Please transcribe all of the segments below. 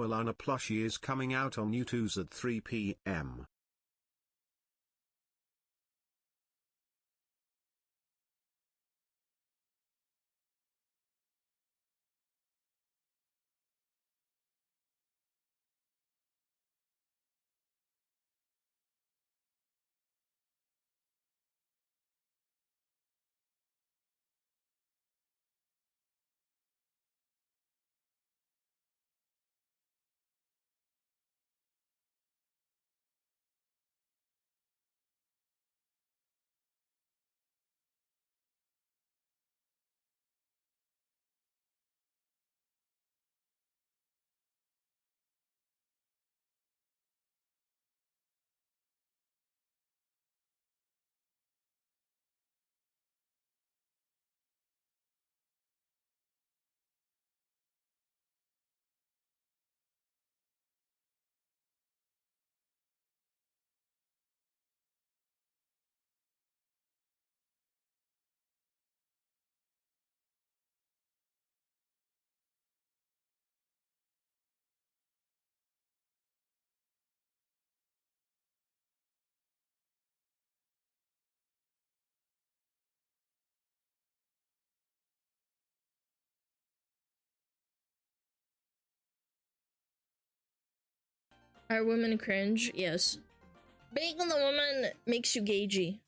Alana plushie is coming out on YouTube's at 3 p.m. Are women cringe? Yes. Being the woman makes you gagey.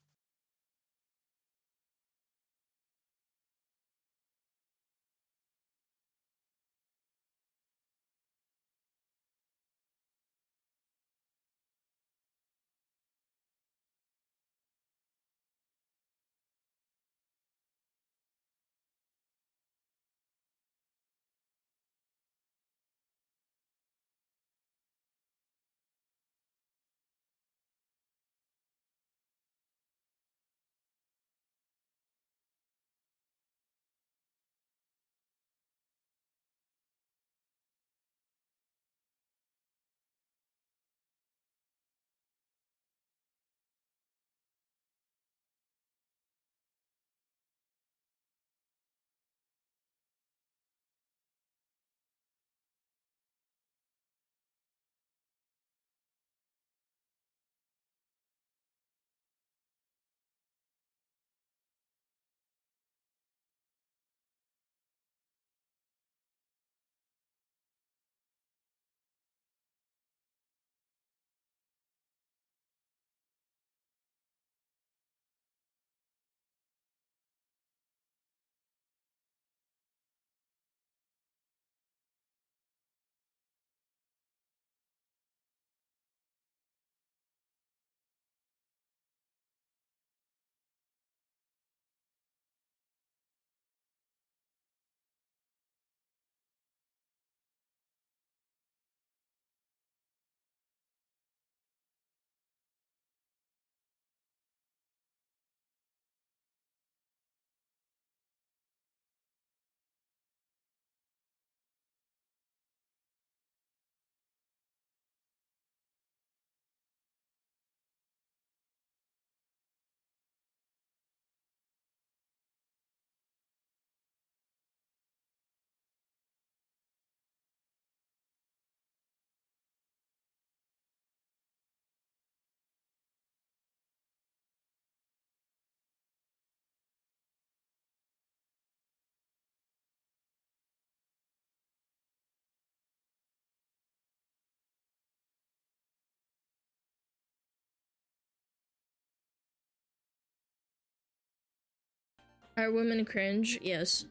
Are women cringe? Yes.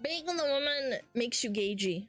Being the woman makes you gagey.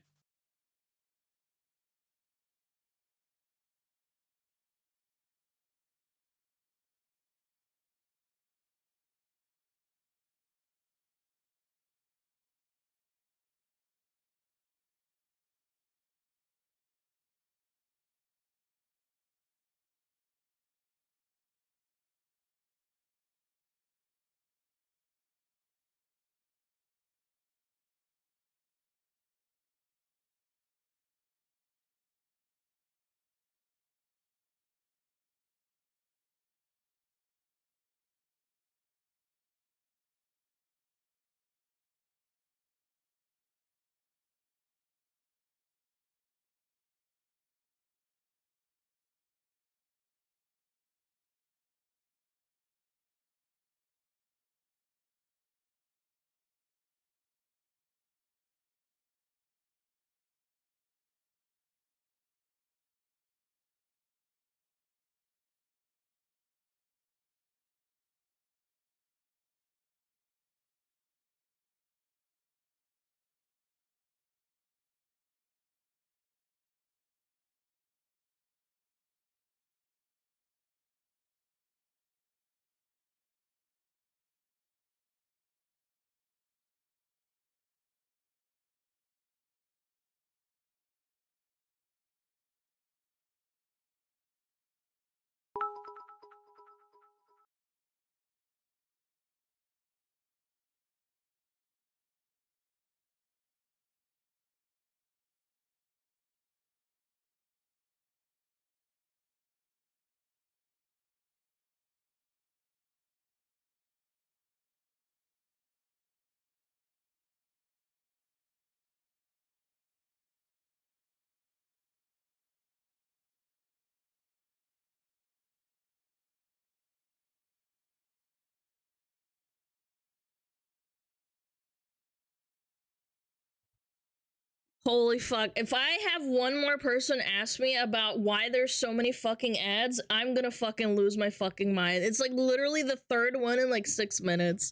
Holy fuck. If I have one more person ask me about why there's so many fucking ads, I'm gonna fucking lose my fucking mind. It's like literally the third one in like 6 minutes.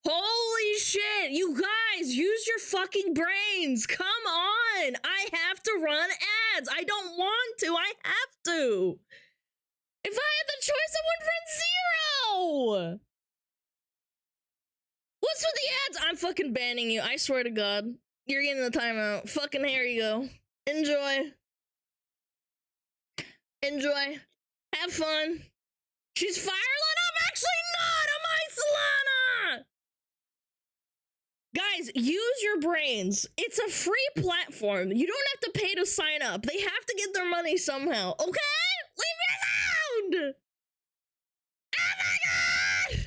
Holy shit! You guys, use your fucking brains! Come on! I have to run ads! I don't want to! I have to! If I had the choice, I would run 0! What's with the ads? I'm fucking banning you, I swear to God. You're getting the timeout. Fucking here you go. Enjoy. Enjoy. Have fun. She's fire lit up? Actually not! I'm Ice Alana! Guys, use your brains. It's a free platform. You don't have to pay to sign up. They have to get their money somehow. Okay? Leave me alone! Oh my god!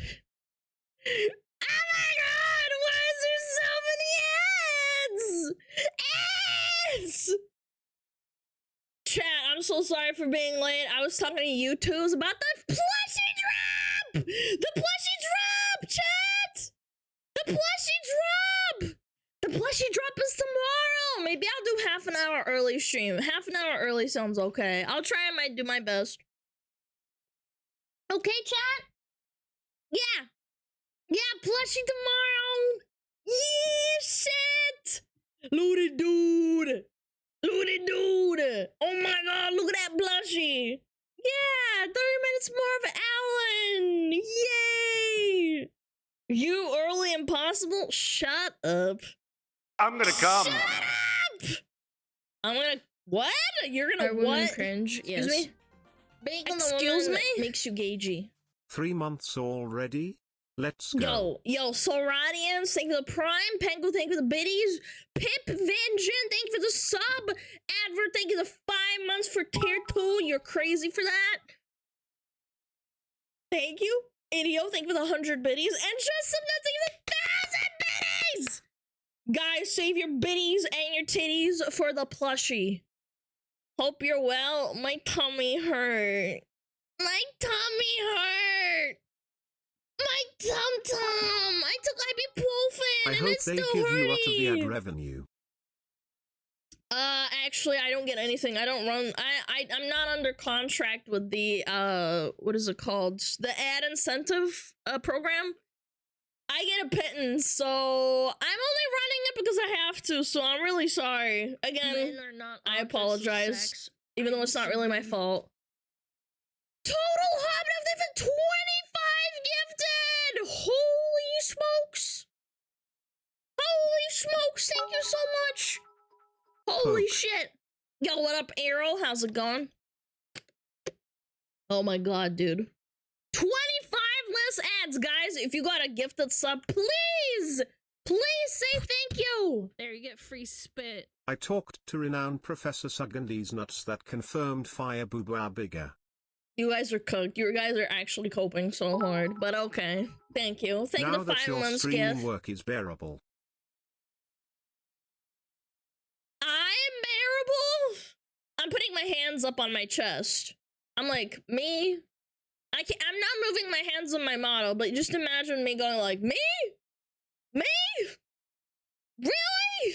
Oh my god! Why is there so many ads? Ads! Chat, I'm so sorry for being late. I was talking to you twos about the plushie drop! The plushie drop, chat! The plushie drop! The plushie drop is tomorrow! Maybe I'll do half an hour early stream. Half an hour early sounds okay. I'll try and do my best. Okay, chat? Yeah. Yeah, plushie tomorrow! Yeah, shit! Loody dude! Loody dude! Oh my god, look at that plushie! Yeah, 30 minutes more of Alan! Yay! You early impossible? Shut up. I'm gonna come. Shut up! I'm gonna... What? You're gonna what? Cringe? Excuse me? Excuse the woman me? makes you gagey. 3 months already? Let's go. Yo, Soradians, thank you for the Prime. Pengu, thank you for the biddies. Pip Vengeance, thank you for the sub. Advert, thank you for the 5 months for tier 2. You're crazy for that. Thank you. Idio, thank you for the 100 biddies. And just some nuts, thank you for the 1,000 biddies. Guys, save your biddies and your titties for the plushie. Hope you're well. My tummy hurt. My tummy hurt. My tum-tum! I took ibuprofen I and hope it's they still give hurting! you out of the ad revenue. Actually, I don't get anything. I don't run... I'm not under contract with the, what is it called? The ad incentive, program. I get a pittance, so I'm only running it because I have to, so I'm really sorry. Again, I apologize, even though it's not really my fault. Total Hobbit for 25 gifted! Holy smokes! Holy smokes, thank you so much! Holy Poke. shit! Yo, what up, Errol? How's it going? Oh my god, dude. 25 less ads, guys! If you got a gifted sub, please! Please say thank you! There, you get free spit. I talked to renowned Professor Sugandy's nuts that confirmed fire boob are bigger. You guys are cooked. You guys are actually coping so hard, but okay. Thank you. Thank Now the that 5 your months streaming gift. work is bearable. I'm bearable? I'm putting my hands up on my chest. I'm like, me? I'm not moving my hands on my model, but just imagine me going like, me? Me? Really?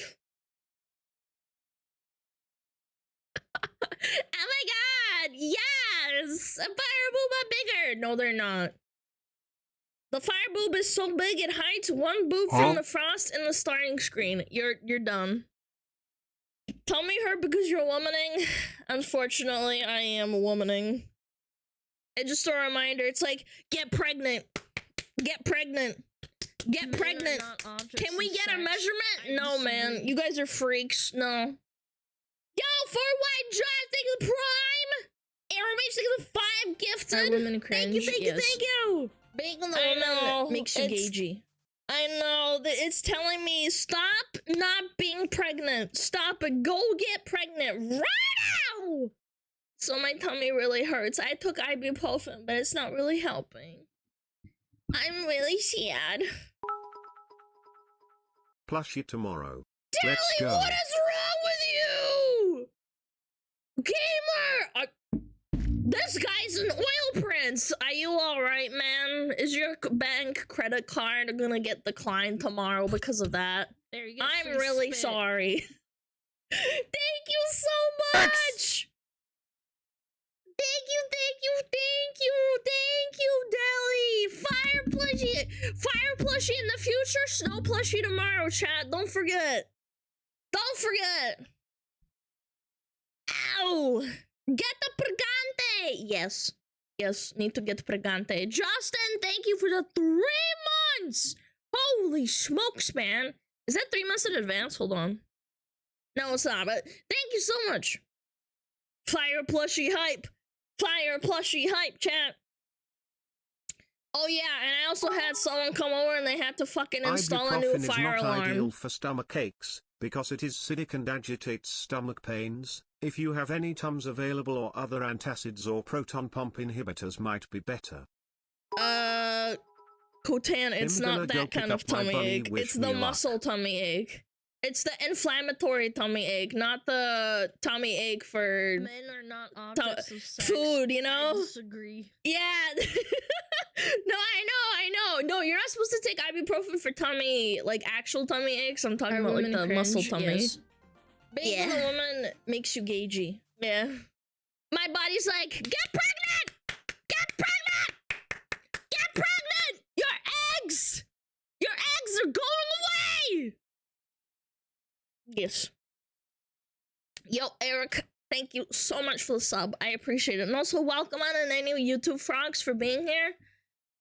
Oh my god, yes! A fire boob are bigger! No, they're not. The fire boob is so big it hides one boob from the frost in the starting screen. You're done. Tell me her because you're womaning. Unfortunately, I am womaning. And just a reminder, it's like, get pregnant. Get pregnant. Get pregnant. Can we get a measurement? No, man. You guys are freaks. No. Yo, 4 White Drive, thank you, Prime! Aeromage, thank you, 5 gifted. Are women cringe? Thank you, thank you! Being on the I woman know, makes you it's- gagey. I know that it's telling me stop not being pregnant. Stop it. Go get pregnant right now. So my tummy really hurts. I took ibuprofen, but it's not really helping. I'm really sad. Plushie tomorrow. Dilly, Let's go. what is wrong with you? Gamer! This guy's an oil prince. Are you alright, man? Is your bank credit card gonna get declined tomorrow because of that? There, you get I'm free really spit. sorry. much. Thank you, Deli. Fire plushie in the future, snow plushie tomorrow, chat. Don't forget. Ow! Get the pregante. Yes, need to get pregante. Justin, thank you for the 3 months. Holy smokes, man. Is that 3 months in advance? Hold on. No, it's not, but thank you so much. Fire plushie hype, chat. Oh yeah, and I also had someone come over and they had to fucking install a new fire is not alarm. ideal for stomach aches, because it is acidic and agitates stomach pains. If you have any Tums available or other antacids or proton pump inhibitors might be better. Kotan, it's not that kind of tummy ache. It's the muscle tummy ache. It's the inflammatory tummy ache, not the tummy ache for Men are not objects of sex. food, you know? I disagree. Yeah. No, I know. No, you're not supposed to take ibuprofen for tummy, like actual tummy aches. I'm talking about like the muscle tummy. Yes. Being a woman makes you gagey. Yeah. My body's like, get pregnant! Get pregnant! Get pregnant! Your eggs are going away! Yes. Yo, Eric, thank you so much for the sub. I appreciate it. And also welcome on and any YouTube frogs for being here.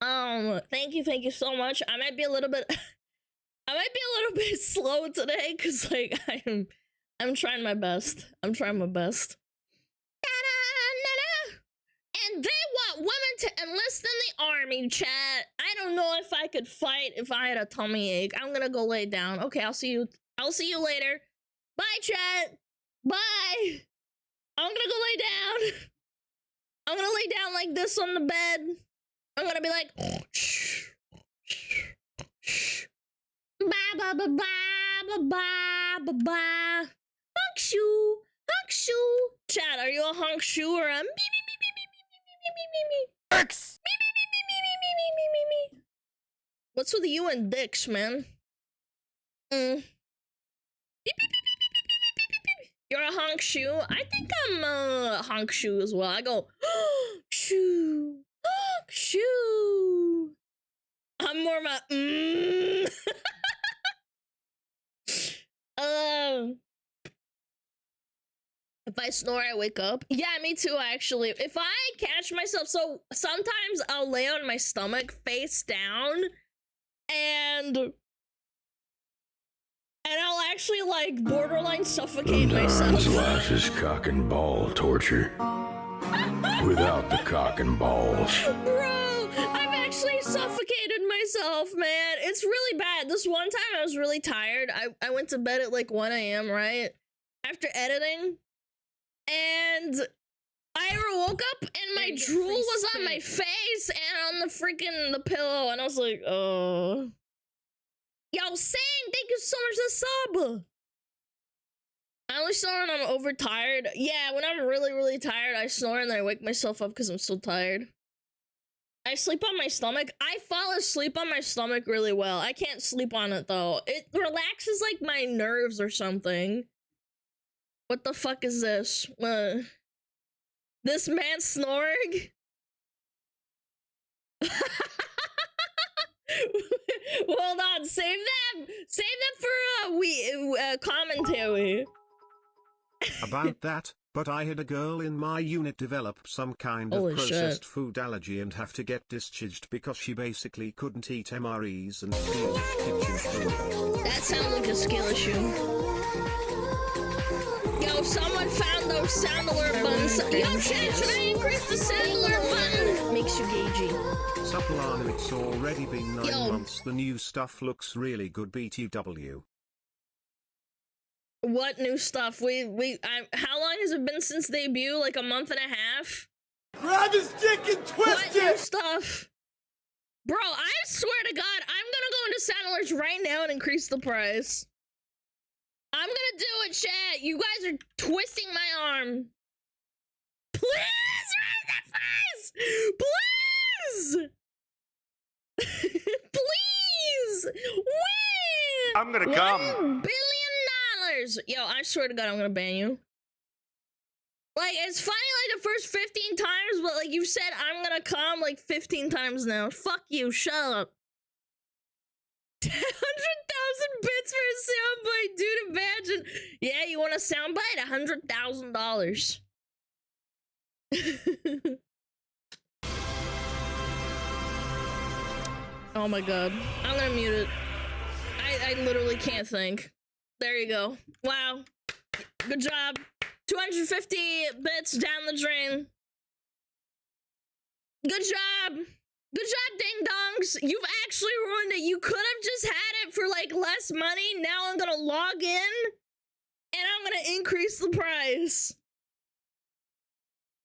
Thank you so much. I might be a little bit slow today because like I'm trying my best. And they want women to enlist in the army, chat. I don't know if I could fight if I had a tummy ache. I'm gonna go lay down. Okay, I'll see you later. Bye, chat. Bye. I'm gonna go lay down. I'm gonna lay down like this on the bed. I'm gonna be like, shh. Ba ba ba ba ba ba ba ba. Hunk shoe. Chat, are you a hunk shoe or a me? X. Me. What's with you and dicks, man? You're a hunk shoe? I think I'm a hunk shoe as well. I go, shoe. I'm more of a, If I snore, I wake up. Yeah, me too, actually. If I catch myself, so sometimes I'll lay on my stomach face down and I'll actually like borderline suffocate myself. Sometimes life is cock and ball torture. Without the cock and balls. Bro, I've actually suffocated myself, man. It's really bad. This one time I was really tired. I went to bed at like 1 a.m., right? After editing. And I woke up and my drool was on my face and on the pillow. And I was like, oh. Yo, Sang, thank you so much for the sub. I only snore when I'm overtired. Yeah, when I'm really, really tired, I snore and then I wake myself up because I'm so tired. I sleep on my stomach. I fall asleep on my stomach really well. I can't sleep on it, though. It relaxes, like, my nerves or something. What the fuck is this? This man snoring? Hold on, save them for commentary. About that, but I had a girl in my unit develop some kind of Holy processed shit. food allergy and have to get discharged because she basically couldn't eat MREs and peeled kitchen food. That sounds like a skill issue. Yo, someone found those sound alert buttons. Yo, chat, should I increase the sound alert button? Makes you gagey. SmugAlana, it's already been 9 Yo. months. The new stuff looks really good. BTW. What new stuff? How long has it been since debut? Like a month and a half? Grab his dick and twist What new it! stuff? Bro, I swear to God, I'm gonna go into sound alerts right now and increase the price. I'm gonna do it, chat. You guys are twisting my arm. Please, raise that price! Please! Please! Win! I'm gonna come. $1 billion! Yo, I swear to God, I'm gonna ban you. Like, it's funny, like, the first 15 times, but, like, you said I'm gonna come, like, 15 times now. Fuck you, shut up. 100,000 bits for a soundbite, dude, imagine. Yeah, you want a soundbite? $100,000. Oh my god. I'm gonna mute it. I literally can't think. There you go. Wow. Good job. 250 bits down the drain. Good job. Good job, ding dongs. You've actually ruined it. You could have just had it for like less money. Now I'm gonna log in and I'm gonna increase the price.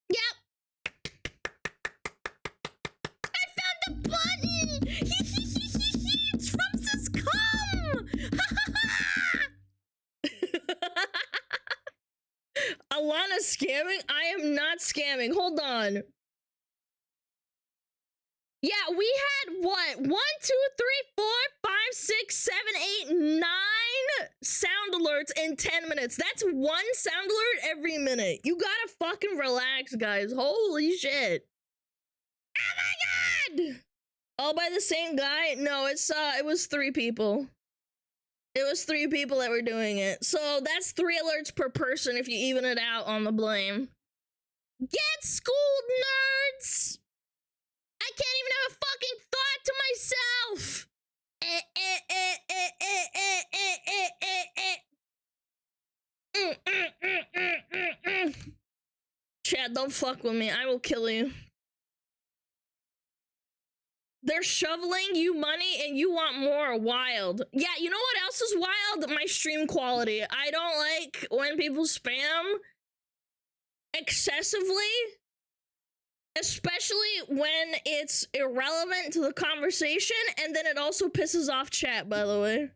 Yep. I found the button. It's from this cum. Alana scamming? I am not scamming. Hold on. Yeah, we had what? 1, 2, 3, 4, 5, 6, 7, 8, 9 sound alerts in 10 minutes. That's one sound alert every minute. You gotta fucking relax, guys. Holy shit. Oh my god! All by the same guy? No, it was 3 people. It was 3 people that were doing it. So that's 3 alerts per person if you even it out on the blame. Get schooled, nerds! I can't even have a fucking thought to myself. Chad, don't fuck with me. I will kill you. They're shoveling you money and you want more. Wild. Yeah, you know what else is wild? My stream quality. I don't like when people spam excessively. Especially when it's irrelevant to the conversation, and then it also pisses off chat, by the way.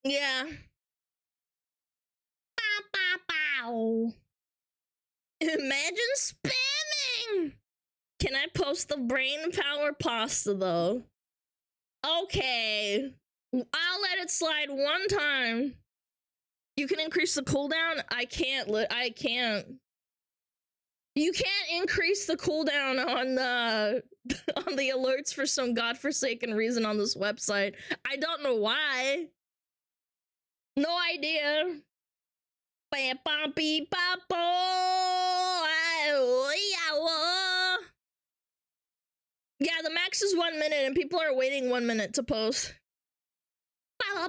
Yeah. Bow, bow, bow. Imagine spamming! Can I post the brain power pasta, though? Okay. I'll let it slide one time. You can increase the cooldown? I can't. You can't increase the cooldown on the alerts for some godforsaken reason on this website. I don't know why. No idea. Yeah, the max is 1 minute and people are waiting 1 minute to post. So now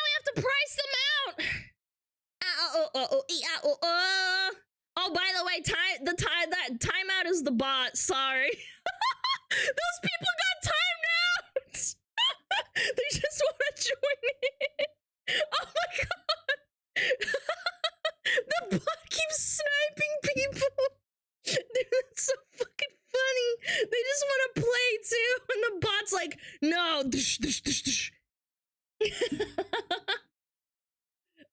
we have to price them out. Oh, by the way, that timeout is the bot. Sorry. Those people got timed out. They just want to join in. Oh my god. The bot keeps sniping people. Dude, that's so fucking funny. They just want to play too, and the bot's like, no.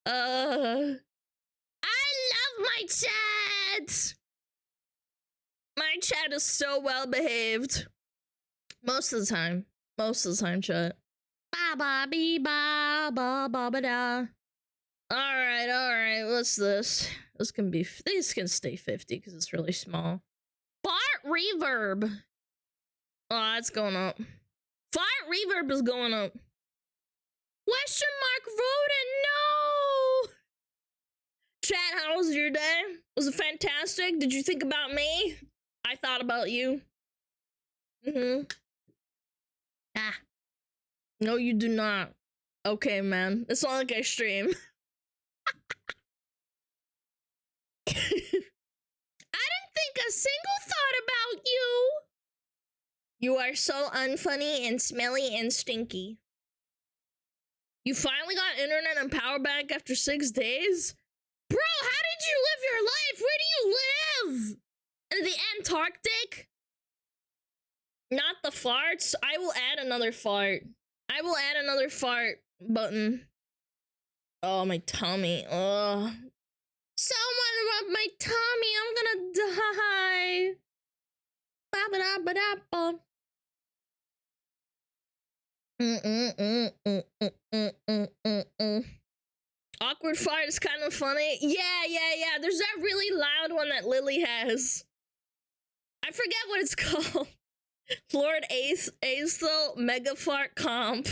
I love my chat. My chat is so well behaved. Most of the time, chat. Ba ba bee ba ba ba ba da. All right. What's this? This can stay 50 because it's really small. Fart reverb. Oh, it's going up. Fart reverb is going up. Question mark Rodent, no! Chat, how was your day? Was it fantastic? Did you think about me? I thought about you. Ah. No, you do not. Okay, man. It's not like I stream. I didn't think a single thought about you. You are so unfunny and smelly and stinky. You finally got internet and power back after 6 days? Bro, how did you live your life? Where do you live? In the Antarctic? Not the farts. I will add another fart. I will add another fart button. Oh, my tummy. Ugh. Someone rub my tummy. I'm gonna die. Ba-da-ba-da-ba. Awkward fart is kind of funny. Yeah. There's that really loud one that Lily has. I forget what it's called. Lord Aethel Mega Fart Comp.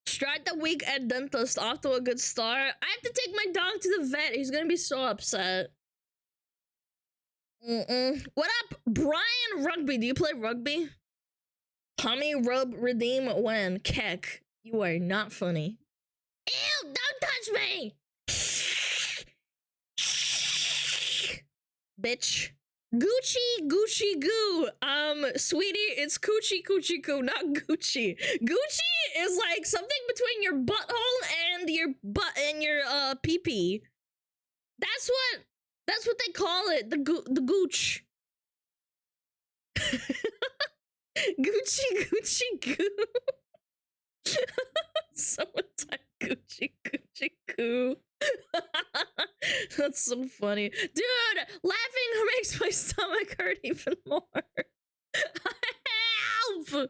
Start the week at dentist, off to a good start. I have to take my dog to the vet. He's gonna be so upset. What up, Brian Rugby? Do you play rugby? Tommy Rub Redeem when? Keck. You are not funny. Ew, don't touch me! Bitch. Gucci goo. Sweetie, it's coochie goo, not Gucci. Gucci is like something between your butthole and your butt and your pee-pee. That's what they call it. The gooch. Gucci goo. Someone type Gucci goo. That's so funny. Dude, laughing makes my stomach hurt even more. Help!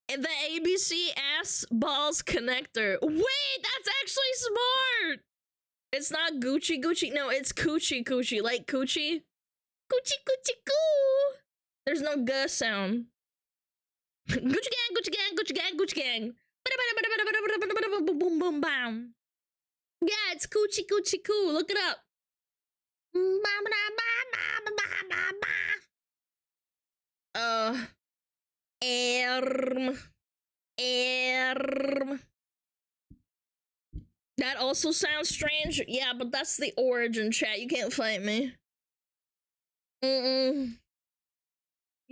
The ABC ass balls connector. Wait, that's actually smart! It's not Gucci. No, it's coochie. Like coochie. Coochie goo. There's no G sound. Gucci gang. Boom boom bam. Yeah, it's coochie coo. Look it up. That also sounds strange. Yeah, but that's the origin, chat. You can't fight me. You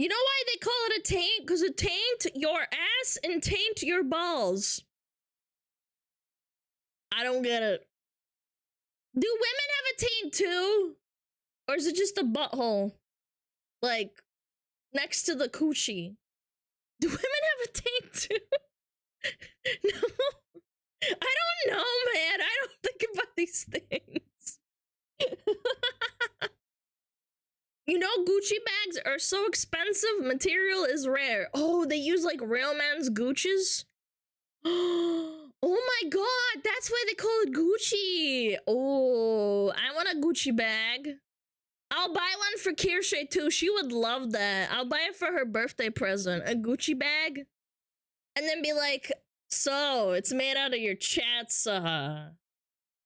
know why they call it a taint? Because it taint your ass and taint your balls. I don't get it. Do women have a taint too? Or is it just a butthole? Like, next to the coochie. Do women have a taint too? No. I don't know, man. I don't think about these things. You know, Gucci bags are so expensive, material is rare. Oh, they use like real man's Gucci's? Oh my god, that's why they call it Gucci. Oh, I want a Gucci bag. I'll buy one for Kirsche too. She would love that. I'll buy it for her birthday present. A Gucci bag. And then be like, so, it's made out of your chat's,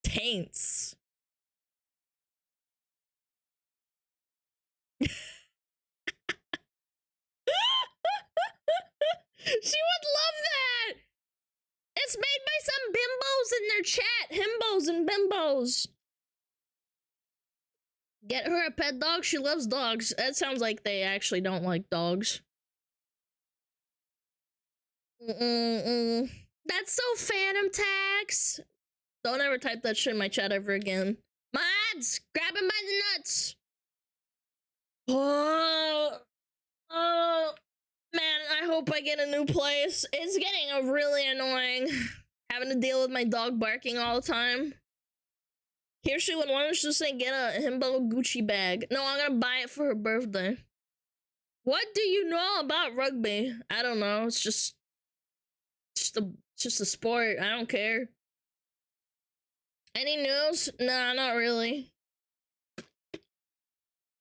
taints. She would love that! It's made by some bimbos in their chat. Himbos and bimbos. Get her a pet dog. She loves dogs. That sounds like they actually don't like dogs. That's so phantom tax. Don't ever type that shit in my chat ever again. Mods, grab him by the nuts. Oh, man, I hope I get a new place. It's getting really annoying having to deal with my dog barking all the time. Here she would want to just say get a himbo Gucci bag. No, I'm gonna buy it for her birthday. What do you know about rugby? I don't know. It's just a sport. I don't care. Any news? Nah, not really.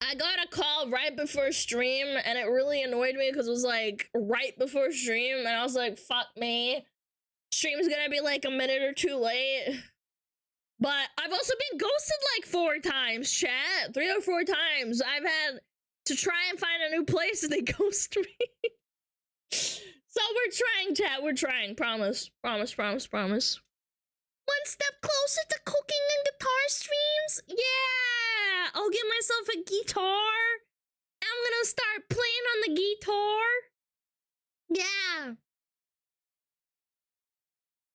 I got a call right before stream, and it really annoyed me because it was like right before stream, and I was like, fuck me. Stream's gonna be like a minute or two late. But I've also been ghosted like 4 times, chat. 3 or 4 times. I've had to try and find a new place and they ghost me. So we're trying, chat. We're trying. Promise. Promise. One step closer to cooking and guitar streams. Yeah. I'll get myself a guitar. I'm gonna start playing on the guitar. Yeah.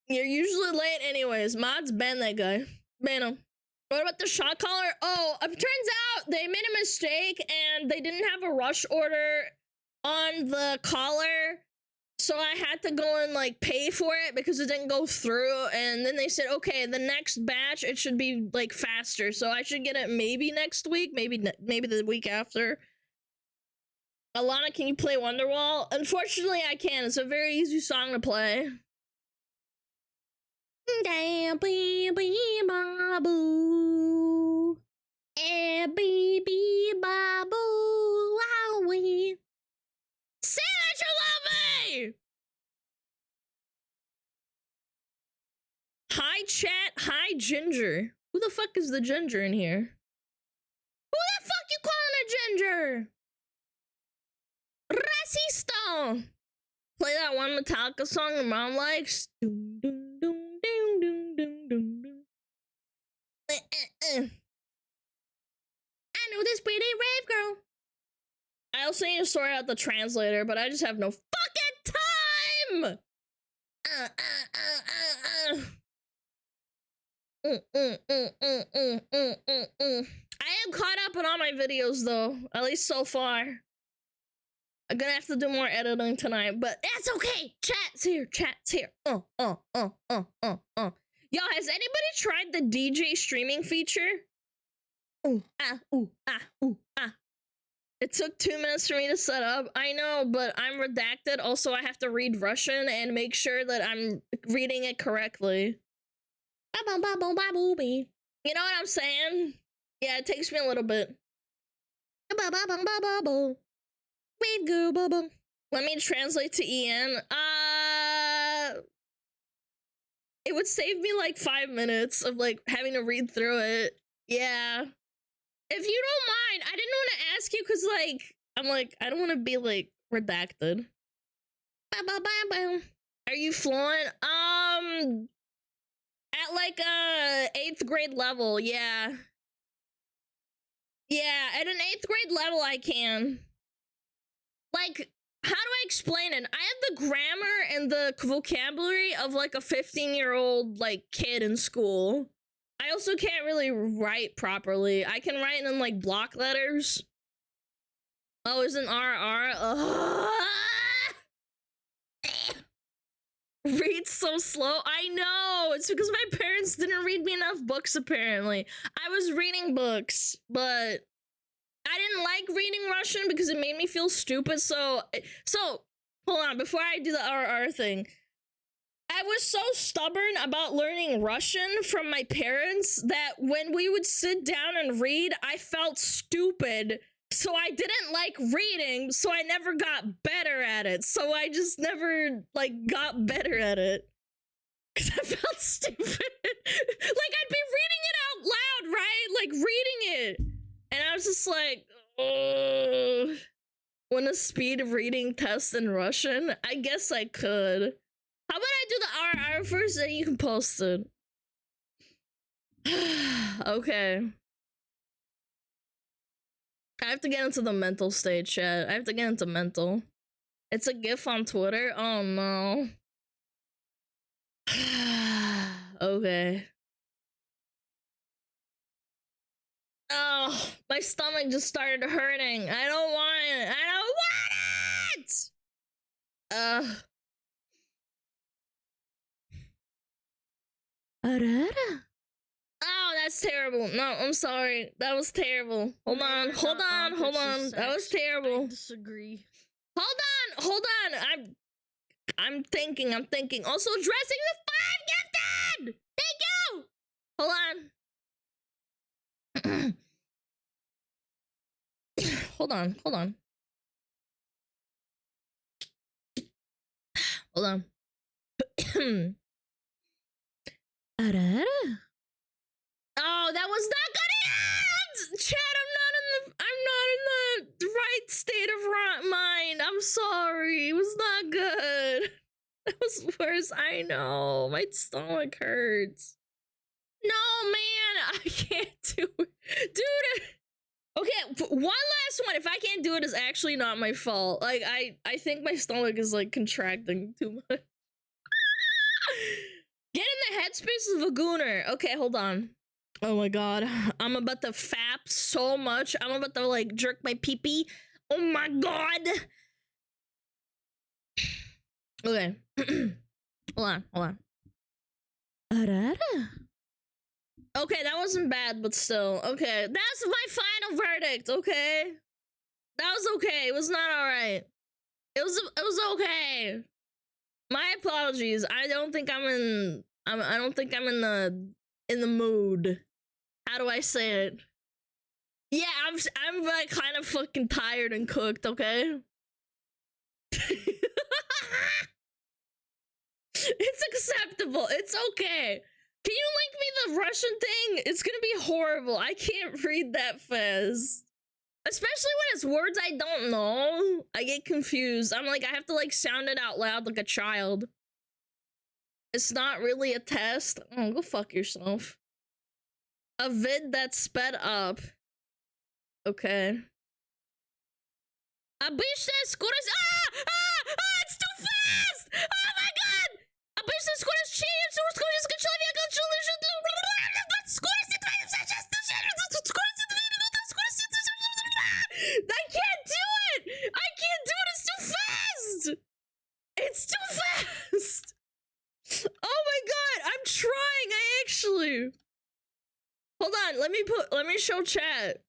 You're usually late anyways. Mods, ban that guy. Ban him. What about the shot caller? Oh, it turns out they made a mistake and they didn't have a rush order on the collar. So I had to go and like pay for it because it didn't go through, and then they said, okay, the next batch it should be like faster, so I should get it maybe next week, maybe the week after. Alana, can you play Wonderwall? Unfortunately, I can. It's a very easy song to play. Say that you love me! Hi, chat. Hi, Ginger. Who the fuck is the Ginger in here? Who the fuck you calling a Ginger? Racista! Play that one Metallica song your mom likes. Doom, doom, doom, doom, doom, doom, doom, doom. I know this pretty rave girl. I also need to sort out the translator, but I just have no fucking time! I am caught up on all my videos though, at least so far. I'm gonna have to do more editing tonight, but that's okay. Chat's here, chat's here. Yo, has anybody tried the DJ streaming feature? Ooh, ah, ooh, ah, ooh, ah. It took 2 minutes for me to set up. I know, but I'm redacted. Also, I have to read Russian and make sure that I'm reading it correctly. You know what I'm saying? Yeah, it takes me a little bit. Wave girl bubble. Let me translate to EN. It would save me like 5 minutes of like having to read through it. Yeah. If you don't mind, I didn't want to ask you because like I don't want to be like redacted. Are you fluent? At like 8th grade level, yeah. Yeah, at an 8th grade level I can. Like, how do I explain it? I have the grammar and the vocabulary of like a 15-year-old like kid in school. I also can't really write properly. I can write in like block letters. Oh, isn't RR? Read so slow. I know. It's because my parents didn't read me enough books, apparently. I was reading books, but I didn't like reading Russian because it made me feel stupid. So hold on. Before I do the RR thing, I was so stubborn about learning Russian from my parents that when we would sit down and read, I felt stupid. So I didn't like reading, so I never got better at it. So I just never, like, got better at it. Because I felt stupid. Like, I'd be reading it out loud, right? Like, reading it. And I was just like, oh. Want a speed reading test in Russian? I guess I could. How about I do the RR first, and you can post it? Okay. I have to get into the mental state, chat. I have to get into mental. It's a GIF on Twitter? Oh, no. Okay. Oh, my stomach just started hurting. I don't want it. I don't want it! Oh, that's terrible. No, I'm sorry. That was terrible. Hold on. That was terrible. I disagree. Hold on. I'm thinking. Also, dressing the 5 gifted! Thank you! Hold on. Hold on. Oh, that was not good. Chad, I'm not in the right state of mind. I'm sorry. It was not good. That was worse. I know. My stomach hurts. No, man. I can't do it. Dude. Okay, one last one. If I can't do it, it's actually not my fault. Like, I think my stomach is, like, contracting too much. Get in the headspace of a gooner. Okay, hold on. Oh my god. I'm about to fap so much. I'm about to, like, jerk my pee-pee. Oh my god. Okay. Hold on. Arara. Okay, that wasn't bad, but still. Okay, that's my final verdict, okay? That was okay. It was not alright. It was okay. My apologies. I don't think I'm in the mood. How do I say it? Yeah, I'm like kind of fucking tired and cooked, okay? It's acceptable. It's okay. Can you link me the Russian thing? It's gonna be horrible. I can't read that fast. Especially when it's words I don't know. I get confused. I'm like, I have to like sound it out loud like a child. It's not really a test. Oh, go fuck yourself. A vid that's sped up. Okay. Обычная скорость... it's too fast! Oh my god! Обычная скорость чтения русского языка человека... Скорость 2 минуты... Скорость 2 минуты... I can't do it! I can't do it! It's too fast! It's too fast! Oh my god! I'm trying! I actually... Hold on, let me show chat.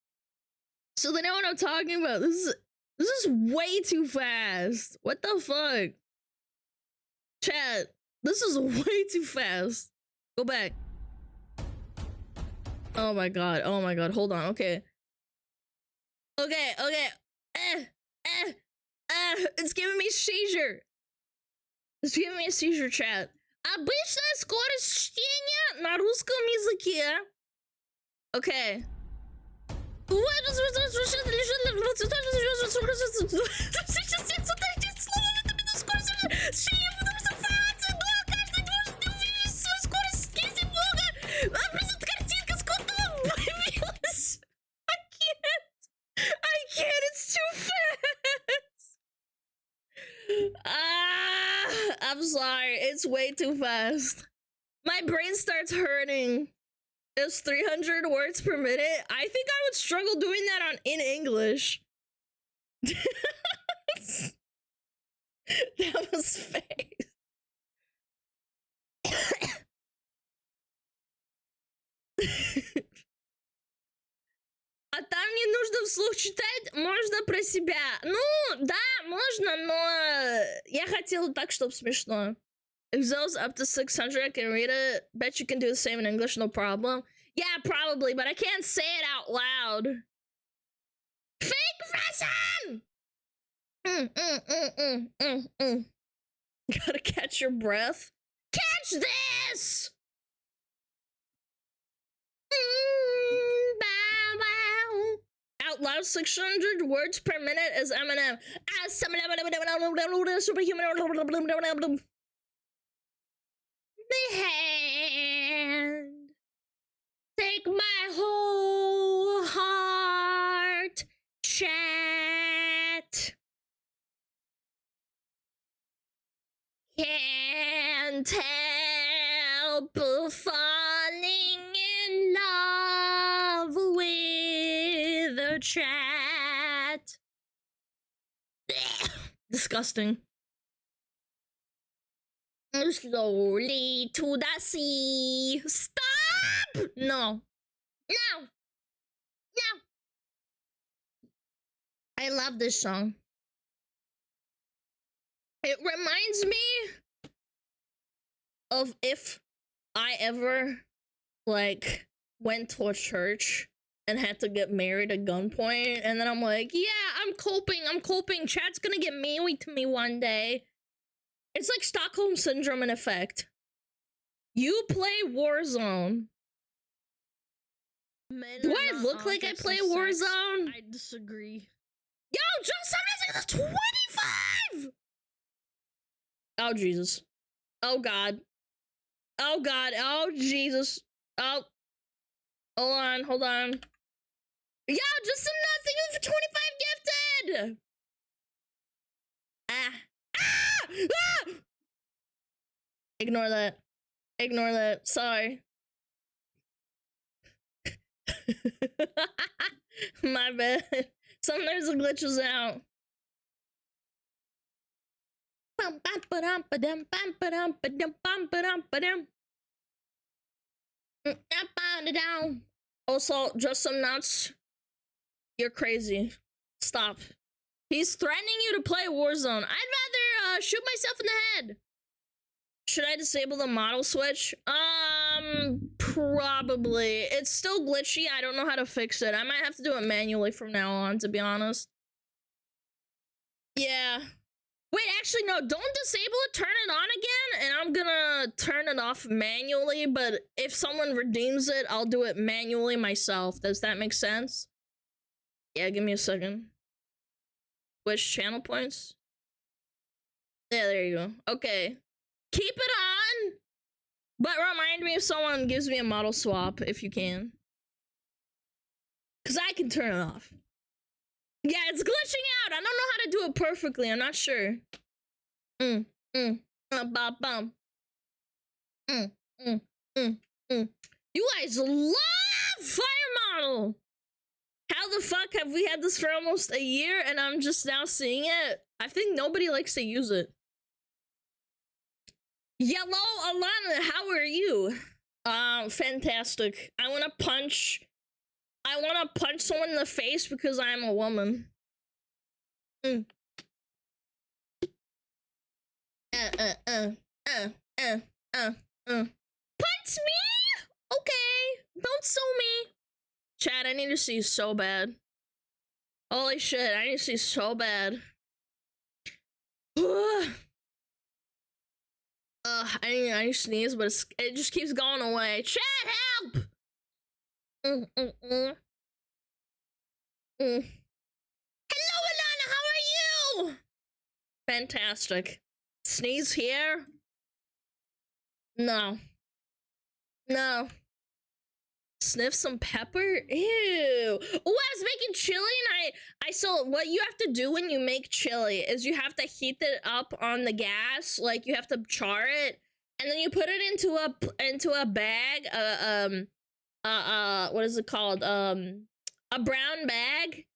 So they know what I'm talking about. This is way too fast. What the fuck? Chat, this is way too fast. Go back. Oh my god, hold on, okay. Okay. It's giving me a seizure. It's giving me a seizure, chat. Обычная скорость чтения на русском языке. Okay. I can't, it's too fast. I'm sorry, it's way too fast. My brain starts hurting. It's 300 words per minute. I think I would struggle doing that in English. That was fake. А там не нужно вслух читать, можно про себя. Ну, да, можно, но я хотела так, чтобы смешно. If Zell's up to 600, I can read it. Bet you can do the same in English, no problem. Yeah, probably, but I can't say it out loud. Fake Russian! Gotta catch your breath. Catch this! Out loud 600 words per minute is Eminem. Superhuman. The hand. Take my whole heart. Chat. Can't help falling in love with the chat. Disgusting. Slowly to the sea. Stop! No. I love this song. It reminds me of if I ever, like, went to a church and had to get married at gunpoint, and then I'm like, yeah, I'm coping. Chat's gonna get married to me one day. It's like Stockholm Syndrome in effect. You play Warzone. Do I look like I play Warzone? I disagree. Yo, Joe, somebody's 25! Oh, Jesus. Oh, God. Oh, God. Oh, Jesus. Oh. Hold on. Yo, just some nothing for 25 gifted! Ignore that. Sorry. My bad. Sometimes it glitches out. Also, just some nuts. You're crazy. Stop. He's threatening you to play Warzone. I'd rather shoot myself in the head. Should I disable the model switch? Probably. It's still glitchy. I don't know how to fix it. I might have to do it manually from now on, to be honest. Yeah. Wait, actually, no. Don't disable it. Turn it on again, and I'm gonna turn it off manually, but if someone redeems it, I'll do it manually myself. Does that make sense? Yeah, give me a second. Which channel points? Yeah, there you go. Okay. Keep it on, but remind me if someone gives me a model swap, if you can. Because I can turn it off. Yeah, it's glitching out. I don't know how to do it perfectly. I'm not sure. You guys love Fire Model. How the fuck have we had this for almost a year and I'm just now seeing it? I think nobody likes to use it. Yellow Alana, how are you? Fantastic. I wanna punch someone in the face because I'm a woman. Punch me? Okay. Don't sue me. Chad, I need to see so bad. Holy shit, I need to see so bad. I need to sneeze, but it just keeps going away. Chat, help! Hello, Alana, how are you? Fantastic. Sneeze here? No. No. Sniff some pepper? Ew. Oh, I was making chili and I saw what you have to do when you make chili is you have to heat it up on the gas, like you have to char it, and then you put it into a bag, what is it called? A brown bag,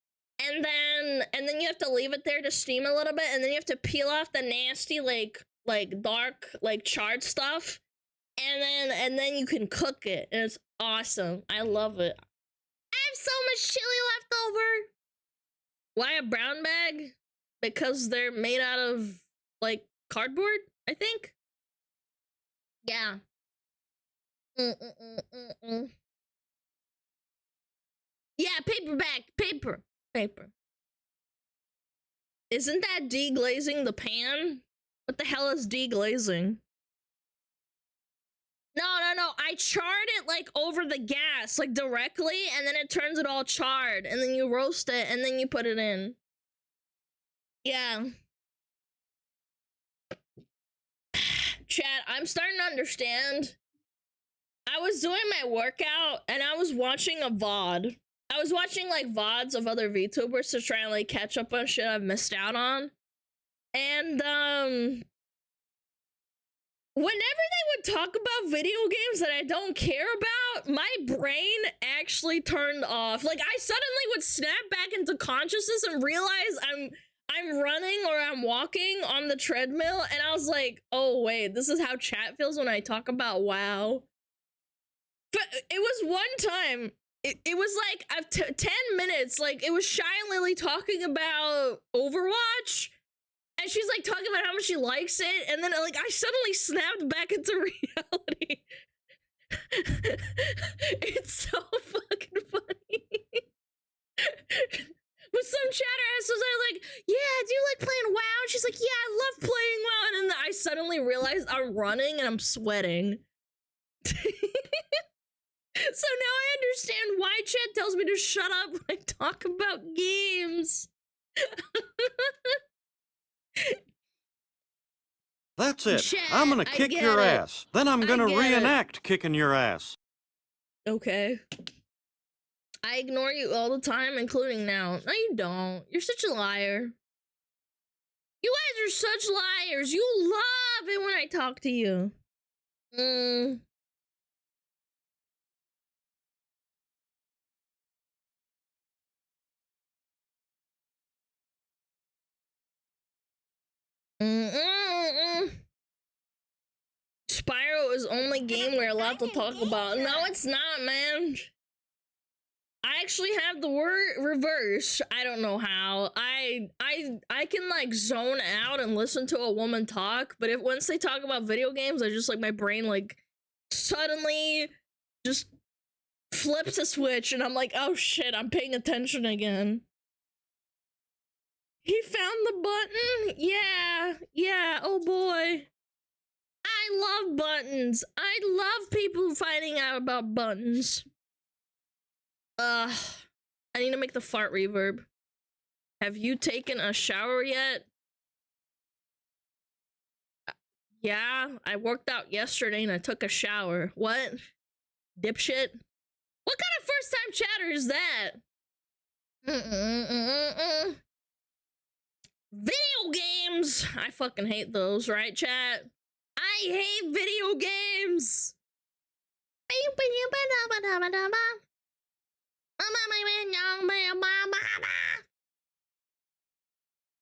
and then you have to leave it there to steam a little bit, and then you have to peel off the nasty like dark charred stuff. And then you can cook it, and it's awesome. I love it. I have so much chili left over. Why a brown bag? Because they're made out of like cardboard, I think. Yeah. Yeah, paper bag, paper. Isn't that deglazing the pan? What the hell is deglazing? No. I charred it like over the gas, like directly, and then it turns it all charred, and then you roast it, and then you put it in. Yeah. Chat, I'm starting to understand. I was doing my workout, and I was watching a VOD. I was watching like VODs of other VTubers to try and like catch up on shit I've missed out on. And whenever they would talk about video games that I don't care about, my brain actually turned off. Like, I suddenly would snap back into consciousness and realize I'm running or I'm walking on the treadmill, and I was like, oh wait, this is how chat feels when I talk about WoW. But it was one time, it was like 10 minutes, like, it was Shy and Lily talking about Overwatch, and she's like talking about how much she likes it, and then like I suddenly snapped back into reality. It's so fucking funny. But some chatter asses are like, yeah, do you like playing WoW? And she's like, yeah, I love playing WoW. And then I suddenly realized I'm running and I'm sweating. So now I understand why chat tells me to shut up when I talk about games. That's it. Chat, I'm gonna kick your ass. Then I'm gonna reenact kicking your ass. Okay. I ignore you all the time, including now. No, you don't. You're such a liar. You guys are such liars. You love it when I talk to you. is only game we're allowed to talk about. No, it's not, man. I actually have the word reverse. I don't know how. I can like zone out and listen to a woman talk, but if once they talk about video games, I just like my brain like suddenly just flips a switch and I'm like, oh shit, I'm paying attention again. He found the button? Yeah, oh boy. I love buttons. I love people finding out about buttons. I need to make the fart reverb. Have you taken a shower yet? Yeah, I worked out yesterday and I took a shower. What? Dipshit? What kind of first time chatter is that? Video games! I fucking hate those, right, chat? I hate video games!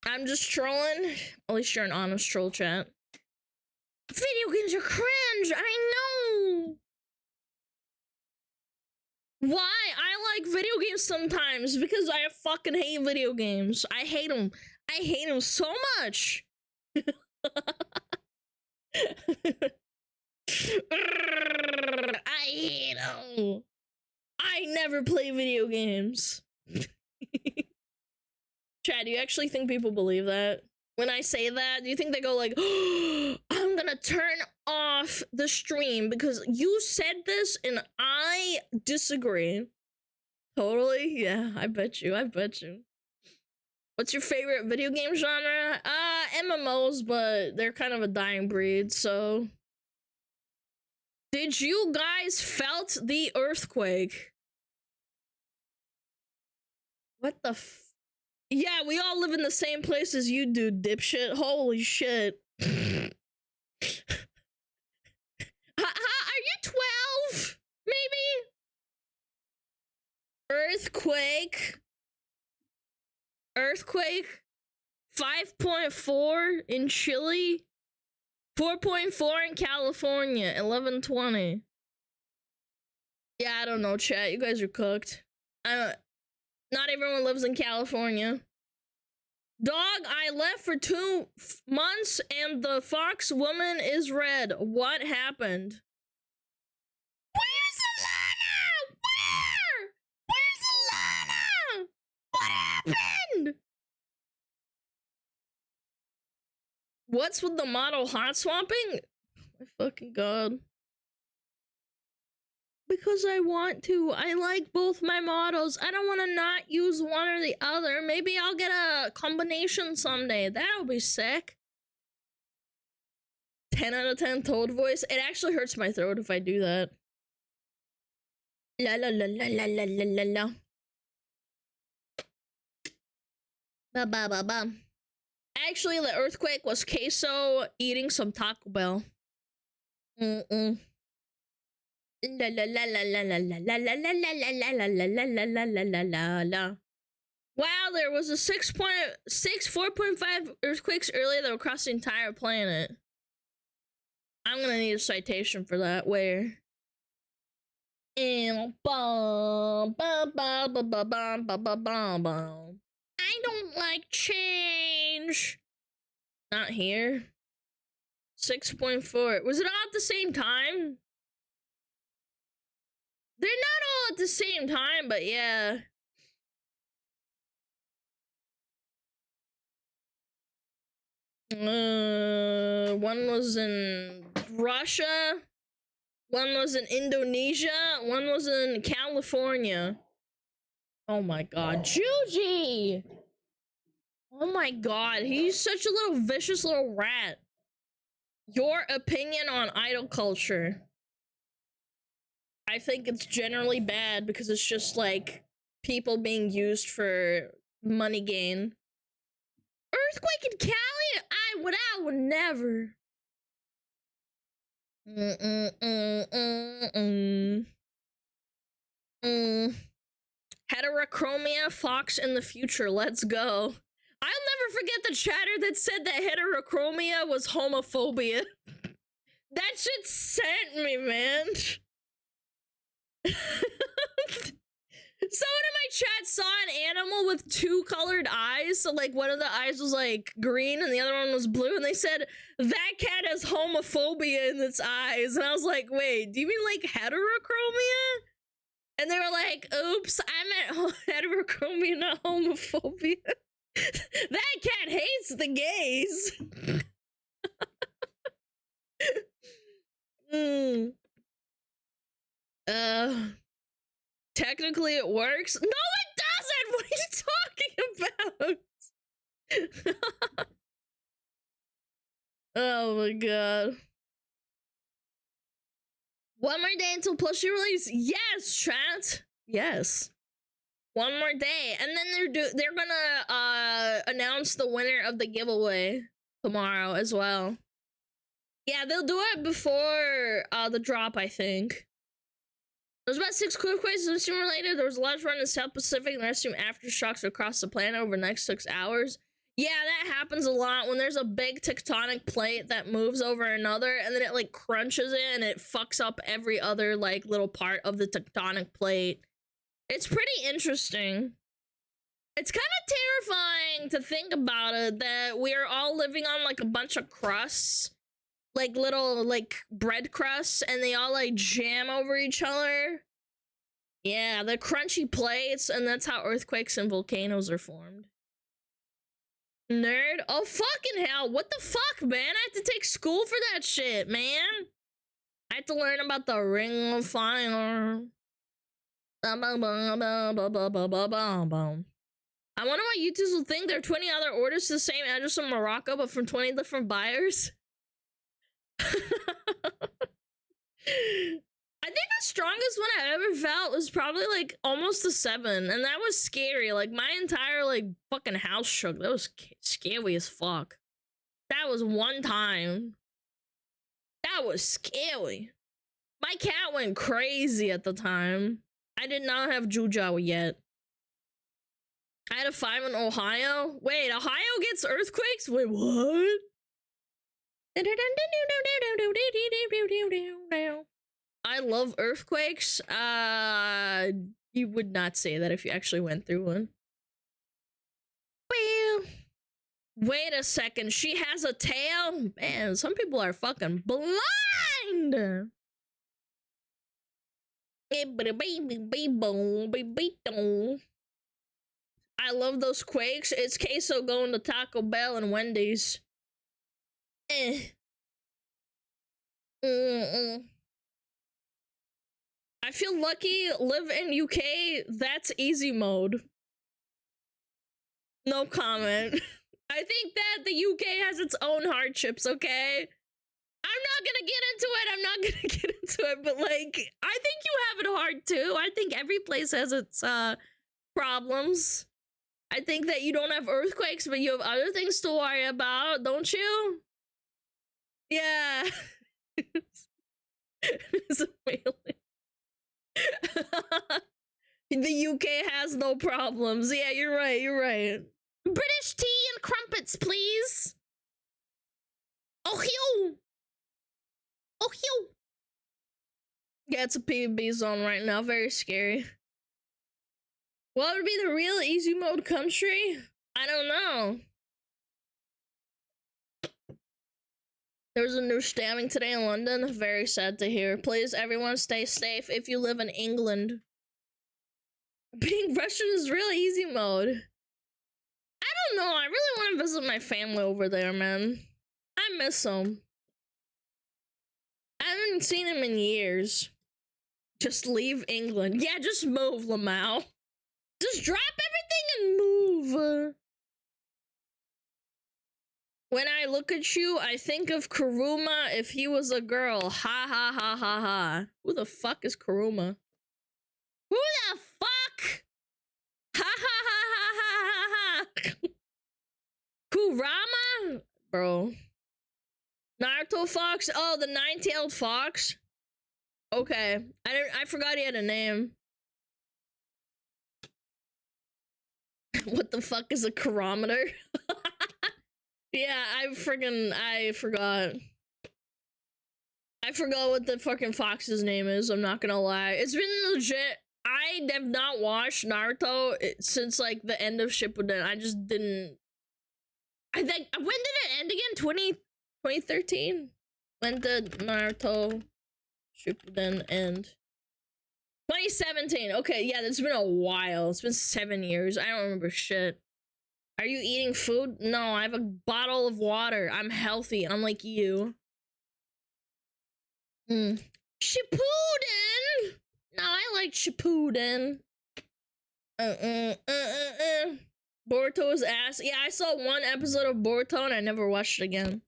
I'm just trolling. At least you're an honest troll, chat. Video games are cringe! I know! Why? I like video games sometimes because I fucking hate video games. I hate them. I hate them so much. I hate them. I never play video games. Chad, do you actually think people believe that? When I say that, do you think they go like, oh, I'm gonna turn off the stream because you said this and I disagree? Totally? Yeah, I bet you. What's your favorite video game genre? MMOs, but they're kind of a dying breed, so. Did you guys felt the earthquake? What the Yeah, we all live in the same place as you do, dipshit. Holy shit. Are you 12? Maybe? Earthquake 5.4 in Chile, 4.4 in California, 11:20. Yeah, I don't know, chat. You guys are cooked. Not everyone lives in California. Dog, I left for 2 months and the fox woman is red. What happened? Where's Alana? Where's Alana? What happened? What's with the model hot swapping? My fucking god. Because I want to. I like both my models. I don't want to not use one or the other. Maybe I'll get a combination someday. That'll be sick. 10 out of 10 Toad voice. It actually hurts my throat if I do that. La la la la la la la la la. Ba ba ba ba. Actually, the earthquake was Queso eating some Taco Bell. La la la la la la la la la la la la la la la la la la la la. Wow, there was a 4.5 earthquakes earlier that were across the entire planet. I'm gonna need a citation for that. Where? I don't like change. Not here. 6.4. Was it all at the same time? They're not all at the same time, but yeah. One was in Russia. One was in Indonesia. One was in California. Oh my god. Juji! Oh my god. He's such a little vicious little rat. Your opinion on idol culture. I think it's generally bad because it's just like people being used for money gain. Earthquake in Cali? I would never. Heterochromia, Fox in the future. Let's go. I'll never forget the chatter that said that heterochromia was homophobia. That shit sent me, man. Someone in my chat saw an animal with 2 colored eyes. So, like, one of the eyes was, like, green and the other one was blue. And they said, that cat has homophobia in its eyes. And I was like, wait, do you mean, like, heterochromia? And they were like, oops, I meant heterochromia, not homophobia. That cat hates the gays. Technically it works. No, it doesn't! What are you talking about? Oh my god. One more day until plushie release. Yes, chat. Yes. One more day. And then they're gonna announce the winner of the giveaway tomorrow as well. Yeah, they'll do it before the drop, I think. There's about 6 quick quizzes restroom related. There was a large run in South Pacific and restroom aftershocks across the planet over the next 6 hours. Yeah, that happens a lot when there's a big tectonic plate that moves over another and then it like crunches it and it fucks up every other like little part of the tectonic plate. It's pretty interesting. It's kind of terrifying to think about it that we're all living on like a bunch of crusts. Like little like bread crusts and they all like jam over each other. Yeah, the crunchy plates, and that's how earthquakes and volcanoes are formed. Nerd. Oh fucking hell, what the fuck, man? I have to take school for that shit, man. I have to learn about the ring of fire. I wonder what YouTubers will think. There are 20 other orders to the same address in Morocco but from 20 different buyers. I think the strongest one I ever felt was probably like almost a 7, and that was scary. Like my entire like fucking house shook. That was scary as fuck. That was one time. That was scary. My cat went crazy at the time. I did not have Jujawa yet. I had a 5 in Ohio. Wait, Ohio gets earthquakes? Wait, what? I love earthquakes. You would not say that if you actually went through one. Well, wait a second. She has a tail? Man, some people are fucking blind. I love those quakes. It's queso going to Taco Bell and Wendy's. I feel lucky. Live in UK. That's easy mode. No comment. I think that the UK has its own hardships, okay? I'm not gonna get into it, but like, I think you have it hard too. I think every place has its problems. I think that you don't have earthquakes, but you have other things to worry about, don't you? Yeah. It's amazing. The UK has no problems. Yeah, you're right, you're right. British tea and crumpets, please. Oh, hew. Oh, hew. Yeah, it's a PvP zone right now. Very scary. What would be the real easy mode country? I don't know. There was a new stabbing today in London. Very sad to hear. Please, everyone, stay safe if you live in England. Being Russian is really easy mode. I don't know. I really want to visit my family over there, man. I miss them. I haven't seen him in years. Just leave England. Yeah, just move, Lamau. Just drop everything and move. When I look at you, I think of Kuruma if he was a girl. Ha ha ha ha ha. Who the fuck is Kuruma? Who the fuck? Ha ha ha ha ha ha ha. Kurama? Bro. Naruto Fox? Oh, the 9-tailed fox? Okay. I forgot he had a name. What the fuck is a chirometer? Yeah, I forgot. I forgot what the fucking fox's name is. I'm not gonna lie. It's been legit. I have not watched Naruto since like the end of Shippuden. I just didn't. I think when did it end again? 2013. When did Naruto Shippuden end? 2017. Okay, yeah, that's been a while. It's been 7 years. I don't remember shit. Are you eating food? No, I have a bottle of water. I'm healthy, unlike you. Shippuden! No, I like Shippuden. Boruto's ass. Yeah, I saw one episode of Boruto and I never watched it again.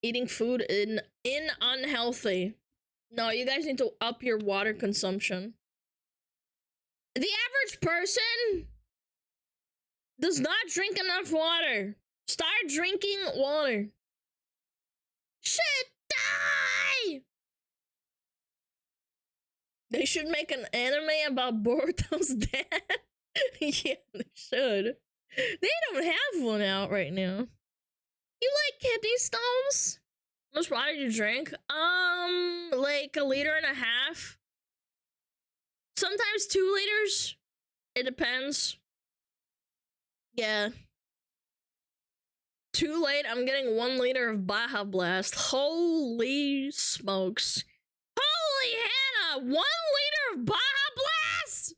Eating food in unhealthy. No, you guys need to up your water consumption. The average person does not drink enough water. Start drinking water. Shit, die! They should make an anime about Boruto's dad. Yeah, they should. They don't have one out right now. You like kidney stones? How much water do you drink? Like 1.5 liters. Sometimes 2 liters. It depends. Yeah. Too late, I'm getting 1 liter of Baja Blast. Holy smokes. Holy Hannah! 1 liter of Baja Blast?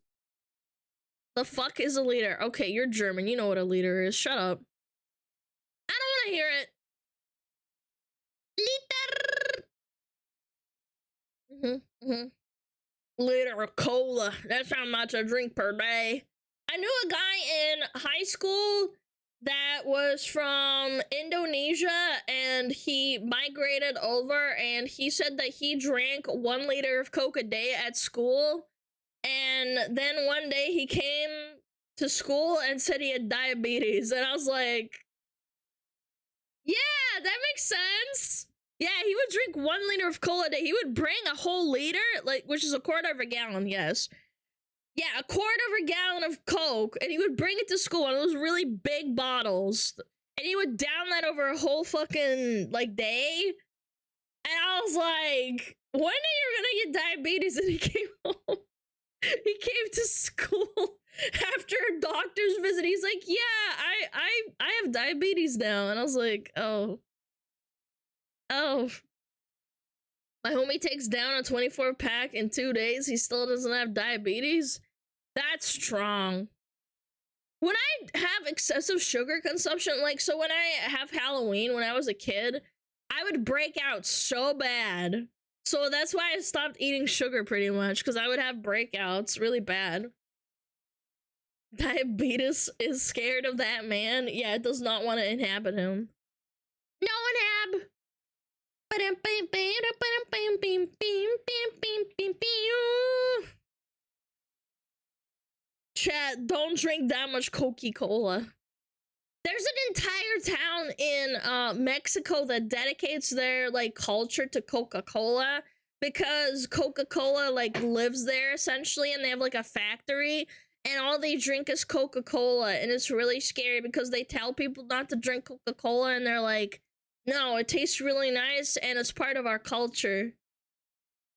The fuck is a liter? Okay, you're German. You know what a liter is. Shut up. I don't want to hear it. Liter. Liter of cola. That's how much I drink per day. I knew a guy in high school that was from Indonesia and he migrated over and he said that he drank 1 liter of Coke a day at school. And then one day he came to school and said he had diabetes. And I was like, yeah, that makes sense. Yeah, he would drink 1 liter of cola a day. He would bring a whole liter, like, which is 1/4 gallon, yes. Yeah, 1/4 gallon of Coke, and he would bring it to school in those really big bottles. And he would down that over a whole fucking, like, day. And I was like, one day you're gonna get diabetes. And he came home. He came to school after a doctor's visit. He's like, yeah, I have diabetes now. And I was like, oh. My homie takes down a 24-pack in 2 days. He still doesn't have diabetes. That's strong. When I have excessive sugar consumption, like, so when I have Halloween, when I was a kid, I would break out so bad. So that's why I stopped eating sugar pretty much, because I would have breakouts really bad. Diabetes is scared of that man. Yeah, it does not want to inhabit him. No inhab. Chat, don't drink that much Coca-Cola. There's an entire town in Mexico that dedicates their like culture to Coca-Cola because Coca-Cola like lives there essentially, and they have like a factory and all they drink is Coca-Cola, and it's really scary because they tell people not to drink Coca-Cola and they're like, no, it tastes really nice and it's part of our culture.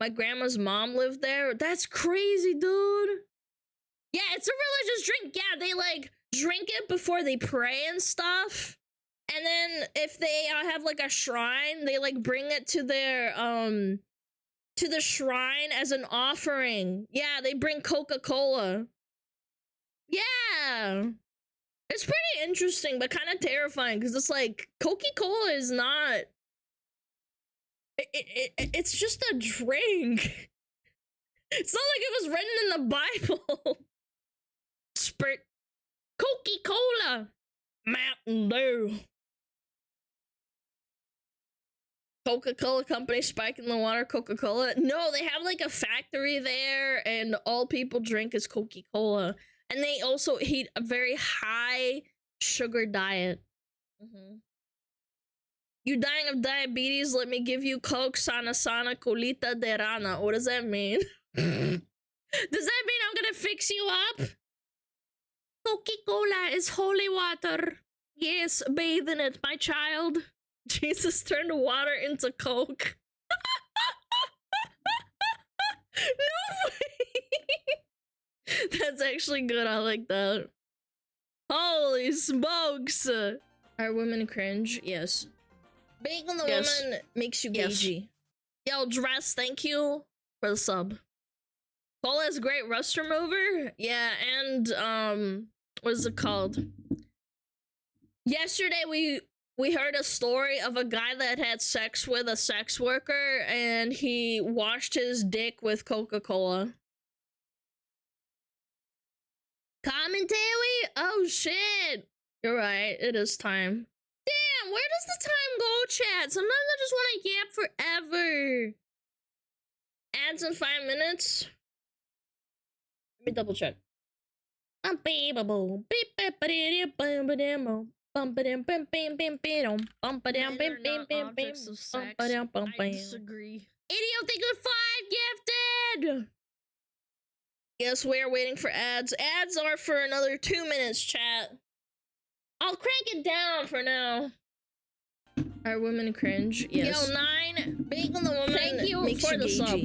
My grandma's mom lived there. That's crazy, dude. Yeah, it's a religious drink. Yeah, they like drink it before they pray and stuff. And then if they have like a shrine, they like bring it to their to the shrine as an offering. Yeah, they bring Coca-Cola. Yeah. It's pretty interesting, but kind of terrifying, because it's like, Coca-Cola is not... It's just a drink. It's not like it was written in the Bible. Spurt. Coca-Cola. Mountain Dew. Coca-Cola company spiking the water, Coca-Cola. No, they have like a factory there, and all people drink is Coca-Cola. And they also eat a very high sugar diet. You dying of diabetes? Let me give you Coke Sana Sana Colita de Rana. What does that mean? Does that mean I'm gonna fix you up? Coca-Cola is holy water. Yes, bathe in it, my child. Jesus turned water into Coke. No way! That's actually good, I like that. Holy smokes! Are women cringe? Yes. Being on the woman makes you gagey. Yo, Dress, thank you for the sub. Cole has great rust remover. Yeah, and what is it called? Yesterday we heard a story of a guy that had sex with a sex worker and he washed his dick with Coca-Cola. Commentary? Oh shit. You're right, it is time. Damn, where does the time go, chat? Sometimes I just want to yap forever. Ads in 5 minutes. Let me double check. I disagree. Idiot, thank you for 5 gifted. Yes, we're waiting for ads. Ads are for another 2 minutes, chat. I'll crank it down for now. Are women cringe? Yes. Yo, 9. Big on the woman. Thank you for the sub.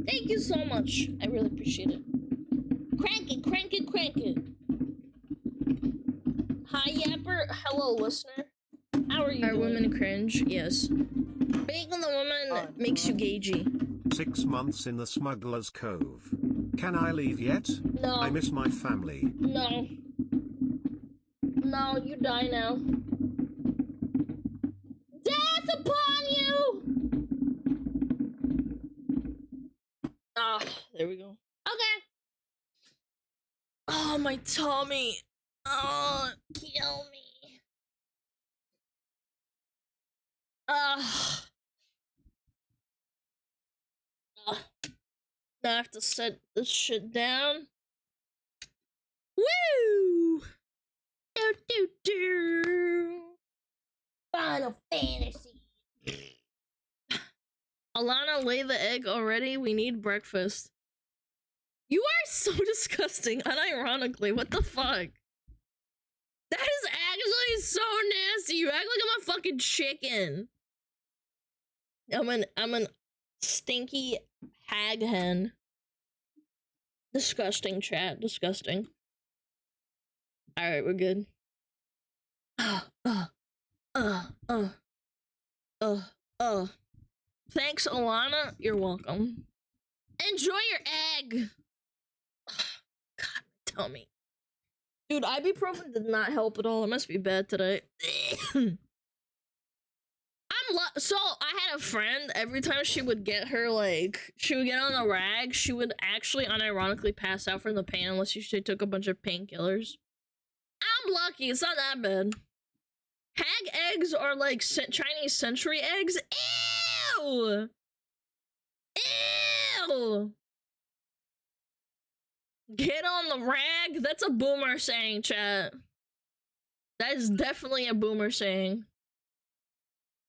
Thank you so much. I really appreciate it. Crank it, crank it, crank it. Hi, Yapper. Hello, listener. How are you doing? Women cringe? Yes. Big on the woman makes you gagey. 6 months in the Smuggler's Cove. Can I leave yet? No. I miss my family. No. No, you die now. Death upon you! Ah, there we go. Okay. Oh, my tummy. Oh, kill me. Now I have to set this shit down. Woo! Do do do. Final Fantasy. Alana, lay the egg already. We need breakfast. You are so disgusting, unironically. What the fuck? That is actually so nasty. You act like I'm a fucking chicken. I'm an stinky hag hen. Disgusting, chat. Disgusting. Alright, we're good. Thanks, Alana. You're welcome. Enjoy your egg. God, tell me. Dude, ibuprofen did not help at all. It must be bad today. So I had a friend, every time she would get her, like, she would get on a rag, she would actually unironically pass out from the pain unless she took a bunch of painkillers. I'm lucky, it's not that bad. Hag eggs are like Chinese century eggs. Ew! Ew! Get on the rag? That's a boomer saying, chat. That is definitely a boomer saying.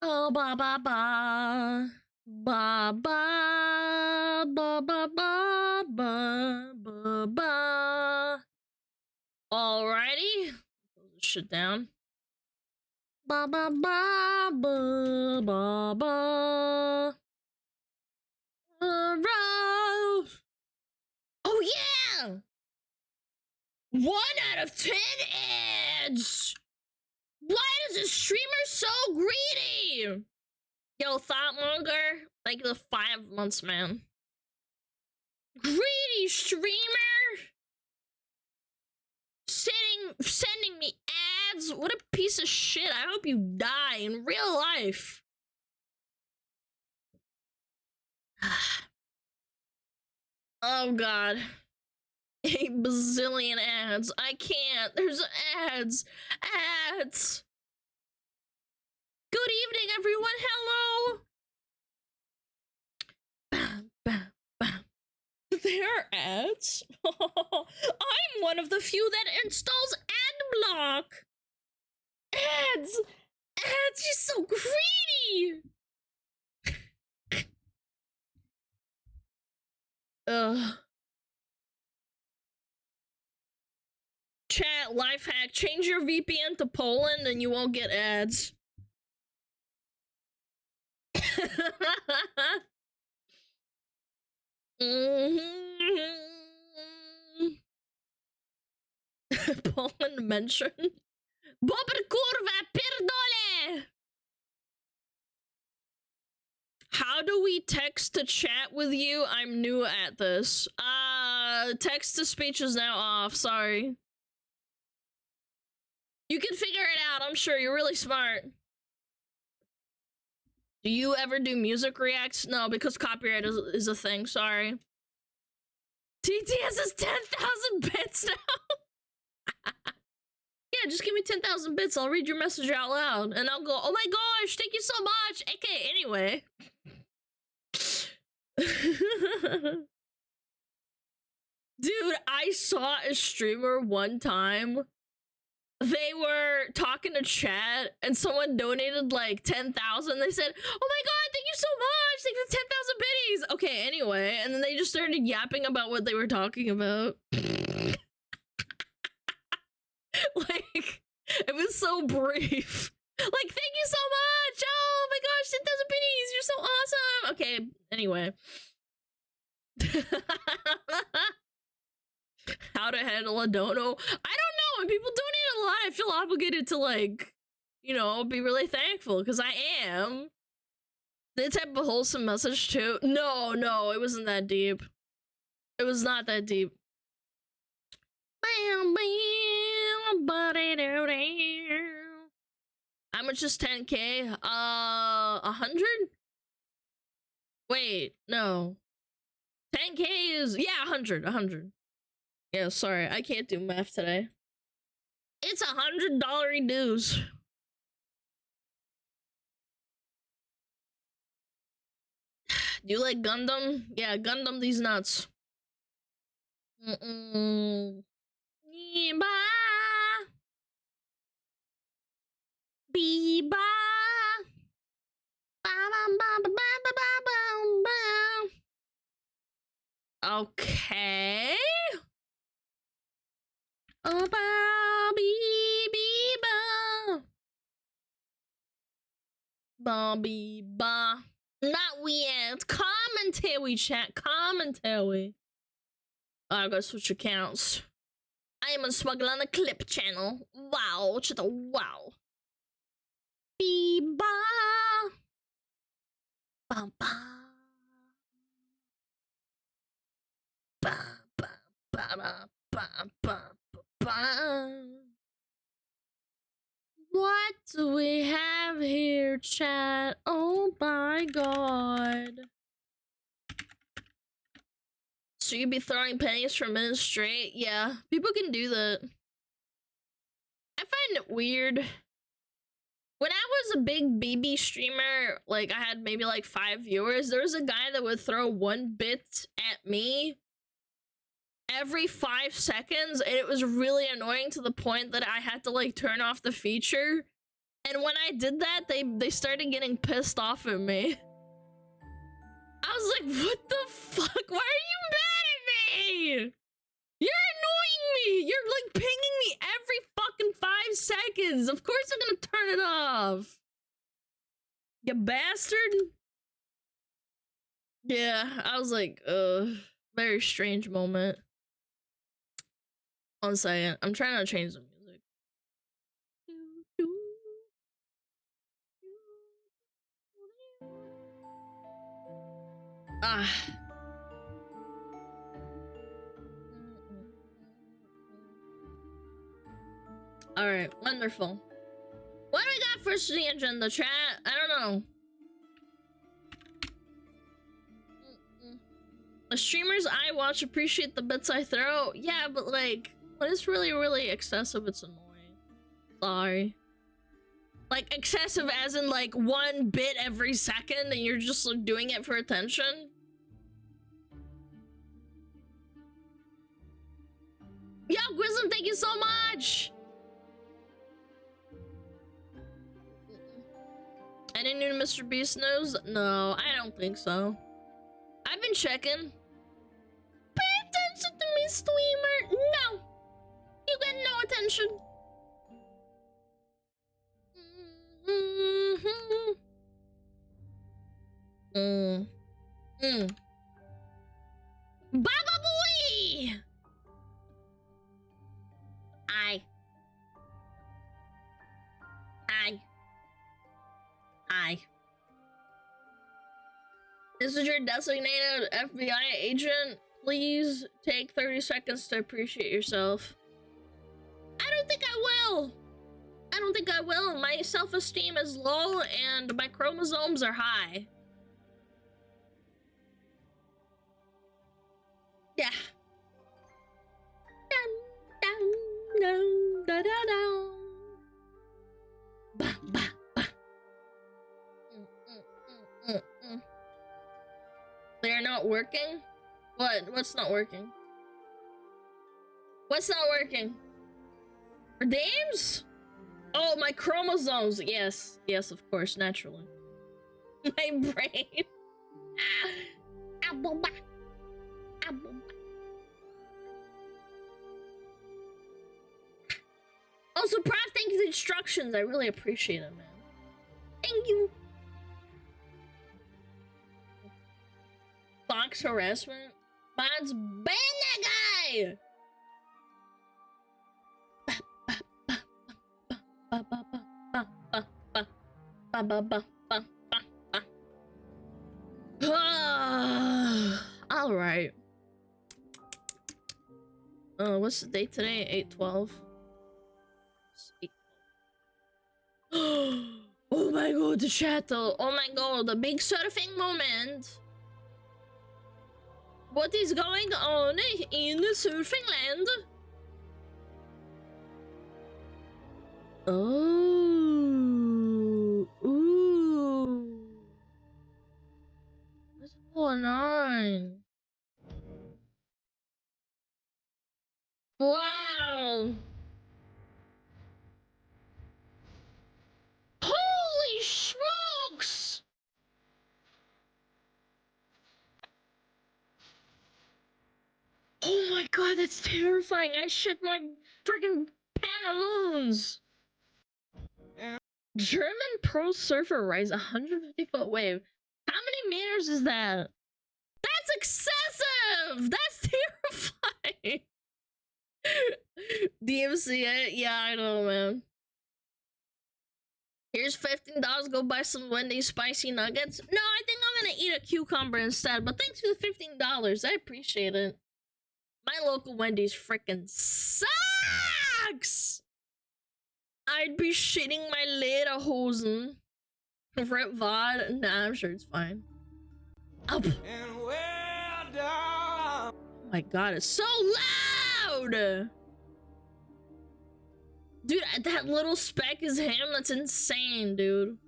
Oh, ba ba ba. Ba ba ba ba ba ba ba ba. Alrighty. Close this shit down. Ba ba ba ba ba ba. Oh yeah! 1 out of 10 ads! Why is the streamer so greedy? Yo, Thoughtmonger, like the 5 months, man. Greedy streamer! Sending me ads? What a piece of shit. I hope you die in real life. Oh god. A bazillion ads. I can't. There's ads. Ads. Good evening, everyone. Hello. Bam, bam, bam. There are ads? I'm one of the few that installs ad block. Ads. Ads. You're so greedy. Chat, life hack, change your VPN to Poland and you won't get ads. Poland mention. Bober kurwa, pierdole! How do we text to chat with you? I'm new at this. Text to speech is now off, sorry. You can figure it out, I'm sure, you're really smart. Do you ever do music reacts? No, because copyright is a thing, sorry. TTS is 10,000 bits now! Yeah, just give me 10,000 bits, I'll read your message out loud, and I'll go, oh my gosh, thank you so much! Okay, anyway. Dude, I saw a streamer one time. They were talking to chat and someone donated like 10,000. They said, oh my god, thank you so much! Thank you for 10,000 biddies! Okay, anyway, and then they just started yapping about what they were talking about. Like, it was so brief. Like, thank you so much! Oh my gosh, 10,000 biddies! You're so awesome! Okay, anyway. How to handle a dono? I don't know. When people donate a lot, I feel obligated to, like, you know, be really thankful because I am. They type a wholesome message too. No, it wasn't that deep. It was not that deep. How much is 10K? 100? Wait, no. 10K is, yeah, 100. Yeah, sorry, I can't do math today. It's $100 dues. Do you like Gundam? Yeah, Gundam these nuts. Biba. Okay. Oh, Bobby, Bobby, ba. Not we yet. Commentary chat. Commentary. I gotta switch accounts. I am on SmugAlana clip channel. Wow. Just a wow. Biba. Ba ba. Ba ba ba ba ba ba. What do we have here, chat? Oh my god. So you be throwing pennies for minutes straight? Yeah, people can do that. I find it weird. When I was a big BB streamer, like I had maybe like 5 viewers, there was a guy that would throw 1 bit at me every 5 seconds, and it was really annoying to the point that I had to like turn off the feature. And when I did that, they started getting pissed off at me. I was like, what the fuck? Why are you mad at me? You're annoying me. You're like pinging me every fucking 5 seconds. Of course I'm gonna turn it off. You bastard. Yeah, I was like, very strange moment. 1 second. I'm trying to change the music. Ah. Alright, wonderful. What do we got first in the agenda, chat? I don't know. The streamers I watch appreciate the bits I throw. Yeah, but like, when it's really, really excessive, it's annoying. Sorry. Like, excessive as in like 1 bit every second and you're just like doing it for attention. Yo, Grism, thank you so much! Any new Mr. Beast news? No, I don't think so. I've been checking. Pay attention to me, streamer! No! You get no attention. Baba boy! Aye. This is your designated FBI agent. Please take 30 seconds to appreciate yourself. I don't think I will. My self-esteem is low and my chromosomes are high. Yeah. They're not working? What's not working? What's not working? Redeems? Oh, my chromosomes. Yes, of course, naturally. My brain. Also, Prof, thank you for the instructions. I really appreciate it, man. Thank you. Fox harassment? Man's ban that guy! Alright. What's the date today? 8/12. Oh my god, the chat though. Oh my god, the big surfing moment. What is going on in surfing land? Oh, ooh. What's going on? Wow. Holy smokes! Oh my god, that's terrifying. I shit my freaking pantaloons. German pro surfer rides 150-foot wave. How many meters is that? That's excessive! That's terrifying! DMC, yeah, I know, man. Here's $15, go buy some Wendy's spicy nuggets. No, I think I'm gonna eat a cucumber instead, but thanks for the $15. I appreciate it. My local Wendy's freaking sucks! I'd be shitting my lederhosen. Rip VOD? Nah, I'm sure it's fine. Up. Oh my god, it's so loud! Dude, that little speck is him? That's insane, dude.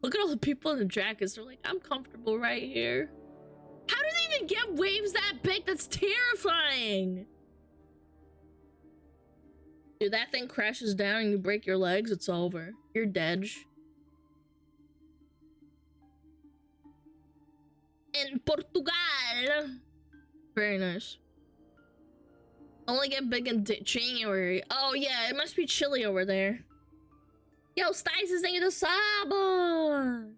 Look at all the people in the jackets. They're like, I'm comfortable right here. How do they even get waves that big? That's terrifying! Dude, that thing crashes down and you break your legs, it's over. You're dead. In Portugal! Very nice. Only get big in January. Oh yeah, it must be chilly over there. Yo, Stices, thank you to Saba!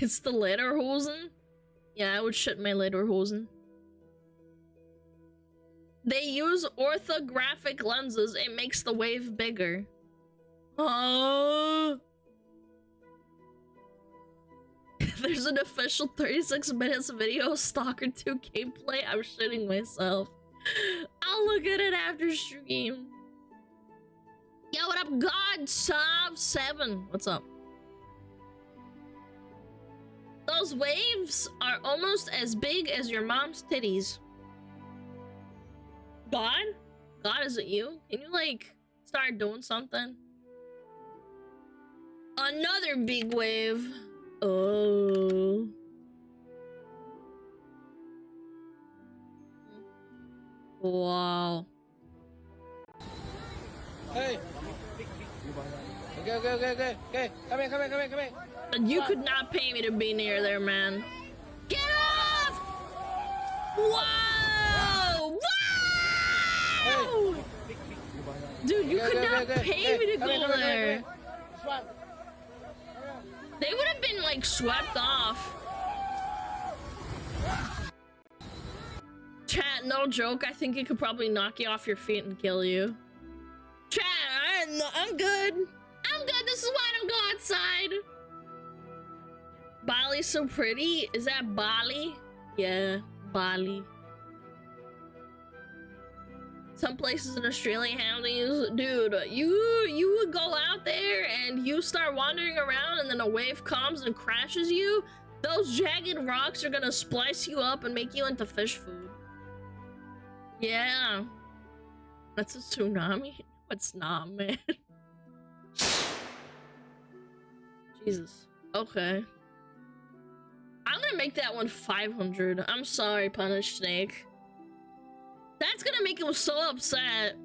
It's the lederhosen? Yeah, I would shit my lederhosen. They use orthographic lenses. It makes the wave bigger. Oh. There's an official 36 minutes video Stalker 2 gameplay. I'm shitting myself. I'll look at it after stream. Yo, what up, God? Sov7. What's up? Those waves are almost as big as your mom's titties. God? God, is it you? Can you, like, start doing something? Another big wave. Oh. Wow. Hey. Okay. Come here. You could not pay me to be near there, man. Get off! Whoa! Wow! Dude, you could not pay me to go there. They would have been like swept off. Chat, no joke. I think it could probably knock you off your feet and kill you. Chat, I'm good. I'm good. This is why I don't go outside. Bali's so pretty. Is that Bali? Yeah, Bali. Some places in Australia have these. Dude, you would go out there and you start wandering around and then a wave comes and crashes you. Those jagged rocks are gonna splice you up and make you into fish food. Yeah. That's a tsunami? It's not, man. Jesus. Okay. I'm gonna make that one 500. I'm sorry, Punish Snake. That's gonna make him so upset.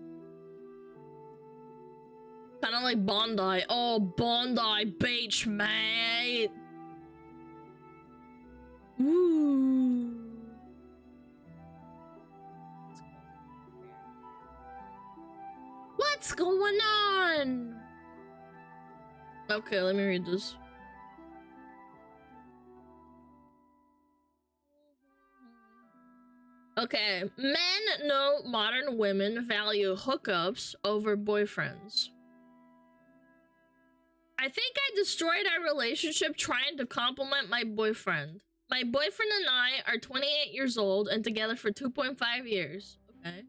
Kinda like Bondi. Oh, Bondi Beach, mate. Ooh. What's going on? Okay, let me read this. Okay, men know modern women value hookups over boyfriends. I think I destroyed our relationship trying to compliment my boyfriend. My boyfriend and I are 28 years old and together for 2.5 years. Okay.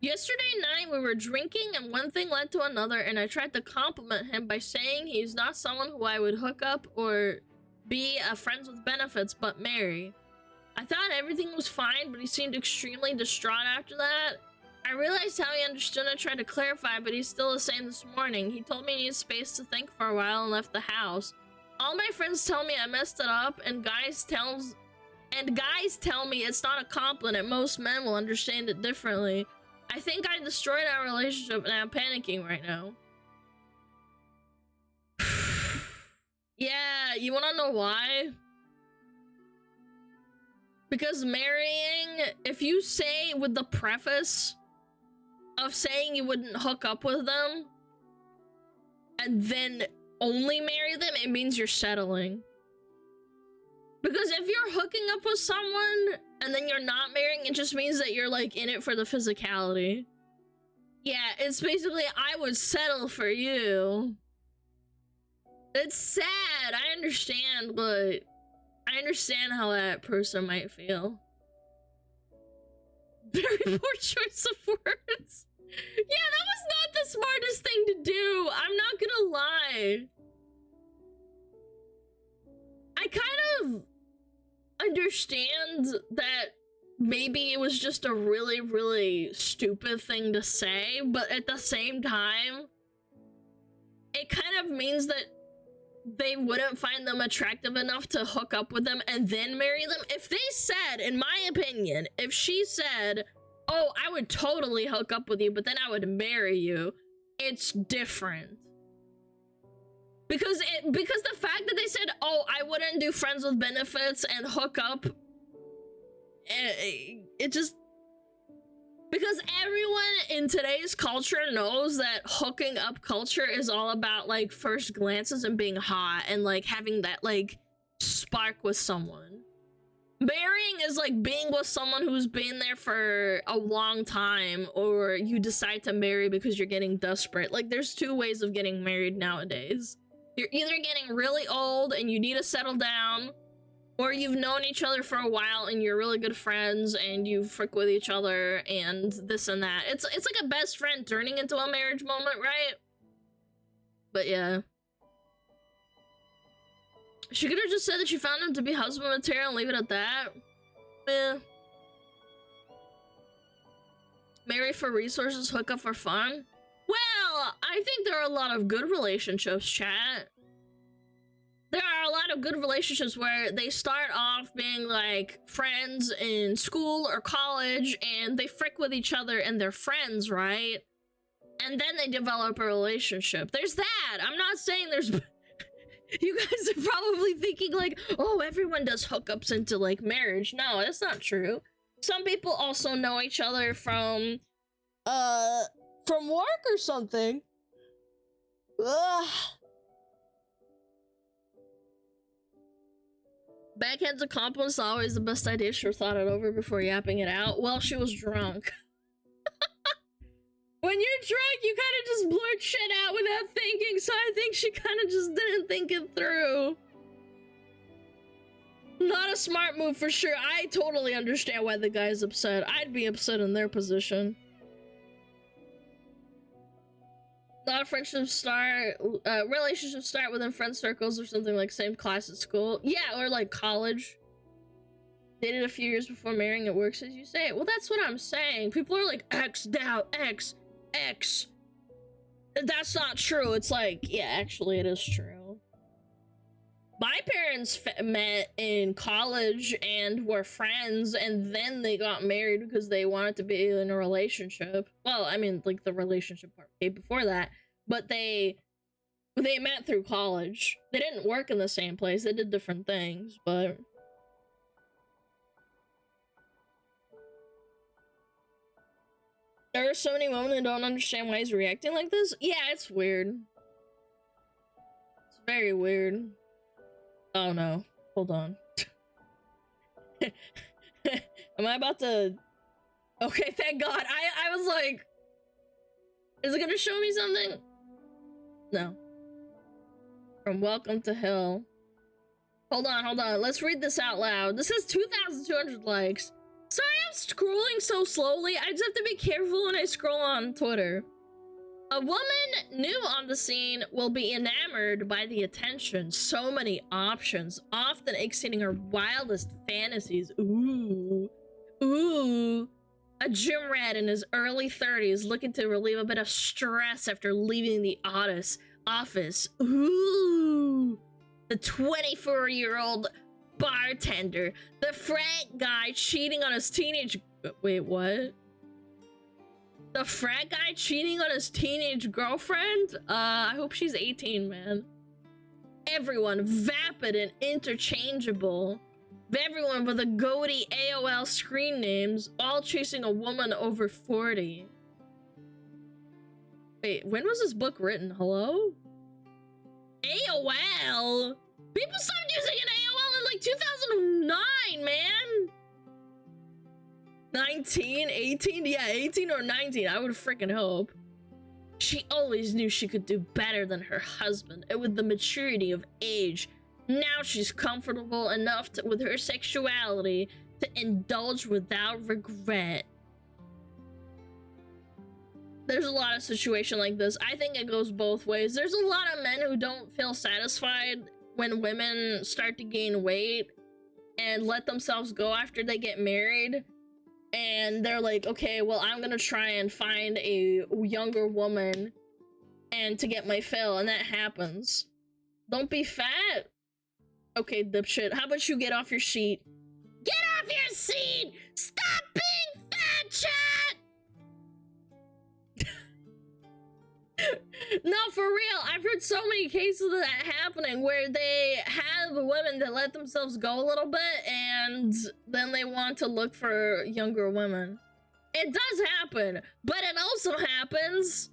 Yesterday night we were drinking and one thing led to another and I tried to compliment him by saying he's not someone who I would hook up or be a friends with benefits but marry. I thought everything was fine, but he seemed extremely distraught after that. I realized how he understood and tried to clarify, but he's still the same this morning. He told me he needs space to think for a while and left the house. All my friends tell me I messed it up, and guys tell me it's not a compliment. Most men will understand it differently. I think I destroyed our relationship, and I'm panicking right now. Yeah, you wanna know why? Because marrying, if you say with the preface of saying you wouldn't hook up with them and then only marry them, it means you're settling. Because if you're hooking up with someone and then you're not marrying, it just means that you're like in it for the physicality. Yeah, it's basically, I would settle for you. It's sad, I understand, but I understand how that person might feel. Very poor choice of words. Yeah, that was not the smartest thing to do. I'm not gonna lie. I kind of understand that maybe it was just a really, really stupid thing to say, but at the same time, it kind of means that they wouldn't find them attractive enough to hook up with them and then marry them. If they said, in my opinion, if she said, oh, I would totally hook up with you, but then I would marry you, it's different. Because the fact that they said, oh, I wouldn't do friends with benefits and hook up, it just... Because everyone in today's culture knows that hooking up culture is all about, like, first glances and being hot and, like, having that, like, spark with someone. Marrying is, like, being with someone who's been there for a long time, or you decide to marry because you're getting desperate. Like, there's two ways of getting married nowadays. You're either getting really old and you need to settle down, or you've known each other for a while and you're really good friends and you frick with each other and this and that. It's like a best friend turning into a marriage moment, right? But yeah. She could have just said that she found him to be husband material and leave it at that. Yeah. Marry for resources, hook up for fun. Well, I think there are a lot of good relationships, chat. There are a lot of good relationships where they start off being like friends in school or college and they frick with each other and they're friends, right? And then they develop a relationship. There's that. I'm not saying there's... You guys are probably thinking like, oh, everyone does hookups into like marriage. No, that's not true. Some people also know each other from work or something. Ugh. Backhanded compliments always the best idea. Sure thought it over before yapping it out. Well, she was drunk. When you're drunk, you kind of just blurt shit out without thinking, so I think she kind of just didn't think it through. Not a smart move for sure. I totally understand why the guy's upset. I'd be upset in their position. Not relationships start within friend circles or something, like same class at school. Yeah, or like college. Dated a few years before marrying, it works as you say. Well, that's what I'm saying. People are like, X'd out, X. That's not true. It's like, yeah, actually it is true. My parents met in college and were friends, and then they got married because they wanted to be in a relationship. Well, I mean, like, the relationship part came before that, but they met through college. They didn't work in the same place. They did different things, but... There are so many women who don't understand why he's reacting like this. Yeah, it's weird. It's very weird. Oh no. Hold on. Am I about to... Okay, thank God. I was like... Is it gonna show me something? No. From Welcome to Hell. Hold on. Let's read this out loud. This has 2,200 likes. Sorry I'm scrolling so slowly. I just have to be careful when I scroll on Twitter. A woman new on the scene will be enamored by the attention. So many options, often exceeding her wildest fantasies. Ooh. A gym rat in his early 30s looking to relieve a bit of stress after leaving the office. Ooh. The 24-year-old bartender. The frat guy cheating on his teenage... Wait, what? The frat guy cheating on his teenage girlfriend? I hope she's 18, man. Everyone vapid and interchangeable. Everyone with a goatee AOL screen names, all chasing a woman over 40. Wait, when was this book written? Hello? AOL? People stopped using an AOL in like 2009, man! 19, 18? Yeah, 18 or 19, I would freaking hope. She always knew she could do better than her husband, and with the maturity of age, now she's comfortable enough with her sexuality to indulge without regret. There's a lot of situation like this. I think it goes both ways. There's a lot of men who don't feel satisfied when women start to gain weight and let themselves go after they get married. And they're like, okay, well, I'm gonna try and find a younger woman and to get my fill, and that happens. Don't be fat. Okay, dipshit. How about you get off your seat? Get off your seat! Stop being fat, chat! No, for real. I've heard so many cases of that happening where they have women that let themselves go a little bit and then they want to look for younger women. It does happen, but it also happens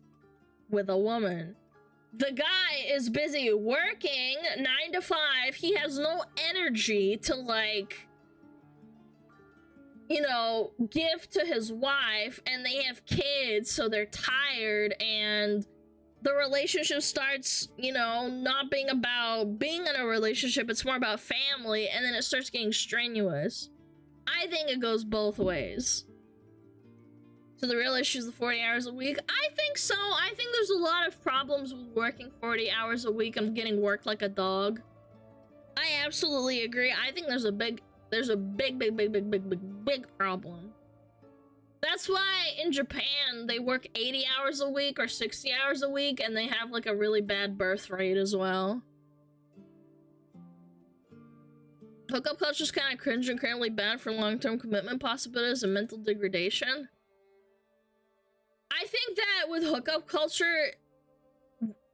with a woman. The guy is busy working 9 to 5. He has no energy to, like, you know, give to his wife, and they have kids, so they're tired, and the relationship starts, you know, not being about being in a relationship, it's more about family, and then it starts getting strenuous. I think it goes both ways. So the real issue is the 40 hours a week? I think so. I think there's a lot of problems with working 40 hours a week and getting worked like a dog. I absolutely agree. I think there's a big problem. That's why in Japan, they work 80 hours a week or 60 hours a week, and they have, like, a really bad birth rate as well. Hookup culture is kind of cringe and incredibly bad for long-term commitment possibilities and mental degradation. I think that with hookup culture,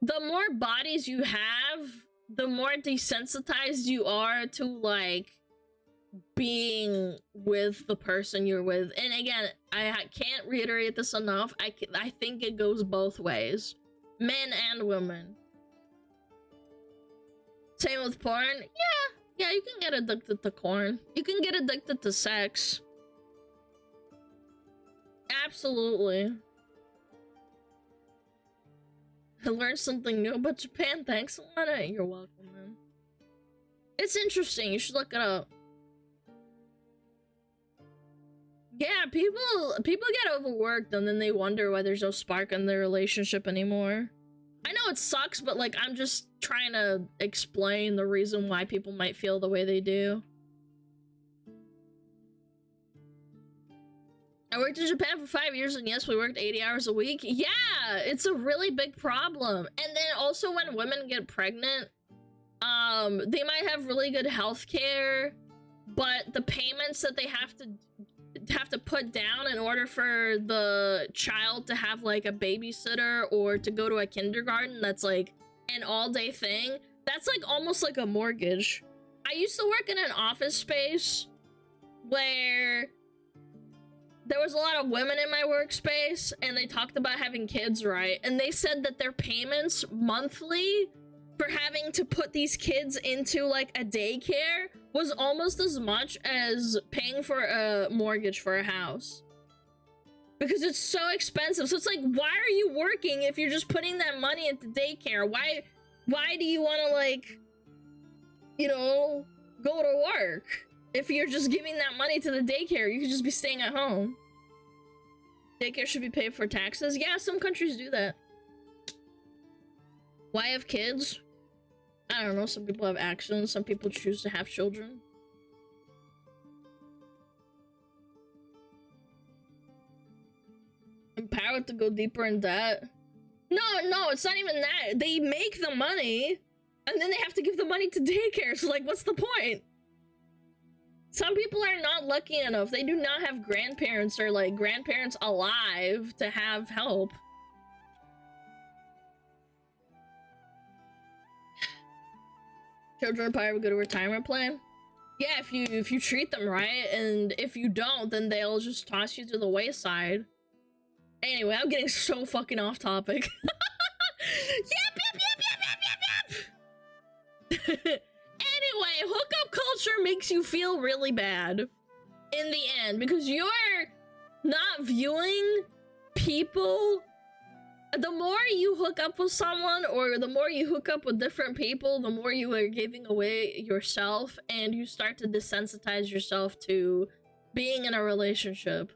the more bodies you have, the more desensitized you are to, like, being with the person you're with. And again, I can't reiterate this enough. I think it goes both ways. Men and women. Same with porn. Yeah, Yeah, you can get addicted to corn. You can get addicted to sex. Absolutely. I learned something new about Japan. Thanks, Alana. You're welcome, man. It's interesting. You should look it up. Yeah, people get overworked and then they wonder why there's no spark in their relationship anymore. I know it sucks, but like I'm just trying to explain the reason why people might feel the way they do. I worked in Japan for 5 years and yes, we worked 80 hours a week. Yeah, it's a really big problem. And then also when women get pregnant, they might have really good health care, but the payments that they have to put down in order for the child to have like a babysitter or to go to a kindergarten that's like an all-day thing, that's like almost like a mortgage. I used to work in an office space where there was a lot of women in my workspace and they talked about having kids, right? And they said that their payments monthly for having to put these kids into like a daycare was almost as much as paying for a mortgage for a house. Because it's so expensive. So it's like, why are you working if you're just putting that money into daycare? Why do you want to like, you know, go to work? If you're just giving that money to the daycare, you could just be staying at home. Daycare should be paid for taxes. Yeah, some countries do that. Why have kids? I don't know, some people have accidents, some people choose to have children. Empowered to go deeper in debt. No, it's not even that. They make the money, and then they have to give the money to daycare, so like, what's the point? Some people are not lucky enough. They do not have grandparents or like grandparents alive to have help. Children are part of a good retirement plan. Yeah, if you treat them right, and if you don't, then they'll just toss you to the wayside. Anyway, I'm getting so fucking off topic. Yep. Anyway, hookup culture makes you feel really bad in the end because you're not viewing people. The more you hook up with someone, or the more you hook up with different people, the more you are giving away yourself, and you start to desensitize yourself to being in a relationship.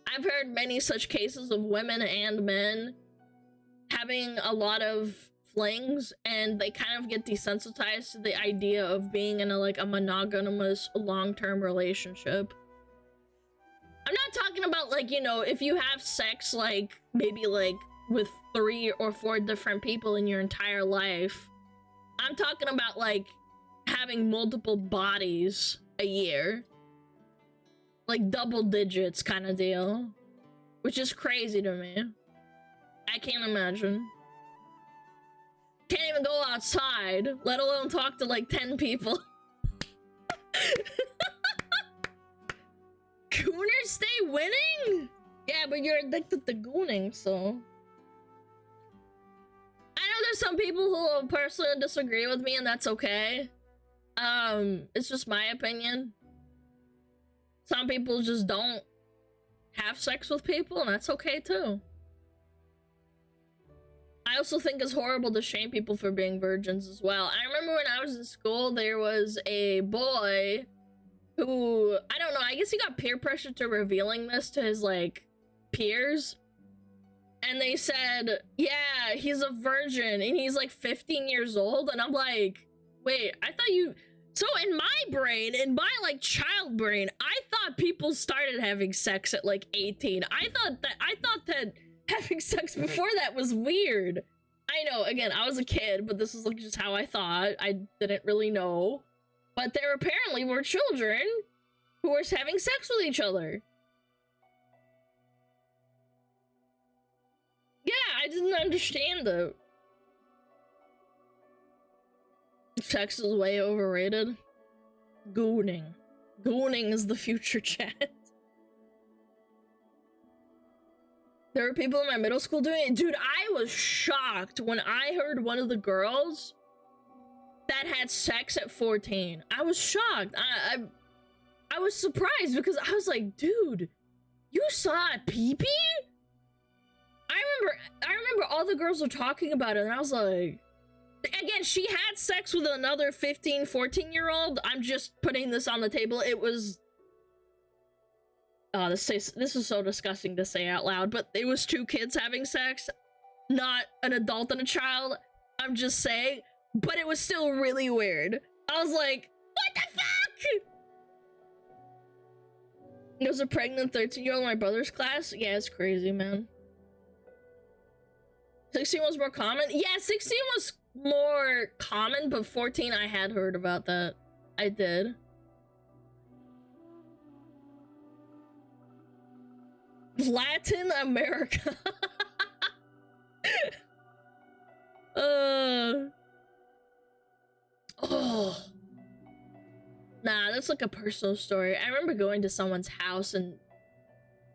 I've heard many such cases of women and men having a lot of flings, and they kind of get desensitized to the idea of being in a monogamous long-term relationship. I'm not talking about like, you know, if you have sex like maybe like with 3 or 4 different people in your entire life. I'm talking about like having multiple bodies a year, like double digits kind of deal, which is crazy to me. I can't imagine. Can't even go outside, let alone talk to like 10 people. Gooners stay winning? Yeah, but you're addicted to gooning, so. I know there's some people who will personally disagree with me, and that's okay. It's just my opinion. Some people just don't have sex with people, and that's okay too. I also think it's horrible to shame people for being virgins as well. I remember when I was in school, there was a boy who, I don't know, I guess he got peer pressure to revealing this to his, like, peers. And they said, yeah, he's a virgin, and he's, like, 15 years old. And I'm like, wait, I thought you... So in my brain, in my, like, child brain, I thought people started having sex at, like, 18. I thought that having sex before that was weird. I know, again, I was a kid, but this is, like, just how I thought. I didn't really know. But there apparently were children who were having sex with each other. Yeah, I didn't understand though. Sex is way overrated. Gooning. Gooning is the future, chat. There were people in my middle school doing it. Dude, I was shocked when I heard one of the girls that had sex at 14. I was shocked. I was surprised because I was like, dude, you saw a pee-pee? I remember all the girls were talking about it, and I was like, again, she had sex with another 15, 14-year-old. I'm just putting this on the table. It was, oh, this is so disgusting to say out loud, but it was 2 kids having sex, not an adult and a child. I'm just saying, but it was still really weird. I was like, what the fuck? There was a pregnant 13-year-old in my brother's class. Yeah, it's crazy, man. 16 was more common. Yeah, 16 was more common, but 14, I had heard about that. I did. Latin America. Oh. Nah, that's like a personal story. I remember going to someone's house and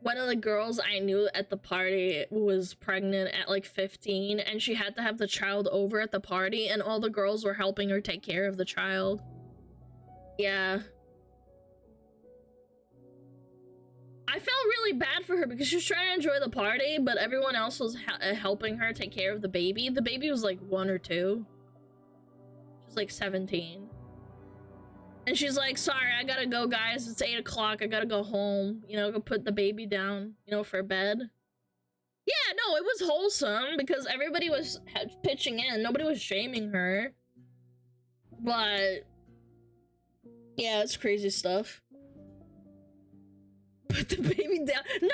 one of the girls I knew at the party was pregnant at like 15 and she had to have the child over at the party and all the girls were helping her take care of the child. Yeah. I felt really bad for her because she was trying to enjoy the party, but everyone else was helping her take care of the baby. The baby was like 1 or 2. She was like 17. And she's like, sorry, I gotta go, guys. It's 8 o'clock. I gotta go home. You know, go put the baby down, you know, for bed. Yeah, no, it was wholesome because everybody was pitching in. Nobody was shaming her. But, yeah, it's crazy stuff. Put the baby down. No,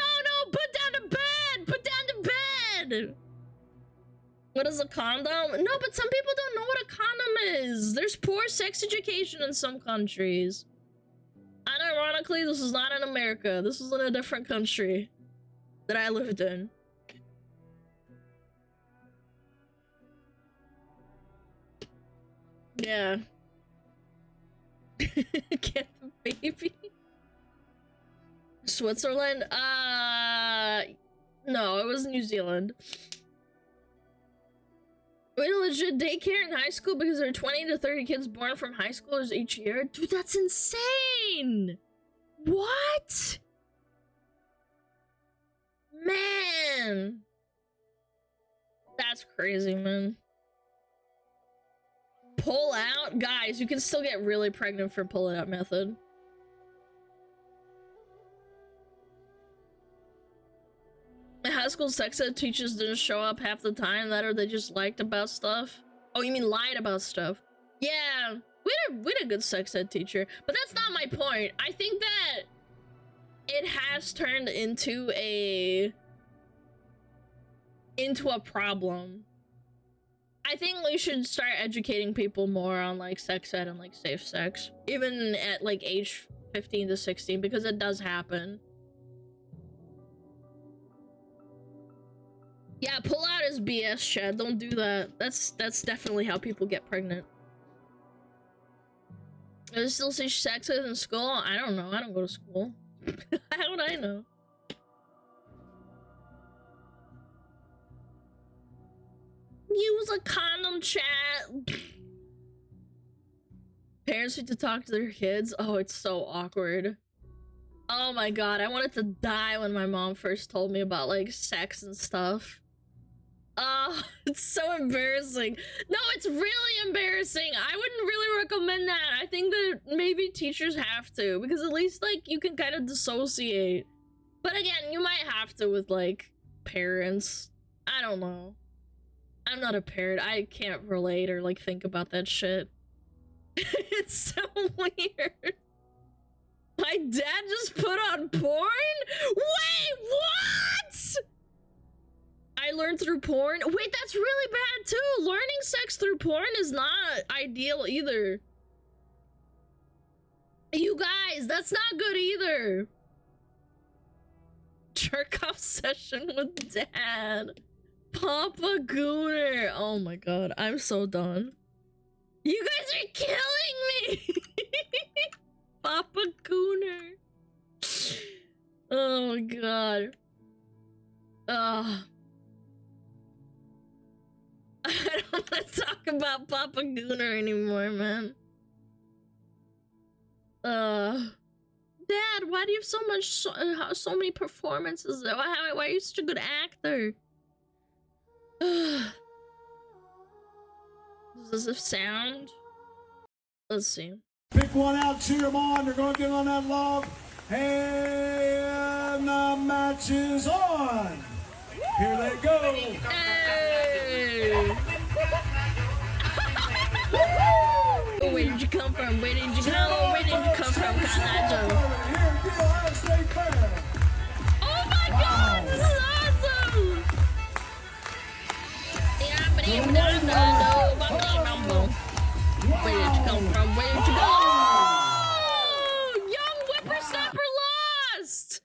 put down the bed. Put down the bed. What is a condom? No, but some people don't know what a condom is. There's poor sex education in some countries. And ironically, this is not in America. This is in a different country that I lived in. Yeah. Get the baby. Switzerland? No, it was New Zealand. Wait, a legit daycare in high school because there are 20 to 30 kids born from high schoolers each year? Dude, that's insane! What? Man! That's crazy, man. Pull out? Guys, you can still get really pregnant for pull out method. My high school sex ed teachers didn't show up half the time, that or they just liked about stuff. Oh, you mean lied about stuff? Yeah, we had a good sex ed teacher, but that's not my point. I think that it has turned into a problem. I think we should start educating people more on like sex ed and like safe sex, even at like age 15 to 16, because it does happen. Yeah, pull out is BS, Chad. Don't do that. That's definitely how people get pregnant. Do they still say sex ed in school? I don't know. I don't go to school. How would I know? Use a condom, chat. Parents need to talk to their kids. Oh, it's so awkward. Oh my god, I wanted to die when my mom first told me about like sex and stuff. Oh, it's so embarrassing. No, it's really embarrassing. I wouldn't really recommend that. I think that maybe teachers have to, because at least like you can kind of dissociate. But again, you might have to with like parents. I don't know. I'm not a parent. I can't relate or like think about that shit. It's so weird. My dad just put on porn? Wait, what? I learned through porn? Wait, that's really bad too. Learning sex through porn is not ideal either. You guys, that's not good either. Jerk off session with dad. Papa Gooner. Oh my god, I'm so done. You guys are killing me. Papa Gooner. Oh my god. I don't want to talk about Papa Gooner anymore, man. Dad, why do you have so many performances? Why are you such a good actor? Does this have sound? Let's see. Pick one out, cheer them on. They're going to get on that log. And the match is on. Here they go. Hey! Where did you come from? Where did you come? Where did you come from, Kanajo? Oh my god, this is awesome! Yeah, but even no, where did you come from? Where did you go? Oh, young whippersnapper lost!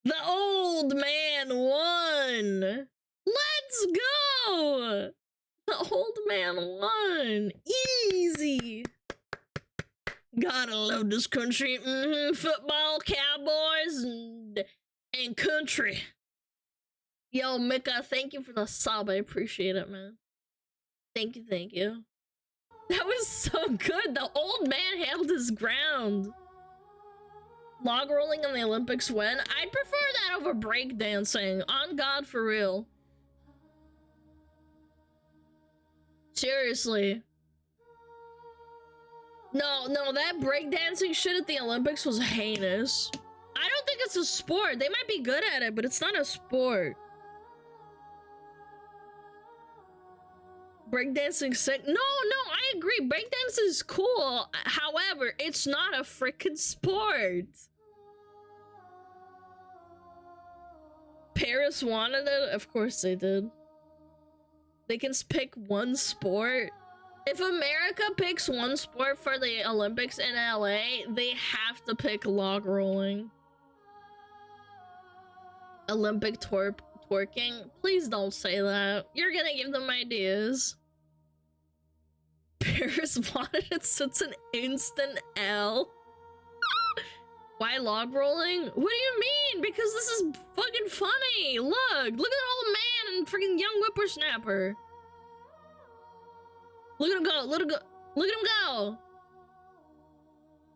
The old man won! Let's go! The old man won! Easy! Gotta love this country. Football, Cowboys, and country. Yo, Mika, thank you for the sub. I appreciate it, man. Thank you, thank you. That was so good. The old man held his ground. Log rolling in the Olympics when? I'd prefer that over breakdancing. On God, for real. Seriously. No, that breakdancing shit at the Olympics was heinous. I don't think it's a sport. They might be good at it, but it's not a sport. Breakdancing sick. No, I agree. Breakdancing is cool. However, it's not a freaking sport. Paris wanted it? Of course they did. They can pick one sport. If America picks one sport for the Olympics in LA, they have to pick log rolling. Olympic twerking? Please don't say that. You're gonna give them ideas. Paris wanted it, so it's an instant L. Why log rolling? What do you mean? Because this is fucking funny. Look at that old man and freaking young whippersnapper. Look at him go, look at him go. Look at him go.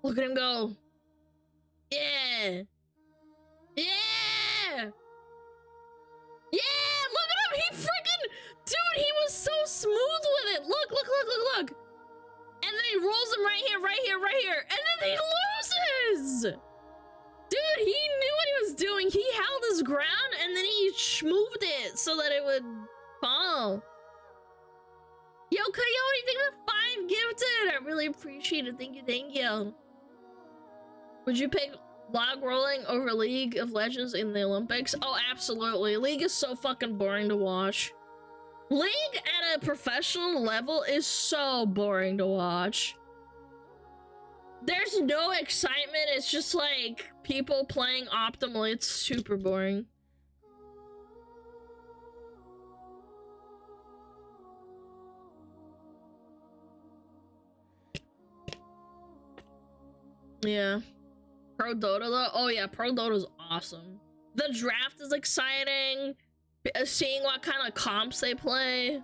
Look at him go. Yeah. Yeah. Yeah, look at him. He freaking, dude, he was so smooth with it. Look. And then he rolls him right here. And then he loses. Dude, he knew what he was doing. He held his ground and then he schmooved it so that it would fall. Yo, Coyote, thank you for 5 gifted. I really appreciate it. Thank you. Would you pick log rolling over League of Legends in the Olympics? Oh, absolutely. League is so fucking boring to watch. League at a professional level is so boring to watch. There's no excitement. It's just like people playing optimally. It's super boring. Yeah. Pro Dota though? Oh yeah, Pro Dota's awesome. The draft is exciting. Seeing what kind of comps they play.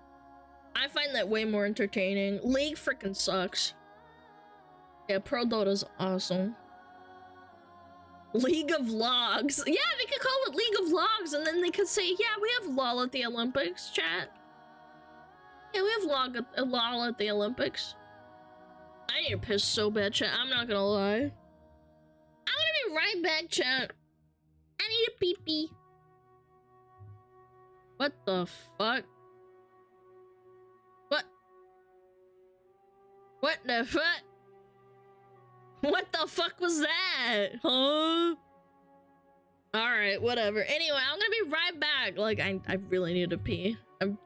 I find that way more entertaining. League freaking sucks. Yeah, Pro Dota's awesome. League of Logs. Yeah, they could call it League of Logs and then they could say, yeah, we have LOL at the Olympics, chat. Yeah, we have LOL at the Olympics. I need to piss so bad, chat. I'm not gonna lie. I'm gonna be right back, chat. I need a pee-pee. What the fuck? What the fuck? What the fuck was that? Huh? Alright, whatever. Anyway, I'm gonna be right back. Like, I really need to pee. I'm...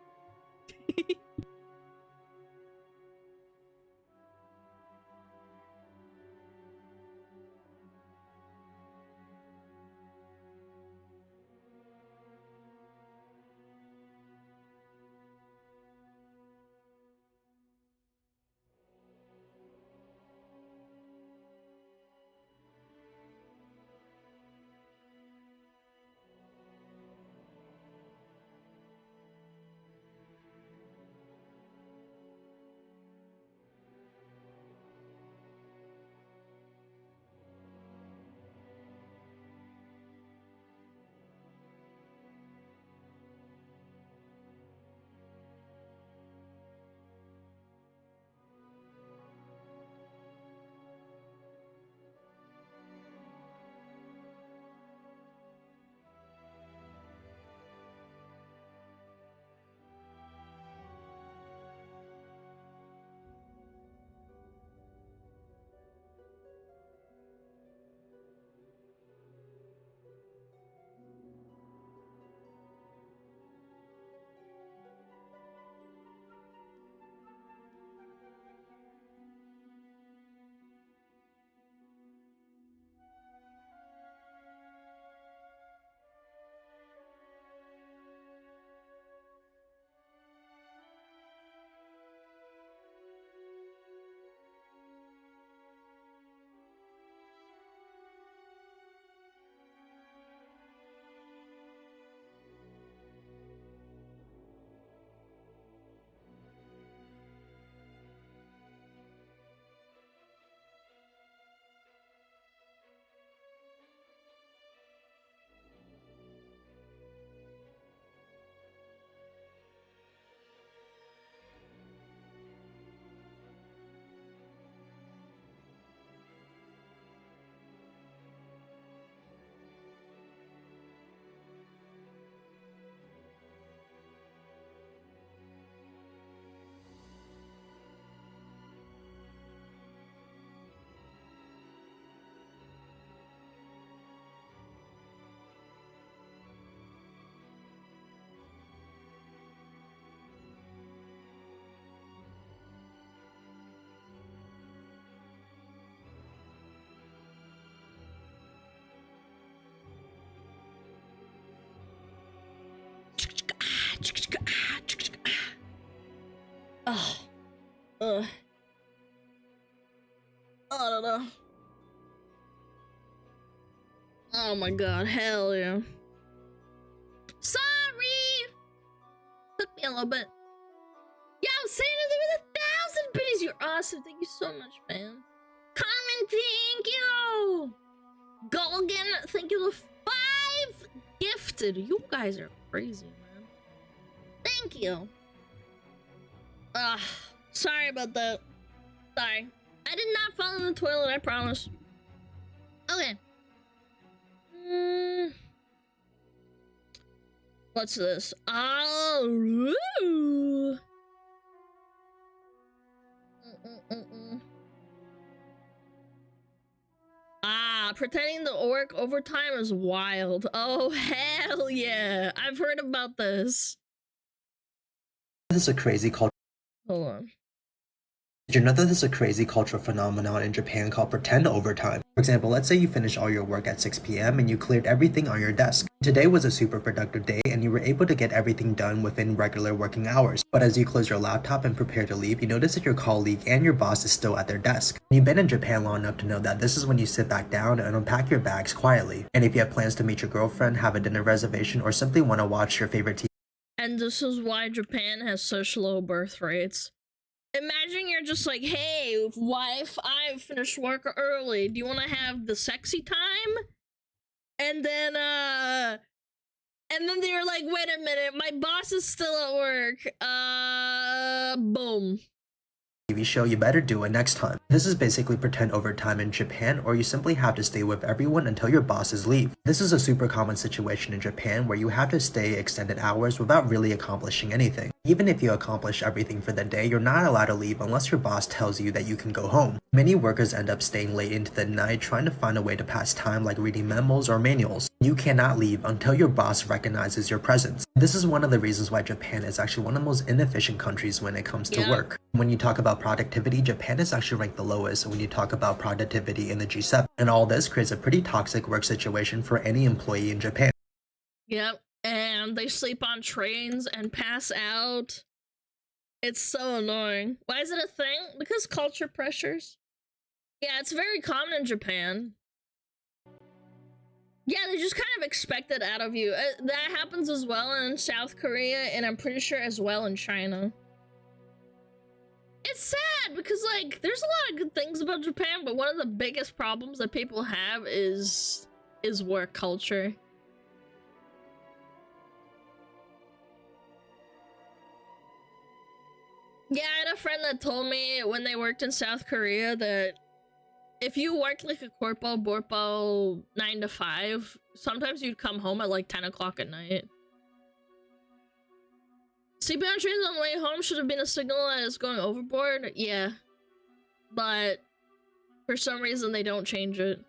Oh. I don't know. Oh my god, hell yeah. Sorry! Took me a little bit. Yo, saying it with 1,000 biddies. You're awesome. Thank you so much, man. Carmen, thank you. Golgan, thank you. 5 gifted. You guys are crazy, man. Thank you. Sorry about that. Sorry. I did not fall in the toilet, I promise. Okay. What's this? Oh, pretending to work overtime is wild. Oh, hell yeah. I've heard about this. This is a crazy culture. Hold on. Did you know that there's a crazy cultural phenomenon in Japan called pretend overtime? For example, let's say you finish all your work at 6 p.m. and you cleared everything on your desk. Today was a super productive day and you were able to get everything done within regular working hours. But as you close your laptop and prepare to leave, you notice that your colleague and your boss is still at their desk. You've been in Japan long enough to know that this is when you sit back down and unpack your bags quietly. And if you have plans to meet your girlfriend, have a dinner reservation, or simply want to watch your favorite TV. And this is why Japan has such low birth rates. Imagine you're just like, hey, wife, I finished work early. Do you want to have the sexy time? And then they're like, wait a minute, my boss is still at work. Boom. TV show, you better do it next time. This is basically pretend overtime in Japan, or you simply have to stay with everyone until your bosses leave. This is a super common situation in Japan where you have to stay extended hours without really accomplishing anything. Even if you accomplish everything for the day, you're not allowed to leave unless your boss tells you that you can go home. Many workers end up staying late into the night trying to find a way to pass time like reading memos or manuals. You cannot leave until your boss recognizes your presence. This is one of the reasons why Japan is actually one of the most inefficient countries when it comes to work. When you talk about productivity, Japan is actually ranked the lowest when you talk about productivity in the G7. And all this creates a pretty toxic work situation for any employee in Japan. Yep, and they sleep on trains and pass out. It's so annoying. Why is it a thing? Because culture pressures. Yeah, it's very common in Japan. Yeah, they just kind of expect it out of you. That happens as well in South Korea, and I'm pretty sure as well in China. It's sad because, like, there's a lot of good things about Japan, but one of the biggest problems that people have is work culture. Yeah, I had a friend that told me when they worked in South Korea that if you worked like a corpo borpo 9 to 5, sometimes you'd come home at like 10 o'clock at night. Sleeping on trains on the way home should have been a signal that it's going overboard. Yeah, but for some reason they don't change it.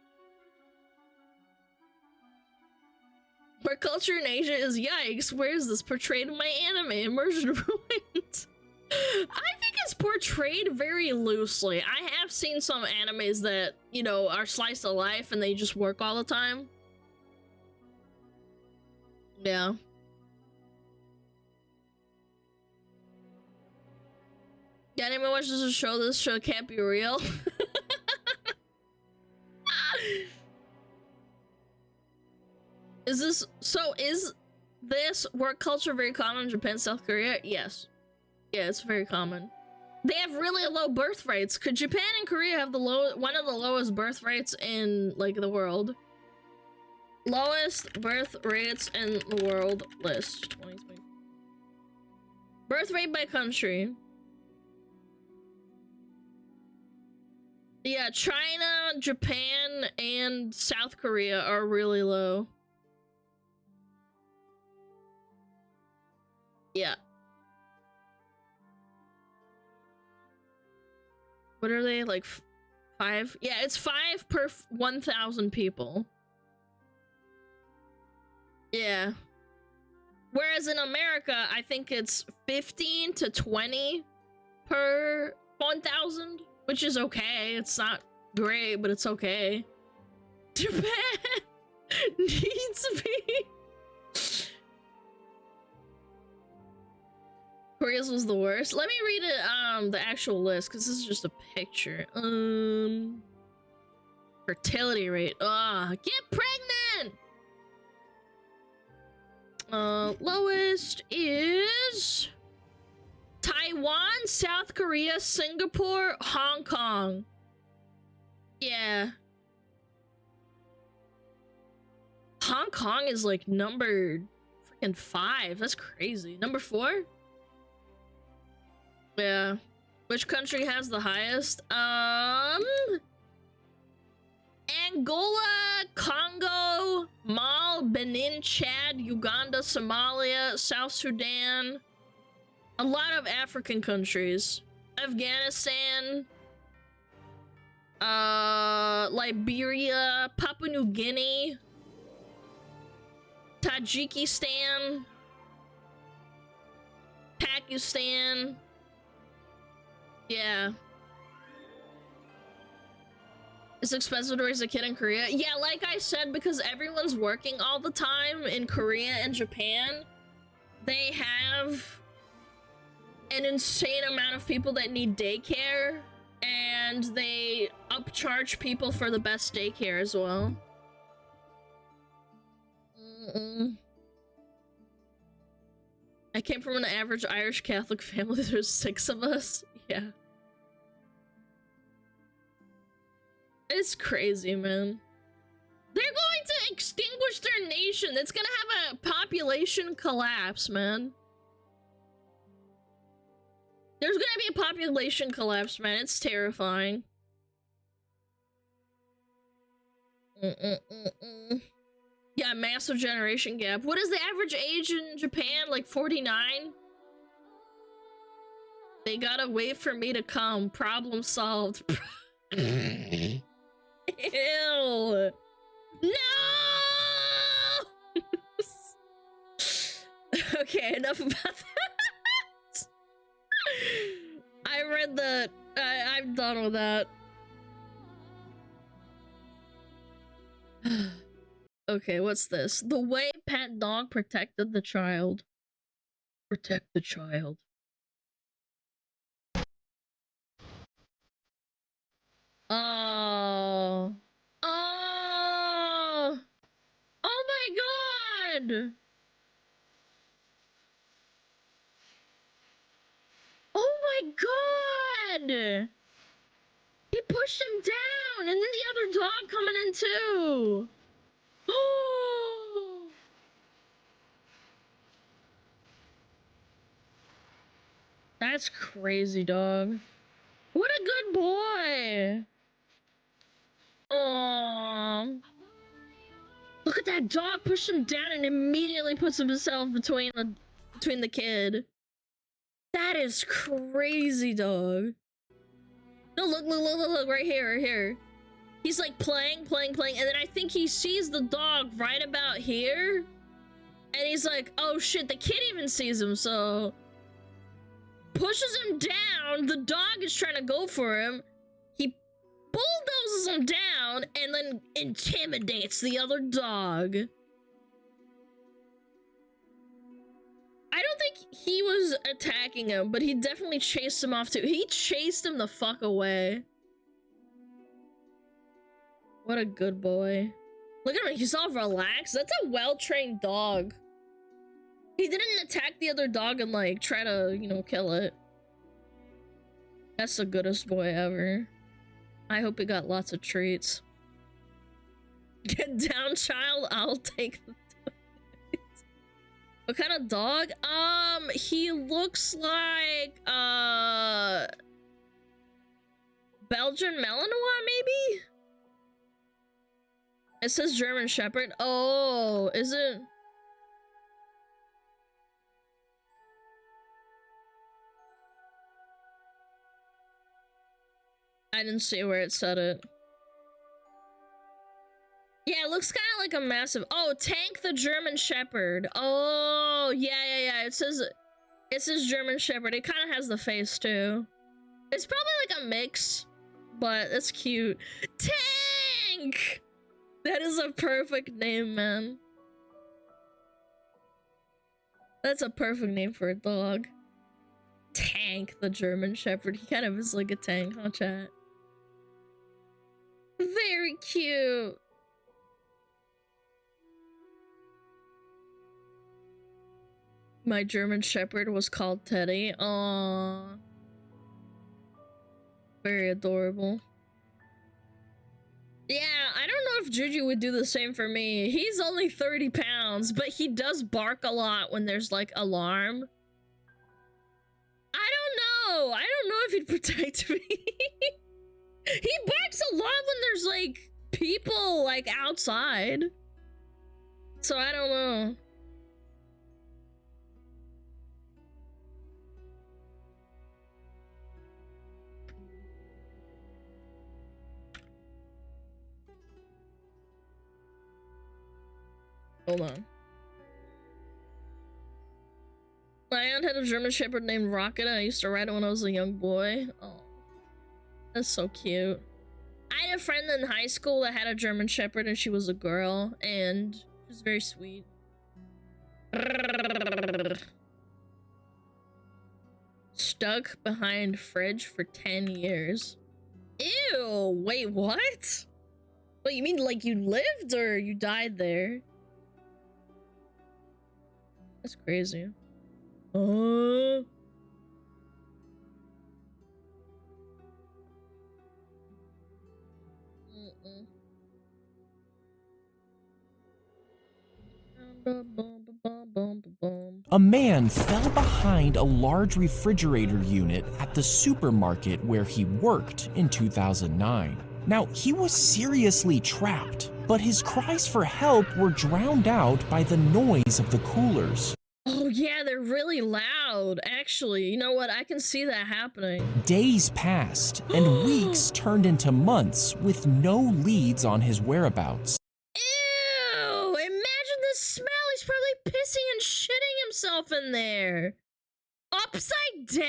Our culture in Asia is yikes. Where is this portrayed in my anime? Immersion ruined. I think it's portrayed very loosely. I have seen some animes that, you know, are slice of life and they just work all the time. Yeah. Yeah, anyone watches a show, this show can't be real. Is this work culture very common in Japan, South Korea? Yes. Yeah, it's very common. They have really low birth rates. Could Japan and Korea have one of the lowest birth rates in, like, the world? Lowest birth rates in the world list. 2020. Birth rate by country. Yeah, China, Japan, and South Korea are really low. Yeah. What are they, like 5? Yeah, it's 5 per 1,000 people. Yeah. Whereas in America, I think it's 15 to 20 per 1,000, which is okay. It's not great, but it's okay. Japan needs to be... Korea's was the worst. Let me read it, the actual list, because this is just a picture. Fertility rate. Get pregnant! Lowest is Taiwan, South Korea, Singapore, Hong Kong. Yeah. Hong Kong is like number freaking 5. That's crazy. Number 4? Yeah. Which country has the highest? Angola, Congo, Mali, Benin, Chad, Uganda, Somalia, South Sudan. A lot of African countries. Afghanistan, Liberia, Papua New Guinea, Tajikistan, Pakistan. Yeah. It's expensive to raise a kid in Korea. Yeah, like I said, because everyone's working all the time in Korea and Japan, they have an insane amount of people that need daycare, and they upcharge people for the best daycare as well. I came from an average Irish Catholic family. There's 6 of us. Yeah. It's crazy, man. They're going to extinguish their nation. It's gonna have a population collapse, man. There's gonna be a population collapse, man. It's terrifying. Yeah, massive generation gap. What is the average age in Japan? Like 49? They gotta wait for me to come. Problem solved. Ew. No! Okay, enough about that. I read that. I'm done with that. Okay, what's this? The way pet dog protected the child. Protect the child. Oh. Oh. Oh my god. Oh my god. He pushed him down, and then the other dog coming in too. Oh. That's crazy, dog. What a good boy. Oh. Look at that dog push him down and immediately puts himself between the kid. That is crazy, dog. No, look, right here. He's like playing, and then I think he sees the dog right about here. And he's like, oh shit, the kid even sees him, so pushes him down. The dog is trying to go for him. He bulldozes him down and then intimidates the other dog. I don't think he was attacking him, but he definitely chased him off too. He chased him the fuck away. What a good boy. Look at him, he's all relaxed. That's a well-trained dog. He didn't attack the other dog and like try to, you know, kill it. That's the goodest boy ever. I hope he got lots of treats. Get down, child. I'll take the dog. What kind of dog? He looks like Belgian Malinois, maybe? It says German Shepherd. Oh, is it? I didn't see where it said it. Yeah, it looks kind of like a massive... Oh, Tank the German Shepherd. Oh, yeah. It says German Shepherd. It kind of has the face, too. It's probably like a mix, but it's cute. Tank! That is a perfect name, man. That's a perfect name for a dog. Tank, the German Shepherd. He kind of is like a tank, huh, chat? Very cute. My German Shepherd was called Teddy. Aww. Very adorable. Yeah, I don't know if Juju would do the same for me. He's only 30 pounds, but he does bark a lot when there's like alarm. I don't know. I don't know if he'd protect me. He barks a lot when there's like people like outside. So I don't know. Hold on. My aunt had a German Shepherd named Rocket, and I used to ride it when I was a young boy. Oh, that's so cute. I had a friend in high school that had a German Shepherd, and she was a girl, and she was very sweet. Stuck behind fridge for 10 years. Ew, wait, what? What, you mean like you lived or you died there? That's crazy. Mm-mm. A man fell behind a large refrigerator unit at the supermarket where he worked in 2009. Now, he was seriously trapped, but his cries for help were drowned out by the noise of the coolers. Oh yeah, they're really loud, actually. You know what? I can see that happening. Days passed, and weeks turned into months with no leads on his whereabouts. Ew! Imagine the smell! He's probably pissing and shitting himself in there. Upside down?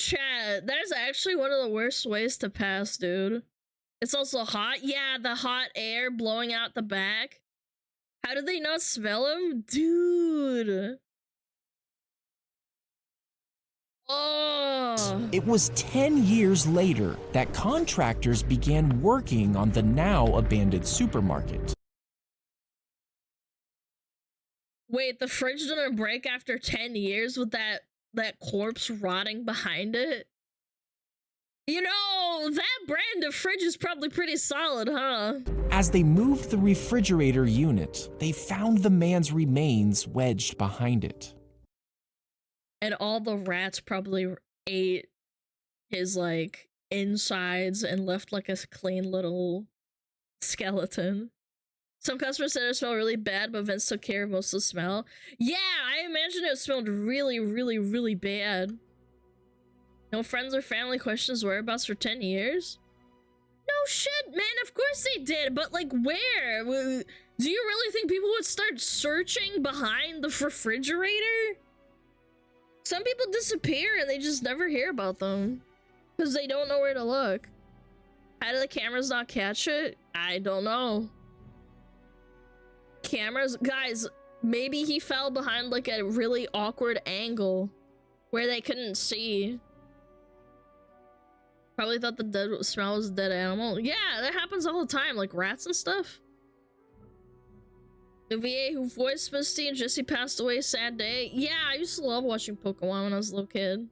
Chat, that is actually one of the worst ways to pass, dude. It's also hot. Yeah, the hot air blowing out the back. How did they not smell him? Dude. Oh. It was 10 years later that contractors began working on the now abandoned supermarket. Wait, the fridge didn't break after 10 years with that corpse rotting behind it? You know, that brand of fridge is probably pretty solid, huh? As they moved the refrigerator unit, they found the man's remains wedged behind it. And all the rats probably ate his, like, insides and left, like, a clean little skeleton. Some customers said it smelled really bad, but Vince took care of most of the smell. Yeah, I imagine it smelled really, really, really bad. No friends or family questions whereabouts for 10 years? No shit, man, of course they did, but like where? Do you really think people would start searching behind the refrigerator? Some people disappear and they just never hear about them because they don't know where to look. How do the cameras not catch it? I don't know. Cameras? Guys, maybe he fell behind like a really awkward angle where they couldn't see. Probably thought the dead smell was a dead animal. Yeah, that happens all the time, like rats and stuff. The VA who voiced Misty and Jesse passed away, sad day. Yeah, I used to love watching Pokemon when I was a little kid.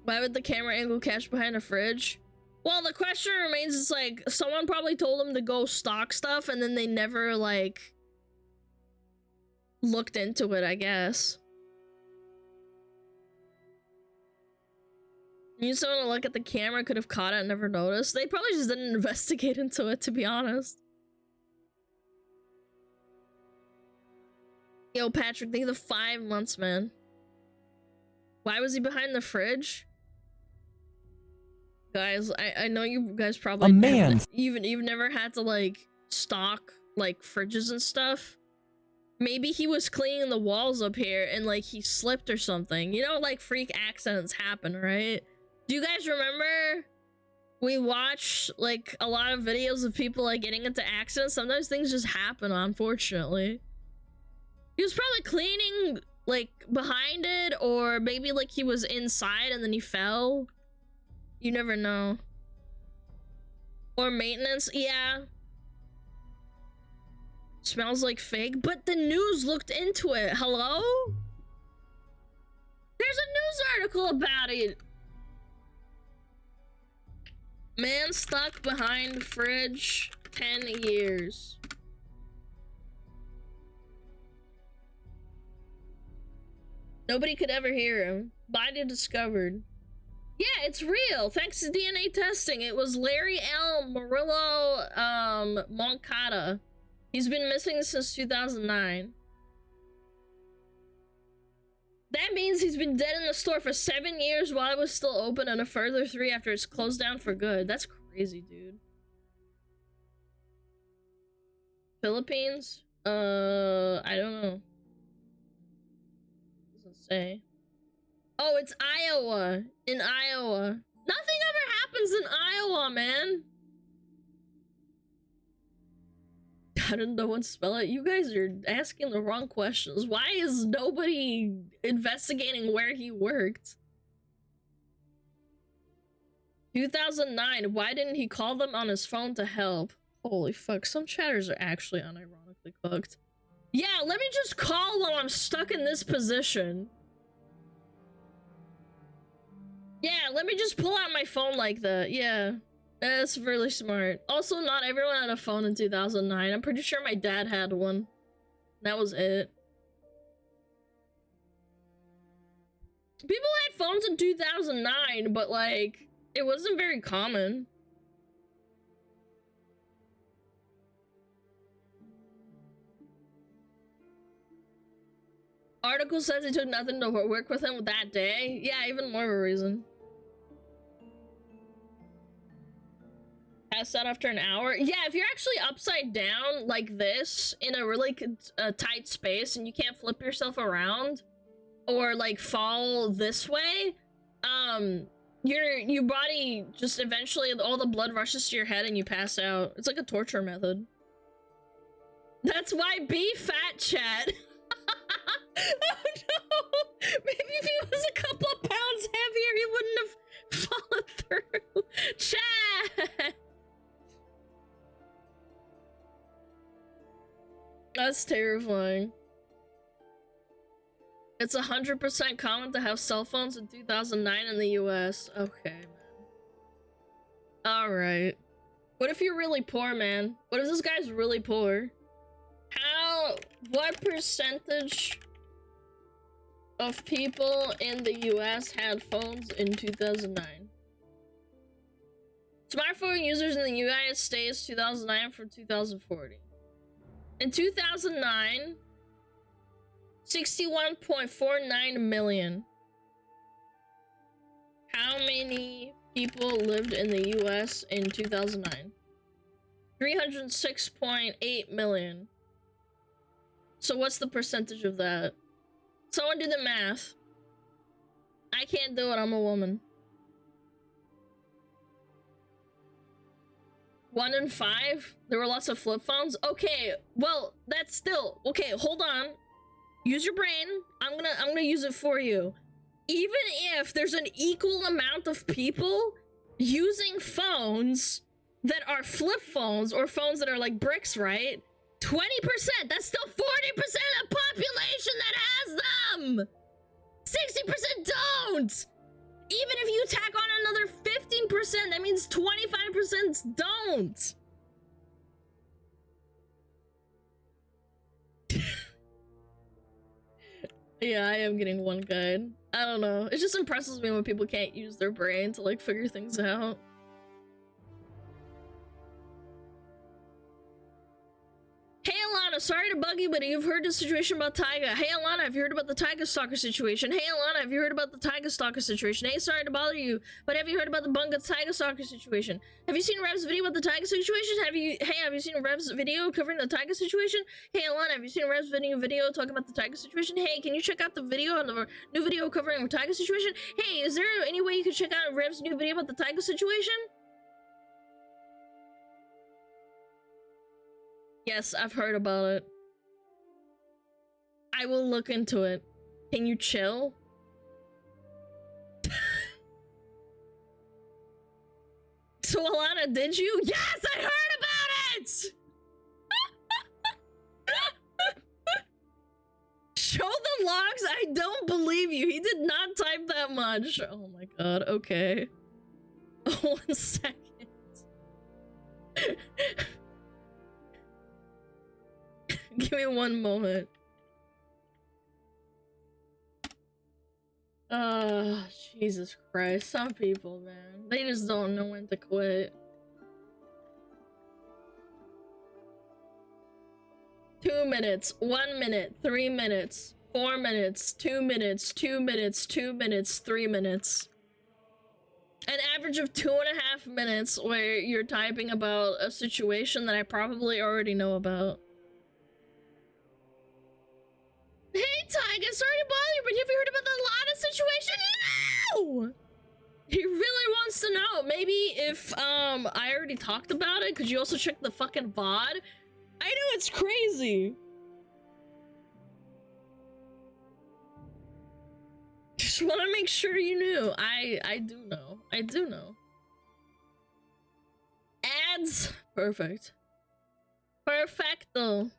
Why would the camera angle catch behind a fridge? Well, the question remains, it's like, someone probably told them to go stock stuff and then they never, like, looked into it, I guess. You just want to look at the camera, could have caught it and never noticed. They probably just didn't investigate into it, to be honest. Yo, Patrick, think of the 5 months, man. Why was he behind the fridge? Guys, I know you guys probably you've never had to like stock like fridges and stuff. Maybe he was cleaning the walls up here and like he slipped or something. You know, like freak accidents happen, right? Do you guys remember we watch like a lot of videos of people like getting into accidents? Sometimes things just happen, unfortunately. He was probably cleaning, like, behind it, or maybe, like, he was inside and then he fell. You never know. Or maintenance, yeah. Smells like fake, but the news looked into it. Hello? There's a news article about it. Man stuck behind fridge, 10 years. Nobody could ever hear him. Body discovered. Yeah, it's real. Thanks to DNA testing. It was Larry L. Murillo Moncada. He's been missing since 2009. That means he's been dead in the store for 7 years while it was still open, and a further 3 after it's closed down for good. That's crazy, dude. Philippines? I don't know. Doesn't say. Oh, it's Iowa. In Iowa. Nothing ever happens in Iowa, man. I don't know what to spell it. You guys are asking the wrong questions. Why is nobody investigating where he worked? 2009. Why didn't he call them on his phone to help? Holy fuck. Some chatters are actually unironically cooked. Yeah, let me just call while I'm stuck in this position. Yeah, let me just pull out my phone like that. Yeah. That's really smart. Also, not everyone had a phone in 2009. I'm pretty sure my dad had one. That was it. People had phones in 2009, but like, it wasn't very common. Article says he took nothing to work with him that day. Yeah, even more of a reason. Passed out after an hour. Yeah, if you're actually upside down like this in a really tight space and you can't flip yourself around or like fall this way, your body just eventually all the blood rushes to your head and you pass out. It's like a torture method. That's why be fat, chat. Oh no! Maybe if he was a couple of pounds heavier, he wouldn't have fallen through. Chat. That's terrifying. It's 100% common to have cell phones in 2009 in the US. Okay, man. Alright. What if you're really poor, man? What if this guy's really poor? What percentage of people in the US had phones in 2009? Smartphone users in the United States 2009 for 2040. In 2009, 61.49 million. How many people lived in the US in 2009? 306.8 million. So what's the percentage of that? Someone do the math. I can't do it, I'm a woman. 1 in 5? There were lots of flip phones? Okay, well, that's still... Okay, hold on. Use your brain. I'm gonna use it for you. Even if there's an equal amount of people using phones that are flip phones or phones that are like bricks, right? 20%, that's still 40% of the population that has them! 60% don't! Even if you tack on another 15%, that means 25% don't! Yeah, I am getting one guide. I don't know. It just impresses me when people can't use their brain to, like, figure things out. Hey Alana, sorry to bug you, but you've heard the situation about Tyga. Hey Alana, have you heard about the Tyga stalker situation? Hey Alana, have you heard about the Tyga stalker situation? Hey, sorry to bother you, but have you heard about the Bunga Tyga stalker situation? Have you seen Rev's video about the Tyga situation? Have you seen Rev's video covering the Tyga situation? Hey Alana, have you seen Rev's video talking about the Tyga situation? Hey, can you check out the video on the new video covering the Tyga situation? Hey, is there any way you could check out Rev's new video about the Tyga situation? Yes, I've heard about it. I will look into it. Can you chill? So Alana, did you? Yes, I heard about it! Show the logs. I don't believe you. He did not type that much. Oh my god. Okay. 1 second. Give me 1 moment. Jesus Christ. Some people, man. They just don't know when to quit. 2 minutes, 1 minute, 3 minutes, 4 minutes, 2 minutes, 2 minutes, 2 minutes, 3 minutes. An average of 2.5 minutes where you're typing about a situation that I probably already know about. Hey Tyga, sorry to bother you, but have you heard about the Alana situation? No! He really wants to know. Maybe if I already talked about it, could you also check the fucking VOD? I know it's crazy. Just want to make sure you knew. I do know. I do know. Ads. Perfect. Perfecto.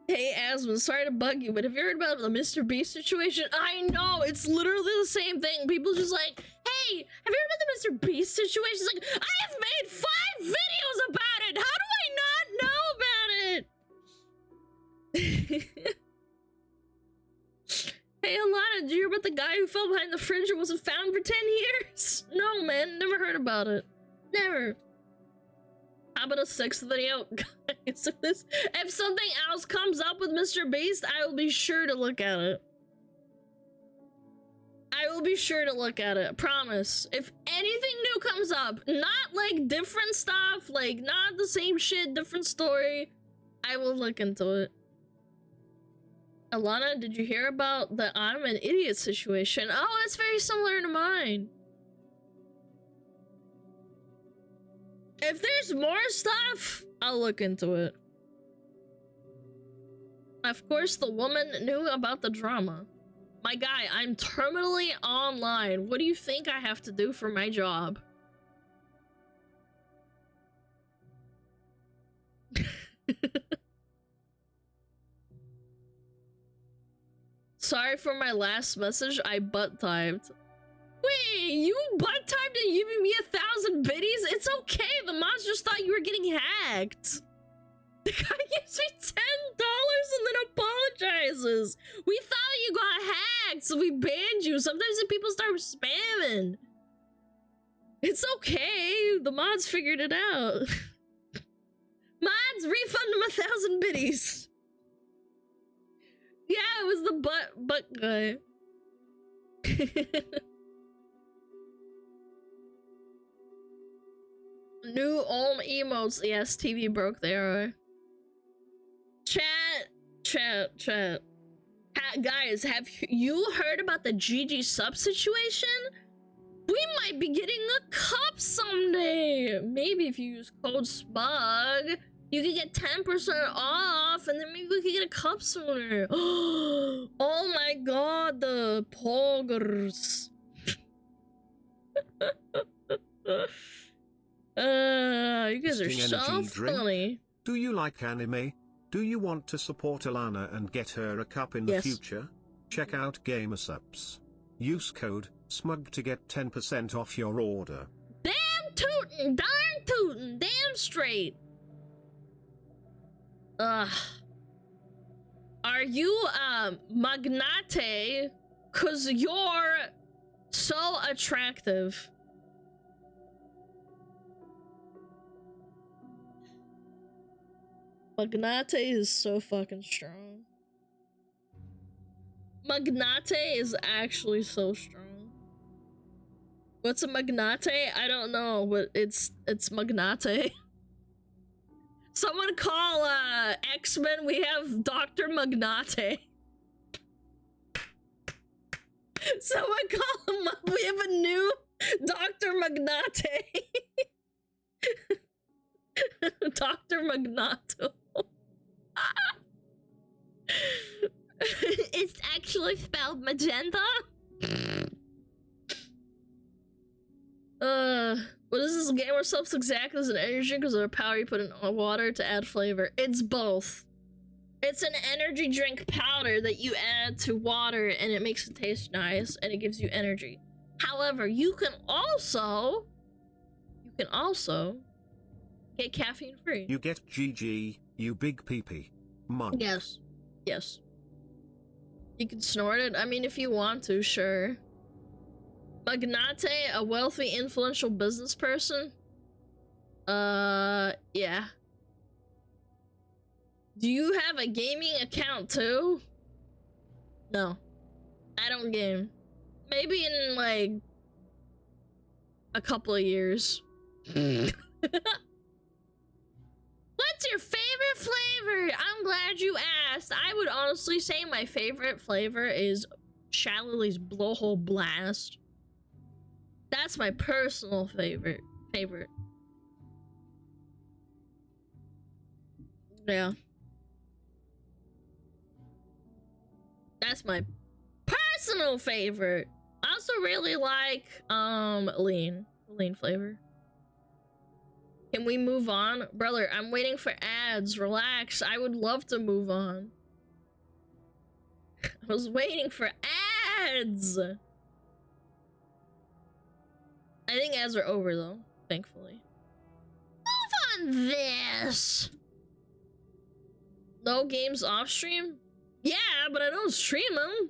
Hey Asmund, sorry to bug you, but have you heard about the Mr. Beast situation? I know, it's literally the same thing. People just like, hey, have you heard about the Mr. Beast situation? It's like, I have made 5 videos about it! How do I not know about it? Hey Alana, did you hear about the guy who fell behind the fridge and wasn't found for 10 years? No man, never heard about it. Never. How about a 6th video? Guys, if something else comes up with Mr. Beast, I will be sure to look at it. I will be sure to look at it, promise. If anything new comes up, not like different stuff, like not the same shit, different story, I will look into it. Alana, did you hear about the I'm an idiot situation? Oh, it's very similar to mine. If there's more stuff, I'll look into it. Of course, the woman knew about the drama. My guy, I'm terminally online. What do you think I have to do for my job? Sorry for my last message, I butt typed. Wait, you butt typed and giving me 1,000 biddies? It's okay, the mods just thought you were getting hacked. The guy gives me $10 and then apologizes. We thought you got hacked, so we banned you. Sometimes the people start spamming. It's okay, the mods figured it out. Mods, refund him 1,000 biddies. Yeah, it was the butt guy. New Olm emotes. Yes, TV broke the arrow. Chat. Guys, have you heard about the GG sub situation? We might be getting a cup someday. Maybe if you use code SMUG, you could get 10% off, and then maybe we could get a cup sooner. Oh my god, the poggers. You guys are so funny. Do you like anime? Do you want to support Alana and get her a cup in the future? Check out Gamer Subs. Use code SMUG to get 10% off your order. Damn tootin', darn tootin', damn straight. Are you magnate? 'Cause you're so attractive. Magnate is so fucking strong. Magnate is actually so strong. What's a magnate? I don't know, but it's magnate. Someone call X-Men. We have Dr. Magnate. Someone call him up. We have a new Dr. Magnate. Dr. Magnato. It's actually spelled magenta? What is this? Gamer subs exact as an energy drink because of the power you put in water to add flavor. It's both. It's an energy drink powder that you add to water and it makes it taste nice and it gives you energy. However, you can also get caffeine free. You get GG, you big peepee. Mug. Yes. Yes. You can snort it. I mean, if you want to, sure. Magnate, a wealthy, influential business person? Yeah. Do you have a gaming account too? No. I don't game. Maybe in, like, a couple of years. What's your favorite flavor? I'm glad you asked. I would honestly say my favorite flavor is Shallowly's Blowhole Blast. That's my personal favorite. Yeah. That's my personal favorite. I also really like lean flavor. Can we move on? Brother, I'm waiting for ads. Relax. I would love to move on. I was waiting for ads. I think ads are over though, thankfully. Move on this. No games off stream? Yeah, but I don't stream them.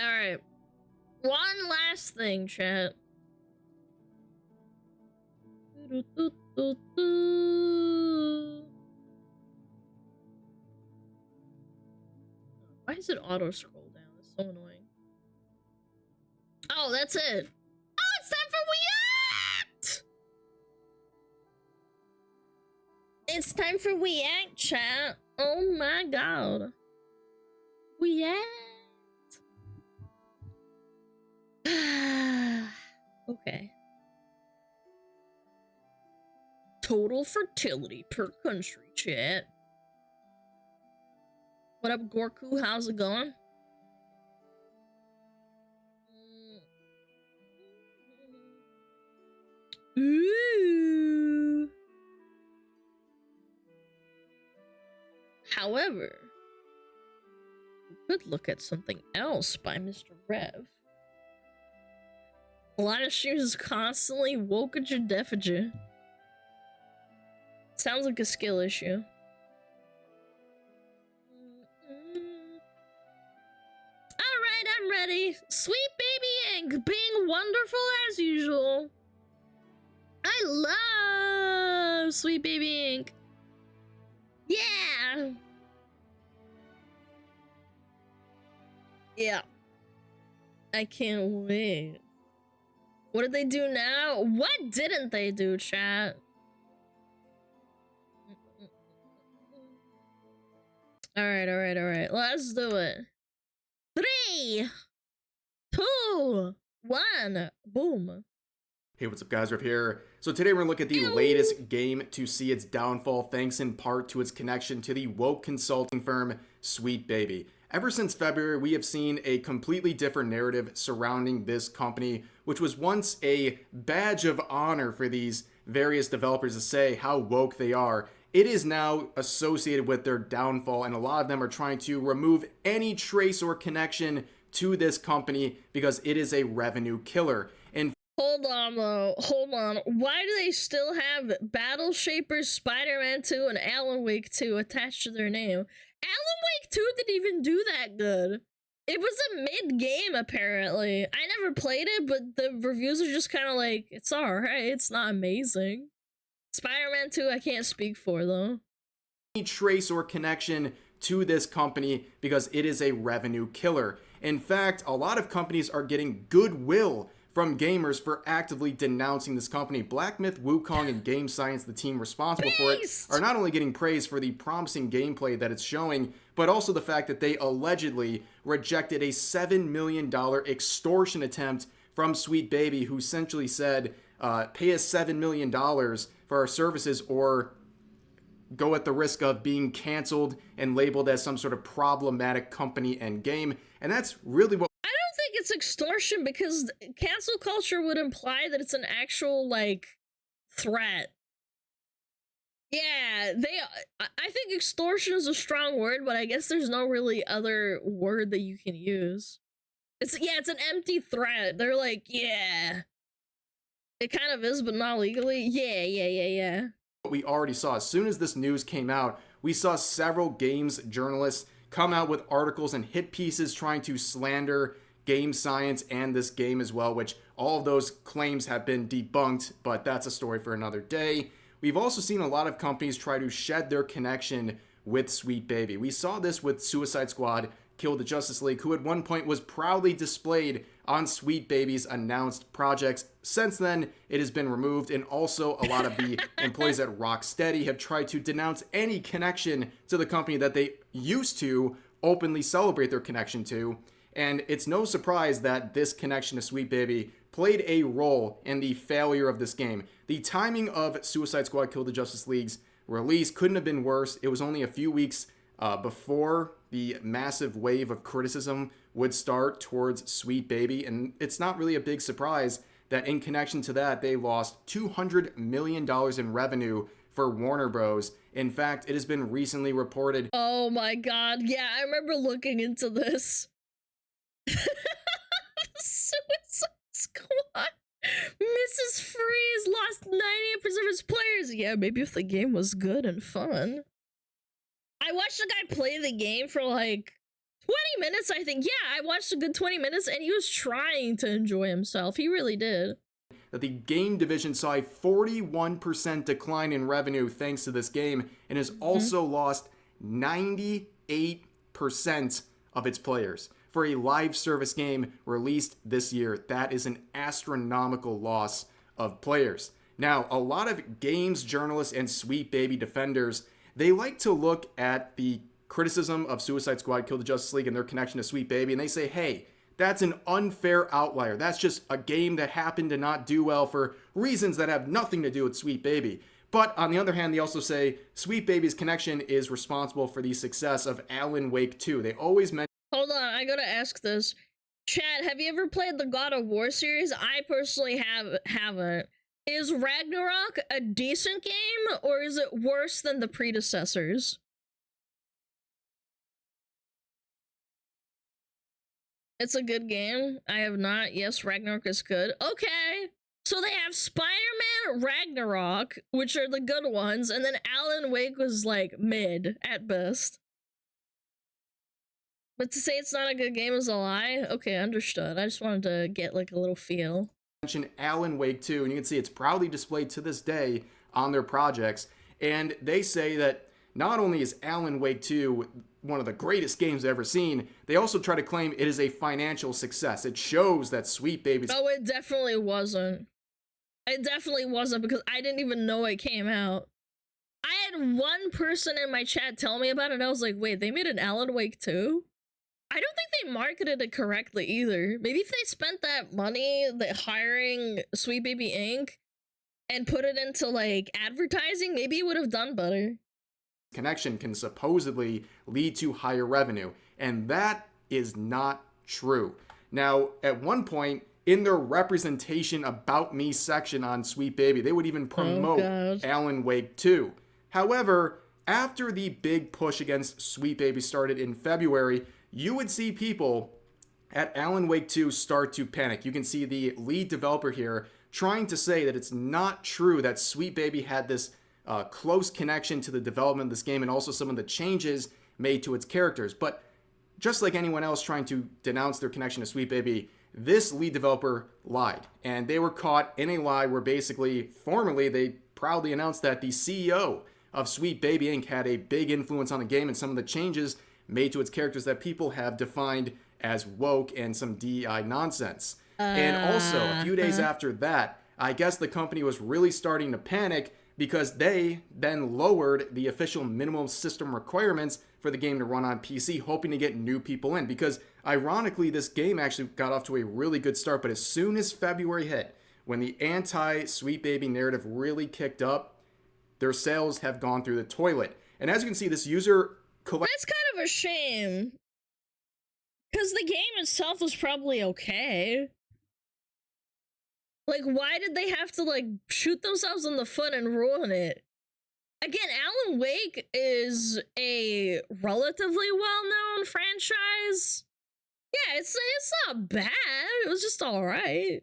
Alright. One last thing, chat. Why is it auto scroll down? It's so annoying. Oh, that's it. Oh, it's time for React! It's time for React, chat. Oh my god. React. Okay. Total fertility per country, chat. What up, Gorku? How's it going? Ooh. However, we could look at something else by Mr. Rev. A lot of streams is constantly woke at your deficit. Sounds like a skill issue. Alright, I'm ready. Sweet Baby Ink, being wonderful as usual. I love Sweet Baby Ink. Yeah. Yeah. I can't wait. What did they do now? What didn't they do, chat? Alright. Let's do it. 3, 2, 1. Boom. Hey, what's up guys, Riff here. So today we're gonna look at the latest game to see its downfall thanks in part to its connection to the woke consulting firm Sweet Baby. Ever since February, we have seen a completely different narrative surrounding this company, which was once a badge of honor for these various developers to say how woke they are. It is now associated with their downfall, and a lot of them are trying to remove any trace or connection to this company because it is a revenue killer. And hold on though, hold on. Why do they still have Battle Shapers, Spider-Man 2, and Alan Wake 2 attached to their name? Alan Wake 2 didn't even do that good. It was a mid-game, apparently. I never played it, but the reviews are just kind of like, it's alright, it's not amazing. Spider-Man 2, I can't speak for, though. Any trace or connection to this company because it is a revenue killer. In fact, a lot of companies are getting goodwill from gamers for actively denouncing this company. Black Myth, Wukong, and Game Science, the team responsible for it, are not only getting praise for the promising gameplay that it's showing, but also the fact that they allegedly rejected a $7 million extortion attempt from Sweet Baby, who essentially said, pay us $7 million for our services or go at the risk of being canceled and labeled as some sort of problematic company and game. And that's really what I don't think it's extortion, because cancel culture would imply that it's an actual, like, threat. Yeah, I think extortion is a strong word, but I guess there's no really other word that you can use. It's an empty threat. They're like, yeah. It kind of is, but not legally. Yeah. we already saw. As soon as this news came out, we saw several games journalists come out with articles and hit pieces trying to slander game science and this game as well, which all of those claims have been debunked, but that's a story for another day. We've also seen a lot of companies try to shed their connection with Sweet Baby. We saw this with Suicide Squad Kill the Justice League, who at one point was proudly displayed on Sweet Baby's announced projects. Since then, it has been removed, and also a lot of the employees at Rocksteady have tried to denounce any connection to the company that they used to openly celebrate their connection to. And it's no surprise that this connection to Sweet Baby played a role in the failure of this game. The timing of Suicide Squad Kill the Justice League's release couldn't have been worse. It was only a few weeks before the massive wave of criticism would start towards Sweet Baby, and it's not really a big surprise that in connection to that, they lost $200 million in revenue for Warner Bros. In fact, it has been recently reported. Oh my god, yeah, I remember looking into this. Suicide Squad. Mrs. Freeze lost 98% of his players. Yeah, maybe if the game was good and fun. I watched the guy play the game for like 20 minutes, I think. Yeah, I watched a good 20 minutes and he was trying to enjoy himself. He really did. That the game division saw a 41% decline in revenue thanks to this game, and has also lost 98% of its players. For a live service game released this year, that is an astronomical loss of players. Now, a lot of games journalists and Sweet Baby defenders, they like to look at the criticism of Suicide Squad Kill the Justice League and their connection to Sweet Baby, and they say, hey, that's an unfair outlier. That's just a game that happened to not do well for reasons that have nothing to do with Sweet Baby. But on the other hand, they also say Sweet Baby's connection is responsible for the success of Alan Wake 2. They always mention... Hold on, I gotta ask this. Chad, have you ever played the God of War series? I personally haven't. Is Ragnarok a decent game, or is it worse than the predecessors? It's a good game. I have not. Yes, Ragnarok is good. Okay. So they have Spider-Man, Ragnarok, which are the good ones, and then Alan Wake was like mid at best. But to say it's not a good game is a lie? Okay, understood. I just wanted to get like a little feel. Mention Alan Wake 2, and you can see it's proudly displayed to this day on their projects. And they say that not only is Alan Wake 2 one of the greatest games I've ever seen, they also try to claim it is a financial success. It shows that Sweet Baby's... Oh, it definitely wasn't. It definitely wasn't, because I didn't even know it came out. I had one person in my chat tell me about it, and I was like, wait, they made an Alan Wake 2? I don't think they marketed it correctly either. Maybe if they spent that money, hiring Sweet Baby Inc., and put it into, like, advertising, maybe it would have done better. Connection can supposedly lead to higher revenue, and that is not true. Now, at one point, in their representation about me section on Sweet Baby, they would even promote Alan Wake 2. However, after the big push against Sweet Baby started in February, you would see people at Alan Wake 2 start to panic. You can see the lead developer here trying to say that it's not true that Sweet Baby had this close connection to the development of this game and also some of the changes made to its characters. But just like anyone else trying to denounce their connection to Sweet Baby, this lead developer lied. And they were caught in a lie where basically, formally, they proudly announced that the CEO of Sweet Baby Inc. had a big influence on the game and some of the changes made to its characters that people have defined as woke and some DEI nonsense. And also, a few days after that, I guess the company was really starting to panic because they then lowered the official minimum system requirements for the game to run on PC, hoping to get new people in. Because ironically, this game actually got off to a really good start, but as soon as February hit, when the anti-Sweet Baby narrative really kicked up, their sales have gone through the toilet. And as you can see, this user That's kind of a shame. Because the game itself was probably okay. Like, why did they have to, like, shoot themselves in the foot and ruin it? Again, Alan Wake is a relatively well-known franchise. Yeah, it's not bad. It was just alright.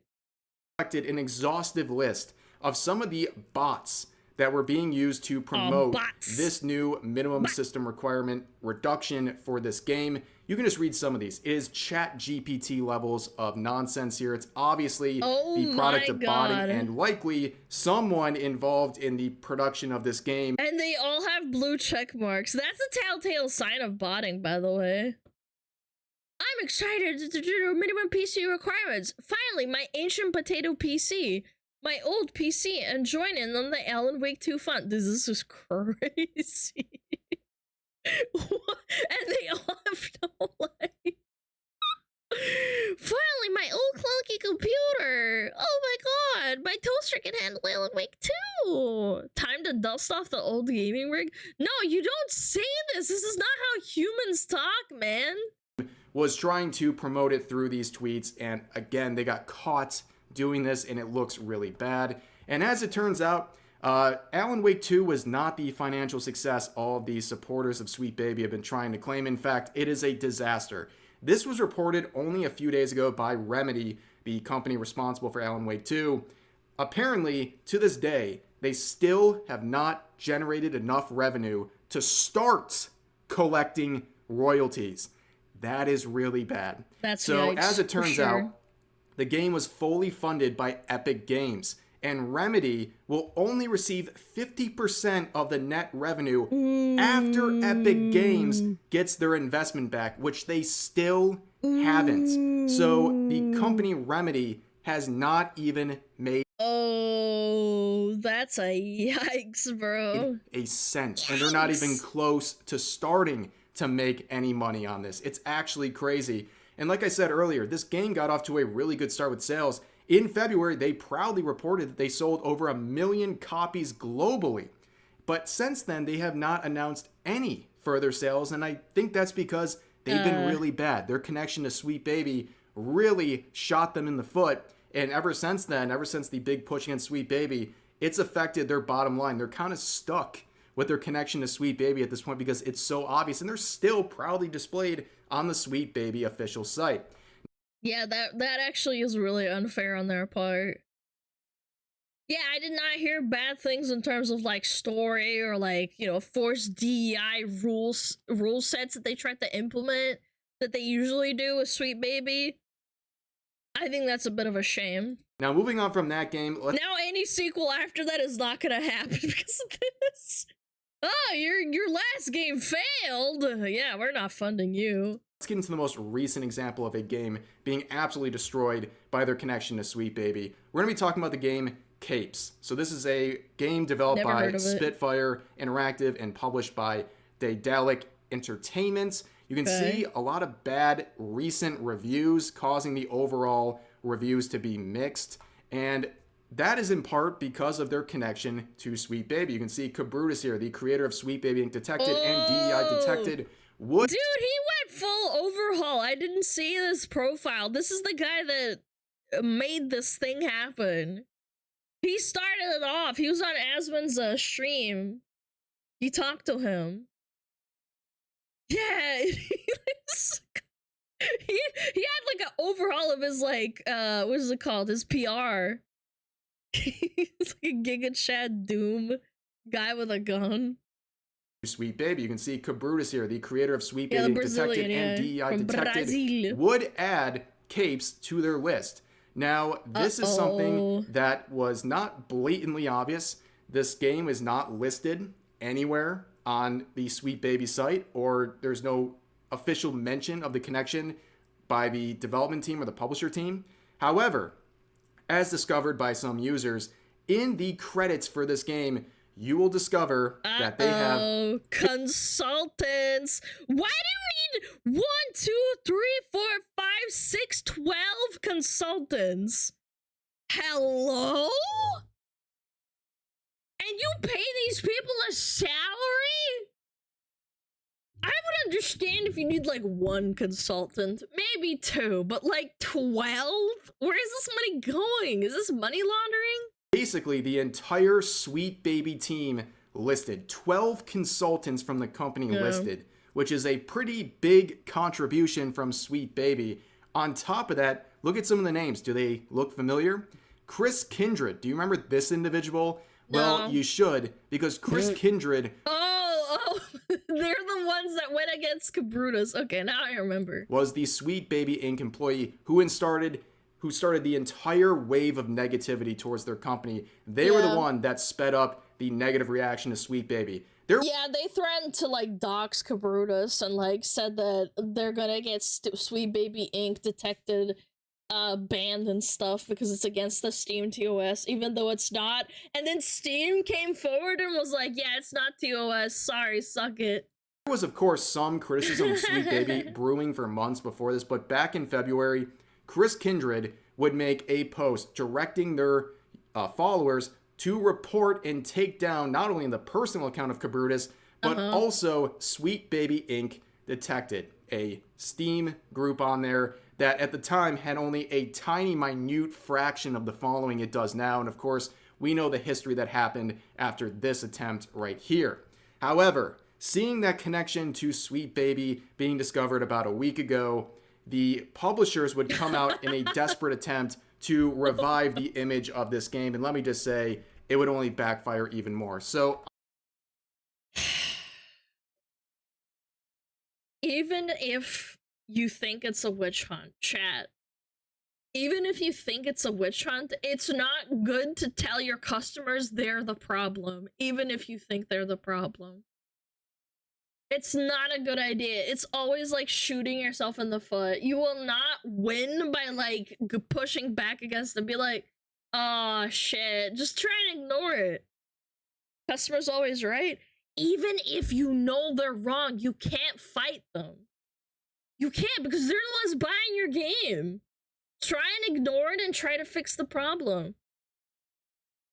Collected an exhaustive list of some of the bots that were being used to promote this new minimum system requirement reduction for this game. You can just read some of these. It is ChatGPT levels of nonsense here. It's obviously the product of botting and likely someone involved in the production of this game. And they all have blue check marks. That's a telltale sign of botting, by the way. I'm excited to do minimum PC requirements. Finally, my ancient potato PC. My old PC and join in on the Alan Wake 2 fun. This is crazy. And they all have no life. Finally, my old clunky computer. Oh my god, my toaster can handle Alan Wake 2. Time to dust off the old gaming rig. No, you don't say this. This is not how humans talk, man. Was trying to promote it through these tweets, and again, they got caught doing this, and it looks really bad. And as it turns out, Alan Wake 2 was not the financial success all of the supporters of Sweet Baby have been trying to claim. In fact, it is a disaster. This was reported only a few days ago by Remedy, the company responsible for Alan Wake 2. Apparently, to this day, they still have not generated enough revenue to start collecting royalties. That is really bad. So as it turns out, the game was fully funded by Epic Games, and Remedy will only receive 50% of the net revenue after Epic Games gets their investment back, which they still haven't. So the company Remedy has not even made that's a yikes, bro. A cent, and they're not even close to starting to make any money on this. It's actually crazy. And like I said earlier, this game got off to a really good start with sales. In February, they proudly reported that they sold over 1 million copies globally. But since then, they have not announced any further sales, and I think that's because they've been really bad. Their connection to Sweet Baby really shot them in the foot, and ever since then, ever since the big push against Sweet Baby, it's affected their bottom line. They're kind of stuck with their connection to Sweet Baby at this point because it's so obvious, and they're still proudly displayed on the Sweet Baby official site. Yeah, that actually is really unfair on their part. Yeah, I did not hear bad things in terms of like story or like, you know, forced DEI rule sets that they tried to implement that they usually do with Sweet Baby. I think that's a bit of a shame. Now, moving on from that game, now any sequel after that is not gonna happen because of this. Oh, your last game failed. Yeah, we're not funding you. Let's get into the most recent example of a game being absolutely destroyed by their connection to Sweet Baby. We're going to be talking about the game Capes. So this is a game developed by Spitfire Interactive and published by Daedalic Entertainment. You can see a lot of bad recent reviews causing the overall reviews to be mixed. And that is in part because of their connection to Sweet Baby. You can see Cabrutus here, the creator of Sweet Baby Inc. Detected and DEI Detected. Dude, he went full overhaul. I didn't see this profile. This is the guy that made this thing happen. He started it off. He was on Asmon's stream. He talked to him. Yeah, he had like an overhaul of his like what is it called? His PR. It's like a Giga Chad Doom guy with a gun. Sweet Baby. You can see Cabrutus here, the creator of Sweet Baby Detected and DEI Detected, would add Capes to their list. Now, this is something that was not blatantly obvious. This game is not listed anywhere on the Sweet Baby site, or there's no official mention of the connection by the development team or the publisher team. However, as discovered by some users, in the credits for this game, you will discover that they have consultants. Why do you need 1, 2, 3, 4, 5, 6, 12 consultants? Hello? And you pay these people a salary? I would understand if you need like 1 consultant, maybe 2, but like 12? Where is this money going? Is this money laundering? Basically, the entire Sweet Baby team listed, 12 consultants from the company listed, which is a pretty big contribution from Sweet Baby. On top of that, look at some of the names. Do they look familiar? Chris Kindred. Do you remember this individual? No. Well, you should, because Chris Kindred... Oh, they're the ones that went against Cabrutas. Okay, now I remember. Was the Sweet Baby Inc. employee who started the entire wave of negativity towards their company. They were the one that sped up the negative reaction to Sweet Baby. Yeah, they threatened to like dox Cabrutas and like said that they're gonna get Sweet Baby Inc. detected, banned and stuff because it's against the Steam TOS, even though it's not. And then Steam came forward and was like, yeah, it's not TOS, sorry, suck it. There was, of course, some criticism of Sweet Baby brewing for months before this, but back in February, Chris Kindred would make a post directing their followers to report and take down not only the personal account of Cabrutas, but also Sweet Baby Inc. detected, a Steam group on there that at the time had only a tiny, minute fraction of the following it does now. And of course, we know the history that happened after this attempt right here. However, seeing that connection to Sweet Baby being discovered about a week ago, the publishers would come out in a desperate attempt to revive the image of this game. And let me just say, it would only backfire even more. So, even if you think it's a witch hunt, chat, even if you think it's a witch hunt, it's not good to tell your customers they're the problem, even if you think they're the problem. It's not a good idea. It's always like shooting yourself in the foot. You will not win by like pushing back against it. Be like, oh shit, just try and ignore it. Customer's always right. Even if you know they're wrong, you can't fight them. You can't, because they're the ones buying your game. Try and ignore it and try to fix the problem.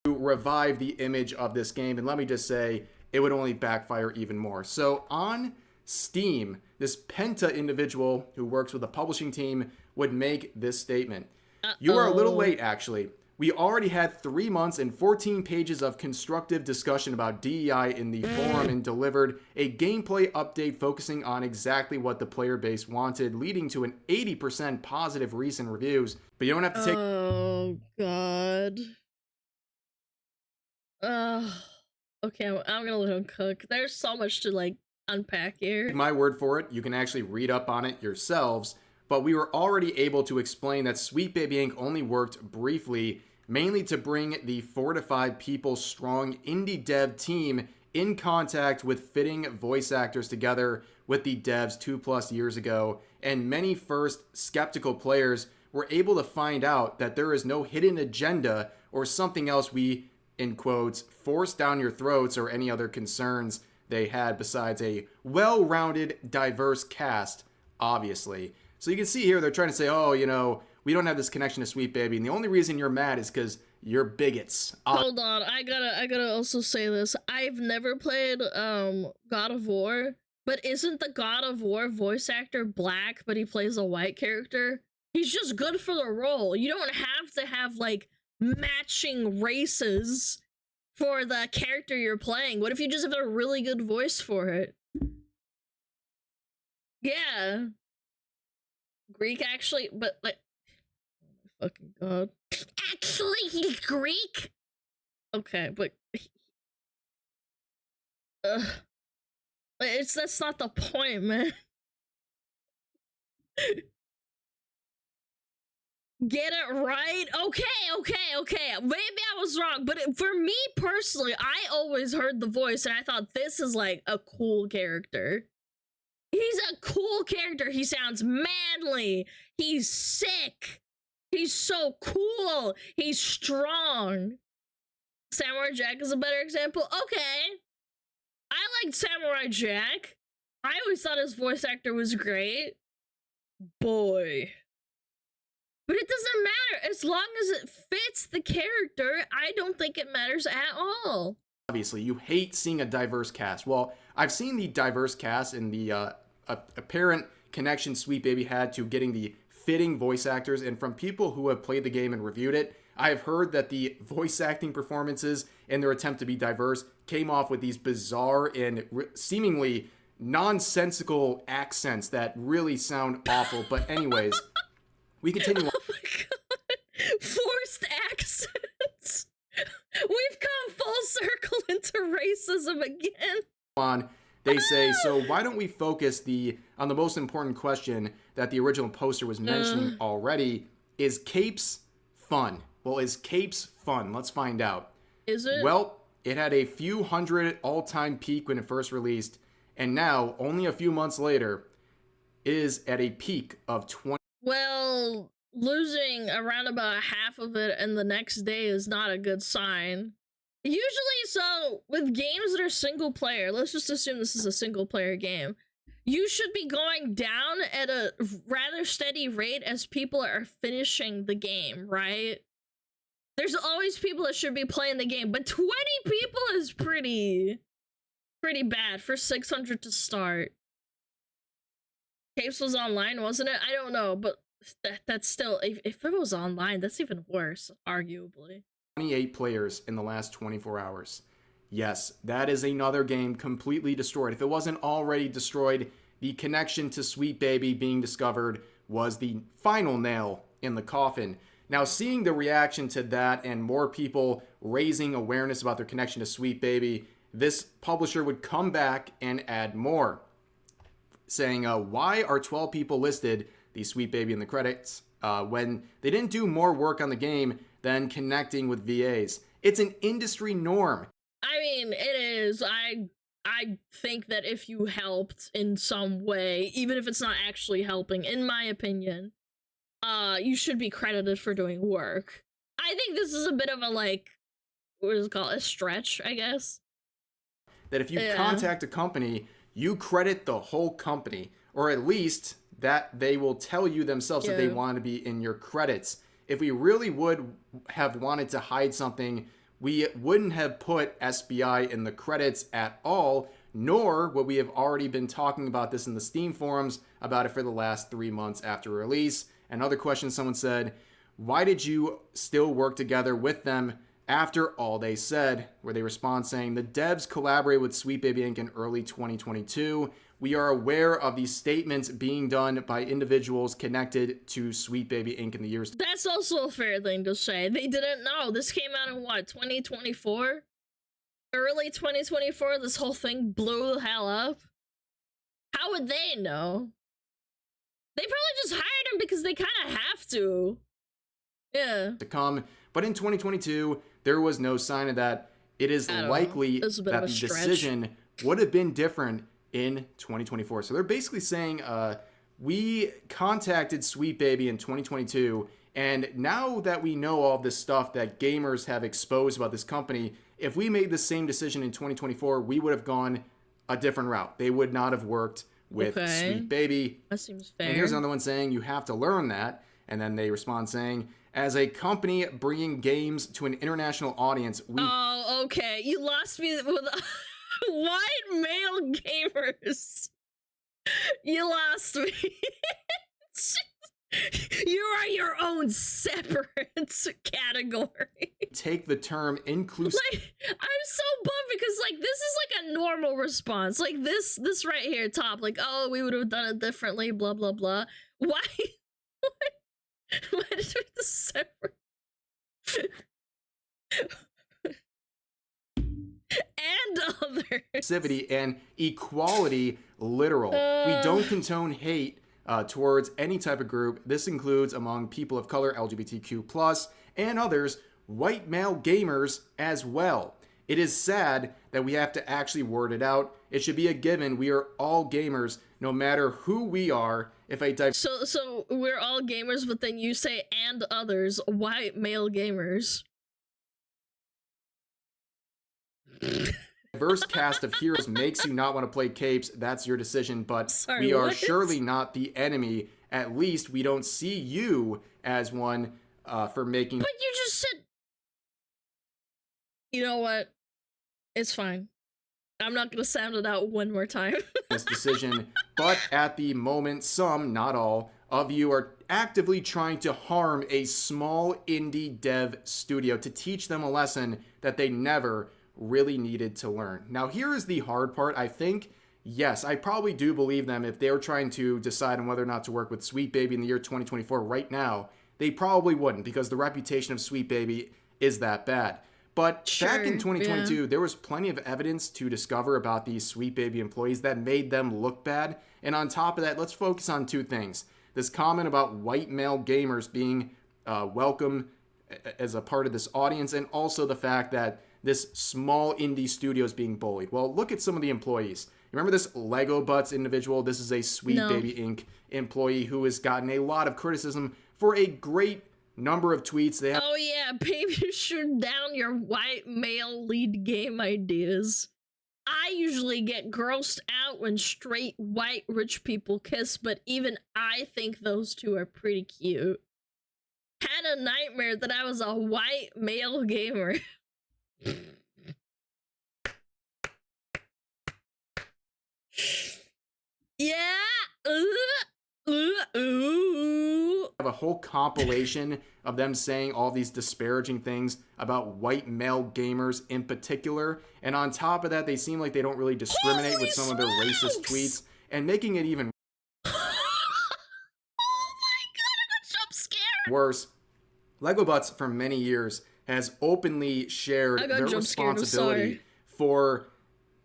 To revive the image of this game, and let me just say, it would only backfire even more. So on Steam, this Penta individual who works with the publishing team would make this statement. You are a little late, actually. We already had 3 months and 14 pages of constructive discussion about DEI in the forum and delivered a gameplay update focusing on exactly what the player base wanted, leading to an 80% positive recent reviews. But you don't have to take... Oh, God. Okay, I'm gonna let him cook. There's so much to, like, unpack here. My word for it, you can actually read up on it yourselves. But we were already able to explain that Sweet Baby Inc. only worked briefly, mainly to bring the 4 to 5 people strong indie dev team in contact with fitting voice actors together with the devs 2+ years ago. And many first skeptical players were able to find out that there is no hidden agenda or something else we, in quotes, force down your throats or any other concerns they had besides a well-rounded, diverse cast, obviously. So you can see here, they're trying to say, oh, you know, we don't have this connection to Sweet Baby, and the only reason you're mad is because you're bigots. Hold on, I gotta also say this. I've never played God of War, but isn't the God of War voice actor black, but he plays a white character? He's just good for the role. You don't have to have, like, matching races for the character you're playing. What if you just have a really good voice for it? Yeah. Greek, actually, but, like, oh my fucking god. Actually, he's Greek? Okay, but... that's not the point, man. Get it right? Okay. Maybe I was wrong, but for me personally, I always heard the voice and I thought this is like a cool character. He's a cool character. He sounds manly. He's sick. He's so cool. He's strong. Samurai Jack is a better example. Okay. I liked Samurai Jack. I always thought his voice actor was great. Boy. But it doesn't matter. As long as it fits the character, I don't think it matters at all. Obviously, you hate seeing a diverse cast. Well, I've seen the diverse cast and the apparent connection Sweet Baby had to getting the fitting voice actors, and from people who have played the game and reviewed it, I have heard that the voice acting performances in their attempt to be diverse came off with these bizarre and seemingly nonsensical accents that really sound awful. But anyways, we continue on. Oh my god. Forced accents. We've come full circle into racism again. They say, so why don't we focus on the most important question that the original poster was mentioning already? Is capes fun? Well, is capes fun? Let's find out. Is it? Well, it had a few hundred all-time peak when it first released, and now, only a few months later, is at a peak of 20. Well, losing around about half of it and the next day is not a good sign. Usually, so with games that are single player, let's just assume this is a single player game, you should be going down at a rather steady rate as people are finishing the game, right? There's always people that should be playing the game, but 20 people is pretty bad for 600 to start. Capes was online, wasn't it? I don't know, but that's still, if it was online, that's even worse, arguably. 28 players in the last 24 hours. Yes, that is another game completely destroyed. If it wasn't already destroyed, the connection to Sweet Baby being discovered was the final nail in the coffin. Now, seeing the reaction to that and more people raising awareness about their connection to Sweet Baby, this publisher would come back and add more, saying, why are 12 people listed, the Sweet Baby in the credits, when they didn't do more work on the game than connecting with VAs? It's an industry norm. I mean, it is. I think that if you helped in some way, even if it's not actually helping, in my opinion, you should be credited for doing work. I think this is a bit of a, like, what is it called? A stretch, I guess. That if you contact a company, you credit the whole company, or at least that they will tell you themselves that they want to be in your credits. If we really would have wanted to hide something, we wouldn't have put SBI in the credits at all, nor would we have already been talking about this in the Steam forums about it for the last 3 months after release. Another question someone said, why did you still work together with them after all they said? Where they respond saying, the devs collaborated with Sweet Baby Inc. in early 2022. We are aware of these statements being done by individuals connected to Sweet Baby Inc. in the years. That's also a fair thing to say. They didn't know. This came out in what, 2024? Early 2024, this whole thing blew the hell up. How would they know? They probably just hired him because they kind of have to. Yeah. To come, but in 2022, there was no sign of that. It is likely that the decision would have been different in 2024. So they're basically saying, we contacted Sweet Baby in 2022, and now that we know all this stuff that gamers have exposed about this company, if we made the same decision in 2024, we would have gone a different route. They would not have worked with Sweet Baby. That seems fair. And here's another one saying, you have to learn that. And then they respond saying, as a company bringing games to an international audience, we... Oh, okay. You lost me with white male gamers. You lost me. You are your own separate category. Take the term inclusive. Like, I'm so bummed because, like, this is like a normal response. Like this right here, top. Like, oh, we would have done it differently. Blah blah blah. Why? Why did we have to separate? And others. And equality, literal. We don't condone hate towards any type of group. This includes among people of color, LGBTQ+, and others, white male gamers as well. It is sad that we have to actually word it out. It should be a given. We are all gamers, no matter who we are. So we're all gamers, but then you say and others, white male gamers. Diverse cast of heroes makes you not want to play capes. That's your decision, but we are surely not the enemy. At least we don't see you as one for making. But you just said. You know what? It's fine. I'm not gonna sound it out one more time. This decision, but at the moment, some, not all, of you are actively trying to harm a small indie dev studio to teach them a lesson that they never really needed to learn. Now, here is the hard part. I think, yes, I probably do believe them if they were trying to decide on whether or not to work with Sweet Baby in the year 2024 right now. They probably wouldn't, because the reputation of Sweet Baby is that bad. But back in 2022, there was plenty of evidence to discover about these Sweet Baby employees that made them look bad. And on top of that, let's focus on two things. This comment about white male gamers being welcome as a part of this audience, and also the fact that this small indie studio is being bullied. Well, look at some of the employees. Remember this Lego Butts individual? This is a Sweet Baby Inc. employee who has gotten a lot of criticism for a great number of tweets. They have. Oh yeah, baby, shoot down your white male lead game ideas. I usually get grossed out when straight white rich people kiss, but even I think those two are pretty cute. Had a nightmare that I was a white male gamer. Yeah. Have a whole compilation of them saying all these disparaging things about white male gamers in particular, and on top of that, they seem like they don't really discriminate with some of their racist tweets, and making it even oh my god, I got jump scared. Worse. Lego Butts for many years has openly shared their responsibility for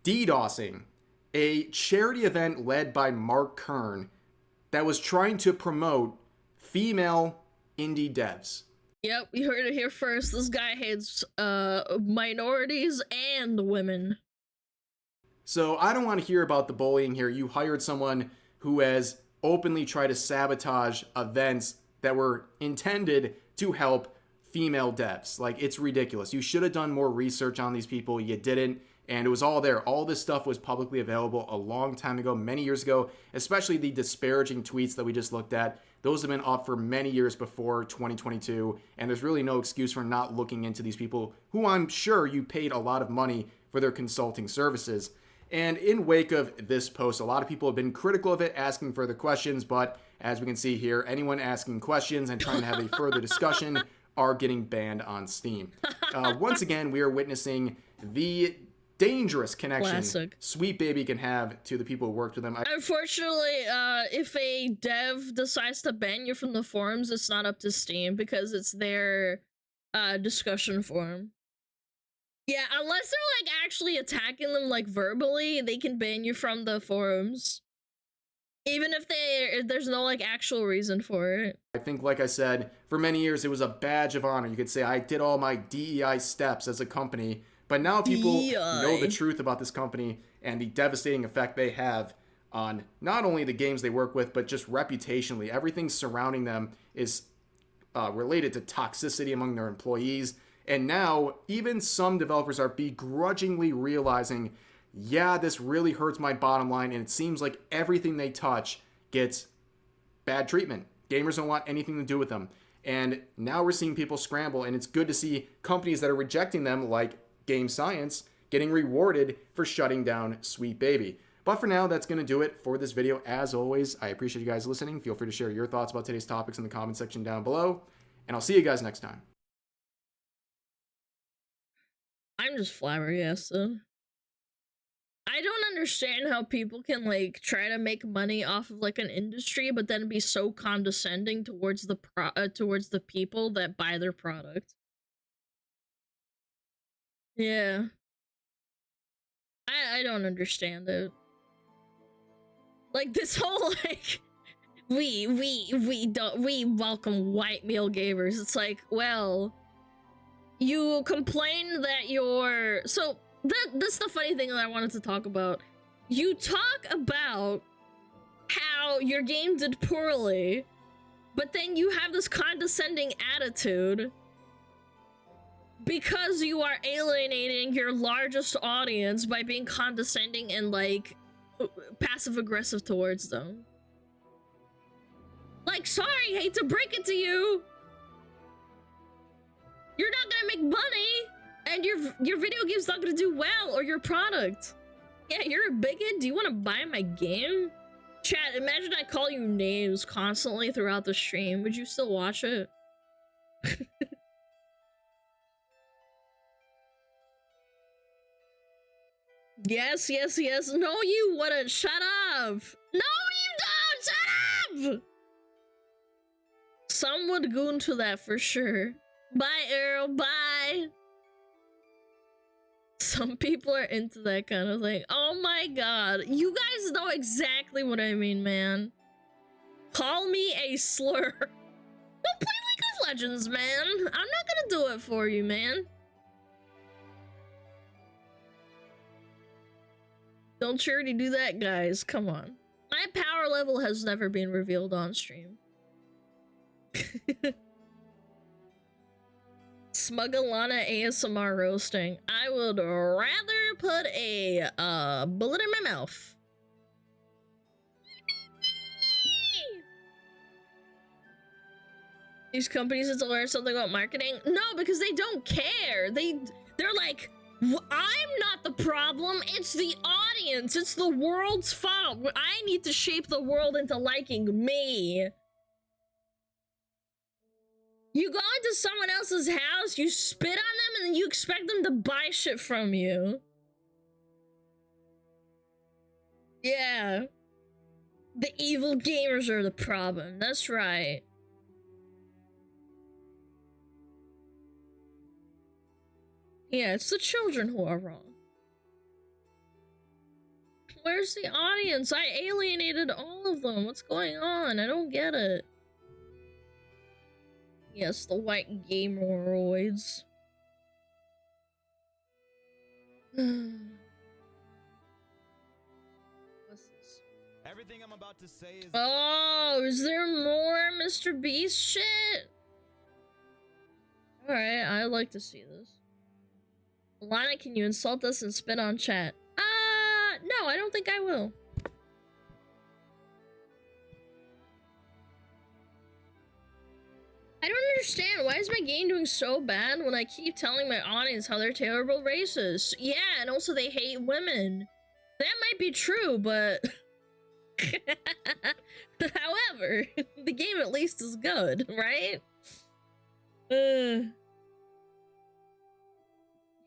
DDoSing a charity event led by Mark Kern that was trying to promote female indie devs. Yep, you heard it here first. This guy hates minorities and women. So I don't want to hear about the bullying here. You hired someone who has openly tried to sabotage events that were intended to help female devs. Like, it's ridiculous. You should have done more research on these people. You didn't. And it was all there. All this stuff was publicly available a long time ago, many years ago, especially the disparaging tweets that we just looked at. Those have been up for many years before 2022, and there's really no excuse for not looking into these people who I'm sure you paid a lot of money for their consulting services. And in wake of this post, a lot of people have been critical of it, asking further questions, but as we can see here, anyone asking questions and trying to have a further discussion are getting banned on Steam. Once again, we are witnessing the dangerous connection Sweet Baby can have to the people who worked with them. Unfortunately, if a dev decides to ban you from the forums, it's not up to Steam because it's their discussion forum. Yeah, unless they're like actually attacking them like verbally, they can ban you from the forums. Even if there's no like actual reason for it. I think, like I said, for many years it was a badge of honor. You could say I did all my DEI steps as a company. But now people know the truth about this company and the devastating effect they have on not only the games they work with, but just reputationally. Everything surrounding them is related to toxicity among their employees. And now even some developers are begrudgingly realizing, yeah, this really hurts my bottom line. And it seems like everything they touch gets bad treatment. Gamers don't want anything to do with them. And now we're seeing people scramble, and it's good to see companies that are rejecting them, like Game Science, getting rewarded for shutting down Sweet Baby. But for now, that's going to do it for this video. As always, I appreciate you guys listening. Feel free to share your thoughts about today's topics in the comment section down below, and I'll see you guys next time. I'm just flabbergasted. I don't understand how people can like try to make money off of like an industry, but then be so condescending towards the people that buy their product. Yeah. I don't understand it. Like this whole like we welcome white male gamers. It's like, well, you complain that you're that's the funny thing that I wanted to talk about. You talk about how your game did poorly, but then you have this condescending attitude because you are alienating your largest audience by being condescending and like passive-aggressive towards them. Like, sorry, hate to break it to you, you're not gonna make money And your video game's not gonna do well, or your product. Yeah, you're a bigot? Do you want to buy my game? Chat, imagine I call you names constantly throughout the stream. Would you still watch it? Yes, yes, yes. No, you wouldn't. Shut up. No, you don't. Shut up. Some would go into that for sure. Bye, Earl. Bye. Some people are into that kind of thing. Oh my god. You guys know exactly what I mean, man. Call me a slur. Don't play League of Legends, man. I'm not gonna do it for you, man. Don't you already do that, guys? Come on. My power level has never been revealed on stream. SmugAlana ASMR roasting. I would rather put a bullet in my mouth. These companies have to learn something about marketing? No, because they don't care. They're like, I'm not the problem, it's the audience, it's the world's fault. I need to shape the world into liking me. You go into someone else's house, you spit on them, and then you expect them to buy shit from you. Yeah. The evil gamers are the problem, that's right. Yeah, it's the children who are wrong. Where's the audience? I alienated all of them. What's going on? I don't get it. Yes, the white gameroids. What's this? Everything I'm about to say is... Oh, is there more Mr. Beast shit? Alright, I'd like to see this. Alana, can you insult us and spit on chat? No, I don't think I will. I don't understand. Why is my game doing so bad when I keep telling my audience how they're terrible racists? Yeah, and also they hate women. That might be true, but... However, the game at least is good, right?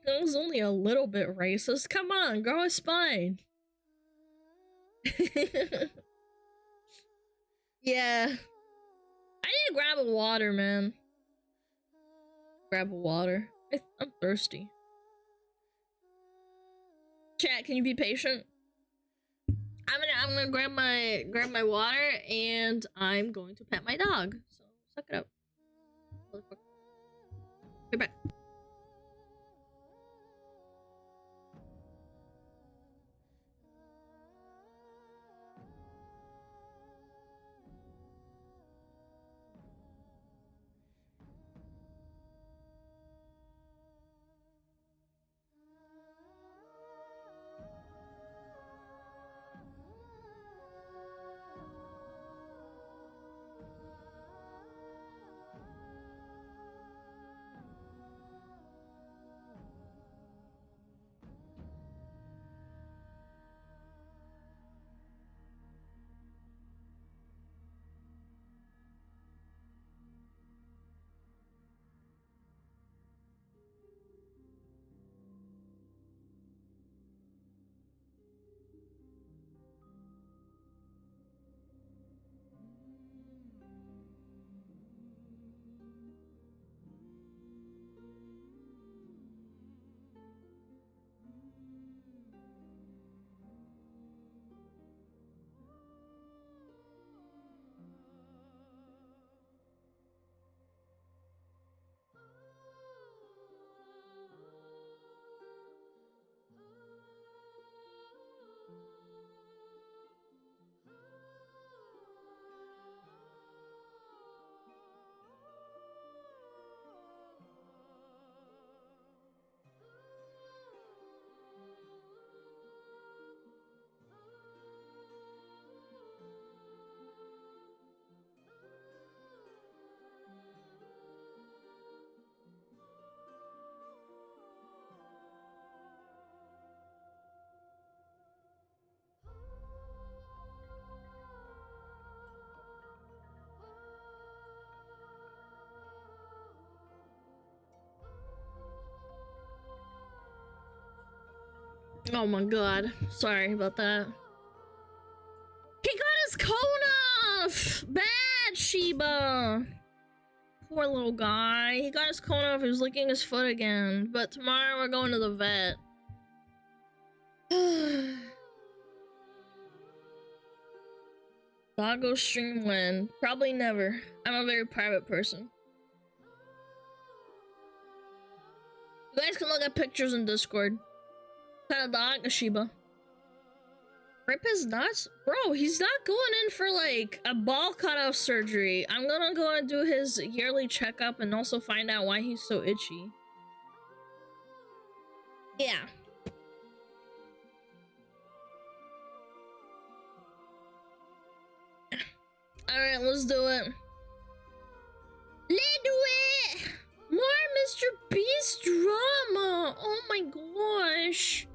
That was only a little bit racist. Come on, grow a spine. Yeah. I need to grab a water, man. Grab a water. I'm thirsty. Chat, can you be patient? I'm gonna grab my water and I'm going to pet my dog. So suck it up. Be back. Oh my god. Sorry about that. He got his cone off! Bad, Sheba! Poor little guy. He got his cone off. He was licking his foot again. But tomorrow we're going to the vet. Doggo stream when? Probably never. I'm a very private person. You guys can look at pictures in Discord. What kind of dog? A Shiba. Rip his nuts? Bro, he's not going in for like a ball cutoff surgery. I'm gonna go and do his yearly checkup and also find out why he's so itchy. Yeah. Alright, let's do it. Let's do it! More Mr. Beast drama! Oh my gosh!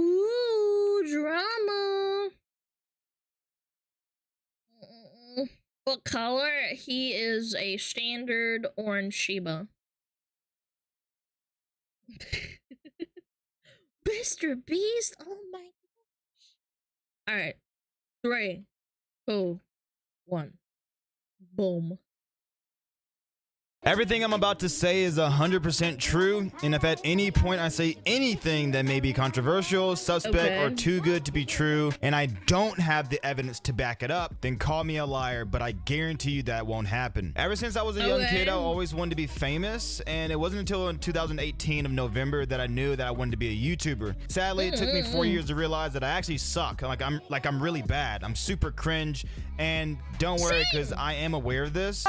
Ooh, drama! What color? He is a standard orange Shiba. Mr. Beast? Oh my gosh. Alright. 3, 2, 1. Boom. Everything I'm about to say is 100% true, and if at any point I say anything that may be controversial, suspect, or too good to be true, and I don't have the evidence to back it up, then call me a liar, but I guarantee you that won't happen. Ever since I was a young kid, I always wanted to be famous, and it wasn't until in 2018 of November that I knew that I wanted to be a YouTuber. Sadly, it took me 4 years to realize that I actually suck. I'm really bad. I'm super cringe, and don't worry, because I am aware of this.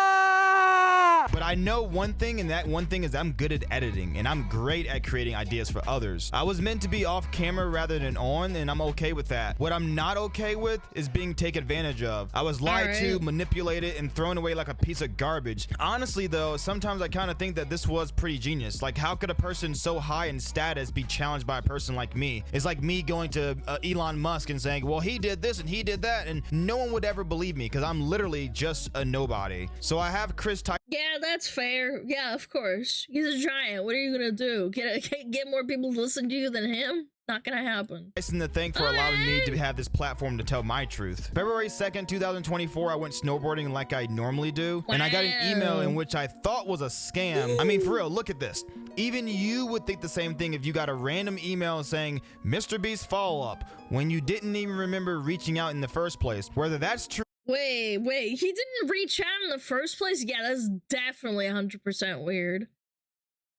But I know one thing, and that one thing is I'm good at editing, and I'm great at creating ideas for others. I was meant to be off camera rather than on, and I'm okay with that. What I'm not okay with is being taken advantage of. I was lied to, manipulated, and thrown away like a piece of garbage. Honestly though, sometimes I kind of think that this was pretty genius. Like, how could a person so high in status be challenged by a person like me? It's like me going to Elon Musk and saying, well, he did this and he did that, and no one would ever believe me because I'm literally just a nobody. So I have Chris Tyson. Yeah, that's fair. Yeah, of course. He's a giant. What are you gonna do? Get more people to listen to you than him? Not gonna happen. Tyson to thank for allowing me to have this platform to tell my truth. February 2nd, 2024, I went snowboarding like I normally do, and I got an email in which I thought was a scam. I mean, for real, look at this. Even you would think the same thing if you got a random email saying Mr. Beast follow-up when you didn't even remember reaching out in the first place. Whether that's true. Wait, he didn't reach out in the first place? Yeah, that's definitely 100% weird.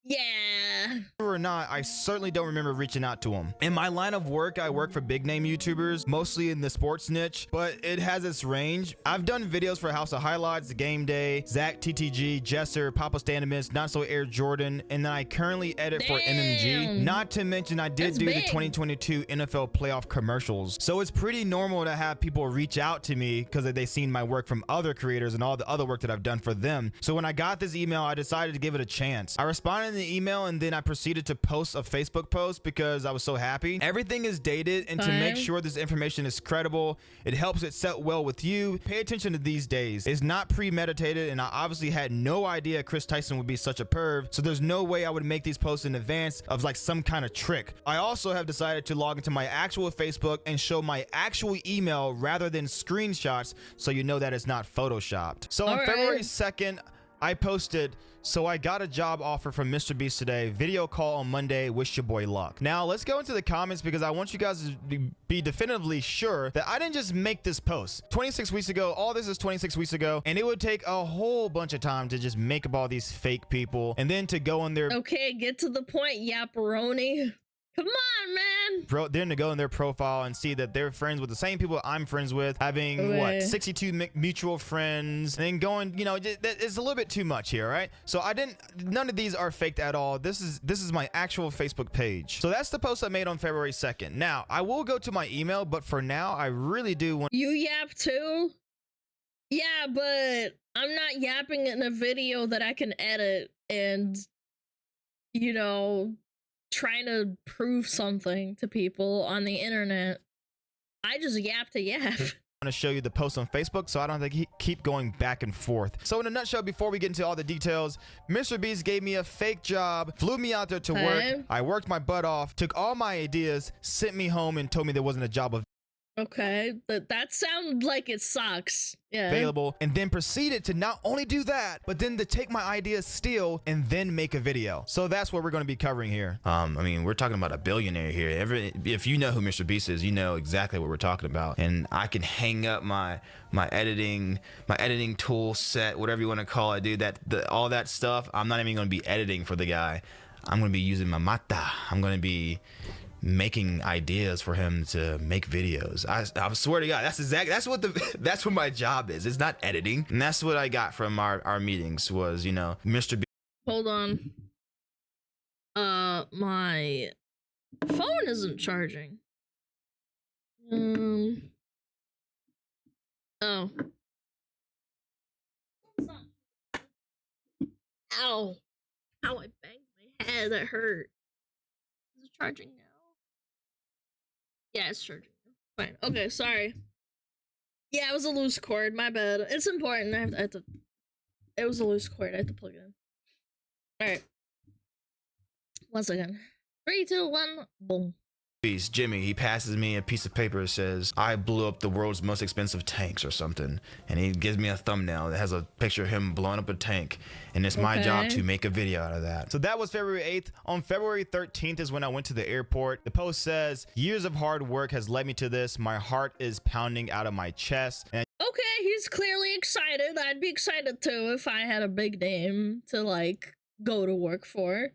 Yeah. Or not, I certainly don't remember reaching out to him. In my line of work, I work for big name YouTubers, mostly in the sports niche, but it has its range. I've done videos for House of Highlights, Game Day, Zach TTG, Jesser, Papa Standamus, Not So Air Jordan, and then I currently edit for MMG. Not to mention I did do the 2022 NFL playoff commercials. So it's pretty normal to have people reach out to me because they've seen my work from other creators and all the other work that I've done for them. So when I got this email, I decided to give it a chance. I responded in the email and then I proceeded to post a Facebook post because I was so happy. Everything is dated, and to make sure this information is credible, it helps it set well with you. Pay attention to these days. It's not premeditated, and I obviously had no idea Chris Tyson would be such a perv, so there's no way I would make these posts in advance of like some kind of trick. I also have decided to log into my actual Facebook and show my actual email rather than screenshots, so you know that it's not photoshopped. So on February 2nd, I posted, so I got a job offer from Mr. Beast today. Video call on Monday. Wish your boy luck. Now let's go into the comments because I want you guys to be definitively sure that I didn't just make this post 26 weeks ago. All this is 26 weeks ago, and it would take a whole bunch of time to just make up all these fake people and then to go on their get to the point, Yapparoni. Come on, man. Then to go in their profile and see that they're friends with the same people I'm friends with, having what 62 mutual friends, and then going, you know, it's a little bit too much here, right? So none of these are faked at all. This is my actual Facebook page. So that's the post I made on February 2nd. Now I will go to my email, but for now I really do want you yap too. Yeah, but I'm not yapping in a video that I can edit and, you know, trying to prove something to people on the internet. I just yap to yap. to show you the post on Facebook so I don't have to keep going back and forth. So in a nutshell, before we get into all the details, Mr. Beast gave me a fake job, flew me out there to work. I worked my butt off, took all my ideas, sent me home, and told me there wasn't a job Okay, but that sounds like it sucks. Yeah. Available, and then proceeded to not only do that, but then to take my ideas still and then make a video. So that's what we're going to be covering here. I mean, we're talking about a billionaire here. If you know who Mr. Beast is, you know exactly what we're talking about. And I can hang up my editing tool set, whatever you want to call it, dude. All that stuff. I'm not even going to be editing for the guy. I'm going to be using my mata. I'm going to be making ideas for him to make videos. I swear to God, that's what my job is. It's not editing. And that's what I got from our meetings was, you know, Mr. B. Hold on. My phone isn't charging. Oh. Ow. Ow, I banged my head. That hurt. Is it charging now? Yeah, it's charging. Fine. Okay, sorry. Yeah, it was a loose cord. My bad. It's important. I have to. It was a loose cord. I have to plug it in. All right. Once again. 3, 2, 1. Boom. Jimmy, he passes me a piece of paper that says, I blew up the world's most expensive tanks or something. And he gives me a thumbnail that has a picture of him blowing up a tank. And it's my job to make a video out of that. So that was February 8th. On February 13th is when I went to the airport. The post says, years of hard work has led me to this. My heart is pounding out of my chest. And okay, he's clearly excited. I'd be excited too if I had a big name to like go to work for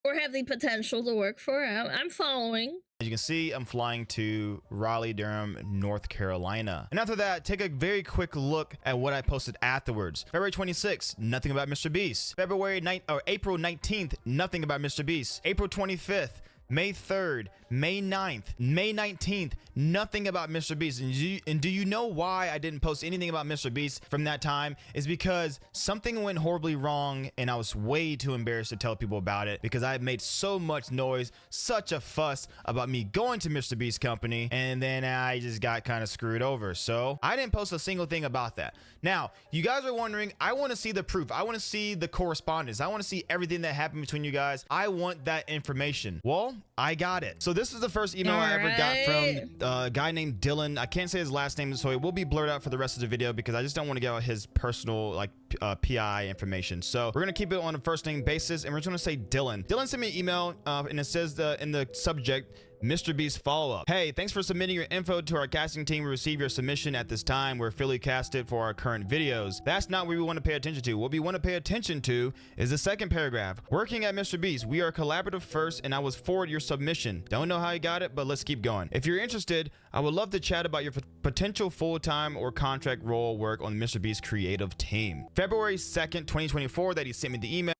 or have the potential to work for. I'm following. As you can see, I'm flying to Raleigh-Durham, North Carolina. And after that, take a very quick look at what I posted afterwards. February 26th, nothing about Mr. Beast. April 19th, nothing about Mr. Beast. April 25th, May 3rd, May 9th, May 19th, nothing about Mr. Beast. And do you know why I didn't post anything about Mr. Beast from that time? Is because something went horribly wrong and I was way too embarrassed to tell people about it because I made so much noise, such a fuss about me going to Mr. Beast's company, and then I just got kind of screwed over. So I didn't post a single thing about that. Now, you guys are wondering, I want to see the proof. I want to see the correspondence. I want to see everything that happened between you guys. I want that information. Well, I got it. So this is the first email I ever got from a guy named Dylan. I can't say his last name, so it will be blurred out for the rest of the video because I just don't want to get out his personal like PI information. So we're gonna keep it on a first name basis, and we're just gonna say Dylan. Dylan sent me an email, and it says in the subject, Mr. Beast follow-up. Hey, thanks for submitting your info to our casting team. We received your submission at this time. We're fully casted for our current videos. That's not what we want to pay attention to. What we want to pay attention to is the second paragraph. Working at Mr. Beast, we are collaborative first, and I was forward your submission. Don't know how you got it, but let's keep going. If you're interested, I would love to chat about your potential full-time or contract role work on Mr. Beast's creative team. February 2nd, 2024, that he sent me the email.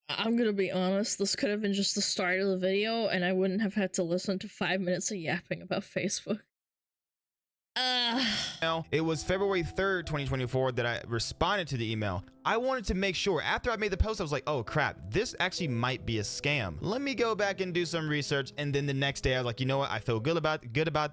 I'm gonna be honest, this could have been just the start of the video and I wouldn't have had to listen to 5 minutes of yapping about Facebook. It was February 3rd, 2024 that I responded to the email. I wanted to make sure after I made the post, I was like, oh crap, this actually might be a scam. Let me go back and do some research. And then the next day I was like, you know what? I feel good about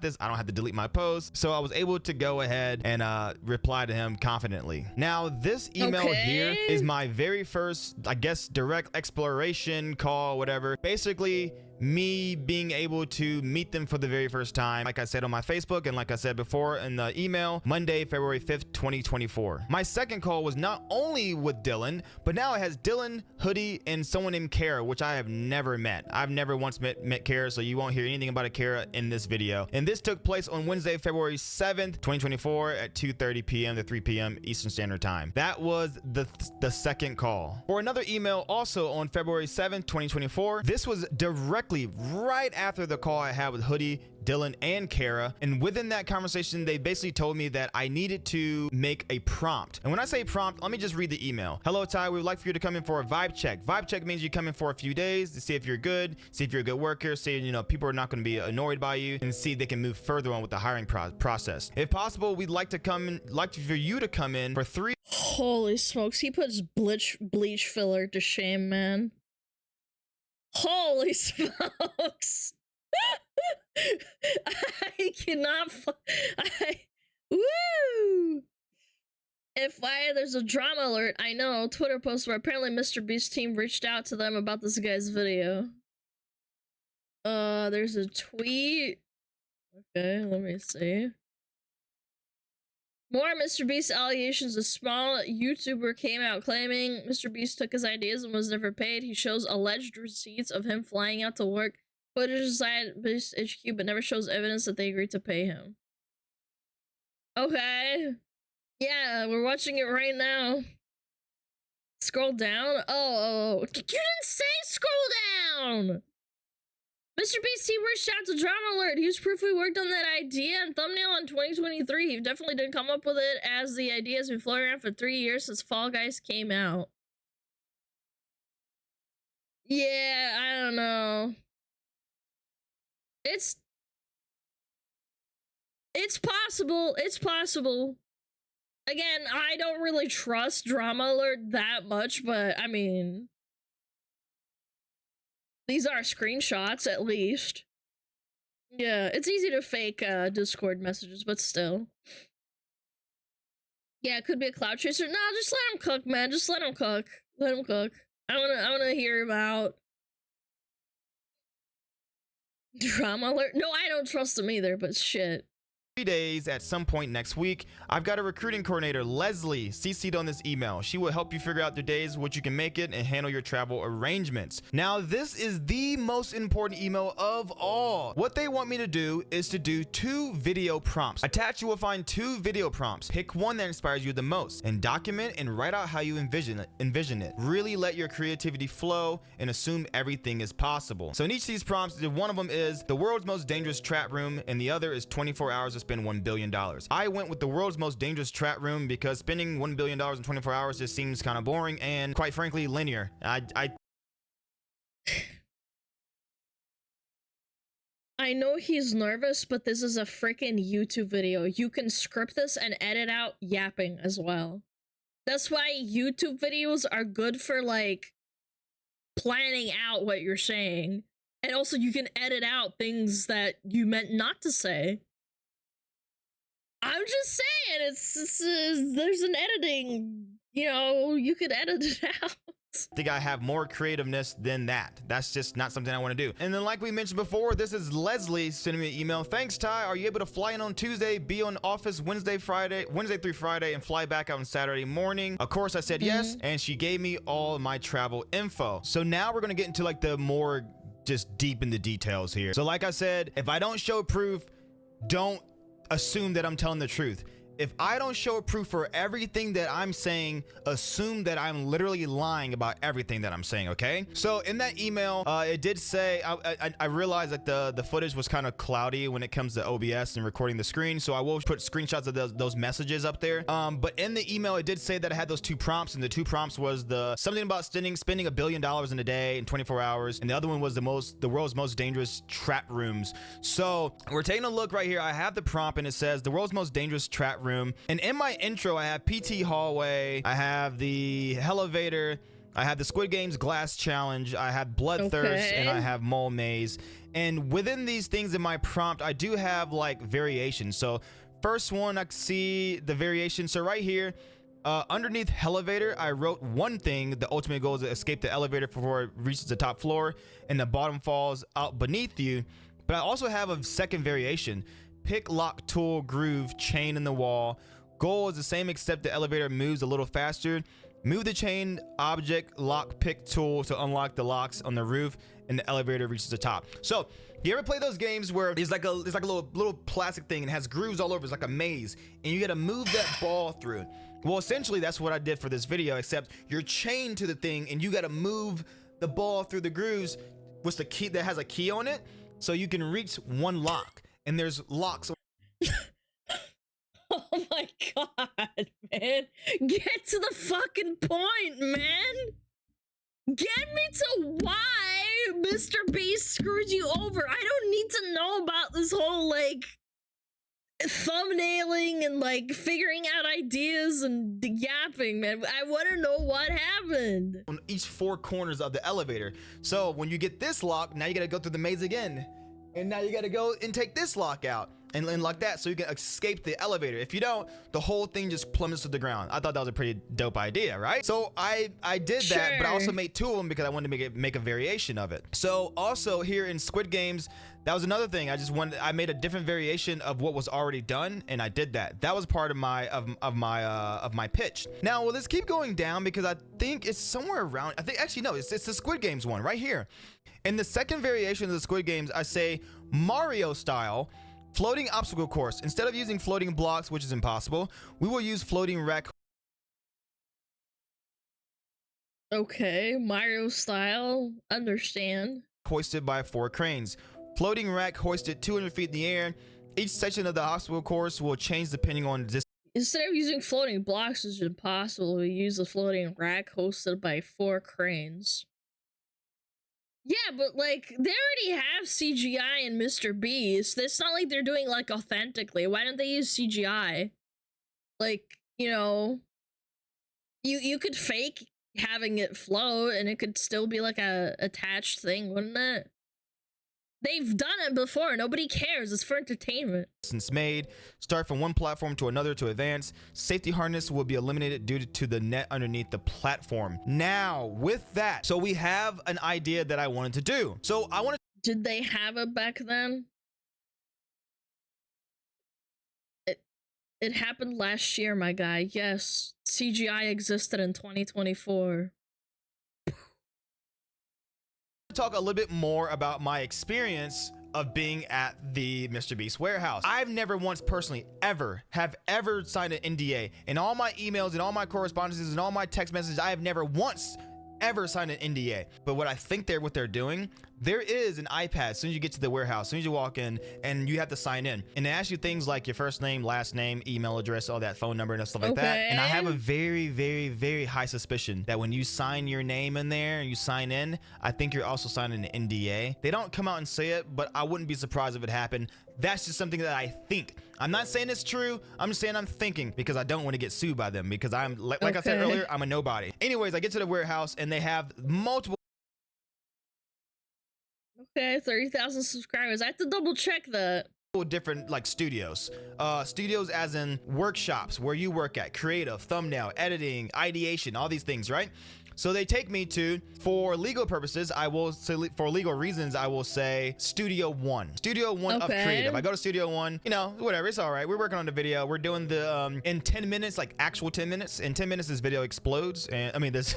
this. I don't have to delete my post. So I was able to go ahead and reply to him confidently. Now this email here is my very first, I guess, direct exploration call, whatever. Basically, me being able to meet them for the very first time, like I said on my Facebook and like I said before in the email, Monday, February 5th, 2024. My second call was not only with Dylan, but now it has Dylan, Hoodie, and someone named Kara, which I have never met. I've never once met Kara, so you won't hear anything about a Kara in this video. And this took place on Wednesday, February 7th, 2024 at 2:30 p.m. to 3 p.m. Eastern Standard Time. That was the second call. For another email also on February 7th, 2024, this was directly right after the call I had with Hoodie, Dylan, and Kara. And within that conversation, they basically told me that I needed to make a prompt. And when I say prompt, let me just read the email. Hello, Ty. We would like for you to come in for a vibe check. Vibe check means you come in for a few days to see if you're good, see if you're a good worker, see, you know, people are not going to be annoyed by you, and see if they can move further on with the hiring process. If possible, we'd like for you to come in for 3. Holy smokes, he puts bleach filler to shame, man. Holy smokes. I cannot. Woo! FYI, there's a drama alert. I know. Twitter post where apparently Mr. Beast's team reached out to them about this guy's video. There's a tweet. Okay, let me see. More Mr. Beast allegations. A small YouTuber came out claiming Mr. Beast took his ideas and was never paid. He shows alleged receipts of him flying out to work, footage inside Beast HQ, but never shows evidence that they agreed to pay him. Okay. Yeah, we're watching it right now. Scroll down. Oh, you didn't say scroll down! Mr. Beast team reached out to Drama Alert. Huge proof we worked on that idea and thumbnail in 2023. He definitely didn't come up with it, as the idea has been floating around for 3 years since Fall Guys came out. Yeah, I don't know. It's possible. It's possible. Again, I don't really trust Drama Alert that much, but I mean, these are screenshots at least. Yeah, it's easy to fake Discord messages, but still. Yeah, it could be a cloud chaser. No, just let him cook, man. Just let him cook. Let him cook. I wanna hear him out. Drama Alert? No, I don't trust him either, but shit. 3 days at some point next week. I've got a recruiting coordinator, Leslie, CC'd on this email. She will help you figure out the days which you can make it and handle your travel arrangements. Now, this is the most important email of all. What they want me to do is to do 2 video prompts. Attached, you will find 2 video prompts. Pick one that inspires you the most and document and write out how you envision it. Really let your creativity flow and assume everything is possible. So in each of these prompts, one of them is the world's most dangerous trap room and the other is 24 hours to spend $1 billion. I went with the world's most dangerous trap room because spending $1 billion in 24 hours just seems kind of boring and, quite frankly, linear. I know he's nervous, but this is a freaking YouTube video. You can script this and edit out yapping as well. That's why YouTube videos are good for, like, planning out what you're saying. And also you can edit out things that you meant not to say. I'm just saying, there's an editing, you know, you could edit it out. I think I have more creativeness than that. That's just not something I want to do. And then, like we mentioned before, this is Leslie sending me an email. Thanks, Ty. Are you able to fly in on Tuesday, be on office Wednesday through Friday, and fly back out on Saturday morning? Of course, I said yes, and she gave me all my travel info. So now we're going to get into like the more just deep in the details here. So like I said, if I don't show proof, don't assume that I'm telling the truth. If I don't show proof for everything that I'm saying, assume that I'm literally lying about everything that I'm saying, okay? So in that email, it did say, I realized that the footage was kind of cloudy when it comes to OBS and recording the screen, so I will put screenshots of those messages up there. But in the email, it did say that I had those 2 prompts, and the 2 prompts was something about spending $1 billion in a day in 24 hours, and the other one was the world's most dangerous trap rooms. So we're taking a look right here. I have the prompt, and it says the world's most dangerous trap room. And in my intro, I have PT hallway, I have the elevator, I have the Squid Game's glass challenge, I have bloodthirst, and I have mole maze. And within these things in my prompt, I do have like variations. So first one, I can see the variation. So right here, underneath elevator, I wrote one thing. The ultimate goal is to escape the elevator before it reaches the top floor and the bottom falls out beneath you. But I also have a second variation. Pick lock tool groove chain in the wall. Goal is the same except the elevator moves a little faster. Move the chain object lock pick tool to unlock the locks on the roof and the elevator reaches the top. So you ever play those games where it's like a little plastic thing and it has grooves all over? It's like a maze and you got to move that ball through. Well, essentially that's what I did for this video, except you're chained to the thing and you got to move the ball through the grooves with the key that has a key on it so you can reach one lock. And there's locks. Oh my god, man. Get to the fucking point, man. Get me to why Mr. Beast screwed you over. I don't need to know about this whole, like, thumbnailing and, like, figuring out ideas and yapping, man. I want to know what happened. On each 4 corners of the elevator. So when you get this lock, now you got to go through the maze again. And now you got to go and take this lock out. and like that, so you can escape the elevator. If you don't, the whole thing just plummets to the ground. I thought that was a pretty dope idea, right? So I did that, but I also made 2 of them because I wanted to make a variation of it. So also here in Squid Games, that was another thing. I made a different variation of what was already done, and I did that. That was part of my pitch. Now, will this keep going down, because I think it's somewhere around, it's the Squid Games one right here. In the second variation of the Squid Games, I say Mario style floating obstacle course. Instead of using floating blocks, which is impossible, we will use floating wreck. Okay, Mario style, understand. Hoisted by 4 cranes. Floating rack hoisted 200 feet in the air. Each section of the obstacle course will change depending on distance. Instead of using floating blocks, which is impossible, we use a floating rack hosted by 4 cranes. Yeah, but like, they already have CGI in Mr. Beast. It's not like they're doing like authentically. Why don't they use CGI? Like, you know, you could fake having it float and it could still be like a attached thing, wouldn't it? They've done it before. Nobody cares. It's for entertainment. Since made, start from one platform to another to advance. Safety harness will be eliminated due to the net underneath the platform. Now, with that, so we have an idea that I wanted to do. So I wanted. Did they have it back then? It happened last year, my guy. Yes, CGI existed in 2024. Talk a little bit more about my experience of being at the Mr. Beast warehouse. I've never once personally ever signed an NDA. In all my emails and all my correspondences and all my text messages, I have never once ever signed an NDA. But what I think what they're doing, there is an iPad as soon as you get to the warehouse, as soon as you walk in, and you have to sign in. And they ask you things like your first name, last name, email address, all that, phone number and stuff like that. And I have a very, very, very high suspicion that when you sign your name in there and you sign in, I think you're also signing an NDA. They don't come out and say it, but I wouldn't be surprised if it happened. That's just something that I think. I'm not saying it's true. I'm just saying I'm thinking, because I don't want to get sued by them, because I'm like I said earlier, I'm a nobody. Anyways, I get to the warehouse and they have multiple. Okay, 30,000 subscribers. I have to double check that. Different like studios as in workshops where you work at, creative, thumbnail, editing, ideation, all these things, right? So they take me to, for legal purposes, for legal reasons, I will say Studio 1. Studio 1 of creative. I go to Studio 1, you know, whatever, it's all right. We're working on the video. We're doing the, in 10 minutes, like actual 10 minutes. In 10 minutes, this video explodes. And I mean, this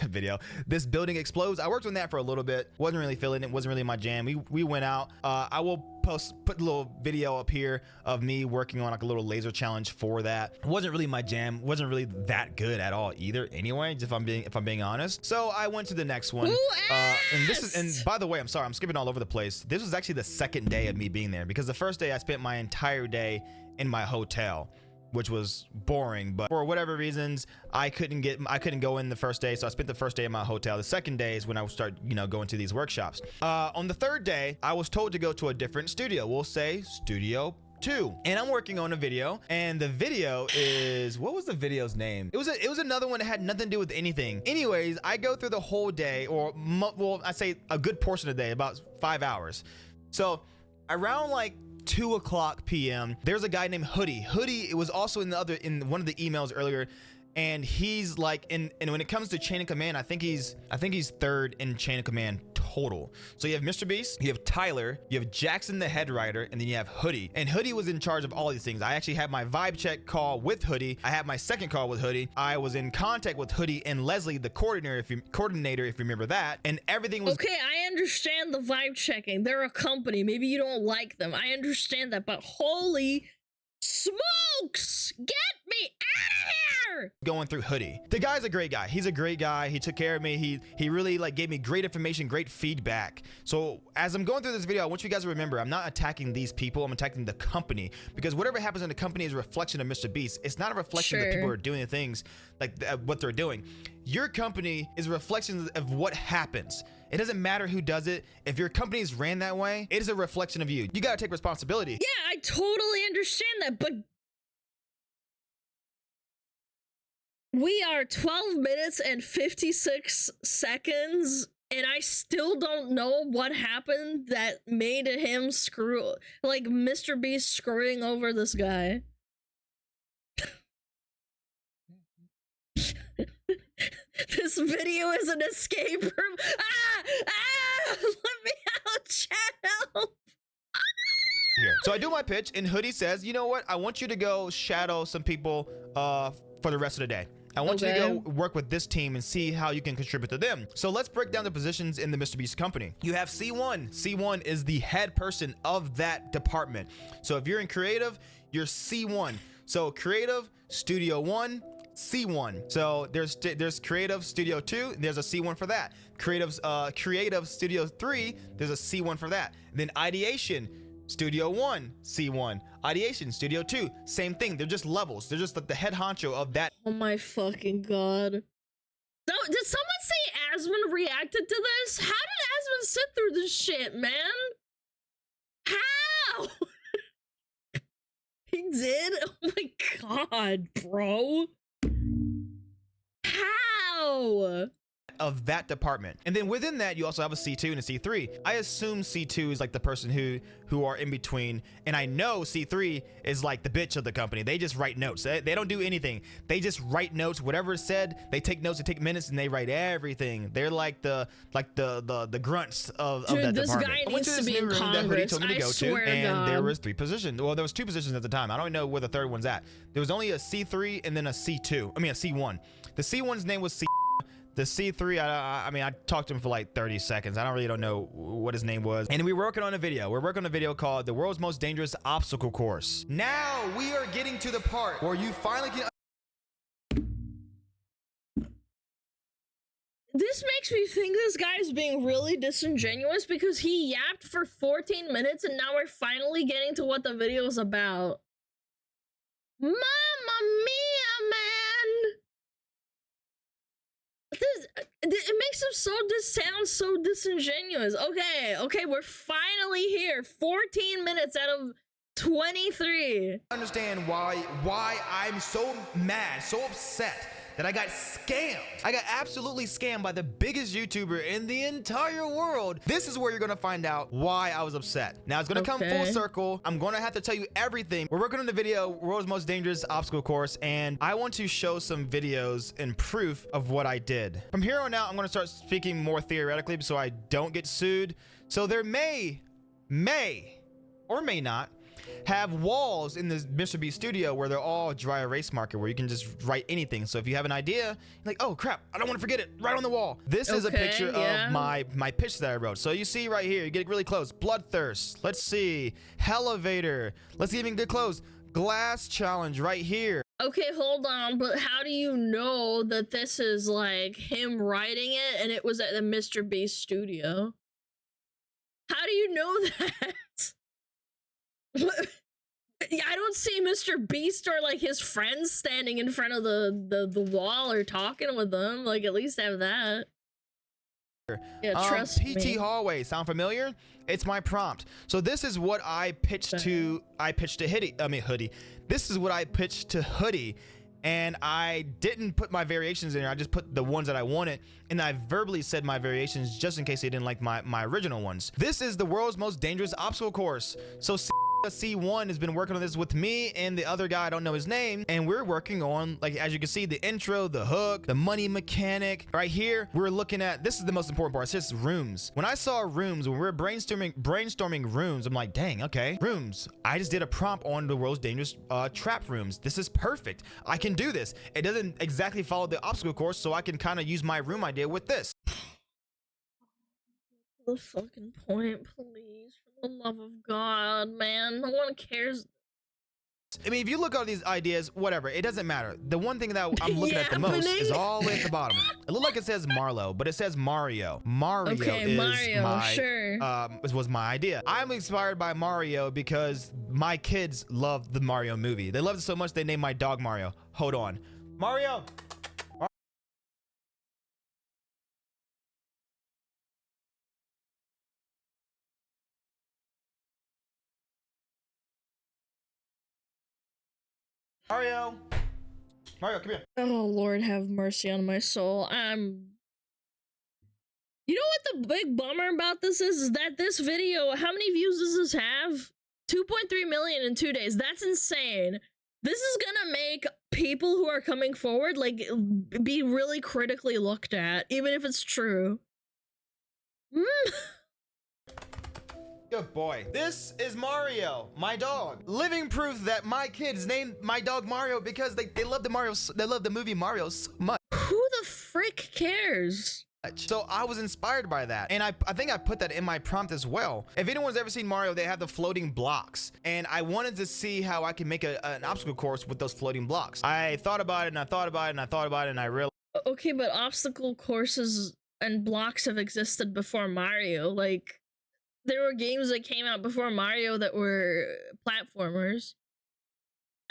building explodes. I worked on that for a little bit. Wasn't really feeling it. Wasn't really my jam. We went out. I will put a little video up here of me working on like a little laser challenge for that. Wasn't really my jam. Wasn't really that good at all either. Anyway, if I'm being honest. So I went to the next one. And by the way, I'm sorry, I'm skipping all over the place. This was actually the second day of me being there, because the first day I spent my entire day in my hotel, which was boring, but for whatever reasons, I couldn't go in the first day, so I spent the first day in my hotel. The second day is when I would start, you know, going to these workshops. On the third day, I was told to go to a different studio. We'll say Studio 2, and I'm working on a video, and the video is, what was the video's name? It was another one that had nothing to do with anything. Anyways, I go through the whole day, or well, I say a good portion of the day, about 5 hours. So around like 2:00 p.m. there's a guy named Hoodie. It was also in one of the emails earlier, and he's like and when it comes to chain of command, I think he's third in chain of command total. So you have Mr. Beast, you have Tyler, you have Jackson the head writer, and then you have Hoodie. And Hoodie was in charge of all these things. I actually had my vibe check call with Hoodie. I had my second call with Hoodie. I was in contact with Hoodie and Leslie, the coordinator, if you remember that. And everything was okay. I understand the vibe checking. They're a company. Maybe you don't like them. I understand that, but holy smokes, get me out of here! Going through Hoodie. The guy's a great guy. He's a great guy. He took care of me. He really like gave me great information, great feedback. So as I'm going through this video, I want you guys to remember, I'm not attacking these people. I'm attacking the company, because whatever happens in the company is a reflection of Mr. Beast. It's not a reflection of the people who are doing the things like what they're doing. Your company is a reflection of what happens. It doesn't matter who does it. If your company is ran that way, it is a reflection of you. You gotta take responsibility. Yeah, I totally understand that, but we are 12 minutes and 56 seconds and I still don't know what happened that made him screw, like Mr. Beast screwing over this guy. This video is an escape room. Let me out, chat, help. Here. So I do my pitch, and Hoodie says, you know what? I want you to go shadow some people for the rest of the day. I want you to go work with this team and see how you can contribute to them. So let's break down the positions in the Mr. Beast company. You have C1. C1 is the head person of that department. So if you're in creative, you're C1. So creative, studio 1, C1. So there's creative studio 2, there's a C1 for that. Creative studio 3, there's a C1 for that. Then ideation, studio 1, C1. Ideation, studio 2, same thing. They're just levels. They're just like the head honcho of that. Oh my fucking god. Did someone say Asmund reacted to this? How did Asmund sit through this shit, man? How? He did? Oh my god, bro. How? Of that department. And then within that, you also have a C2 and a C3. I assume C2 is like the person who are in between, and I know C3 is like the bitch of the company. They just write notes. They don't do anything. They just write notes. Whatever is said, they take notes. They take minutes and they write everything. They're like the grunts of that this department. Guy I went needs to to be in new room that Hoodie Congress. told me to I go to, swear and there God. was 3 positions. Well, there was 2 positions at the time. I don't even know where the third one's at. There was only a C3 and then a C2. I mean a C1. The C1's name was C. The C3, I mean, I talked to him for like 30 seconds. I don't know what his name was. And we were working on a video. We're working on a video called The World's Most Dangerous Obstacle Course. Now we are getting to the part where you finally can... This makes me think this guy's being really disingenuous because he yapped for 14 minutes and now we're finally getting to what the video is about. Mamma mia, man! It makes him sound so disingenuous. Okay, we're finally here. 14 minutes out of 23. I understand why I'm so mad, so upset that I got scammed. I got absolutely scammed by the biggest YouTuber in the entire world. This is where you're gonna find out why I was upset. Now it's gonna come full circle. I'm gonna have to tell you everything. We're working on the video, World's Most Dangerous Obstacle Course, and I want to show some videos and proof of what I did. From here on out, I'm gonna start speaking more theoretically so I don't get sued. So there may or may not have walls in the Mr. Beast studio where they're all dry erase marker where you can just write anything. So if you have an idea, you're like, oh crap, I don't want to forget it, right on the wall. This is a picture of my pitch that I wrote. So you see right here, you get really close. Bloodthirst. Let's see. Elevator. Let's even get close. Glass challenge right here. Okay, hold on, but how do you know that this is like him writing it and it was at the Mr. Beast studio? How do you know that? I don't see Mr. Beast or like his friends standing in front of the wall or talking with them. Like at least have that. Yeah, trust me. PT hallway, sound familiar? It's my prompt. So this is what I pitched to Hoodie. This is what I pitched to Hoodie. And I didn't put my variations in there. I just put the ones that I wanted. And I verbally said my variations just in case they didn't like my original ones. This is the world's most dangerous obstacle course. So C1 has been working on this with me and the other guy, I don't know his name, and we're working on, like, as you can see, the intro, the hook, the money mechanic. Right here, we're looking at, this is the most important part, it's just rooms. When I saw rooms, when we were brainstorming rooms, I'm like, dang, okay, rooms. I just did a prompt on the world's dangerous trap rooms. This is perfect. I can do this. It doesn't exactly follow the obstacle course, so I can kind of use my room idea with this. The fucking point, please. For the love of God, man. No one cares. I mean, if you look at all these ideas, whatever, it doesn't matter. The one thing that I'm looking at the most is all the way at the bottom. It looked like it says Marlo, but it says Mario. Mario is was my idea. I'm inspired by Mario because my kids love the Mario movie. They loved it so much they named my dog Mario. Hold on. Mario! Mario, come here. Oh, Lord have mercy on my soul. You know what the big bummer about this is that this video, how many views does this have? 2.3 million in 2 days. That's insane. This is gonna make people who are coming forward, like, be really critically looked at, even if it's true. Good boy. This is Mario, my dog. Living proof that my kids named my dog Mario because they love the movie Mario so much. Who the frick cares? So I was inspired by that, and I think I put that in my prompt as well. If anyone's ever seen Mario, they have the floating blocks, and I wanted to see how I can make an obstacle course with those floating blocks. I thought about it, and I thought about it, and I thought about it, and I realized. Okay, but obstacle courses and blocks have existed before Mario. Like, there were games that came out before Mario that were platformers.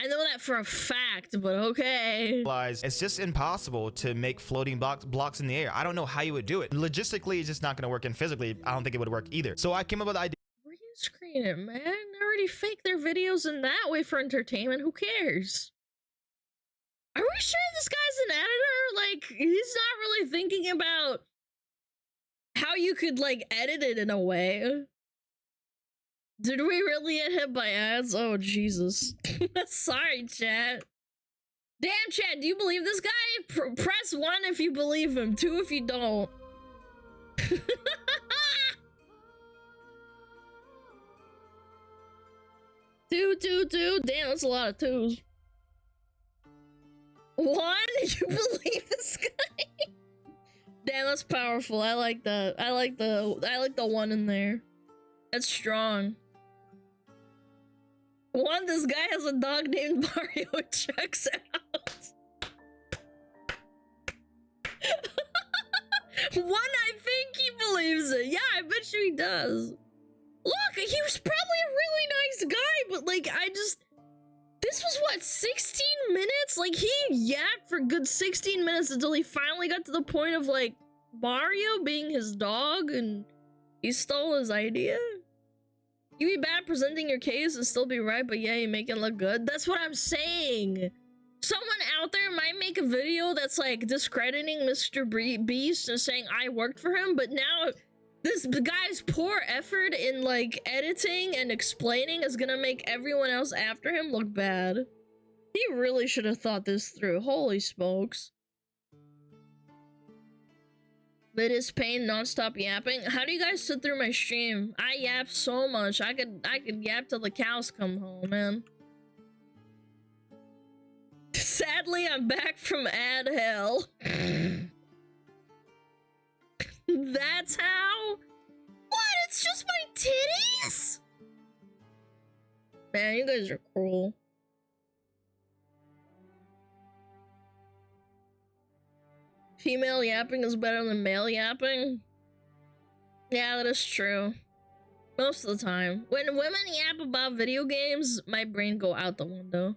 I know that for a fact, but okay. It's just impossible to make floating blocks in the air. I don't know how you would do it. Logistically, it's just not going to work, and physically, I don't think it would work either. So I came up with the idea. Green screen it, man. They already fake their videos in that way for entertainment. Who cares? Are we sure this guy's an editor? Like, he's not really thinking about how you could, like, edit it in a way. Did we really get hit by ads? Oh, Jesus. Sorry, chat. Damn, chat, do you believe this guy? Press 1 if you believe him, 2 if you don't. 2, 2, 2. Damn, that's a lot of 2s. 1? You believe this guy? Damn, that's powerful. I like that. I like the 1 in there. That's strong. 1, this guy has a dog named Mario. It checks out. 1, I think he believes it. Yeah, I bet you he does. Look, he was probably a really nice guy, but like, this was what, 16 minutes? Like, he yapped for a good 16 minutes until he finally got to the point of like Mario being his dog and he stole his idea. You be bad presenting your case and still be right, but yeah, you make it look good. That's what I'm saying. Someone out there might make a video that's like discrediting Mr. Beast and saying I worked for him, but now this guy's poor effort in like editing and explaining is gonna make everyone else after him look bad. He really should have thought this through. Holy smokes. It is pain, non-stop yapping. How do you guys sit through my stream? I yap so much. I could yap till the cows come home, man. Sadly, I'm back from ad hell. That's how? What? It's just my titties? Man, you guys are cruel. Female yapping is better than male yapping? Yeah, that is true. Most of the time. When women yap about video games, my brain go out the window.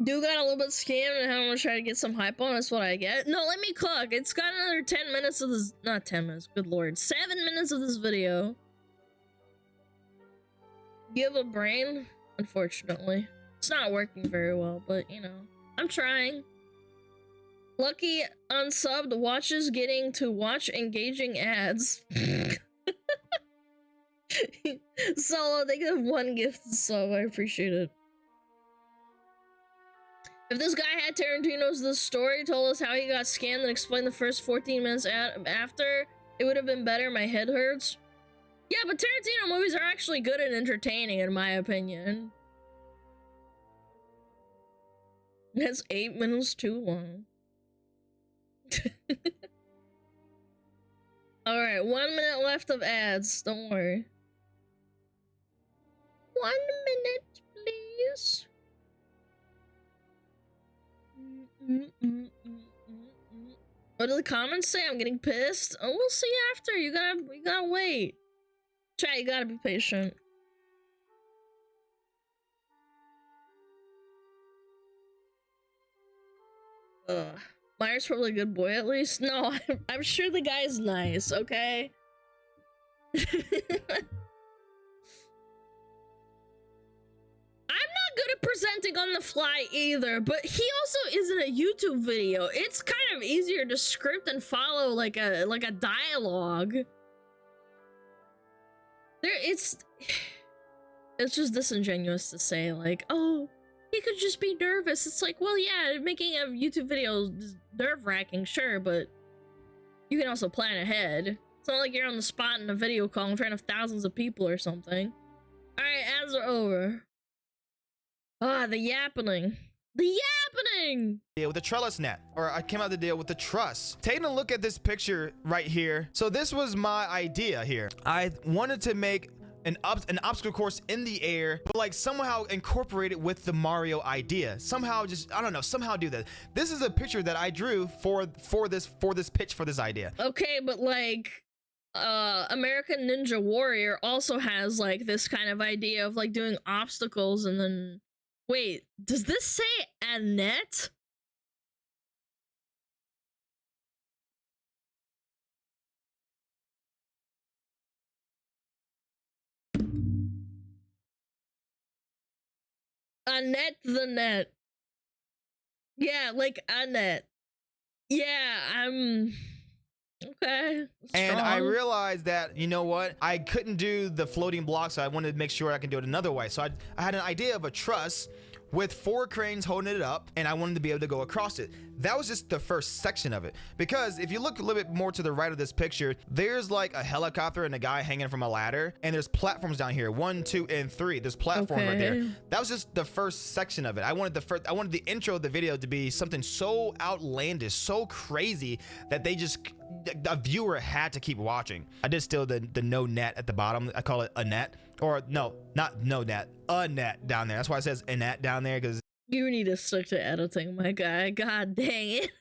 Do got a little bit scammed and I'm gonna try to get some hype on. That's what I get. No, let me cook. It's got another 10 minutes of this. Not 10 minutes, good lord. 7 minutes of this video. You have a brain? Unfortunately. It's not working very well, but you know. I'm trying. Lucky unsubbed watches getting to watch engaging ads. Solo, they give 1 gift sub. I appreciate it. If this guy had Tarantino's The Story, told us how he got scammed and explained the first 14 minutes after, it would have been better. My head hurts. Yeah, but Tarantino movies are actually good and entertaining, in my opinion. That's 8 minutes too long. Alright, 1 minute left of ads. Don't worry. 1 minute, please. What do the comments say? I'm getting pissed. Oh, we'll see after. You gotta wait. Chat, you gotta be patient. Myers probably a good boy at least. No, I'm sure the guy's nice, okay? I'm not good at presenting on the fly either, but he also isn't a YouTube video. It's kind of easier to script and follow like a dialogue. It's just disingenuous to say like, oh, he could just be nervous. It's like, well, yeah, making a YouTube video is nerve-wracking, sure, but you can also plan ahead. It's not like you're on the spot in a video call in front of thousands of people or something. Alright, ads are over. Ah, the yappening. The yappening! With the trellis net, or I came out the deal with the truss. Taking a look at this picture right here. So this was my idea here. I wanted to make an obstacle course in the air, but like somehow incorporate it with the Mario idea. Somehow just, I don't know, somehow do that. This is a picture that I drew for this pitch for this idea. Okay, but like American Ninja Warrior also has like this kind of idea of like doing obstacles and then wait, does this say Annette? Annette the net. Yeah, like Annette. Yeah, okay. And I realized that, you know what, I couldn't do the floating block, so I wanted to make sure I can do it another way. So I had an idea of a truss with 4 cranes holding it up, and I wanted to be able to go across it. That was just the first section of it, because if you look a little bit more to the right of this picture, there's like a helicopter and a guy hanging from a ladder, and there's platforms down here, 1, 2, and 3. There's platforms right there. That was just the first section of it. I wanted the intro of the video to be something so outlandish, so crazy that a viewer had to keep watching. I did steal the no net at the bottom. I call it a net, or no, not no net, a net down there. That's why it says a net down there, because you need to stick to editing, my guy. God dang it.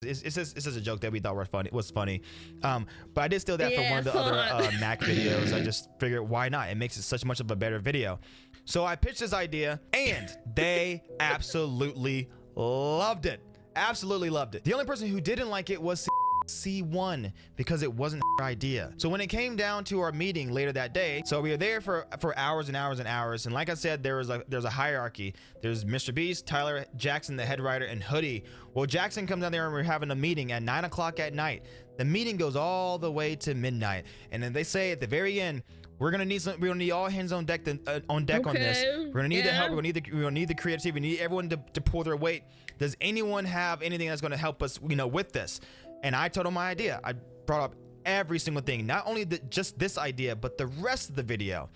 It's just a joke that we thought was funny. But I did steal that from one of the other Mac videos. I just figured, why not? It makes it such much of a better video. So I pitched this idea, and they absolutely loved it. Absolutely loved it. The only person who didn't like it was C1, because it wasn't her idea. So when it came down to our meeting later that day, so we were there for hours and hours and hours, and like I said, there's a hierarchy. There's Mr. Beast, Tyler, Jackson, the head writer, and Hoodie. Well, Jackson comes down there and we're having a meeting at 9 o'clock at night. The meeting goes all the way to midnight, and then they say at the very end, we're gonna need all hands on deck on this. We're gonna need the help. We're gonna need the creativity. We need everyone to pull their weight. Does anyone have anything that's gonna help us, with this? And I told him my idea. I brought up every single thing, not only just this idea, but the rest of the video.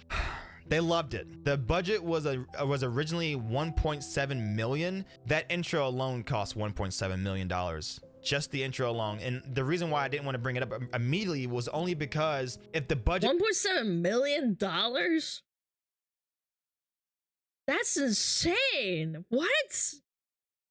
They loved it. The budget was originally 1.7 million. That intro alone cost 1.7 million dollars. Just the intro alone. And the reason why I didn't want to bring it up immediately was only because if the budget $1.7 million? That's insane. What?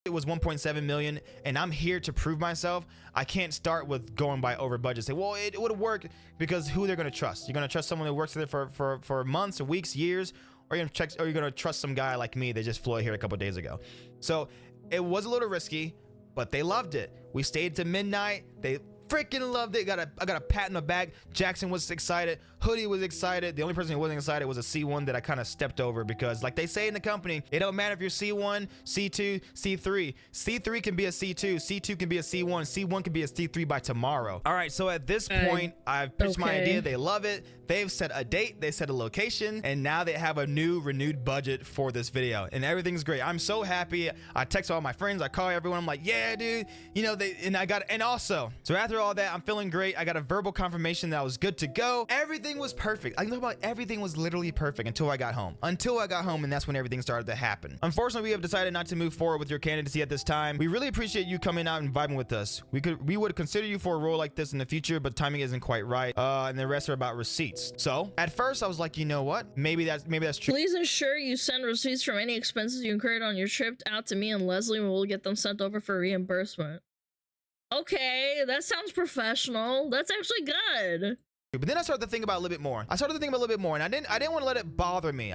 It was 1.7 million, and I'm here to prove myself. I can't start with going by over budget. Say, well, it would have worked, because who they're going to trust? You're going to trust someone who works there for months or weeks, years, or you're going to trust some guy like me that just flew here a couple days ago. So it was a little risky, but they loved it. We stayed to midnight. They freaking loved it. I got a pat in the back. Jackson was excited. Hoodie was excited. The only person who wasn't excited was a C1 that I kind of stepped over, because like they say in the company, it don't matter if you're C1, C2, C3. C3 can be a C2. C2 can be a C1. C1 can be a C3 by tomorrow. All right, so at this point, I've pitched my idea. They love it. They've set a date. They set a location, and now they have a new renewed budget for this video, and everything's great. I'm so happy. I text all my friends. I call everyone. I'm like, yeah, dude. And also, so after all that, I'm feeling great. I got a verbal confirmation that I was good to go. Everything was perfect. I know about everything was literally perfect until I got home. And that's when everything started to happen. Unfortunately, we have decided not to move forward with your candidacy at this time. We really appreciate you coming out and vibing with us. We would consider you for a role like this in the future, but timing isn't quite right. And the rest are about receipts. So at first I was like, you know what? Maybe that's true. Please ensure you send receipts from any expenses you incurred on your trip out to me and Leslie, and we'll get them sent over for reimbursement. Okay, that sounds professional. That's actually good. But then I started to think about it a little bit more. And I didn't want to let it bother me.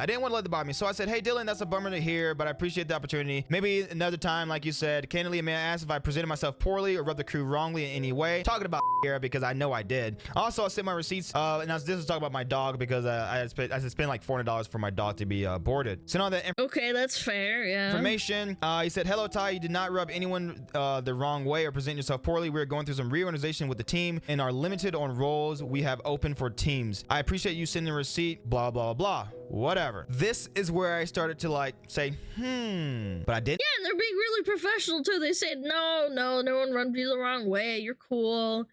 So I said, hey, Dylan, that's a bummer to hear, but I appreciate the opportunity. Maybe another time, like you said. Candidly, may I ask if I presented myself poorly or rubbed the crew wrongly in any way? Talking about here because I know I did. Also, I sent my receipts, and this is talking about my dog because I had spent like $400 for my dog to be boarded. Sent all that okay, that's fair, yeah. information. He said, hello, Ty. You did not rub anyone the wrong way or present yourself poorly. We're going through some reorganization with the team and are limited on roles we have open for teams. I appreciate you sending a receipt, blah, blah, blah, whatever. This is where I started to like say, but I didn't. Yeah, and they're being really professional too. They said, no one rubbed you the wrong way. You're cool.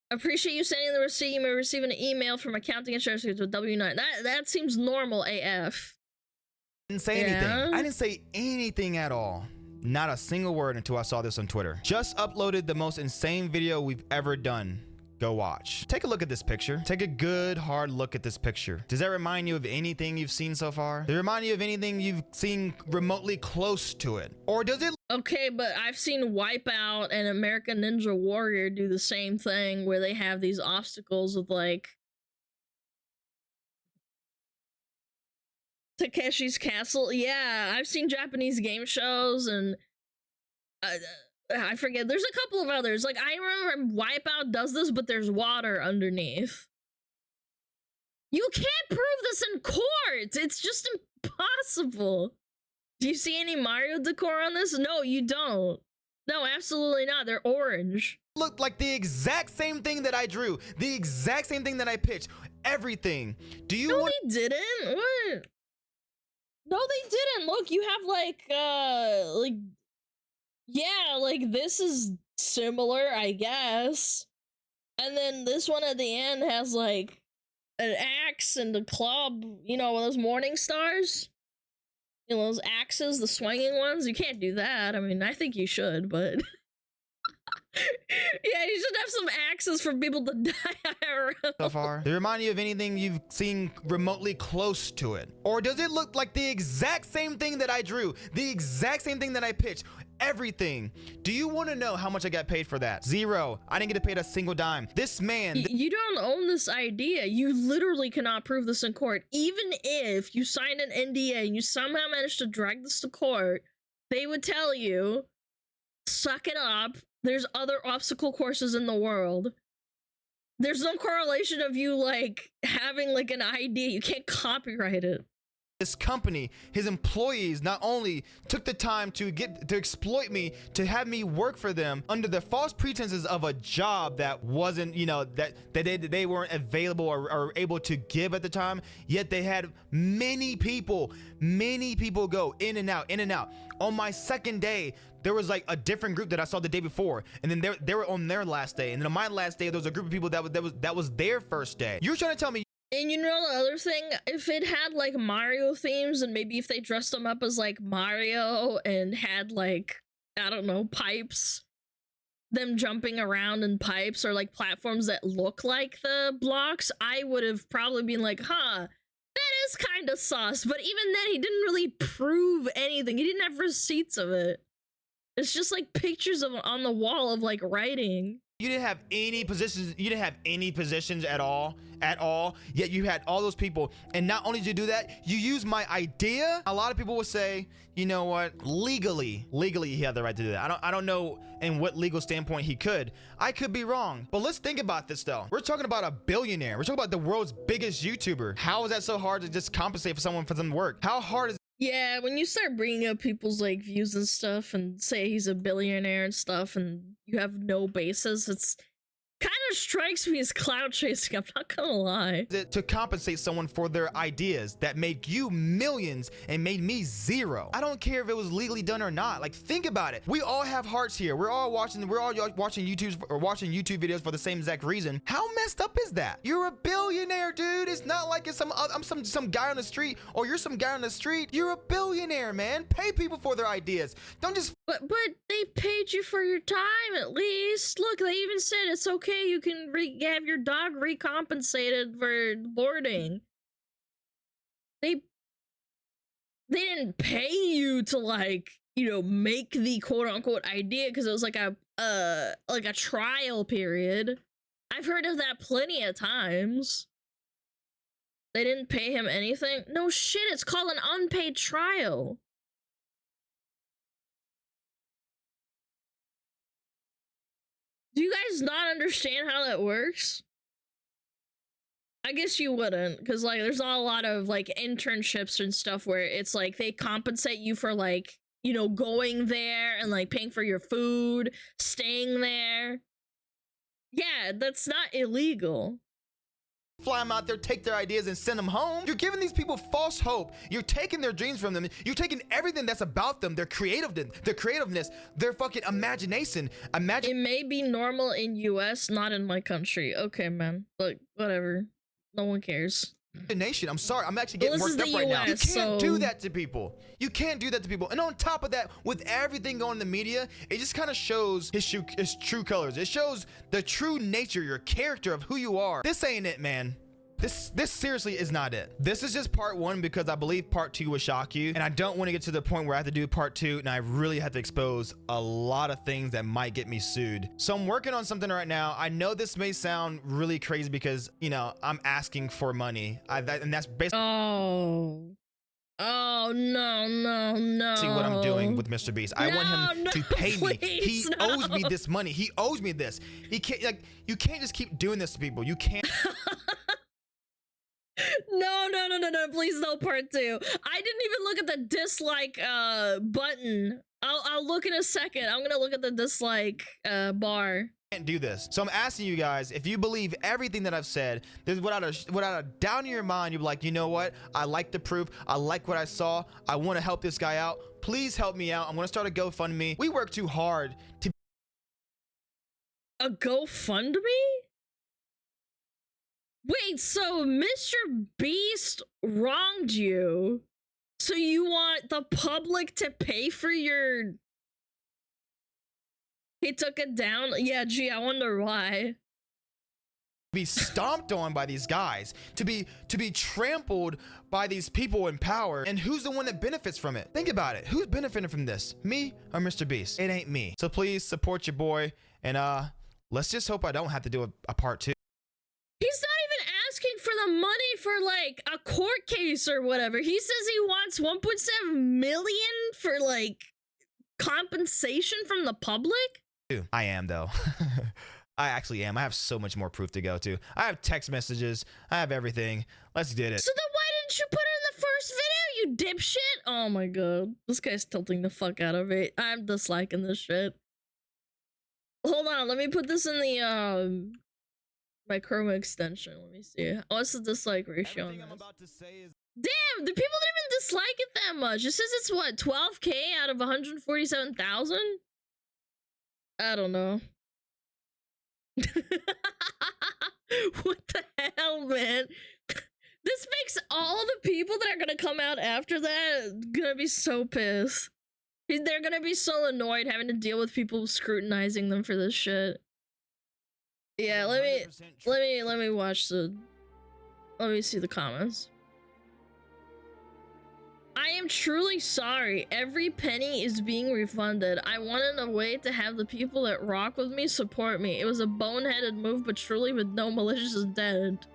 Appreciate you sending the receipt. You may receive an email from accounting insurance with W9. That seems normal AF. Didn't say anything. I didn't say anything at all. Not a single word until I saw this on Twitter. Just uploaded the most insane video we've ever done. Go watch. Take a look at this picture. Take a good hard look at this picture. Does that remind you of anything you've seen so far? Does it remind you of anything you've seen remotely close to it? Or does it? Okay, but I've seen Wipeout and American Ninja Warrior do the same thing where they have these obstacles with like Takeshi's Castle. Yeah, I've seen Japanese game shows and I forget. There's a couple of others. Like, I remember Wipeout does this, but there's water underneath. You can't prove this in court. It's just impossible. Do you see any Mario decor on this? No, you don't. No, absolutely not. They're orange. Looked like the exact same thing that I drew. The exact same thing that I pitched. Everything. Do you want— No, they didn't. What? No, they didn't. Look, you have like, yeah, like this is similar, I guess. And then this one at the end has like an axe and a club, you know, those morning stars. You know, those axes, the swinging ones. You can't do that. I mean, I think you should, but yeah, you should have some axes for people to die around. So far, they remind you of anything you've seen remotely close to it? Or does it look like the exact same thing that I drew? The exact same thing that I pitched? Everything. Do you want to know how much I got paid for that? Zero. I didn't get paid a single dime. This man— you don't own this idea. You literally cannot prove this in court. Even if you signed an NDA and you somehow managed to drag this to court, they would tell you, suck it up. There's other obstacle courses in the world. There's no correlation of you like having like an idea. You can't copyright it. This company, his employees, not only took the time to exploit me, to have me work for them under the false pretenses of a job that wasn't, you know, that they weren't available or able to give at the time. Yet they had many people go in and out. On my second day, there was like a different group that I saw the day before, and then they were on their last day, and then on my last day there was a group of people that was their first day. You're trying to tell me— And you know the other thing, if it had like Mario themes and maybe if they dressed them up as like Mario and had like, I don't know, pipes, them jumping around in pipes or like platforms that look like the blocks, I would have probably been like, huh, that is kind of sus. But even then, he didn't really prove anything. He didn't have receipts of it. It's just like pictures of on the wall of like writing. You didn't have any positions. You didn't have any positions at all. Yet you had all those people. And not only did you do that, you used my idea. A lot of people would say, you know what? Legally, he had the right to do that. I don't know in what legal standpoint he could. I could be wrong. But let's think about this though. We're talking about a billionaire. We're talking about the world's biggest YouTuber. How is that so hard to just compensate for someone for some work? How hard is— Yeah, when you start bringing up people's like views and stuff and say he's a billionaire and stuff and you have no basis, it's kind of strikes me as clout chasing, I'm not gonna lie. To compensate someone for their ideas that made you millions and made me zero. I don't care if it was legally done or not. Like, think about it. We all have hearts here. We're all watching YouTube videos for the same exact reason. How messed up is that? You're a billionaire, dude. It's not like it's I'm some guy on the street or you're some guy on the street. You're a billionaire, man. Pay people for their ideas. Don't just— But they paid you for your time at least. Look, they even said it's okay. You can have your dog recompensated for boarding. They didn't pay you to like, you know, make the quote unquote idea because it was like a trial period. I've heard of that plenty of times. They didn't pay him anything? No shit, it's called an unpaid trial. Do you guys not understand how that works? I guess you wouldn't, because like there's not a lot of like internships and stuff where it's like they compensate you for like, you know, going there and like paying for your food, staying there. Yeah, that's not illegal. Fly them out there, take their ideas and send them home. You're giving these people false hope. You're taking their dreams from them. You're taking everything that's about them, their creativeness, their fucking imagination. It may be normal in US, not in my country. Okay, man. Look, whatever. No one cares. Nation, I'm sorry, I'm actually getting worked up right now. You can't do that to people. You can't do that to people. And on top of that, with everything going in the media, it just kind of shows his true colors. It shows the true nature, your character of who you are. This ain't it, man. This seriously is not it. This is just part one because I believe part two will shock you. And I don't want to get to the point where I have to do part two and I really have to expose a lot of things that might get me sued. So I'm working on something right now. I know this may sound really crazy because, you know, I'm asking for money. And that's basically... Oh, no. See what I'm doing with Mr. Beast. I want him to pay me. He owes me this money. He owes me this. He can't, like, you can't just keep doing this to people. You can't... No, please no part two. I didn't even look at the dislike button. I'll look in a second. I'm gonna look at the dislike bar. Can't do this. So I'm asking you guys, if you believe everything that I've said, without a doubt in your mind, you're like, you know what? I like the proof. I like what I saw. I want to help this guy out. Please help me out. I'm gonna start a GoFundMe. We work too hard to... A GoFundMe? Wait, so Mr. Beast wronged you? So you want the public to pay for your... He took it down? Yeah, gee, I wonder why. Be stomped on by these guys, to be trampled by these people in power. And who's the one that benefits from it? Think about it. Who's benefiting from this? Me or Mr. Beast? It ain't me. So please support your boy. And let's just hope I don't have to do a part two. He's not even asking for the money for like a court case or whatever. He says he wants 1.7 million for like compensation from the public. I am though. I actually am. I have so much more proof to go to. I have text messages. I have everything. Let's get it. So then why didn't you put it in the first video, you dipshit? Oh my god. This guy's tilting the fuck out of it. I'm disliking this shit. Hold on, let me put this in the my chroma extension. Let me see. What's the dislike ratio on this? Damn, the people didn't even dislike it that much. It says it's what, 12K out of 147,000? I don't know. What the hell, man? This makes all the people that are gonna come out after that gonna be so pissed. They're gonna be so annoyed having to deal with people scrutinizing them for this shit. Yeah, let me watch the... Let me see the comments. I am truly sorry. Every penny is being refunded. I wanted a way to have the people that rock with me support me. It was a boneheaded move, but truly with no malicious intent.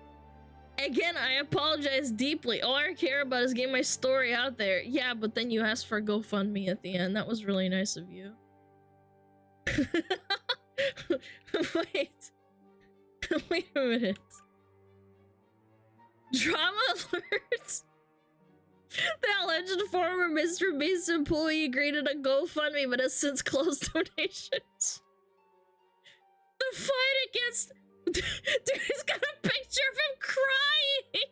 Again, I apologize deeply. All I care about is getting my story out there. Yeah, but then you asked for a GoFundMe at the end. That was really nice of you. Wait a minute. Drama alert. The alleged former Mr. Beast employee agreed to a GoFundMe but has since closed donations. The fight against... Dude, he's got a picture of him crying!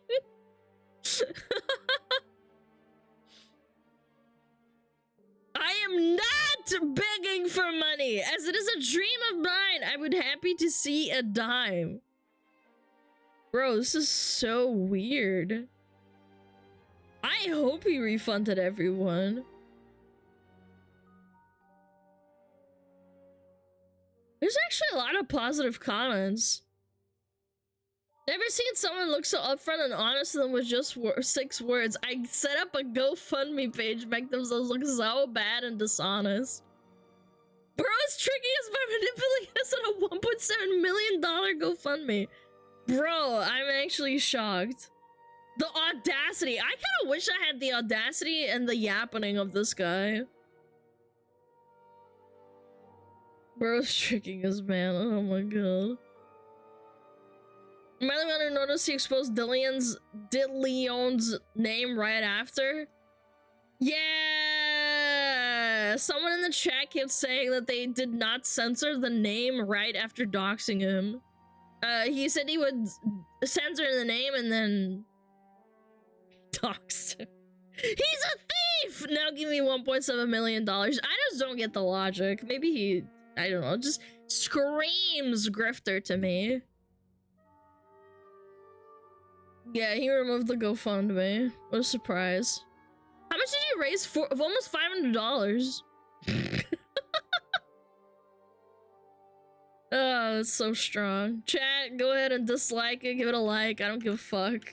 I am not begging for money! As it is a dream of mine, I would happy to see a dime. Bro, this is so weird. I hope he refunded everyone. There's actually a lot of positive comments. Never seen someone look so upfront and honest to them with just 6 words. I set up a GoFundMe page, make themselves look so bad and dishonest. Bro is tricking us by manipulating us on a $1.7 million GoFundMe. Bro, I'm actually shocked. The audacity. I kind of wish I had the audacity and the yappening of this guy. Bro's tricking us, man. Oh my god. You might want to notice he exposed Dillion's name right after. Yeah! Someone in the chat kept saying that they did not censor the name right after doxing him. He said he would censor the name and then doxed him. He's a thief! Now give me $1.7 million. I just don't get the logic. Maybe he, I don't know, just screams grifter to me. Yeah, he removed the GoFundMe. What a surprise. How much did you raise for? Almost $500. Oh, that's so strong. Chat, go ahead and dislike it. Give it a like. I don't give a fuck.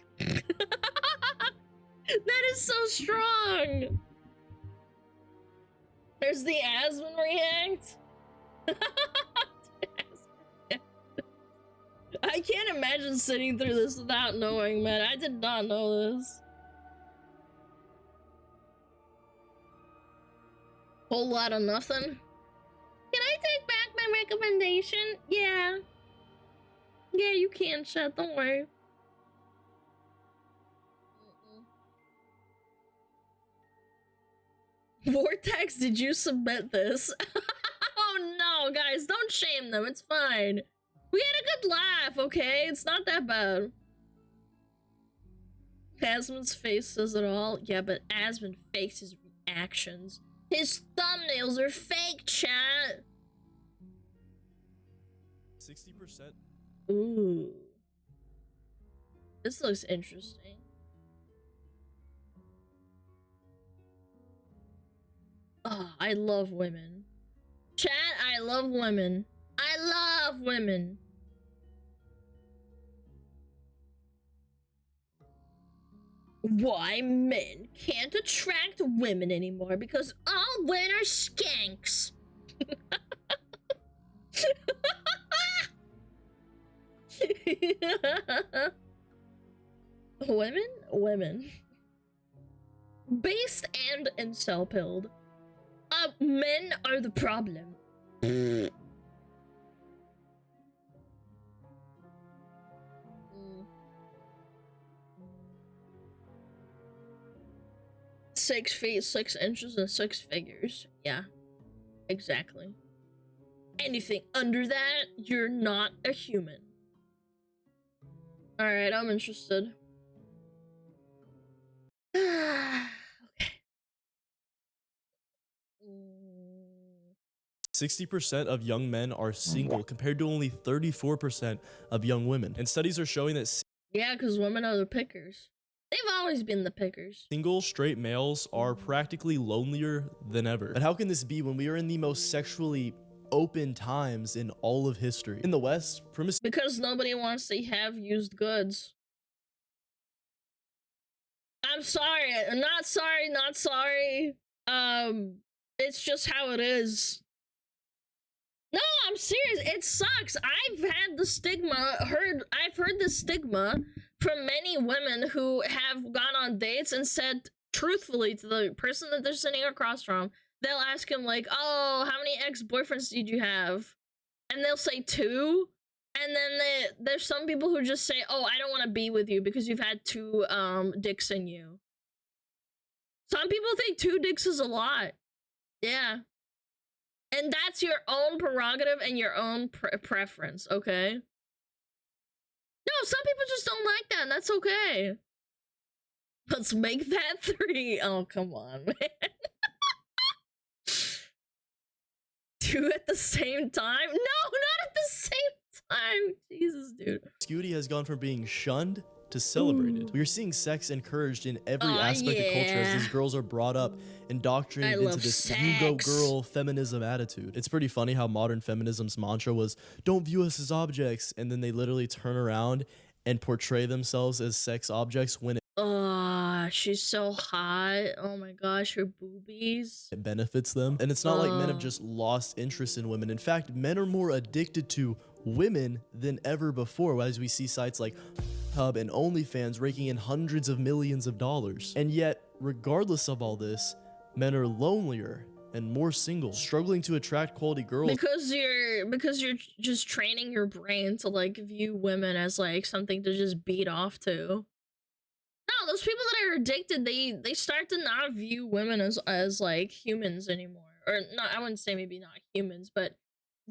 That is so strong. There's the Asmon react. I can't imagine sitting through this without knowing, man. I did not know this. Whole lot of nothing. Can I take back my recommendation? Yeah. Yeah, you can, chat. Don't worry. Vortex, did you submit this? Oh no, guys, don't shame them. It's fine. We had a good laugh, okay? It's not that bad. Asmon's face says it all. Yeah, but Asmon fakes his reactions. His thumbnails are fake, chat. 60%. Ooh. This looks interesting. Oh, I love women. Chat, I love women. I love women. Why men can't attract women anymore because all women are skanks. Women. Based and incel-pilled. Men are the problem. Six feet, 6 inches, and 6 figures. Yeah, exactly. Anything under that, you're not a human. Alright, I'm interested. Okay. 60% of young men are single compared to only 34% of young women. And studies are showing that Yeah, because women are the pickers. They've always been the pickers. single straight males are practically lonelier than ever. But how can this be when we are in the most sexually open times in all of history? In the West, because nobody wants to have used goods. I'm sorry. Not sorry, not sorry. It's just how it is. No, I'm serious. It sucks. I've had the stigma, I've heard the stigma from many women who have gone on dates and said truthfully to the person that they're sitting across from, they'll ask him like, oh, how many ex-boyfriends did you have? And they'll say 2. And then there's some people who just say, oh, I don't want to be with you because you've had 2 dicks in you. Some people think 2 dicks is a lot. Yeah. And that's your own prerogative and your own preference, okay? No, some people just don't like that, and that's okay. Let's make that 3. Oh, come on, man. 2 at the same time? No, not at the same time. Jesus, dude. promiscuity has gone from being shunned to celebrated. We are seeing sex encouraged in every aspect of culture as these girls are brought up, indoctrinated into this you go girl feminism attitude. It's pretty funny how modern feminism's mantra was, don't view us as objects, and then they literally turn around and portray themselves as sex objects when gosh, she's so hot. Oh my gosh, her boobies. It benefits them. And it's not like men have just lost interest in women. In fact, men are more addicted to women than ever before, as we see sites like Hub and OnlyFans raking in hundreds of millions of dollars. And yet, regardless of all this, men are lonelier and more single, struggling to attract quality girls. Because you're just training your brain to like view women as like something to just beat off to. No, those people that are addicted, they start to not view women as like humans anymore. Or not, I wouldn't say maybe not humans, but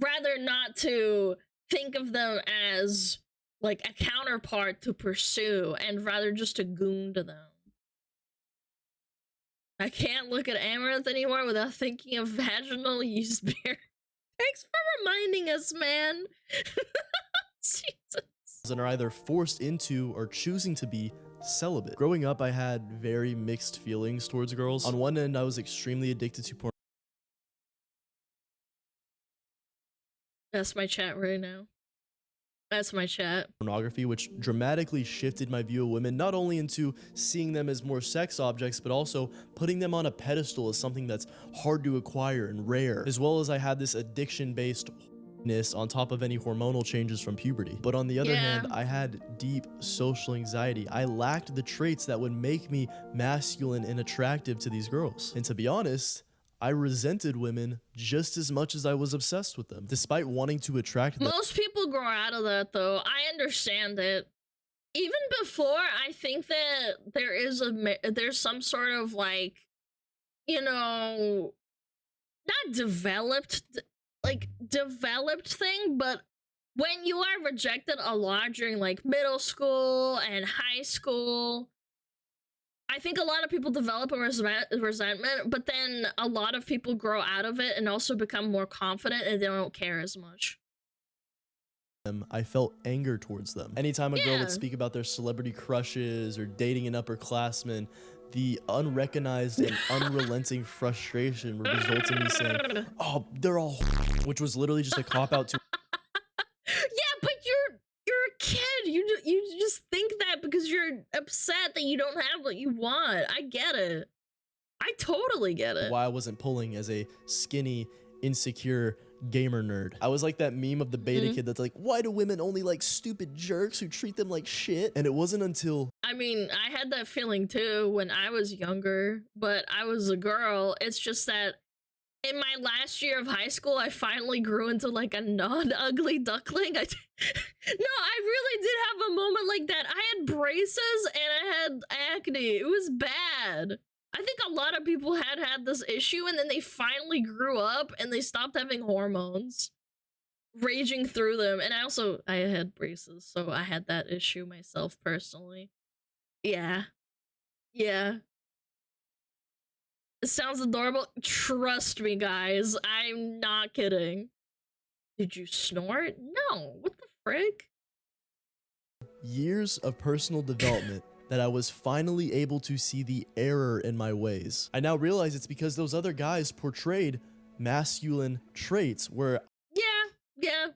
rather not to think of them as like a counterpart to pursue, and rather just a goon to them. I can't look at Amaranth anymore without thinking of vaginal use beer. Thanks for reminding us, man. Jesus. And are either forced into or choosing to be celibate. Growing up, I had very mixed feelings towards girls. On one end, I was extremely addicted to porn. That's my chat right now. That's my chat. Pornography, which dramatically shifted my view of women, not only into seeing them as more sex objects, but also putting them on a pedestal as something that's hard to acquire and rare, as well as I had this addiction-based on top of any hormonal changes from puberty. But on the other hand, I had deep social anxiety. I lacked the traits that would make me masculine and attractive to these girls. And to be honest, I resented women just as much as I was obsessed with them, despite wanting to attract them. Most people grow out of that, though. I understand it. Even before, I think that there's some sort of like, you know, not developed thing, but when you are rejected a lot during like middle school and high school, I think a lot of people develop a resentment, but then a lot of people grow out of it and also become more confident and they don't care as much. I felt anger towards them. Anytime a girl would speak about their celebrity crushes or dating an upperclassman, the unrecognized and unrelenting frustration would result in me saying, "Oh, they're all," which was literally just a cop out to. Yeah, but you're a kid. You just think that because you're upset that you don't have what you want. I get it. I totally get it. Why I wasn't pulling as a skinny, insecure gamer nerd. I was like that meme of the beta kid that's like, why do women only like stupid jerks who treat them like shit? And it wasn't until... I mean, I had that feeling too when I was younger, but I was a girl. It's just that in my last year of high school, I finally grew into like a non-ugly duckling. No, I really did have a moment like that. I had braces and I had acne. It was bad. I think a lot of people had this issue and then they finally grew up and they stopped having hormones raging through them. And I had braces, so I had that issue myself personally. Yeah. Yeah. It sounds adorable. Trust me, guys. I'm not kidding. Did you snort? No. What the frick? Years of personal development that I was finally able to see the error in my ways. I now realize it's because those other guys portrayed masculine traits where... Yeah.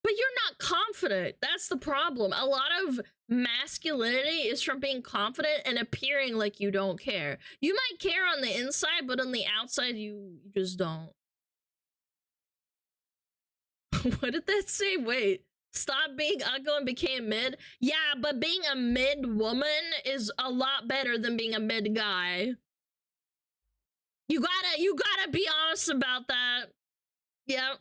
But you're not confident. That's the problem. A lot of masculinity is from being confident and appearing like you don't care. You might care on the inside, but on the outside, you just don't. What did that say? Wait. Stop being ugly and became mid? Yeah, but being a mid woman is a lot better than being a mid guy. You gotta be honest about that. Yep.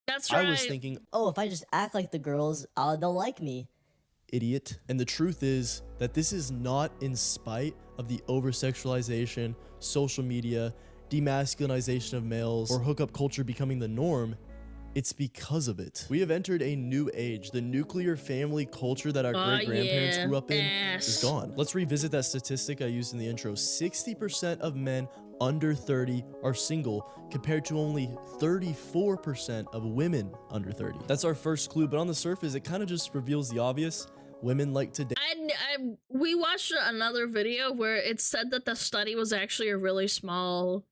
That's right. I was thinking, oh, if I just act like the girls, they'll like me. Idiot. And the truth is that this is not in spite of the over-sexualization, social media, demasculinization of males, or hookup culture becoming the norm. It's because of it. We have entered a new age. The nuclear family culture that our great-grandparents grew up in is gone. Let's revisit that statistic I used in the intro. 60% of men under 30 are single, compared to only 34% of women under 30. That's our first clue, but on the surface, it kind of just reveals the obvious. Women like to date. We watched another video where it said that the study was actually a really small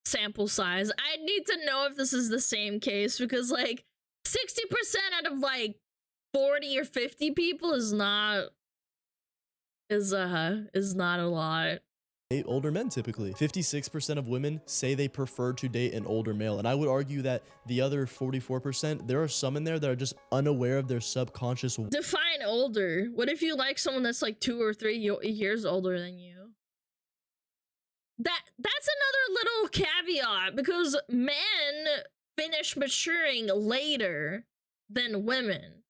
sample size. I need to know if this is the same case, because like 60% out of like 40 or 50 people is not is not a lot. Date older men typically. 56% of women say they prefer to date an older male, and I would argue that the other 44%, there are some in there that are just unaware of their subconscious. Define older. What if you like someone that's like 2 or 3 years older than you? That's another little caveat, because men finish maturing later than women.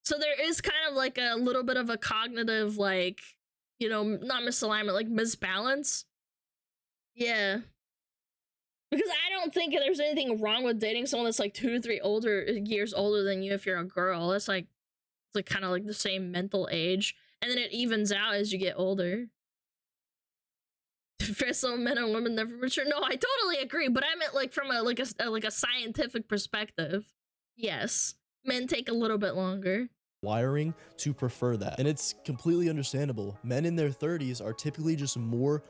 So there is kind of like a little bit of a cognitive, like, you know, not misalignment, like misbalance. Yeah. Because I don't think there's anything wrong with dating someone that's like 2 to 3 years older than you if you're a girl. That's like, it's like kind of like the same mental age. And then it evens out as you get older. For some men and women never mature. No, I totally agree, but I meant like from a scientific perspective. Yes. Men take a little bit longer. Wiring to prefer that, and it's completely understandable. Men in their 30s are typically just more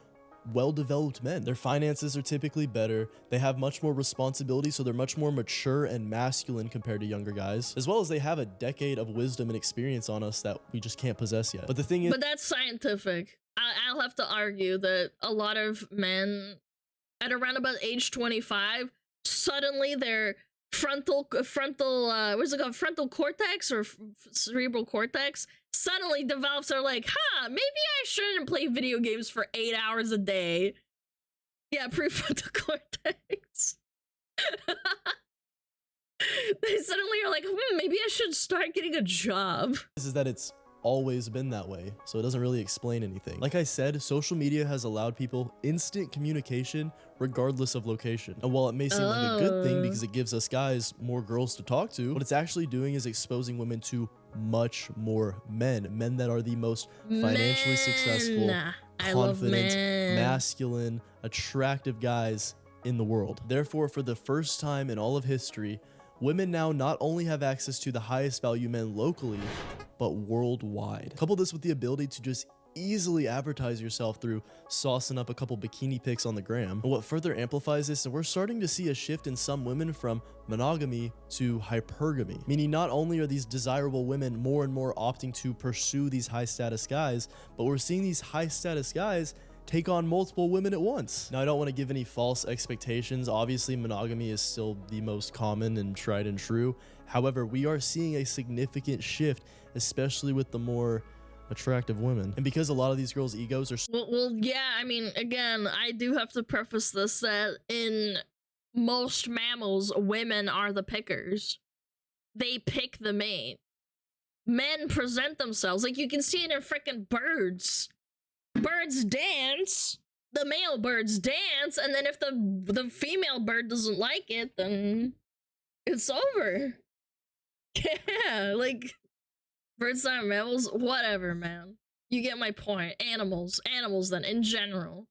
well-developed men. Their finances are typically better, they have much more responsibility, so they're much more mature and masculine compared to younger guys, as well as they have a decade of wisdom and experience on us that we just can't possess yet. But the thing is, but that's scientific. I'll have to argue that a lot of men at around about age 25, suddenly their frontal what's it called, frontal cortex or cerebral cortex suddenly develops. Are like, maybe I shouldn't play video games for 8 hours a day. Yeah, prefrontal cortex. They suddenly are like, maybe I should start getting a job. This is that it's always been that way, so it doesn't really explain anything. Like I said, social media has allowed people instant communication regardless of location. And while it may seem like a good thing because it gives us guys more girls to talk to, what it's actually doing is exposing women to much more men that are the most financially successful, confident, masculine, attractive guys in the world. Therefore, for the first time in all of history, women now not only have access to the highest value men locally, but worldwide. Couple this with the ability to just easily advertise yourself through saucing up a couple bikini pics on the gram. And what further amplifies this, and we're starting to see a shift in some women from monogamy to hypergamy, meaning not only are these desirable women more and more opting to pursue these high status guys, but we're seeing these high status guys take on multiple women at once. Now, I don't want to give any false expectations. Obviously, monogamy is still the most common and tried and true. However, we are seeing a significant shift, especially with the more attractive women. And because a lot of these girls' egos are... Well, yeah, I mean, again, I do have to preface this that in most mammals, women are the pickers. They pick the mate. Men present themselves. Like, you can see it in freaking birds. Birds dance, the male birds dance, and then if the female bird doesn't like it, then it's over. Yeah, like, birds aren't mammals, whatever, man. You get my point. Animals then, in general.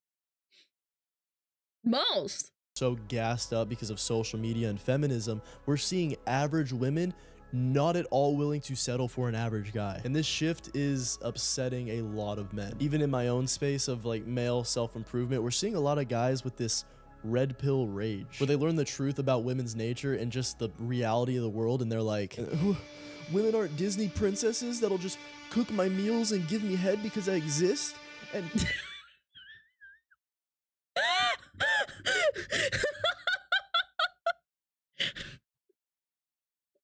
Most. So gassed up because of social media and feminism, we're seeing average women not at all willing to settle for an average guy. And this shift is upsetting a lot of men. Even in my own space of like male self-improvement, we're seeing a lot of guys with this red pill rage, where they learn the truth about women's nature and just the reality of the world, and they're like, women aren't Disney princesses that'll just cook my meals and give me head because I exist? And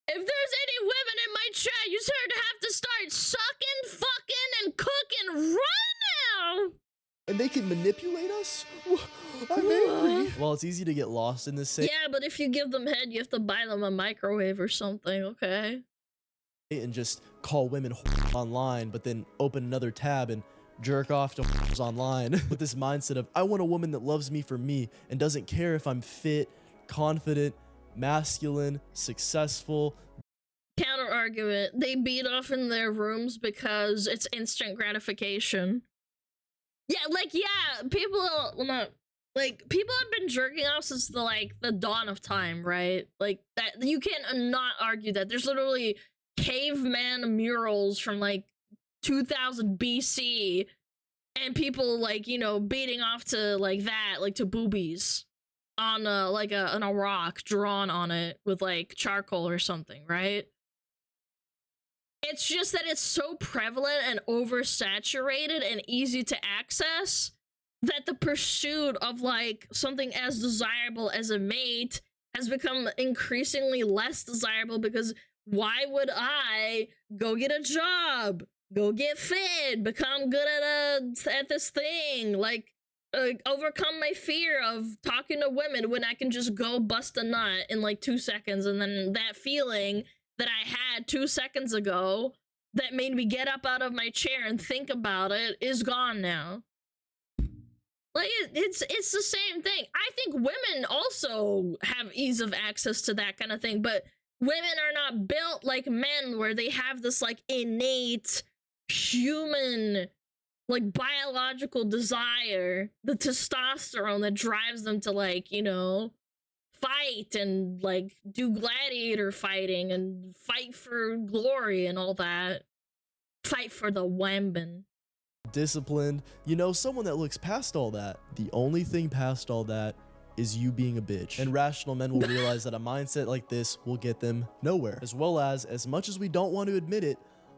if there's any women in my chat, you sort of have to start sucking, fucking, and cooking right now. And they can manipulate us? I'm angry. Well, it's easy to get lost in this. Yeah, but if you give them head, you have to buy them a microwave or something, okay? And just call women online, but then open another tab and jerk off to online with this mindset of, I want a woman that loves me for me and doesn't care if I'm fit, confident, masculine, successul. Counter argument, they beat off in their rooms because it's instant gratification. Yeah, like, yeah, people, well, not, like, people have been jerking off since the dawn of time, right? Like, that, you can't not argue that. There's literally caveman murals from, like, 2000 BC, and people, like, you know, beating off to, like, that, like, to boobies on a rock drawn on it with like charcoal or something, right? It's just that it's so prevalent and oversaturated and easy to access that the pursuit of like something as desirable as a mate has become increasingly less desirable, because why would I go get a job, go get fit, become good at this thing, like overcome my fear of talking to women when I can just go bust a nut in like 2 seconds, and then that feeling that I had 2 seconds ago that made me get up out of my chair and think about it is gone now. Like, it's the same thing. I think women also have ease of access to that kind of thing, but women are not built like men where they have this like innate human, like biological desire, the testosterone that drives them to like, you know, fight and like do gladiator fighting and fight for glory and all that. Fight for the wambin. Disciplined, you know, someone that looks past all that. The only thing past all that is you being a bitch. And rational men will realize that a mindset like this will get them nowhere. As well as much as we don't want to admit it,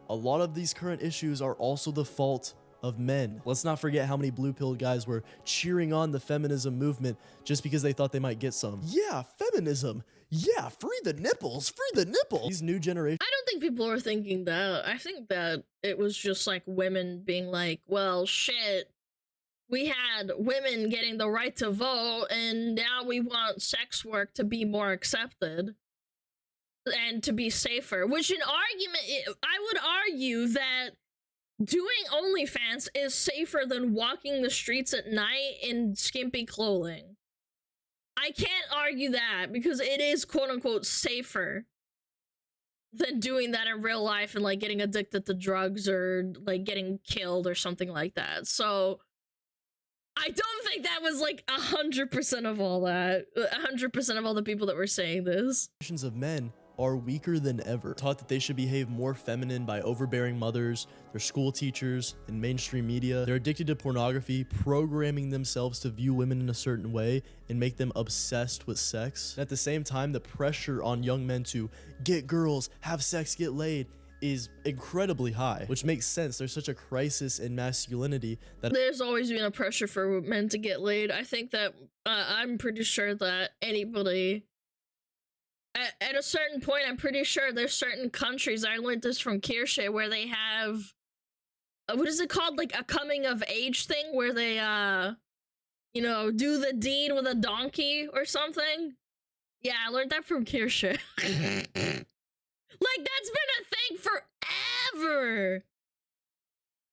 a lot of these current issues are also the fault of men. Let's not forget how many blue-pilled guys were cheering on the feminism movement just because they thought they might get some. Yeah, feminism. Yeah, free the nipples, free the nipples. These new generations. I don't think people are thinking that. I think that it was just like women being like, well, shit, we had women getting the right to vote, and now we want sex work to be more accepted and to be safer. Which in argument, I would argue that doing OnlyFans is safer than walking the streets at night in skimpy clothing. I can't argue that, because it is quote-unquote safer than doing that in real life and like getting addicted to drugs or like getting killed or something like that. So I don't think that was like 100% of all that, 100% of all the people that were saying this. Of men are weaker than ever, taught that they should behave more feminine by overbearing mothers, their school teachers, and mainstream media. They're addicted to pornography, programming themselves to view women in a certain way and make them obsessed with sex. And at the same time, the pressure on young men to get girls, have sex, get laid is incredibly high, which makes sense. There's such a crisis in masculinity that there's always been a pressure for men to get laid. I think that I'm pretty sure that anybody at a certain point, I'm pretty sure there's certain countries, I learned this from Kirsche, where they have, what is it called? Like a coming of age thing where they, you know, do the deed with a donkey or something. Yeah, I learned that from Kirsche. Like, that's been a thing forever.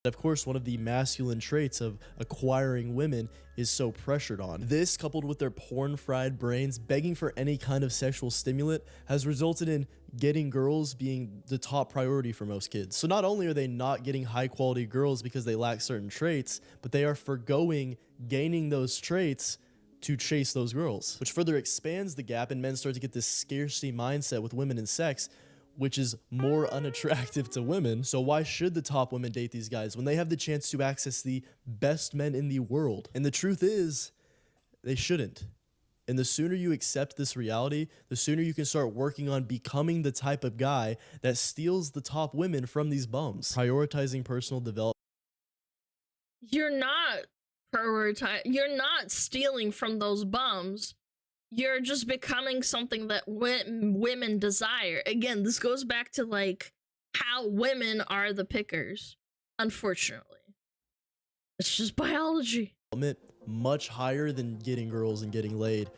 Of course, one of the masculine traits of acquiring women is so pressured on. This, coupled with their porn-fried brains begging for any kind of sexual stimulant, has resulted in getting girls being the top priority for most kids. So not only are they not getting high-quality girls because they lack certain traits, but they are forgoing gaining those traits to chase those girls, which further expands the gap, and men start to get this scarcity mindset with women and sex, which is more unattractive to women. So why should the top women date these guys when they have the chance to access the best men in the world? And the truth is, they shouldn't. And the sooner you accept this reality, the sooner you can start working on becoming the type of guy that steals the top women from these bums. Prioritizing personal development. You're not stealing from those bums. You're just becoming something that women desire. Again, this goes back to like how women are the pickers, unfortunately. It's just biology. Much higher than getting girls and getting laid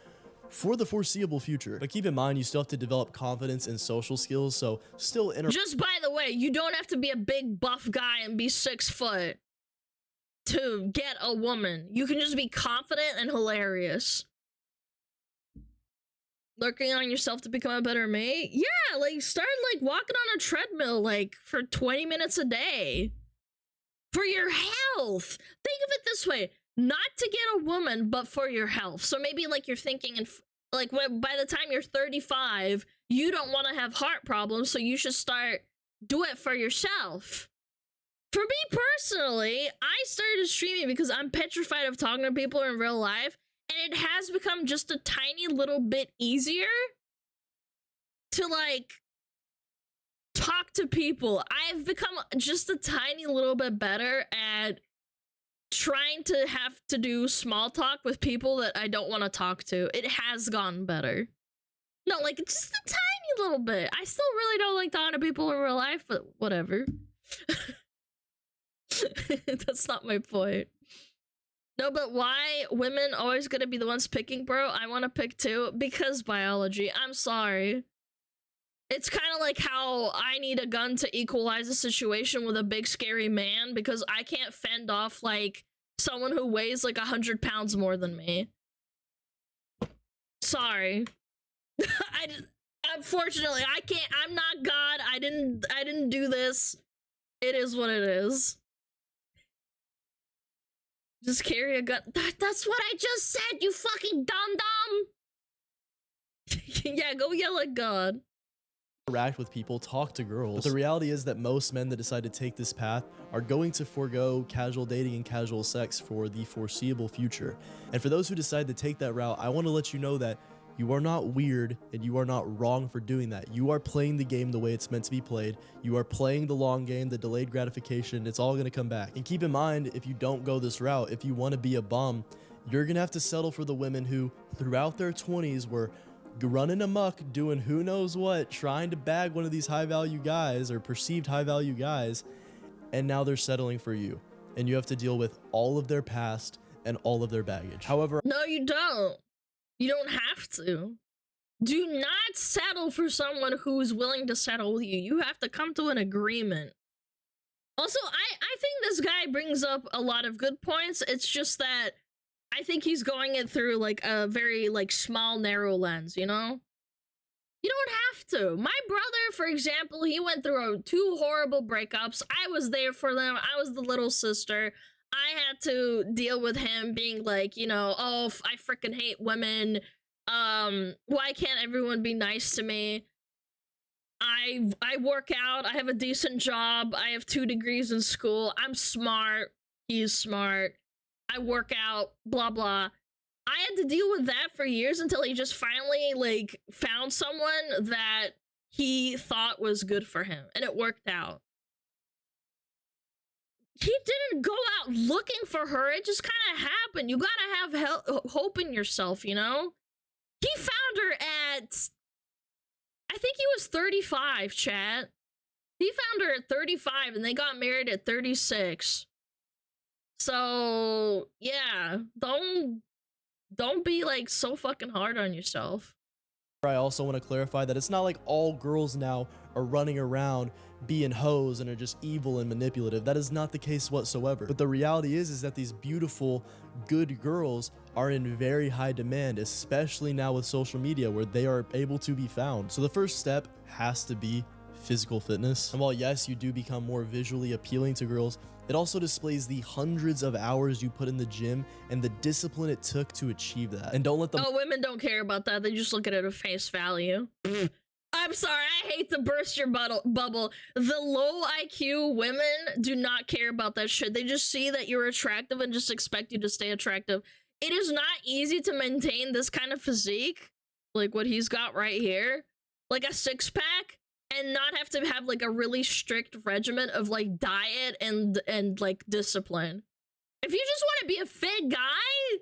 for the foreseeable future. But keep in mind, you still have to develop confidence and social skills, so still just by the way, you don't have to be a big buff guy and be 6 foot to get a woman. You can just be confident and hilarious. Working on yourself to become a better mate? Yeah, like start like walking on a treadmill like for 20 minutes a day. For your health. Think of it this way. Not to get a woman, but for your health. So maybe like you're thinking, like by the time you're 35, you don't want to have heart problems, so you should do it for yourself. For me personally, I started streaming because I'm petrified of talking to people in real life. And it has become just a tiny little bit easier to like talk to people. I've become just a tiny little bit better at trying to have to do small talk with people that I don't want to talk to. It has gotten better. No, like, just a tiny little bit. I still really don't like talking to people in real life, but whatever. That's not my point. No, but why women always gonna be the ones picking, bro? I want to pick too, because biology. I'm sorry. It's kind of like how I need a gun to equalize a situation with a big scary man because I can't fend off like someone who weighs like 100 pounds more than me. Sorry. Unfortunately, I can't. I'm not God. I didn't do this. It is what it is. Just carry a gun. That's what I just said, you fucking dum-dum. Yeah, go yell at God. Interact with people, talk to girls. But the reality is that most men that decide to take this path are going to forego casual dating and casual sex for the foreseeable future. And for those who decide to take that route, I want to let you know that you are not weird and you are not wrong for doing that. You are playing the game the way it's meant to be played. You are playing the long game, the delayed gratification. It's all going to come back. And keep in mind, if you don't go this route, if you want to be a bum, you're going to have to settle for the women who throughout their 20s were running amok, doing who knows what, trying to bag one of these high-value guys or perceived high-value guys, and now they're settling for you. And you have to deal with all of their past and all of their baggage. However, no, you don't. You don't have to. Do not settle for someone who's willing to settle with you. You have to come to an agreement. Also, I think this guy brings up a lot of good points. It's just that I think he's going it through like a very like small, narrow lens, you know? You don't have to. My brother, for example, he went through 2 horrible breakups. I was there for them. I was the little sister. I had to deal with him being like, you know, oh, I freaking hate women. Why can't everyone be nice to me? I work out. I have a decent job. I have 2 degrees in school. I'm smart. He's smart. I work out, blah, blah. I had to deal with that for years until he just finally, like, found someone that he thought was good for him. And it worked out. He didn't go out looking for her. It just kind of happened. You gotta have hope in yourself, you know? He found her at... I think he was 35, chat. He found her at 35, and they got married at 36. So, yeah. Don't be, like, so fucking hard on yourself. I also want to clarify that it's not like all girls now are running around being hoes and are just evil and manipulative. That is not the case whatsoever. But the reality is that these beautiful, good girls are in very high demand, especially now with social media where they are able to be found. So the first step has to be physical fitness. And while yes, you do become more visually appealing to girls, it also displays the hundreds of hours you put in the gym and the discipline it took to achieve that. And don't let them— Oh, women don't care about that. They just look at it at face value. I'm sorry, I hate to burst your bubble. The low IQ women do not care about that shit. They just see that you're attractive and just expect you to stay attractive. It is not easy to maintain this kind of physique, like what he's got right here, like a 6-pack, and not have to have like a really strict regimen of like diet and like discipline. If you just want to be a fit guy,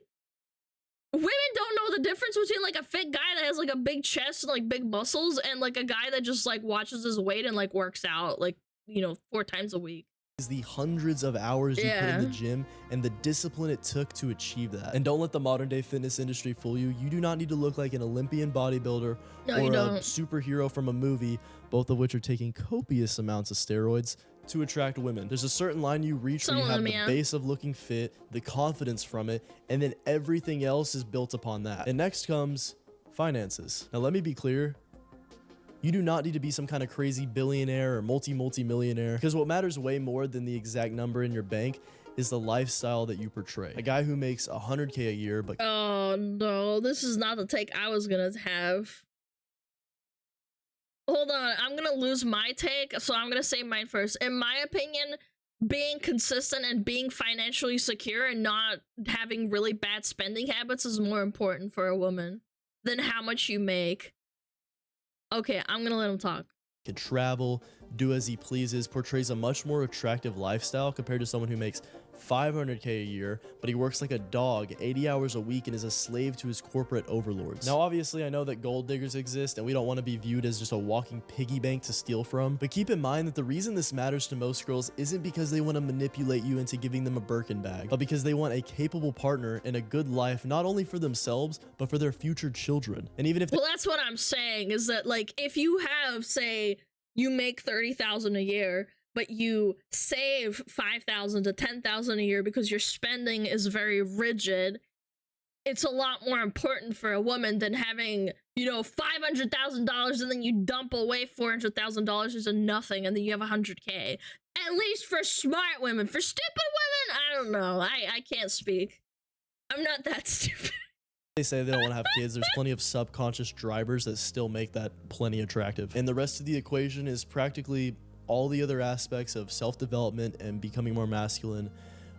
women don't know the difference between like a fit guy that has like a big chest and like big muscles and like a guy that just like watches his weight and like works out like, you know, 4 times a week. Is the hundreds of hours you put in the gym and the discipline it took to achieve that. And don't let the modern day fitness industry fool you. You do not need to look like an Olympian bodybuilder or a superhero from a movie, both of which are taking copious amounts of steroids to attract women. There's a certain line you reach where you have the base of looking fit, the confidence from it, and then everything else is built upon that. And next comes finances. Now let me be clear. You do not need to be some kind of crazy billionaire or multi-millionaire, because what matters way more than the exact number in your bank is the lifestyle that you portray. A guy who makes 100K a year, but— Oh no, this is not the take I was gonna have. Hold on, I'm gonna lose my take, so I'm gonna say mine first. In my opinion, being consistent and being financially secure and not having really bad spending habits is more important for a woman than how much you make. Okay, I'm gonna let him talk. Can travel, do as he pleases, portrays a much more attractive lifestyle compared to someone who makes $500K a year, but he works like a dog 80 hours a week and is a slave to his corporate overlords. Now, obviously, I know that gold diggers exist and we don't want to be viewed as just a walking piggy bank to steal from, but keep in mind that the reason this matters to most girls isn't because they want to manipulate you into giving them a Birkin bag, but because they want a capable partner and a good life, not only for themselves, but for their future children. And even if well, that's what I'm saying, is that like, if you have, say, you make $30,000 a year, but you save $5,000 to $10,000 a year because your spending is very rigid, it's a lot more important for a woman than having, you know, $500,000 and then you dump away $400,000 into nothing and then you have $100K. At least for smart women. For stupid women, I don't know. I can't speak. I'm not that stupid. They say they don't want to have kids, there's plenty of subconscious drivers that still make that plenty attractive. And the rest of the equation is practically all the other aspects of self-development and becoming more masculine,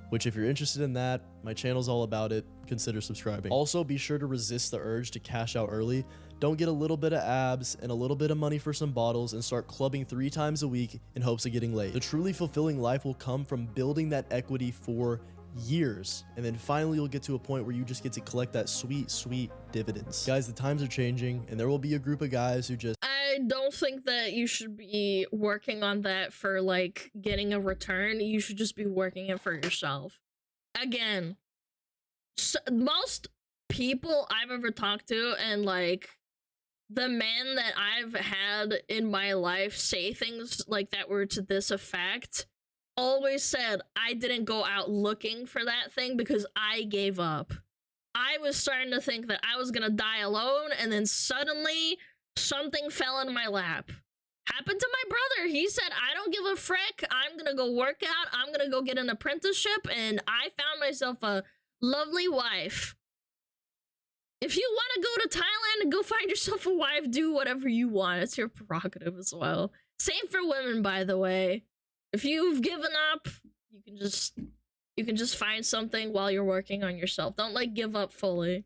which if you're interested in that, my channel's all about it. Consider subscribing. Also, be sure to resist the urge to cash out early. Don't get a little bit of abs and a little bit of money for some bottles and start clubbing 3 times a week in hopes of getting laid. The truly fulfilling life will come from building that equity for years, and then finally you'll get to a point where you just get to collect that sweet dividends. Guys, the times are changing and there will be a group of guys who just... I don't think that you should be working on that for like getting a return. You should just be working it for yourself. Again, most people I've ever talked to, and like the men that I've had in my life say things like that were to this effect, always said, I didn't go out looking for that thing because I gave up. I was starting to think that I was gonna die alone, and then suddenly something fell in my lap. Happened to my brother. He said, I don't give a frick. I'm gonna go work out. I'm gonna go get an apprenticeship, and I found myself a lovely wife. If you want to go to Thailand and go find yourself a wife, do whatever you want. It's your prerogative as well. Same for women, by the way. If you've given up, you can just find something while you're working on yourself. Don't like give up fully.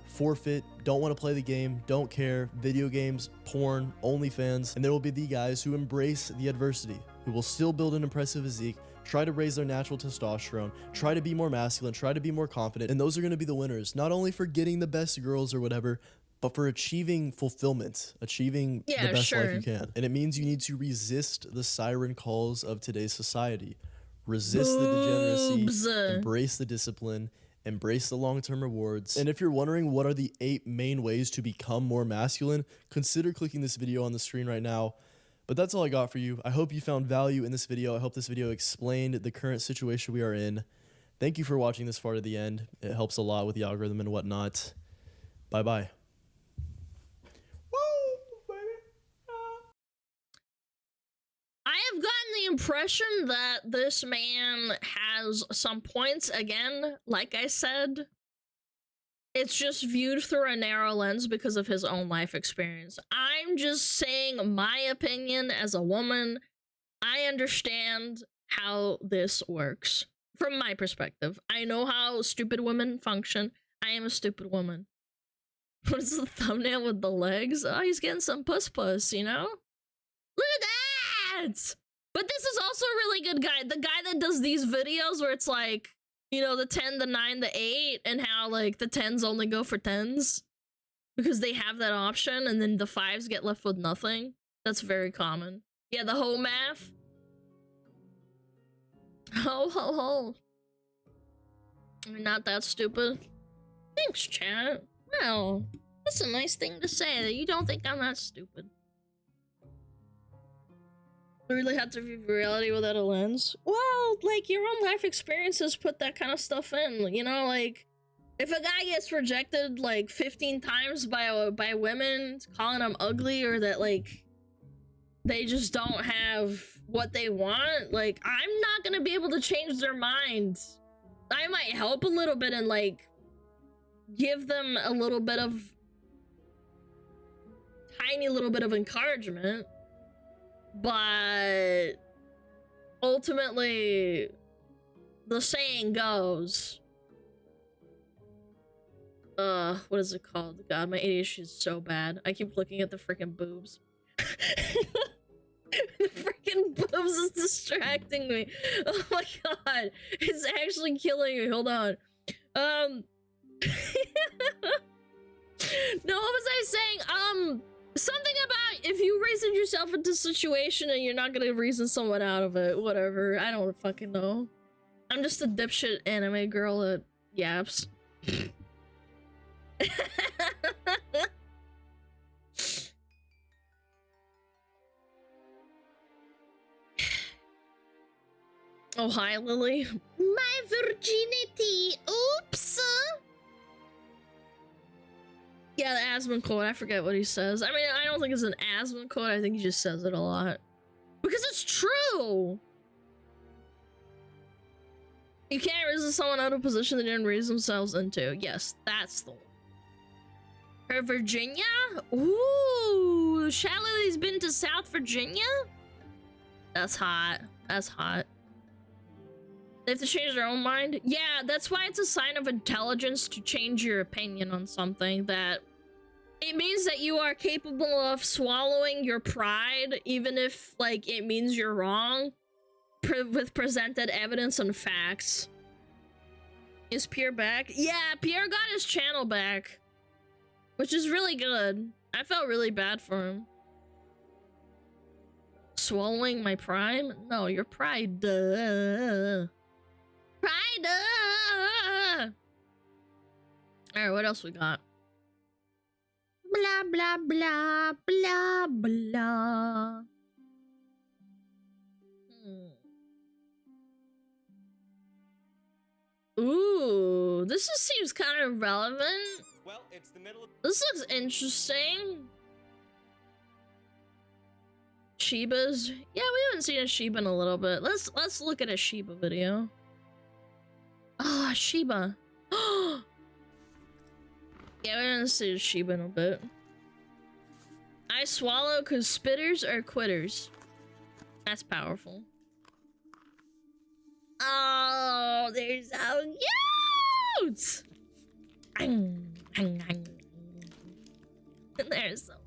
Forfeit, don't want to play the game, don't care, video games, porn, OnlyFans, and there will be the guys who embrace the adversity, who will still build an impressive physique, try to raise their natural testosterone, try to be more masculine, try to be more confident, and those are going to be the winners, not only for getting the best girls or whatever, but for achieving fulfillment, achieving the best life you can. And it means you need to resist the siren calls of today's society. Resist the degeneracy, embrace the discipline, embrace the long-term rewards. And if you're wondering what are the 8 main ways to become more masculine, consider clicking this video on the screen right now. But that's all I got for you. I hope you found value in this video. I hope this video explained the current situation we are in. Thank you for watching this far to the end. It helps a lot with the algorithm and whatnot. Bye-bye. I have gotten the impression that this man has some points. Again, like I said, it's just viewed through a narrow lens because of his own life experience. I'm just saying my opinion as a woman. I understand how this works from my perspective. I know how stupid women function. I am a stupid woman. What is the thumbnail with the legs? Oh, he's getting some puss, you know? Look at that! But this is also a really good guy. The guy that does these videos where it's like, you know, the 10, the 9, the 8, and how like the 10s only go for 10s because they have that option, and then the 5s get left with nothing. That's very common. Yeah, the whole math. Ho. You're not that stupid. Thanks, chat. Well, that's a nice thing to say, that you don't think I'm that stupid. I really have to view reality without a lens. Well, like, your own life experiences put that kind of stuff in, you know, like, if a guy gets rejected, like, 15 times by women calling him ugly, or that, like, they just don't have what they want, like, I'm not gonna be able to change their mind. I might help a little bit and, like, give them a little bit of, tiny little bit of encouragement. But ultimately, the saying goes, what is it called? God, my ADHD is so bad. I keep looking at the freaking boobs. Freaking boobs is distracting me. Oh my god. It's actually killing me. Hold on. No, what was I saying? Something about if you reason yourself into a situation and you're not gonna reason someone out of it. Whatever. I don't fucking know. I'm just a dipshit anime girl that yaps. Oh, hi, Lily. My virginity. Oops. Yeah, the asthma quote. I forget what he says. I mean, I don't think it's an asthma quote. I think he just says it a lot. Because it's true. You can't reason someone out of a position they didn't reason themselves into. Yes, that's the one. Her Virginia? Ooh, Lily's been to South Virginia? That's hot. That's hot. They have to change their own mind? Yeah, that's why it's a sign of intelligence to change your opinion on something. That it means that you are capable of swallowing your pride, even if, like, it means you're wrong, with presented evidence and facts. Is Pierre back? Yeah, Pierre got his channel back, which is really good. I felt really bad for him. Swallowing my pride? No, your pride. Pride. Alright, what else we got? Blah, blah, blah, blah, blah. Ooh, this just seems kind of relevant. Well, it's the middle of... This looks interesting. Shibas. Yeah, we haven't seen a Shiba in a little bit. Let's look at a Shiba video. Oh, Shiba. Yeah, we haven't seen a Shiba in a bit. I swallow because spitters are quitters. That's powerful. Oh, they're so cute! They're so cute.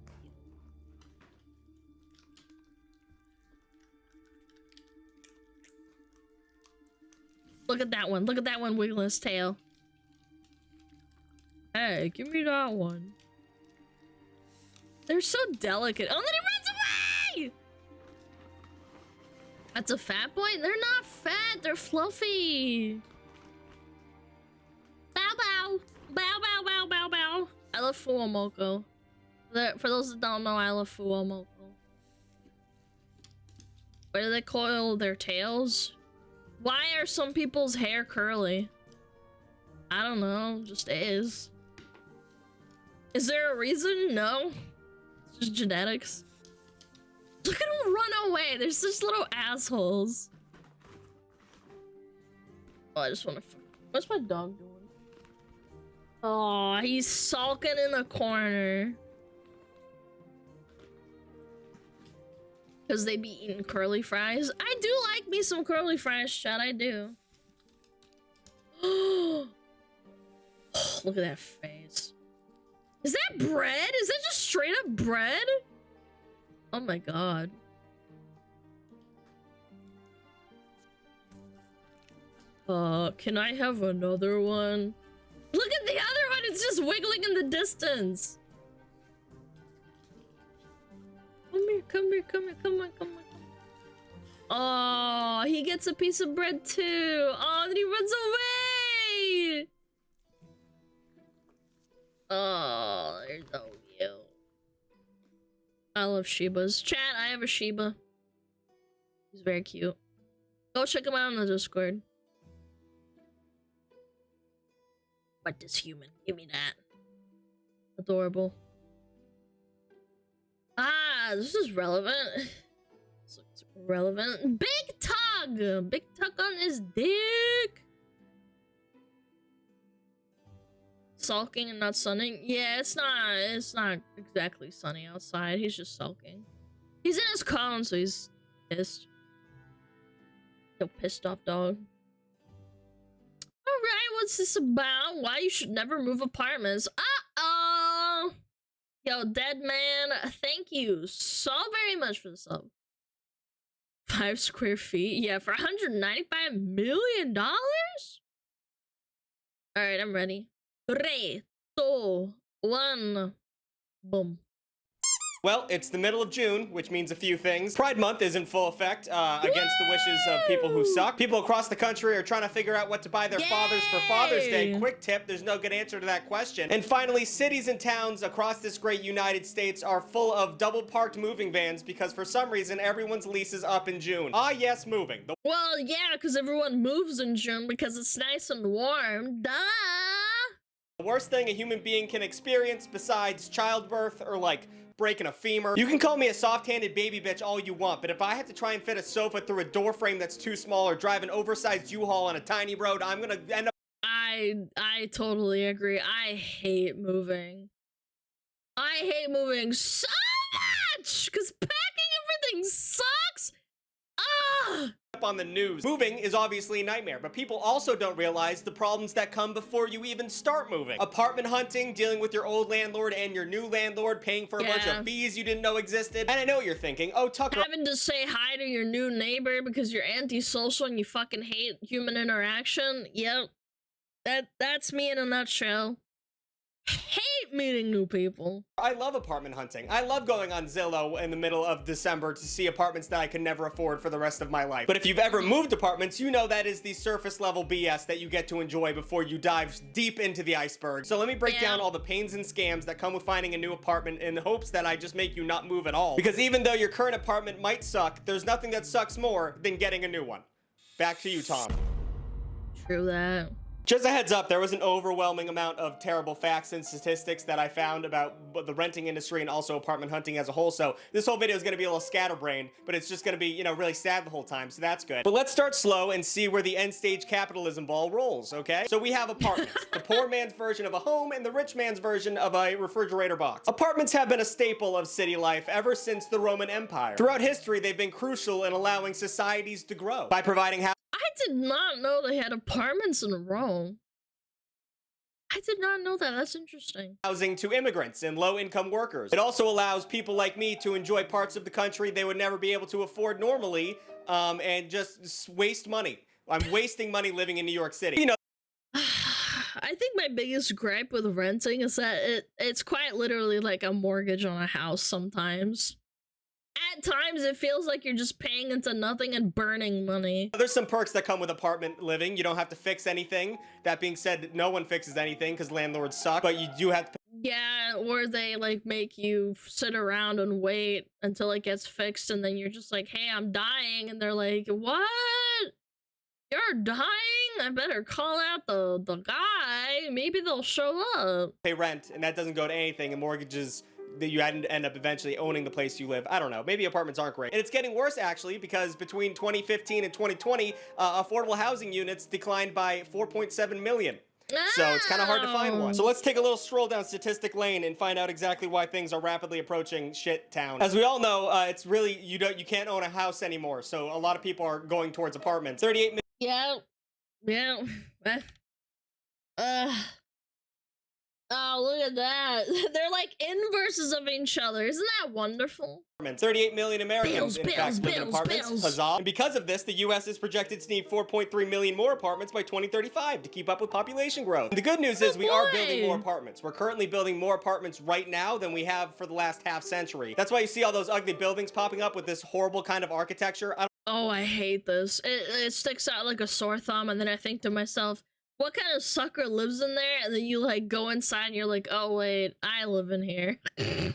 Look at that one. Look at that one wiggling his tail. Hey, give me that one. They're so delicate. Oh, then he runs away! That's a fat boy? They're not fat. They're fluffy. Bow bow. Bow bow bow bow bow. I love Fuomoko. For those that don't know, I love Fuomoko. Why do they coil their tails? Why are some people's hair curly? I don't know. Just is. Is there a reason? No. It's just genetics. Look at them run away. They're such little assholes. Oh, I just want to... What's my dog doing? Oh, he's sulking in the corner. Because they be eating curly fries. I do like me some curly fries, chat. I do. Look at that face. Is that bread? Is that just straight up bread? Oh my god. Can I have another one? Look at the other one, it's just wiggling in the distance. Come here, come here, come here, come on, come on. Oh, he gets a piece of bread too. Oh, then he runs away. Oh, they're so cute. I love Shibas. Chat, I have a Shiba. He's very cute. Go check him out on the Discord. What is human? Give me that. Adorable. Ah, this is relevant. This looks relevant. Big tug! Big tug on his dick! Sulking and not sunning? Yeah, it's not exactly sunny outside. He's just sulking. He's in his cone, so he's pissed. Yo, pissed off dog. Alright, what's this about? Why you should never move apartments? Uh-oh! Yo, dead man, thank you so very much for the sub. 195 square feet. Yeah, for $195 million? Alright, I'm ready. 3, 2, 1. Boom. Well, it's the middle of June, which means a few things. Pride Month is in full effect, against the wishes of people who suck. People across the country are trying to figure out what to buy their fathers for Father's Day. Quick tip, there's no good answer to that question. And finally, cities and towns across this great United States are full of double-parked moving vans because for some reason, everyone's lease is up in June. Ah, yes, moving. Well, yeah, because everyone moves in June because it's nice and warm. Duh! The worst thing a human being can experience besides childbirth or, like, breaking a femur. You can call me a soft-handed baby bitch all you want, but if I have to try and fit a sofa through a door frame that's too small or drive an oversized U-Haul on a tiny road, I'm gonna end up— I totally agree. I hate moving. I hate moving so much because packing everything sucks. Ah! on the news. Moving is obviously a nightmare, but people also don't realize the problems that come before you even start moving. Apartment hunting, dealing with your old landlord and your new landlord, paying for a bunch of fees you didn't know existed. And I know what you're thinking, oh, Tucker— having to say hi to your new neighbor because you're antisocial and you fucking hate human interaction. Yep. That's me in a nutshell. Hate meeting new people. I love apartment hunting. I love going on Zillow in the middle of December to see apartments that I can never afford for the rest of my life. But if you've ever moved apartments, you know that is the surface level BS that you get to enjoy before you dive deep into the iceberg. So let me break down all the pains and scams that come with finding a new apartment in the hopes that I just make you not move at all. Because even though your current apartment might suck, there's nothing that sucks more than getting a new one. Back to you, Tom. True that. Just a heads up, there was an overwhelming amount of terrible facts and statistics that I found about the renting industry and also apartment hunting as a whole, so this whole video is going to be a little scatterbrained, but it's just going to be, you know, really sad the whole time, so that's good. But let's start slow and see where the end-stage capitalism ball rolls, okay? So we have apartments, the poor man's version of a home and the rich man's version of a refrigerator box. Apartments have been a staple of city life ever since the Roman Empire. Throughout history, they've been crucial in allowing societies to grow by providing I did not know they had apartments in Rome. I did not know that. That's interesting. Housing to immigrants and low-income workers. It also allows people like me to enjoy parts of the country they would never be able to afford normally, and just waste money. I'm wasting money living in New York City. You know, I think my biggest gripe with renting is that it's quite literally like a mortgage on a house sometimes. At times, it feels like you're just paying into nothing and burning money. There's some perks that come with apartment living. You don't have to fix anything. That being said, no one fixes anything because landlords suck, but you do have to— yeah, or they like make you sit around and wait until it gets fixed and then you're just like, hey, I'm dying. And they're like, what? You're dying? I better call out the guy. Maybe they'll show up. Pay rent, and that doesn't go to anything, and mortgages— that you end up eventually owning the place you live. I don't know. Maybe apartments aren't great. And it's getting worse, actually, because between 2015 and 2020, affordable housing units declined by 4.7 million. So it's kind of hard to find one. So let's take a little stroll down statistic lane and find out exactly why things are rapidly approaching shit town. As we all know, it's really, you can't own a house anymore. So a lot of people are going towards apartments. 38 million. Yeah. Oh, look at that. They're like inverses of each other. Isn't that wonderful? 38 million Americans, in fact, live in apartments. Huzzah. And because of this, the U.S. is projected to need 4.3 million more apartments by 2035 to keep up with population growth. And the good news is we are building more apartments. We're currently building more apartments right now than we have for the last half century. That's why you see all those ugly buildings popping up with this horrible kind of architecture. Oh, I hate this. It sticks out like a sore thumb, and then I think to myself, what kind of sucker lives in there? And then you like go inside and you're like, oh wait, I live in here. They're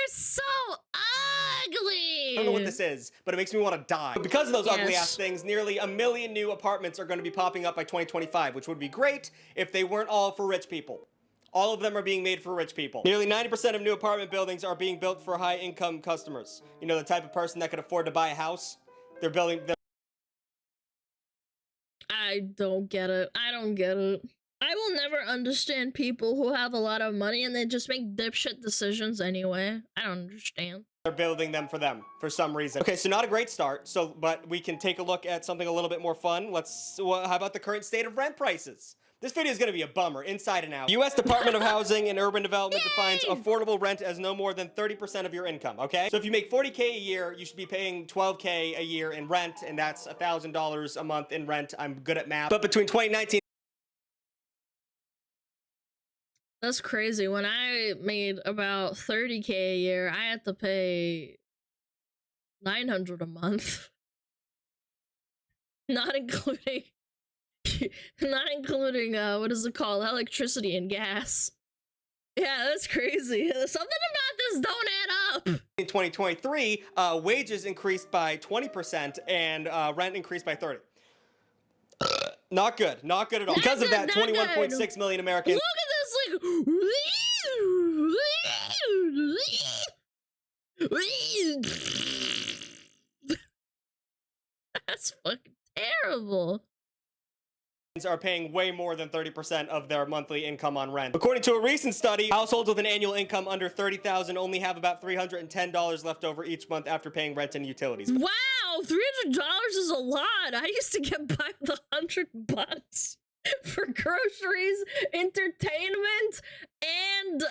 so ugly. I don't know what this is, but it makes me want to die. But because of those ugly ass things, nearly 1 million new apartments are going to be popping up by 2025, which would be great if they weren't all for rich people. All of them are being made for rich people. Nearly 90% of new apartment buildings are being built for high-income customers. You know, the type of person that could afford to buy a house. They're building... I don't get it. I don't get it. I will never understand people who have a lot of money and they just make dipshit decisions anyway. I don't understand. They're building them for some reason. Okay, so not a great start, but we can take a look at something a little bit more fun. How about the current state of rent prices? This video is going to be a bummer, inside and out. The U.S. Department of Housing and Urban Development defines affordable rent as no more than 30% of your income, okay? So if you make $40K a year, you should be paying $12K a year in rent, and that's $1,000 a month in rent. I'm good at math. But between 2019... That's crazy. When I made about 30K a year, I had to pay $900 a month. Not including what is it called, electricity and gas. Yeah, that's crazy. Something about this don't add up. In 2023, wages increased by 20% and rent increased by 30%. Not good. Not good at all. Because of that, 21.6 million Americans. Look at this, like. That's fucking terrible. Are paying way more than 30% of their monthly income on rent. According to a recent study, households with an annual income under $30,000 only have about $310 left over each month after paying rent and utilities. Wow, $300 is a lot. I used to get by with $100 for groceries, entertainment, and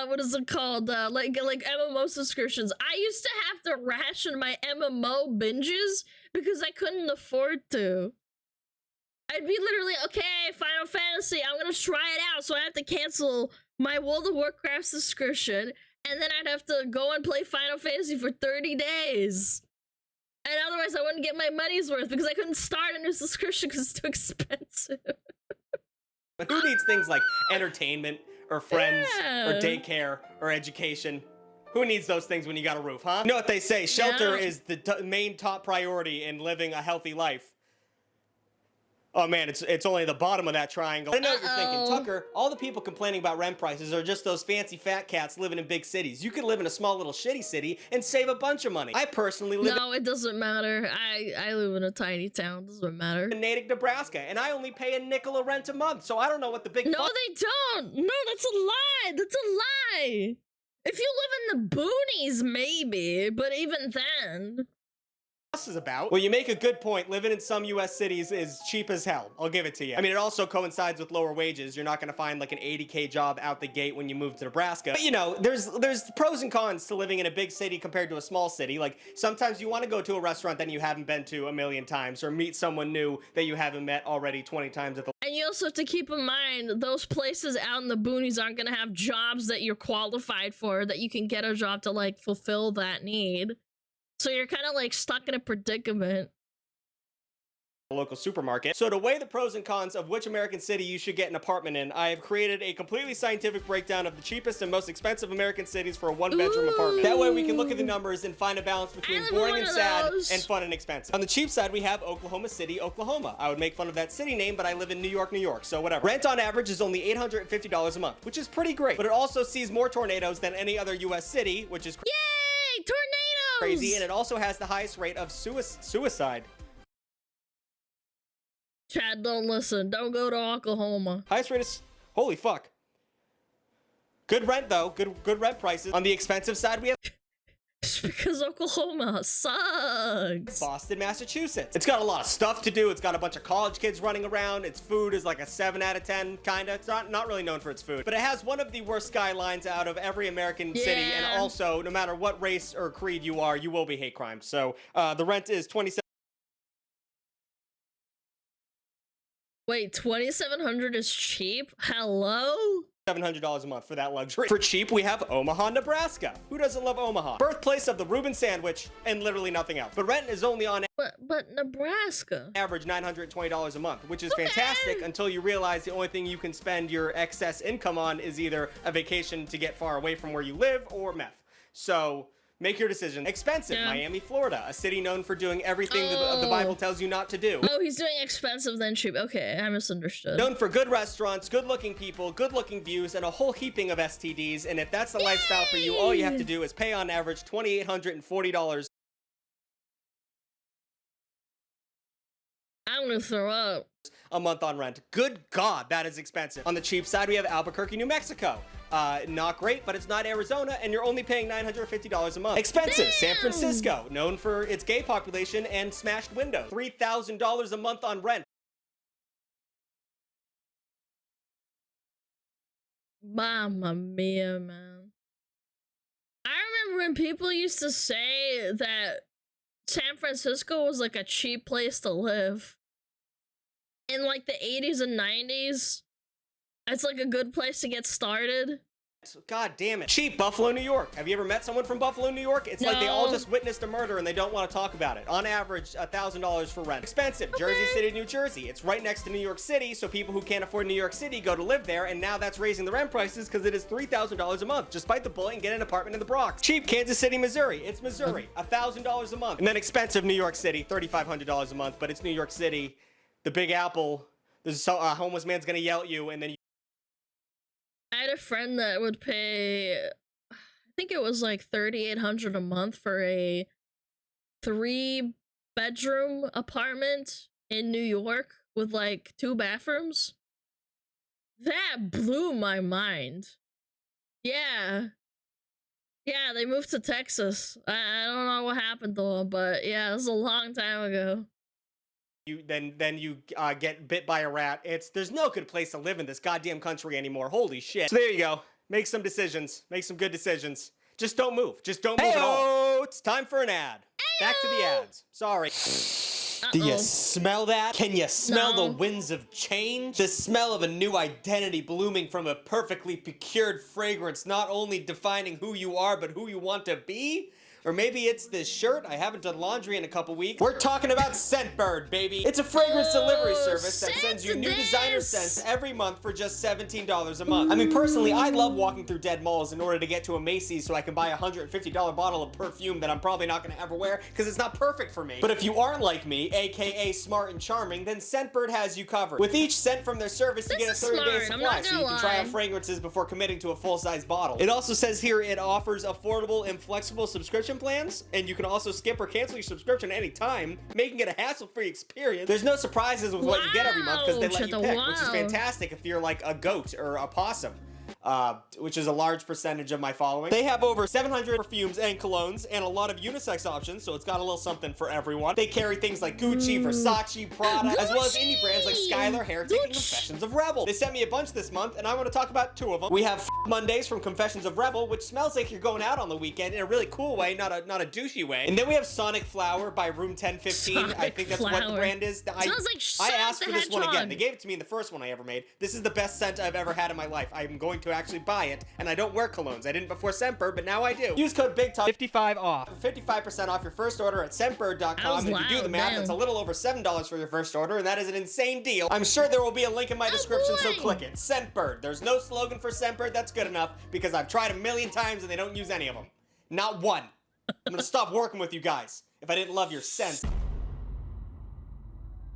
what is it called? Like MMO subscriptions. I used to have to ration my MMO binges because I couldn't afford to. I'd be literally, okay, Final Fantasy, I'm gonna try it out, so I have to cancel my World of Warcraft subscription, and then I'd have to go and play Final Fantasy for 30 days. And otherwise I wouldn't get my money's worth because I couldn't start a new subscription because it's too expensive. But who needs things like entertainment, or friends, or daycare, or education? Who needs those things when you got a roof, huh? You know what they say, shelter is the main top priority in living a healthy life. Oh man, it's only the bottom of that triangle. I know what you're thinking, Tucker, all the people complaining about rent prices are just those fancy fat cats living in big cities. You could live in a small little shitty city and save a bunch of money. I personally live it doesn't matter. I live in a tiny town, doesn't matter. In Natick, Nebraska, and I only pay a nickel a rent a month, so I don't know what the big No, they don't! No, that's a lie! That's a lie! If you live in the boonies, maybe, but even then... is about. Well, you make a good point. Living in some U.S. cities is cheap as hell. I'll give it to you. I mean, it also coincides with lower wages. You're not going to find like an 80K job out the gate when you move to Nebraska. But you know, there's pros and cons to living in a big city compared to a small city. Like sometimes you want to go to a restaurant that you haven't been to a million times, or meet someone new that you haven't met already 20 times at the... And you also have to keep in mind, those places out in the boonies aren't going to have jobs that you're qualified for, that you can get a job to like fulfill that need. So you're kind of like stuck in a predicament. Local supermarket. So to weigh the pros and cons of which American city you should get an apartment in, I have created a completely scientific breakdown of the cheapest and most expensive American cities for a one-bedroom apartment. That way we can look at the numbers and find a balance between boring and sad and fun and expensive. On the cheap side, we have Oklahoma City, Oklahoma. I would make fun of that city name, but I live in New York, New York, so whatever. Rent on average is only $850 a month, which is pretty great, but it also sees more tornadoes than any other U.S. city, which is Yay! Tornadoes! Crazy, and it also has the highest rate of suicide. Chad, don't listen. Don't go to Oklahoma. Highest rate is... Holy fuck. Good rent, though. Good rent prices. On the expensive side, we have... It's because Oklahoma sucks. Boston, Massachusetts. It's got a lot of stuff to do. It's got a bunch of college kids running around. Its food is like a 7 out of 10, kinda. It's not really known for its food. But it has one of the worst skylines out of every American city. And also, no matter what race or creed you are, you will be hate crimes. So, the rent is $27. Wait, $2,700 is cheap? Hello? $700 a month for that luxury. For cheap, we have Omaha, Nebraska. Who doesn't love Omaha? Birthplace of the Reuben sandwich and literally nothing else. But rent is only on but Nebraska. Average $920 a month, which is fantastic until you realize the only thing you can spend your excess income on is either a vacation to get far away from where you live or meth. So make your decision. Expensive. Miami, Florida, a city known for doing everything the Bible tells you not to do. Oh, he's doing expensive then cheap. Okay, I misunderstood. Known for good restaurants, good-looking people, good-looking views, and a whole heaping of STDs. And if that's the lifestyle for you, all you have to do is pay on average $2,840. I'm gonna throw up. A month on rent. Good God, that is expensive. On the cheap side, we have Albuquerque, New Mexico. Not great, but it's not Arizona, and you're only paying $950 a month. Expensive. San Francisco, known for its gay population and smashed windows. $3,000 a month on rent. Mamma mia, man. I remember when people used to say that San Francisco was like a cheap place to live. In like the 80s and 90s. It's like a good place to get started. God damn it. Cheap, Buffalo, New York. Have you ever met someone from Buffalo, New York? It's like they all just witnessed a murder and they don't want to talk about it. On average, $1,000 for rent. Expensive, Jersey City, New Jersey. It's right next to New York City, so people who can't afford New York City go to live there, and now that's raising the rent prices because it is $3,000 a month. Just bite the bullet and get an apartment in the Bronx. Cheap, Kansas City, Missouri. It's Missouri. $1,000 a month. And then expensive, New York City. $3,500 a month, but it's New York City. The Big Apple. There's a homeless man's gonna yell at you, and then I had a friend that would pay, I think it was like $3,800 a month for a 3-bedroom apartment in New York with like 2 bathrooms. That blew my mind. Yeah. Yeah, they moved to Texas. I don't know what happened to them, but yeah, it was a long time ago. you get bit by a rat. There's no good place to live in this goddamn country anymore. Holy shit. So there you go. Make some decisions. Make some good decisions. Just don't move. Just don't move at all. It's time for an ad. Back to the ads. Sorry. Do you smell that? Can you smell the winds of change? The smell of a new identity blooming from a perfectly procured fragrance, not only defining who you are, but who you want to be? Or maybe it's this shirt. I haven't done laundry in a couple weeks. We're talking about Scentbird, baby. It's a fragrance delivery service that sends you new designer scents every month for just $17 a month. I mean, personally, I love walking through dead malls in order to get to a Macy's so I can buy a $150 bottle of perfume that I'm probably not gonna ever wear because it's not perfect for me. But if you aren't like me, aka smart and charming, then Scentbird has you covered. With each scent from their service, you get a 30-day supply, so you can try out fragrances before committing to a full-size bottle. It also says here it offers affordable and flexible subscription plans, and you can also skip or cancel your subscription at any time, making it a hassle-free experience. There's no surprises with what you get every month because they let you pick, which is fantastic if you're like a goat or a possum. Which is a large percentage of my following. They have over 700 perfumes and colognes and a lot of unisex options, so it's got a little something for everyone. They carry things like Gucci, Versace, Prada, as well as indie brands like Skylar, Heretic, and Confessions of Rebel. They sent me a bunch this month, and I want to talk about 2 of them. We have Mondays from Confessions of Rebel, which smells like you're going out on the weekend in a really cool way, not a douchey way. And then we have Sonic Flower by Room 1015. I think that's what the brand is. I asked for this one again. They gave it to me in the first one I ever made. This is the best scent I've ever had in my life. I'm going to actually buy it, and I don't wear colognes. I didn't before Scentbird, but now I do. Use code BIGTALK 55 off. 55% off your first order at Scentbird.com. If you do the math, that's a little over $7 for your first order, and that is an insane deal. I'm sure there will be a link in my description, so click it. Scentbird. There's no slogan for Scentbird that's good enough, because I've tried a million times and they don't use any of them. Not one. I'm gonna stop working with you guys if I didn't love your scents.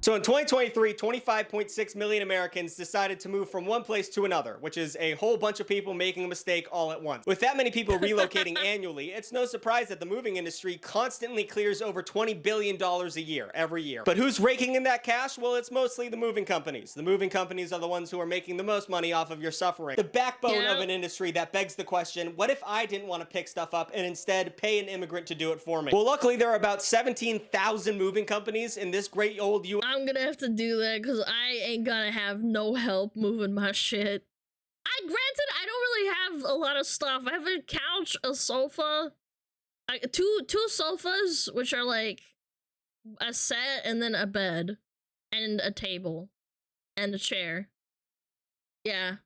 So in 2023, 25.6 million Americans decided to move from one place to another, which is a whole bunch of people making a mistake all at once. With that many people relocating annually, it's no surprise that the moving industry constantly clears over $20 billion a year, every year. But who's raking in that cash? Well, it's mostly the moving companies. The moving companies are the ones who are making the most money off of your suffering. The backbone of an industry that begs the question, what if I didn't want to pick stuff up and instead pay an immigrant to do it for me? Well, luckily there are about 17,000 moving companies in this great old U.S. I'm gonna have to do that because I ain't gonna have no help moving my shit. Granted, I don't really have a lot of stuff. I have a couch, a sofa, two sofas, which are like a set, and then a bed, and a table, and a chair. Yeah,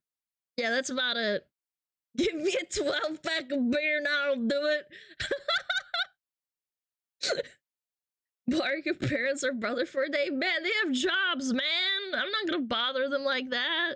that's about it. Give me a 12-pack of beer and I'll do it. Borrow your parents or brother for a day? Man, they have jobs, man. I'm not gonna bother them like that.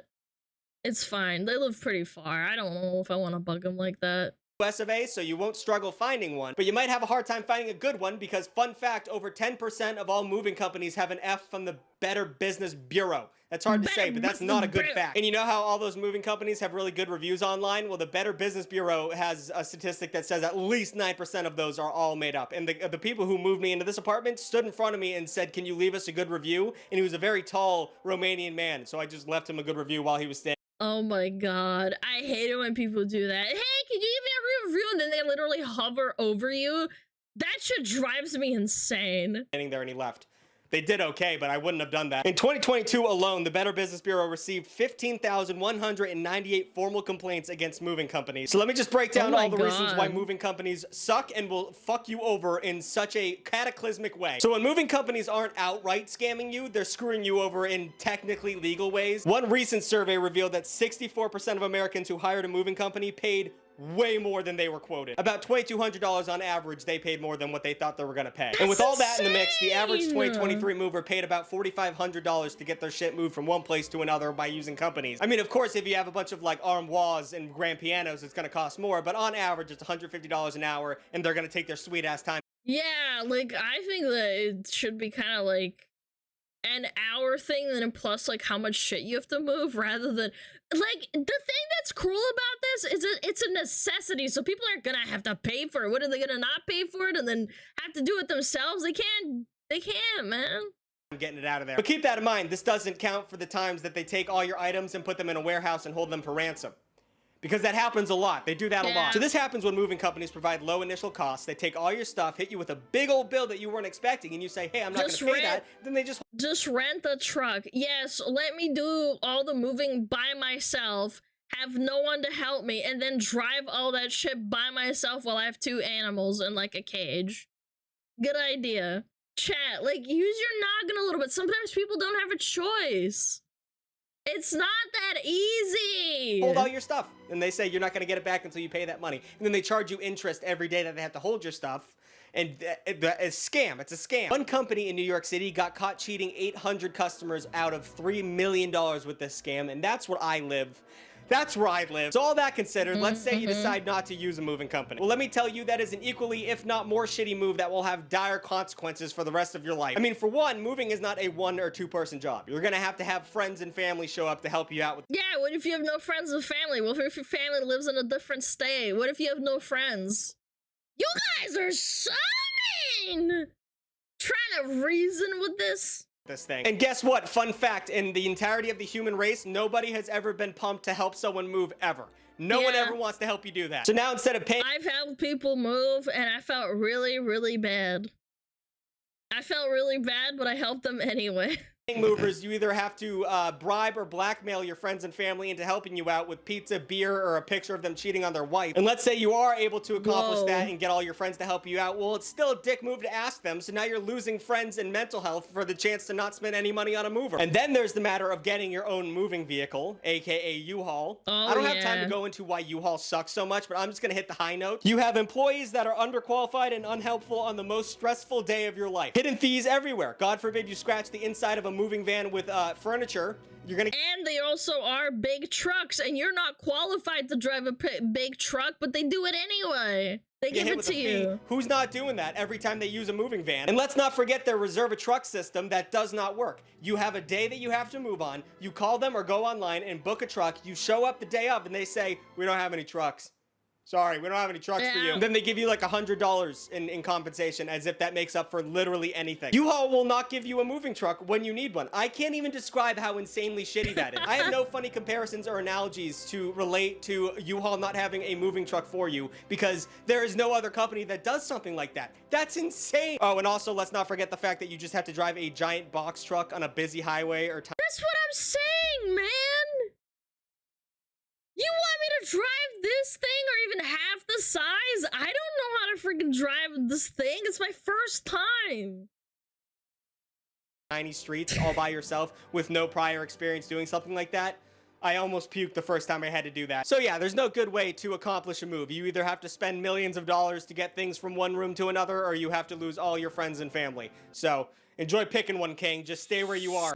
It's fine. They live pretty far. I don't know if I want to bug them like that. US of A, so you won't struggle finding one, but you might have a hard time finding a good one because, fun fact, over 10% of all moving companies have an F from the Better Business Bureau. That's hard to say, but that's not a good fact. And you know how all those moving companies have really good reviews online? Well, the Better Business Bureau has a statistic that says at least 9% of those are all made up. And the people who moved me into this apartment stood in front of me and said, "Can you leave us a good review?" And he was a very tall Romanian man, so I just left him a good review while he was staying. Oh my god, I hate it when people do that. Hey, can you give me a review? And then they literally hover over you. That shit drives me insane. Standing there, and he left. They did okay, but I wouldn't have done that. In 2022 alone, the Better Business Bureau received 15,198 formal complaints against moving companies. So let me just break down all the reasons why moving companies suck and will fuck you over in such a cataclysmic way. So when moving companies aren't outright scamming you, they're screwing you over in technically legal ways. One recent survey revealed that 64% of Americans who hired a moving company paid way more than they were quoted. About $2,200 on average, they paid more than what they thought they were gonna pay. And with all that in the mix, the average 2023 mover paid about $4,500 to get their shit moved from one place to another by using companies. I mean, of course, if you have a bunch of like armoires and grand pianos, it's gonna cost more, but on average, it's $150 an hour, and they're gonna take their sweet ass time. Yeah, like, I think that it should be kind of like an hour thing, then plus like how much shit you have to move, rather than like, the thing that's cruel about this is it's a necessity, so people aren't gonna have to pay for it. What are they gonna not pay for it and then have to do it themselves? They can't, man. I'm getting it out of there. But keep that in mind, this doesn't count for the times that they take all your items and put them in a warehouse and hold them for ransom. Because that happens a lot. They do that a lot. So this happens when moving companies provide low initial costs. They take all your stuff, hit you with a big old bill that you weren't expecting, and you say, hey, I'm not gonna pay that. Then they just rent a truck. Yes, let me do all the moving by myself, have no one to help me, and then drive all that shit by myself while I have 2 animals in like a cage. Good idea. Chat, like, use your noggin a little bit. Sometimes people don't have a choice. It's not that easy. Hold all your stuff. And they say you're not going to get it back until you pay that money. And then they charge you interest every day that they have to hold your stuff. And it's a scam. It's a scam. One company in New York City got caught cheating 800 customers out of $3 million with this scam. And that's where I live. That's where I live. So all that considered, let's say you decide not to use a moving company. Well, let me tell you, that is an equally, if not more shitty move that will have dire consequences for the rest of your life. I mean, for one, moving is not a 1 or 2 person job. You're gonna have friends and family show up to help you out with. Yeah, what if you have no friends and family? What if your family lives in a different state? What if you have no friends? You guys are so mean! Trying to reason with this thing. And guess what? Fun fact, in the entirety of the human race, nobody has ever been pumped to help someone move ever. No one ever wants to help you do that. So now instead of paying— I've helped people move and I felt really, really bad. I felt really bad, but I helped them anyway. Movers, you either have to bribe or blackmail your friends and family into helping you out with pizza, beer, or a picture of them cheating on their wife. And let's say you are able to accomplish that and get all your friends to help you out. Well, it's still a dick move to ask them, so now you're losing friends and mental health for the chance to not spend any money on a mover. And then there's the matter of getting your own moving vehicle, aka U-Haul. I don't have time to go into why U-Haul sucks so much, but I'm just gonna hit the high note. You have employees that are underqualified and unhelpful on the most stressful day of your life. Hidden fees everywhere. God forbid you scratch the inside of a moving van with furniture. You're gonna— And they also are big trucks, and you're not qualified to drive a big truck, but they do it anyway. They give it to you. Who's not doing that every time they use a moving van? And let's not forget their reserve a truck system that does not work. You have a day that you have to move on. You call them or go online and book a truck. You show up the day of and they say, we don't have any trucks. Sorry, we don't have any trucks for you. And then they give you like $100 in compensation, as if that makes up for literally anything. U-Haul will not give you a moving truck when you need one. I can't even describe how insanely shitty that is. I have no funny comparisons or analogies to relate to U-Haul not having a moving truck for you, because there is no other company that does something like that. That's insane. Oh, and also let's not forget the fact that you just have to drive a giant box truck on a busy highway or— That's what I'm saying, man. You want me to drive this thing or even half the size? I don't know how to freaking drive this thing. It's my first time. Tiny streets all by yourself with no prior experience doing something like that. I almost puked the first time I had to do that. So yeah, there's no good way to accomplish a move. You either have to spend millions of dollars to get things from one room to another, or you have to lose all your friends and family. So enjoy picking one, King. Just stay where you are.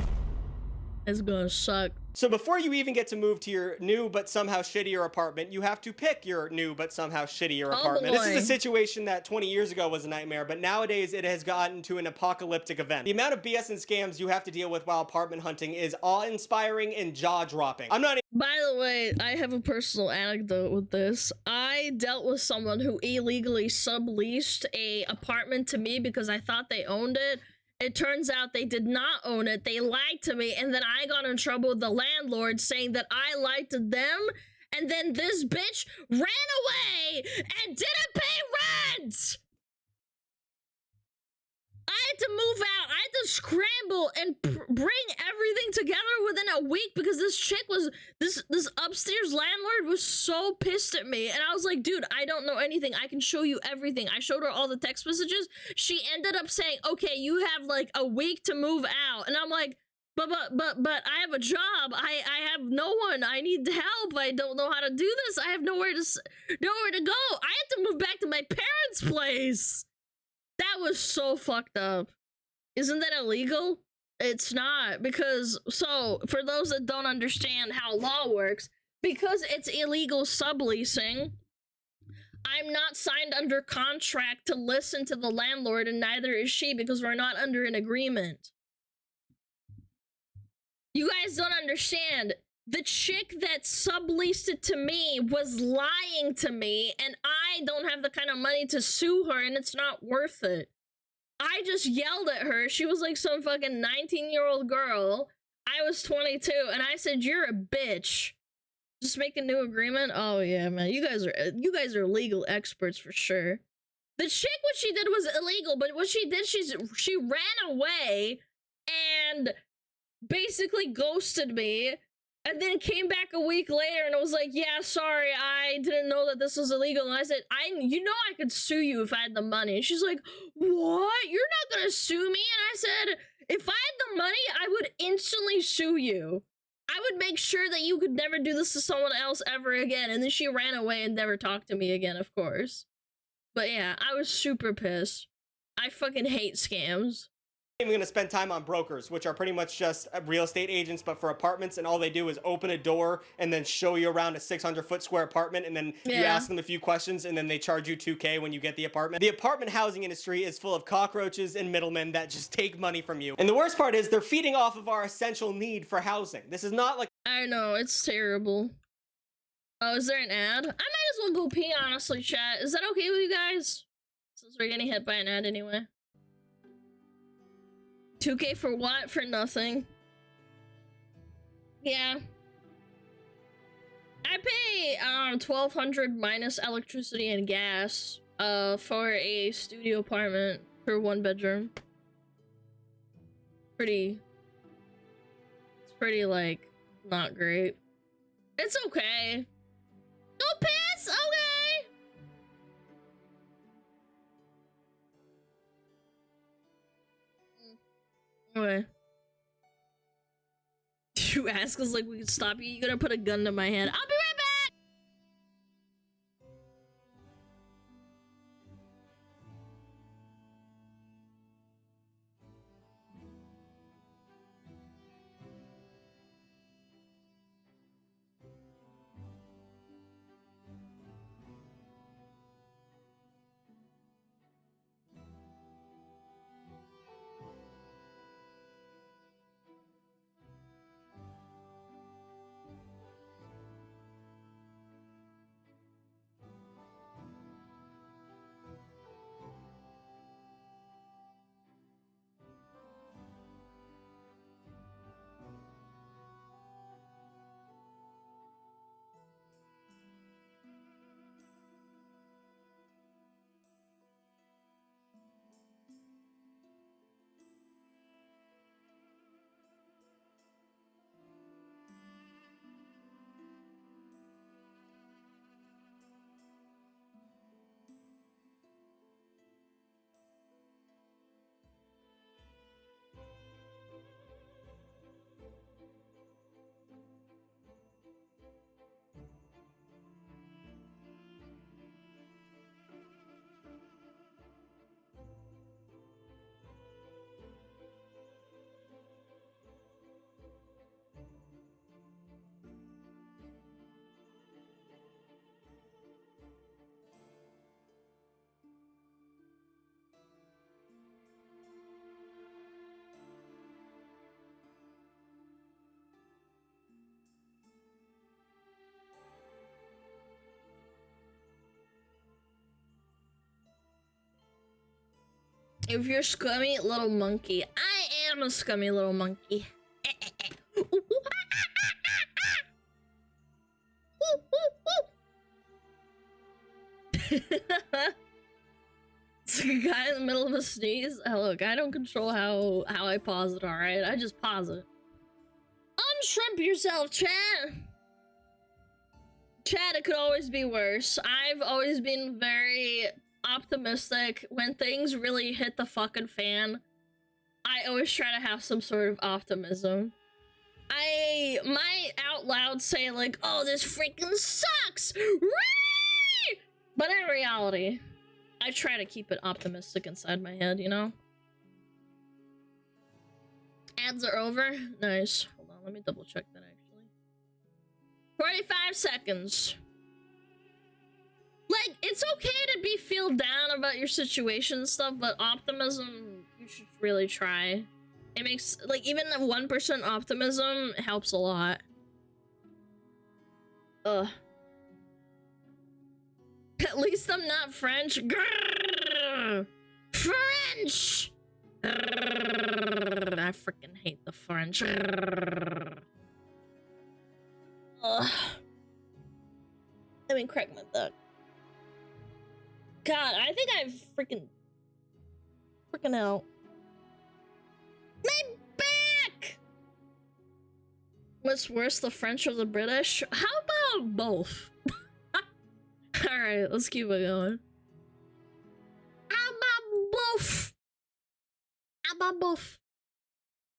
It's gonna suck. So before you even get to move to your new but somehow shittier apartment, you have to pick your new but somehow shittier apartment. This is a situation that 20 years ago was a nightmare, but nowadays it has gotten to an apocalyptic event. The amount of BS and scams you have to deal with while apartment hunting is awe-inspiring and jaw-dropping. I'm not— By the way, I have a personal anecdote with this. I dealt with someone who illegally subleased a apartment to me because I thought they owned it. It turns out they did not own it. They lied to me, and then I got in trouble with the landlord saying that I lied to them, and then this bitch ran away and didn't pay rent! I had to move out. I had to scramble and bring everything together within a week because this chick was, this upstairs landlord was so pissed at me. And I was like, dude, I don't know anything. I can show you everything. I showed her all the text messages. She ended up saying, okay, you have like a week to move out. And I'm like, but I have a job. I have no one. I need help. I don't know how to do this. I have nowhere to go. I had to move back to my parents' place. That was so fucked up. Isn't that illegal? It's not, because, so, for those that don't understand how law works, because it's illegal subleasing, I'm not signed under contract to listen to the landlord, and neither is she, because we're not under an agreement. You guys don't understand. The chick that subleased it to me was lying to me, and I don't have the kind of money to sue her, and it's not worth it. I just yelled at her. She was like some fucking 19-year-old girl. I was 22, and I said, you're a bitch. Just make a new agreement? Oh yeah, man. You guys are legal experts for sure. The chick, what she did was illegal, but what she did, she ran away and basically ghosted me. And then came back a week later and was like, yeah, sorry, I didn't know that this was illegal. And I said, you know I could sue you if I had the money. And she's like, what? You're not gonna sue me? And I said, if I had the money, I would instantly sue you. I would make sure that you could never do this to someone else ever again. And then she ran away and never talked to me again, of course. But yeah, I was super pissed. I fucking hate scams. I'm going to spend time on brokers, which are pretty much just real estate agents, but for apartments, and all they do is open a door and then show you around a 600-foot square apartment, and then you ask them a few questions, and then they charge you $2K when you get the apartment. The apartment housing industry is full of cockroaches and middlemen that just take money from you. And the worst part is they're feeding off of our essential need for housing. This is not like— I know, it's terrible. Oh, is there an ad? I might as well go pee, honestly, chat. Is that okay with you guys? Since we're getting hit by an ad anyway. 2K for what? For nothing. Yeah. I pay $1,200 minus electricity and gas for a studio apartment for 1 bedroom. It's pretty like not great. It's okay. Go piss, okay. Okay. You ask us like we can stop you. You're gonna put a gun to my head. I'll be right back. If you're scummy little monkey, I am a scummy little monkey. It's like a guy in the middle of a sneeze. Look, I don't control how I pause it, alright? I just pause it. Unshrimp yourself, chat! Chat, it could always be worse. I've always been very optimistic. When things really hit the fucking fan, I always try to have some sort of optimism. I might out loud say like, oh, this freaking sucks! But in reality, I try to keep it optimistic inside my head, you know? Ads are over. Nice. Hold on, let me double check that actually. 45 seconds. Like, it's okay to feel down about your situation and stuff, but optimism, you should really try. It makes, like, even the 1% optimism helps a lot. Ugh. At least I'm not French. Grrr! French! Grrr! I freaking hate the French. Grrr! Ugh. Let me crack my duck. God, I think I've freaking out. My back! What's worse, the French or the British? How about both? Alright, let's keep it going. How about both? How about both?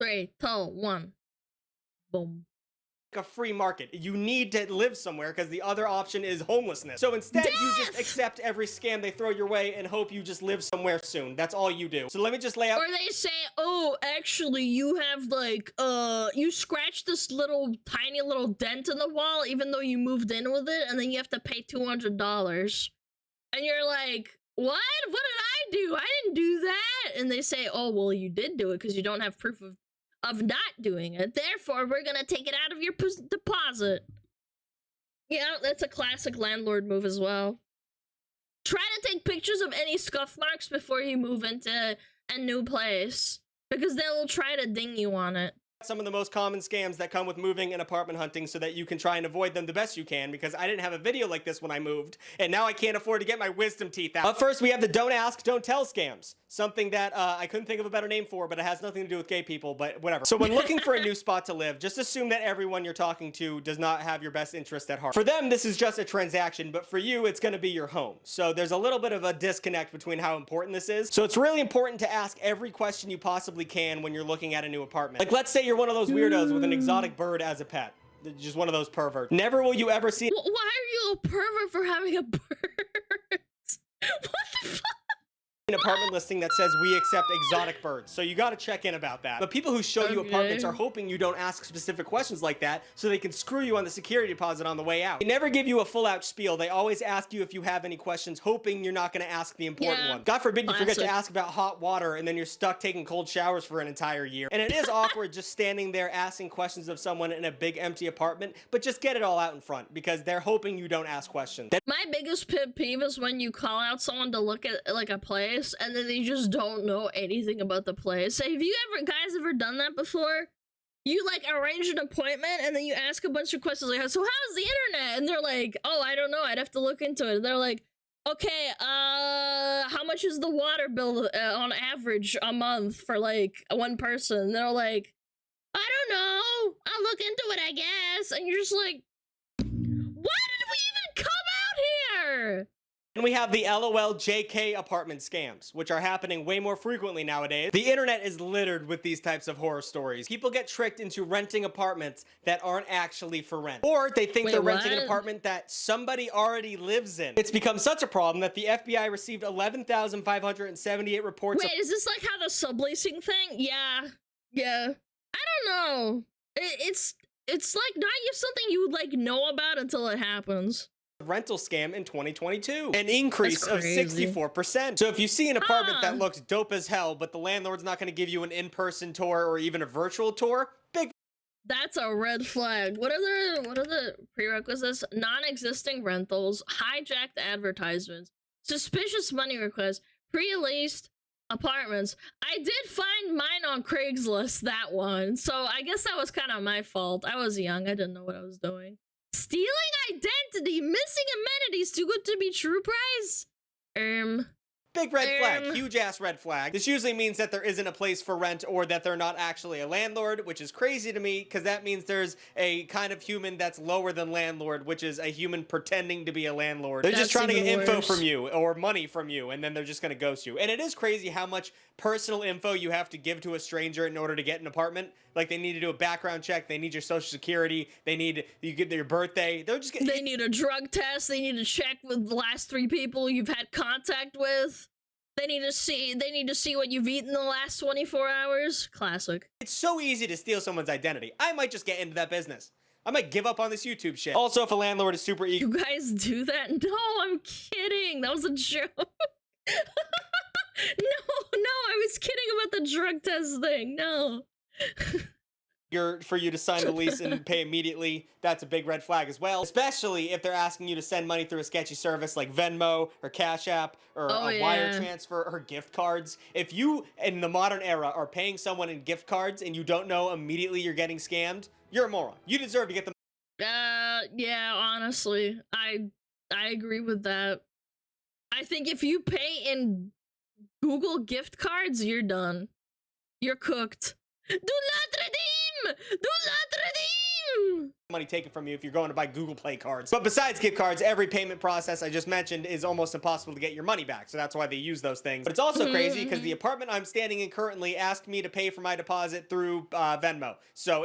3, 2, 1. Boom. A free market. You need to live somewhere because the other option is homelessness. So instead, you just accept every scam they throw your way and hope you just live somewhere soon. That's all you do. So let me just lay out. Or they say, oh, actually, you have like, you scratched this little tiny little dent in the wall, even though you moved in with it, and then you have to pay $200. And you're like, what? What did I do? I didn't do that. And they say, oh, well, you did do it because you don't have proof of not doing it. Therefore, we're gonna take it out of your deposit. Yeah, that's a classic landlord move as well. Try to take pictures of any scuff marks before you move into a new place, because they'll try to ding you on it. Some of the most common scams that come with moving and apartment hunting so that you can try and avoid them the best you can, because I didn't have a video like this when I moved, and now I can't afford to get my wisdom teeth out. Up first, we have the don't ask, don't tell scams. Something that I couldn't think of a better name for, but it has nothing to do with gay people, but whatever. So when looking for a new spot to live, just assume that everyone you're talking to does not have your best interest at heart. For them, this is just a transaction, but for you, it's gonna be your home. So there's a little bit of a disconnect between how important this is. So it's really important to ask every question you possibly can when you're looking at a new apartment. Like, let's say you're one of those weirdos with an exotic bird as a pet. Just one of those perverts. Never will you ever see— Why are you a pervert for having a bird? What the fuck? an apartment listing that says we accept exotic birds. So you got to check in about that. But people who show you apartments are hoping you don't ask specific questions like that so they can screw you on the security deposit on the way out. They never give you a full out spiel. They always ask you if you have any questions, hoping you're not going to ask the important one. God forbid you forget to ask about hot water and then you're stuck taking cold showers for an entire year. And it is awkward just standing there asking questions of someone in a big empty apartment, but just get it all out in front because they're hoping you don't ask questions. My biggest pet peeve is when you call out someone to look at like a place and then they just don't know anything about the place. Have you guys ever done that before? You like arrange an appointment and then you ask a bunch of questions like, so how's the internet? And they're like, oh, I don't know, I'd have to look into it. And they're like, okay, how much is the water bill on average a month for like one person? And they're like, I don't know, I'll look into it, I guess. And you're just like, why did we even come out here? And we have the LOL JK apartment scams, which are happening way more frequently nowadays. The internet is littered with these types of horror stories. People get tricked into renting apartments that aren't actually for rent. Or they think they're renting an apartment that somebody already lives in. It's become such a problem that the FBI received 11,578 reports. Wait, is this like how the subleasing thing? Yeah. I don't know. It's like not something you would like know about until it happens. Rental scam in 2022, an increase of 64%. So if you see an apartment that looks dope as hell, but the landlord's not going to give you an in-person tour or even a virtual tour, that's a red flag. What are the prerequisites? Non-existing rentals, hijacked advertisements, suspicious money requests, pre-leased apartments. I did find mine on Craigslist, that one. So I guess that was kind of my fault. I was young. I didn't know what I was doing. Stealing identity, missing amenities, too good to be true price. Big red flag, huge ass red flag. This usually means that there isn't a place for rent or that they're not actually a landlord, which is crazy to me because that means there's a kind of human that's lower than landlord, which is a human pretending to be a landlord. They're just trying to get info from you or money from you, and then they're just gonna ghost you. And it is crazy how much personal info you have to give to a stranger in order to get an apartment. Like, they need to do a background check, they need your social security, they need you get your birthday. They need a drug test, they need to check with the last 3 people you've had contact with. They need to see what you've eaten the last 24 hours. Classic. It's so easy to steal someone's identity. I might just get into that business. I might give up on this YouTube shit. Also, if a landlord is super eager. You guys do that? No, I'm kidding. That was a joke. No, I was kidding about the drug test thing. No. For you to sign the lease and pay immediately, that's a big red flag as well. Especially if they're asking you to send money through a sketchy service like Venmo or Cash App or a wire transfer or gift cards. If you, in the modern era, are paying someone in gift cards and you don't know immediately you're getting scammed, you're a moron. You deserve to get them. Yeah, honestly, I agree with that. I think if you pay in Google gift cards, you're done. You're cooked. Do not redeem! Do not redeem! Money taken from you if you're going to buy Google Play cards. But besides gift cards, every payment process I just mentioned is almost impossible to get your money back. So that's why they use those things. But it's also crazy because the apartment I'm standing in currently asked me to pay for my deposit through Venmo. So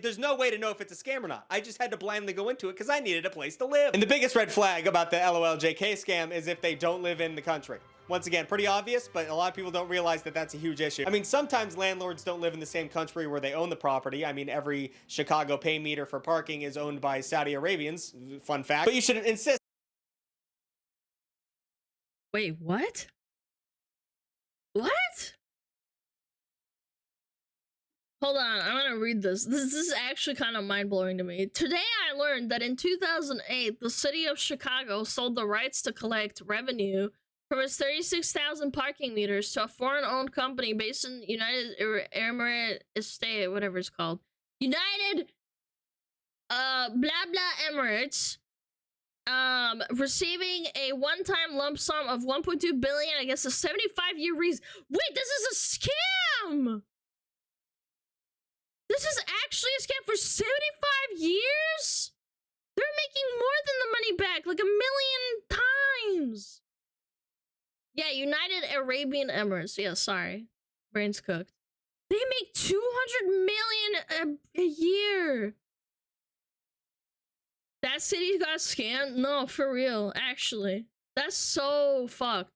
there's no way to know if it's a scam or not. I just had to blindly go into it because I needed a place to live. And the biggest red flag about the LOLJK scam is if they don't live in the country. Once again, pretty obvious, but a lot of people don't realize that that's a huge issue. I mean, sometimes landlords don't live in the same country where they own the property. I mean, every Chicago pay meter for parking is owned by Saudi Arabians. Fun fact. But you should insist. Wait, what? What? Hold on, I'm gonna read this. This is actually kind of mind-blowing to me. Today I learned that in 2008, the city of Chicago sold the rights to collect revenue from its 36,000 parking meters to a foreign-owned company based in United Emirates Estate, whatever it's called. United, blah blah Emirates, receiving a one-time lump sum of 1.2 billion against a 75-year lease. Wait, this is a scam! This is actually a scam for 75 years? They're making more than the money back, like 1 million times. Yeah, United Arabian Emirates. Yeah, sorry. Brain's cooked. They make 200 million a year. That city got scammed? No, for real, actually. That's so fucked.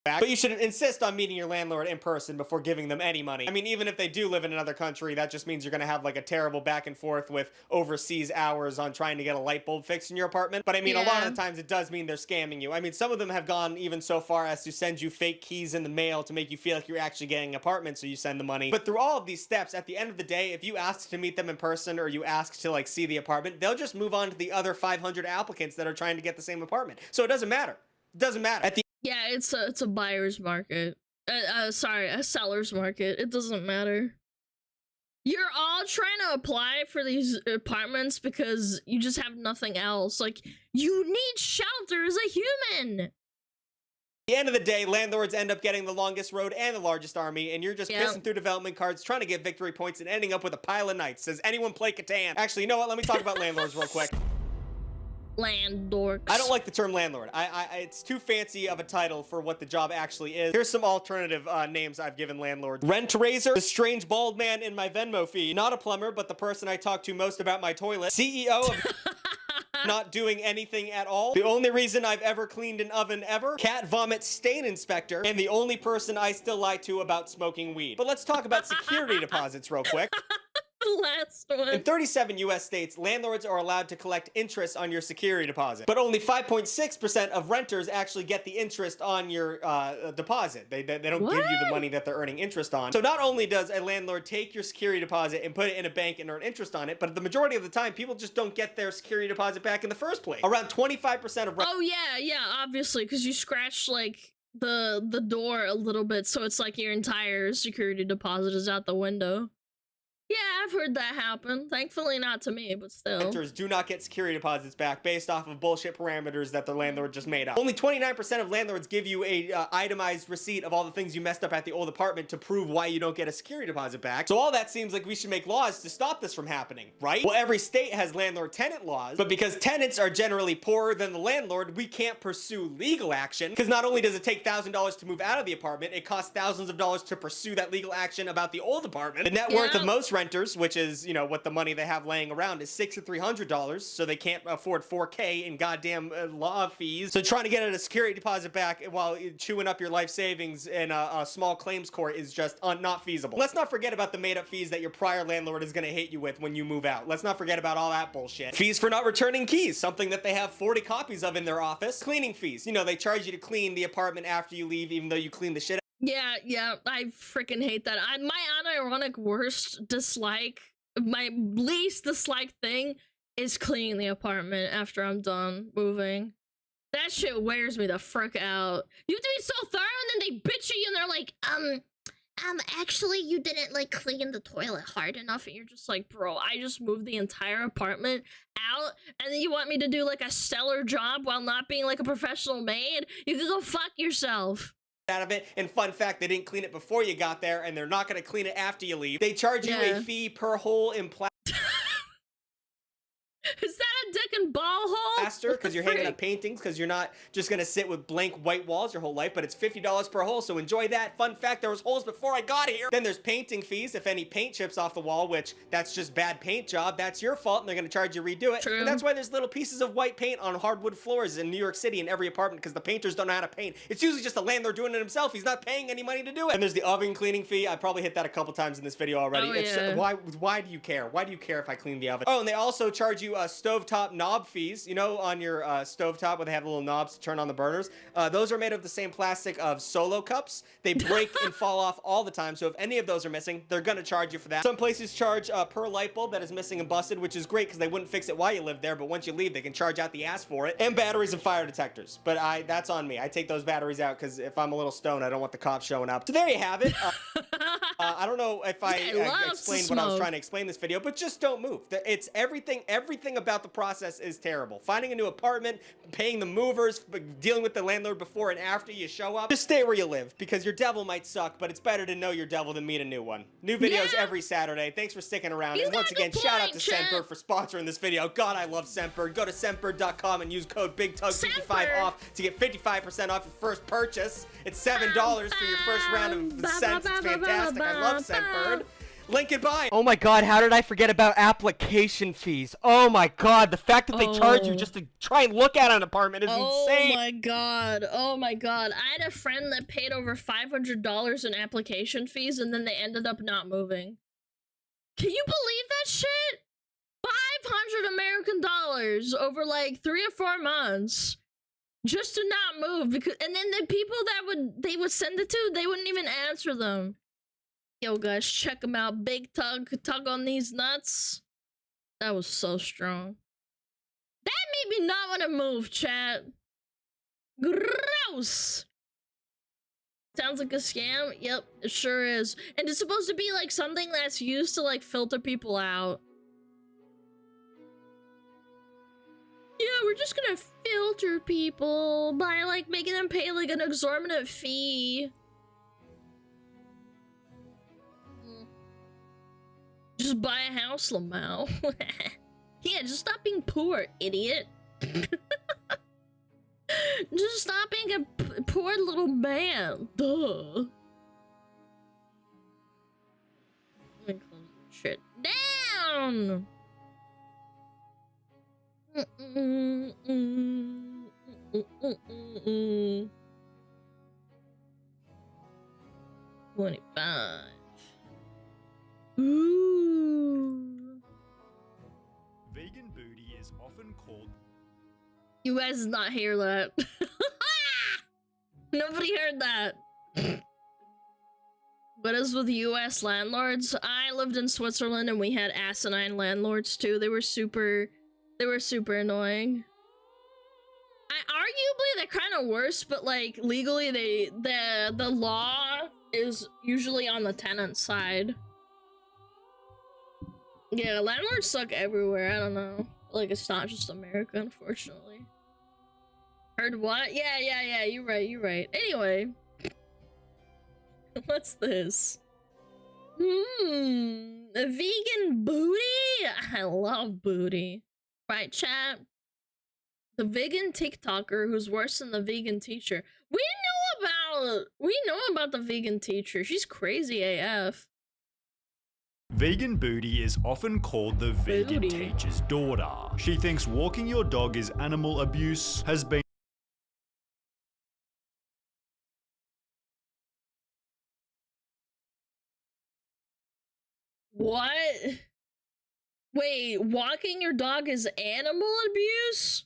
But you should insist on meeting your landlord in person before giving them any money. I mean, even if they do live in another country, that just means you're gonna have like a terrible back and forth with overseas hours on trying to get a light bulb fixed in your apartment. But I mean, a lot of the times it does mean they're scamming you. I mean, some of them have gone even so far as to send you fake keys in the mail to make you feel like you're actually getting an apartment, so you send the money. But through all of these steps, at the end of the day, if you ask to meet them in person or you ask to like see the apartment, they'll just move on to the other 500 applicants that are trying to get the same apartment. So it doesn't matter. It doesn't matter. Yeah, it's a buyer's market. Sorry, a seller's market. It doesn't matter. You're all trying to apply for these apartments because you just have nothing else. Like, you need shelter as a human. At the end of the day, landlords end up getting the longest road and the largest army, and you're just pissing through development cards, trying to get victory points, and ending up with a pile of knights. Does anyone play Catan? Actually, you know what? Let me talk about landlords real quick. Landlords. I don't like the term landlord. It's too fancy of a title for what the job actually is. Here's some alternative names I've given landlords. Rent raiser, the strange bald man in my Venmo feed, not a plumber, but the person I talk to most about my toilet, CEO of not doing anything at all, the only reason I've ever cleaned an oven ever, cat vomit stain inspector, and the only person I still lie to about smoking weed. But let's talk about security deposits real quick. Last one. In 37 US states, landlords are allowed to collect interest on your security deposit, but only 5.6% of renters actually get the interest on your deposit. They don't give you the money that they're earning interest on. So not only does a landlord take your security deposit and put it in a bank and earn interest on it, but the majority of the time, people just don't get their security deposit back in the first place. Around 25% of Oh yeah, obviously, because you scratched like the door a little bit, so it's like your entire security deposit is out the window. Yeah, I've heard that happen. Thankfully not to me, but still. Renters do not get security deposits back based off of bullshit parameters that the landlord just made up. Only 29% of landlords give you a itemized receipt of all the things you messed up at the old apartment to prove why you don't get a security deposit back. So all that seems like we should make laws to stop this from happening, right? Well, every state has landlord-tenant laws, but because tenants are generally poorer than the landlord, we can't pursue legal action, because not only does it take $1,000 to move out of the apartment, it costs thousands of dollars to pursue that legal action about the old apartment. The net worth of most renters, which is, you know, what the money they have laying around, is $600 to $300, so they can't afford $4K in goddamn law fees. So trying to get a security deposit back while chewing up your life savings in a small claims court is just not feasible. Let's not forget about the made-up fees that your prior landlord is going to hit you with when you move out. Let's not forget about all that bullshit. Fees for not returning keys, something that they have 40 copies of in their office. Cleaning fees. You know, they charge you to clean the apartment after you leave, even though you clean the shit. Yeah, I freaking hate that. My unironic worst dislike, my least disliked thing is cleaning the apartment after I'm done moving. That shit wears me the frick out. You have to be so thorough, and then they bitch at you and they're like, actually you didn't like clean the toilet hard enough, and you're just like, bro, I just moved the entire apartment out, and then you want me to do like a stellar job while not being like a professional maid? You can go fuck yourself. Out of it. And fun fact, they didn't clean it before you got there, and they're not going to clean it after you leave. They charge you a fee per hole in plastic. Is that a dick and ball hole? Plaster, because you're hanging up paintings, because you're not just gonna sit with blank white walls your whole life, but it's $50 per hole, so enjoy that. Fun fact, there was holes before I got here. Then there's painting fees. If any paint chips off the wall, which that's just bad paint job, that's your fault, and they're gonna charge you to redo it. True. And that's why there's little pieces of white paint on hardwood floors in New York City in every apartment, because the painters don't know how to paint. It's usually just the landlord doing it himself. He's not paying any money to do it. And there's the oven cleaning fee. I probably hit that a couple times in this video already. Why do you care? Why do you care if I clean the oven? Oh, and they also charge you stovetop knob fees, you know, on your stovetop where they have little knobs to turn on the burners. Those are made of the same plastic of Solo cups. They break and fall off all the time, so if any of those are missing, they're gonna charge you for that. Some places charge per light bulb that is missing and busted, which is great because they wouldn't fix it while you live there, but once you leave, they can charge out the ass for it. And batteries and fire detectors. But that's on me. I take those batteries out because if I'm a little stoned, I don't want the cops showing up. So there you have it. I don't know if I explained what I was trying to explain in this video, but just don't move. It's everything about the process is terrible. Finding a new apartment, paying the movers, dealing with the landlord before and after you show up. Just stay where you live, because your devil might suck, but it's better to know your devil than meet a new one. New videos every Saturday. Thanks for sticking around. And once again, shout out to Semper for sponsoring this video. God, I love Semper. Go to semper.com and use code BigTug55 off to get 55% off your first purchase. It's $7 for your first round of cents. It's fantastic. I love Semper. Link it by. Oh my god, how did I forget about application fees? Oh my god, the fact that they charge you just to try and look at an apartment is insane. Oh my god. I had a friend that paid over $500 in application fees, and then they ended up not moving. Can you believe that shit? 500 American dollars over like 3 or 4 months just to not move, because and then the people that they would send it to, they wouldn't even answer them. Yo guys, check them out. Big tug on these nuts. That was so strong. That made me not want to move, chat. Gross. Sounds like a scam. Yep, it sure is. And it's supposed to be like something that's used to like filter people out. Yeah, we're just gonna filter people by like making them pay like an exorbitant fee. Just buy a house, Lamau. Yeah, just stop being poor, idiot. Just stop being a poor little man. Duh. Let me close this shit down. 25. Ooh. Vegan booty is often called. You guys did not hear that. Nobody heard that. But as with US landlords, I lived in Switzerland and we had asinine landlords too. They were super annoying. Arguably they're kind of worse, but like legally the law is usually on the tenant's side. Yeah, landlords suck everywhere. I don't know. Like, it's not just America, unfortunately. Heard what? Yeah. You're right. Anyway. What's this? A vegan booty? I love booty. Right, chat? The vegan TikToker who's worse than the vegan teacher. We know about the vegan teacher. She's crazy AF. Vegan booty is often called the vegan teacher's daughter. She thinks walking your dog is animal abuse, has been What? Wait, walking your dog is animal abuse?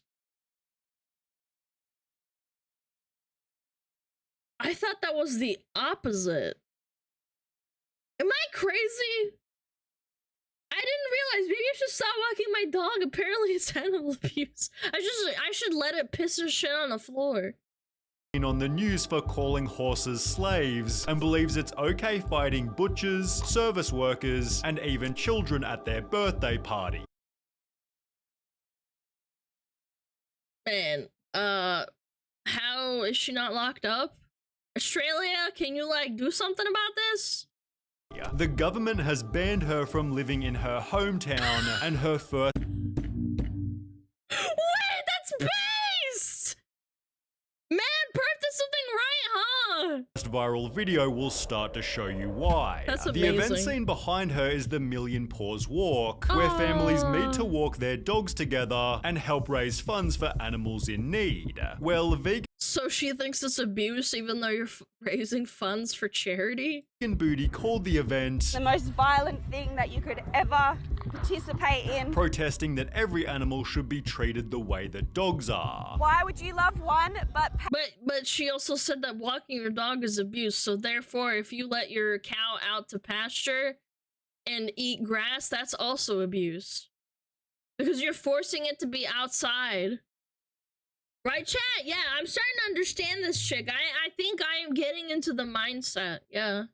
I thought that was the opposite. Am I crazy? I didn't realize. Maybe I should stop walking my dog. Apparently it's animal abuse. I should let it piss or shit on the floor. On the news for calling horses slaves and believes it's okay fighting butchers, service workers, and even children at their birthday party. Man, how is she not locked up? Australia, can you like do something about this? The government has banned her from living in her hometown and her first— Wait, that's based! Man, Perth did something right, huh? viral video will start to show you why. That's amazing. The event amazing. scene behind her is the Million Paws Walk, where families meet to walk their dogs together and help raise funds for animals in need. Well, vegan So she thinks it's abuse even though you're raising funds for charity? Booty called the event the most violent thing that you could ever participate in, protesting that every animal should be treated the way that dogs are. Why would you love one but she also said that walking your dog is abuse, so therefore if you let your cow out to pasture and eat grass, that's also abuse. Because you're forcing it to be outside. Right, chat? Yeah, I'm starting to understand this chick. I think I am getting into the mindset. Yeah.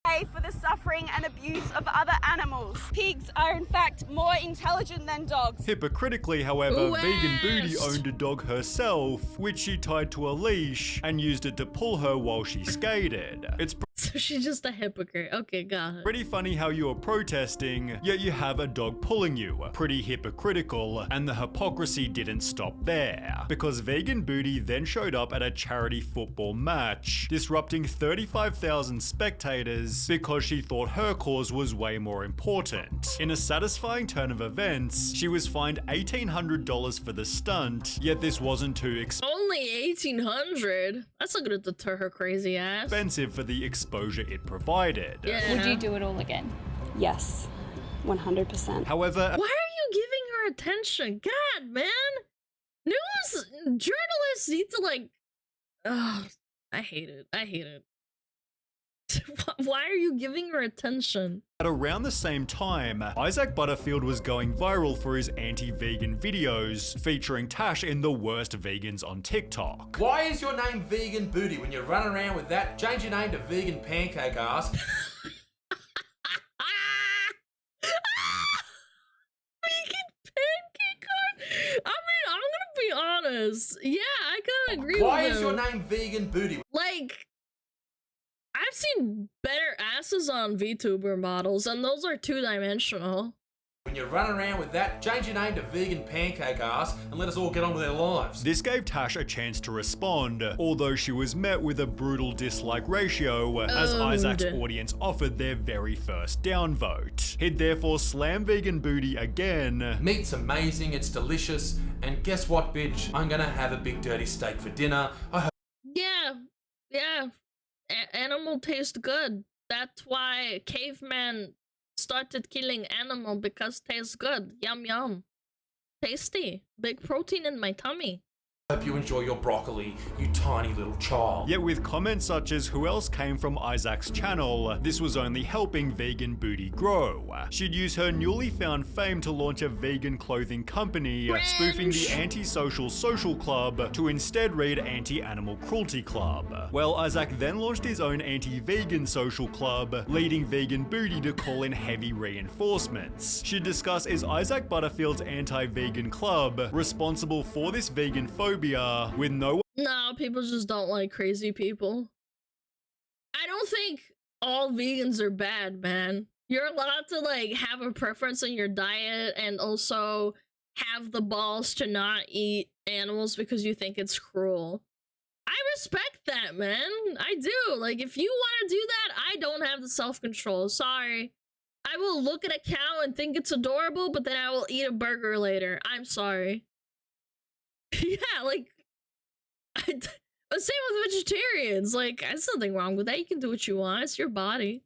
pay for the suffering and abuse of other animals? Pigs are in fact more intelligent than dogs. Hypocritically, however, West. Vegan Booty owned a dog herself, which she tied to a leash and used it to pull her while she skated. It's So she's just a hypocrite. Okay, got it. pretty funny how you are protesting, yet you have a dog pulling you. Pretty hypocritical, and the hypocrisy didn't stop there, because Vegan Booty then showed up at a charity football match, disrupting 35,000 spectators because she thought her cause was way more important. In a satisfying turn of events, she was fined $1,800 for the stunt, yet this wasn't too Only 1,800? That's not gonna deter her crazy ass. expensive for the exposure it provided. Yeah. Would you do it all again? Yes, 100%. However, Why are you giving her attention? God, man! News journalists need to like... Ugh, I hate it. I hate it. Why are you giving her attention? at around the same time, Isaac Butterfield was going viral for his anti-vegan videos, featuring Tash in the worst vegans on TikTok. Why is your name Vegan Booty when you run around with that? Change your name to Vegan Pancake Ass. Vegan pancake card? I mean, I'm gonna be honest. Yeah, I kind of agree Why with is him. your name Vegan Booty? Like, I've seen better asses on VTuber models, and those are two-dimensional. When you run around with that, change your name to Vegan Pancake Ass and let us all get on with our lives. This gave Tash a chance to respond, although she was met with a brutal dislike ratio as Isaac's audience offered their very first downvote. He'd therefore slam Vegan Booty again. Meat's amazing, it's delicious, and guess what, bitch? I'm gonna have a big dirty steak for dinner. I hope Yeah. Animal tastes good. That's why caveman started killing animal, because tastes good. Yum yum. Tasty. Big protein in my tummy. Hope you enjoy your broccoli, you tiny little child. Yet with comments such as who else came from Isaac's channel, this was only helping Vegan Booty grow. She'd use her newly found fame to launch a vegan clothing company, spoofing the anti-social social club to instead read anti-animal cruelty club. Well, Isaac then launched his own anti-vegan social club, leading Vegan Booty to call in heavy reinforcements. She'd discuss is Isaac Butterfield's anti-vegan club responsible for this vegan phobia with no people just don't like crazy people. I don't think all vegans are bad, man. You're allowed to like have a preference in your diet and also have the balls to not eat animals because you think it's cruel. I respect that, man. I do. Like, if you want to do that, I don't have the self-control. Sorry. I will look at a cow and think it's adorable, but then I will eat a burger later. I'm sorry. Yeah, like, same with vegetarians. Like, there's nothing wrong with that. You can do what you want. It's your body.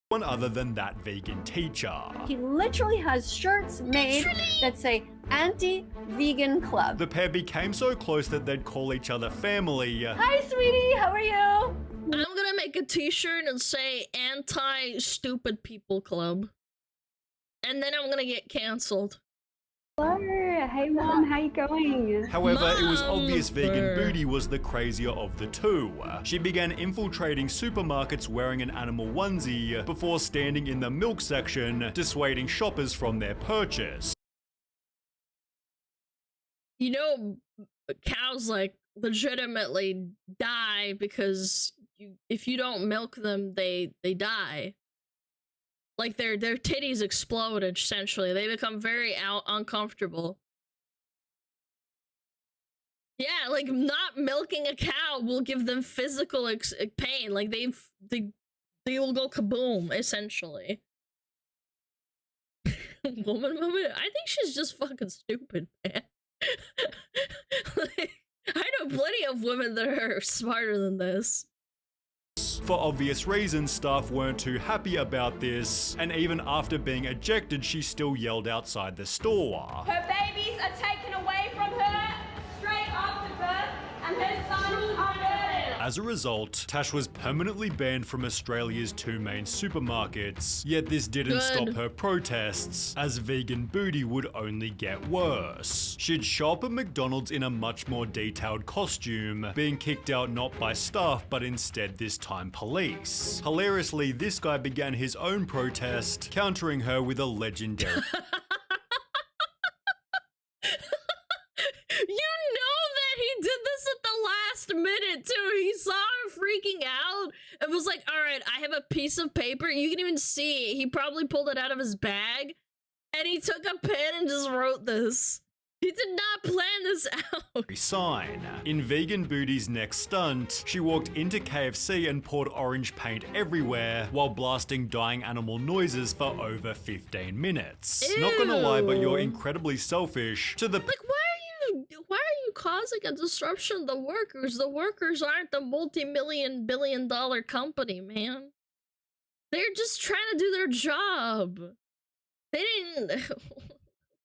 one other than that vegan teacher. He literally has shirts made that say anti-vegan club. The pair became so close that they'd call each other family. Hi, sweetie. How are you? I'm gonna make a t-shirt and say anti-stupid people club. And then I'm gonna get canceled. Hello. Hey, Mom. How you going? However, it was obvious Vegan Booty was the crazier of the two. She began infiltrating supermarkets wearing an animal onesie before standing in the milk section, dissuading shoppers from their purchase. You know, cows like legitimately die because if you don't milk them, they die. Like their titties explode essentially. They become very uncomfortable. Yeah, like not milking a cow will give them physical pain. Like they will go kaboom essentially. Woman, I think she's just fucking stupid, man. Like, I know plenty of women that are smarter than this. For obvious reasons, staff weren't too happy about this, and even after being ejected, she still yelled outside the store. Her babies are taken away from her straight after birth, and her sons are murdered. As a result, Tash was permanently banned from Australia's two main supermarkets, yet this didn't stop her protests, as Vegan Booty would only get worse. She'd shop at McDonald's in a much more detailed costume, being kicked out not by staff but instead this time police. Hilariously, this guy began his own protest, countering her with a legendary minute too. He saw her freaking out and was like, all right, I have a piece of paper. You can even see it. He probably pulled it out of his bag and he took a pen and just wrote this. He did not plan this out. Sign. In Vegan Booty's next stunt, she walked into KFC and poured orange paint everywhere while blasting dying animal noises for over 15 minutes. Ew. Not gonna lie, but you're incredibly selfish to the— Like, why are you causing a disruption to the workers? The workers aren't the multi-million billion-dollar company, man. They're just trying to do their job. They didn't...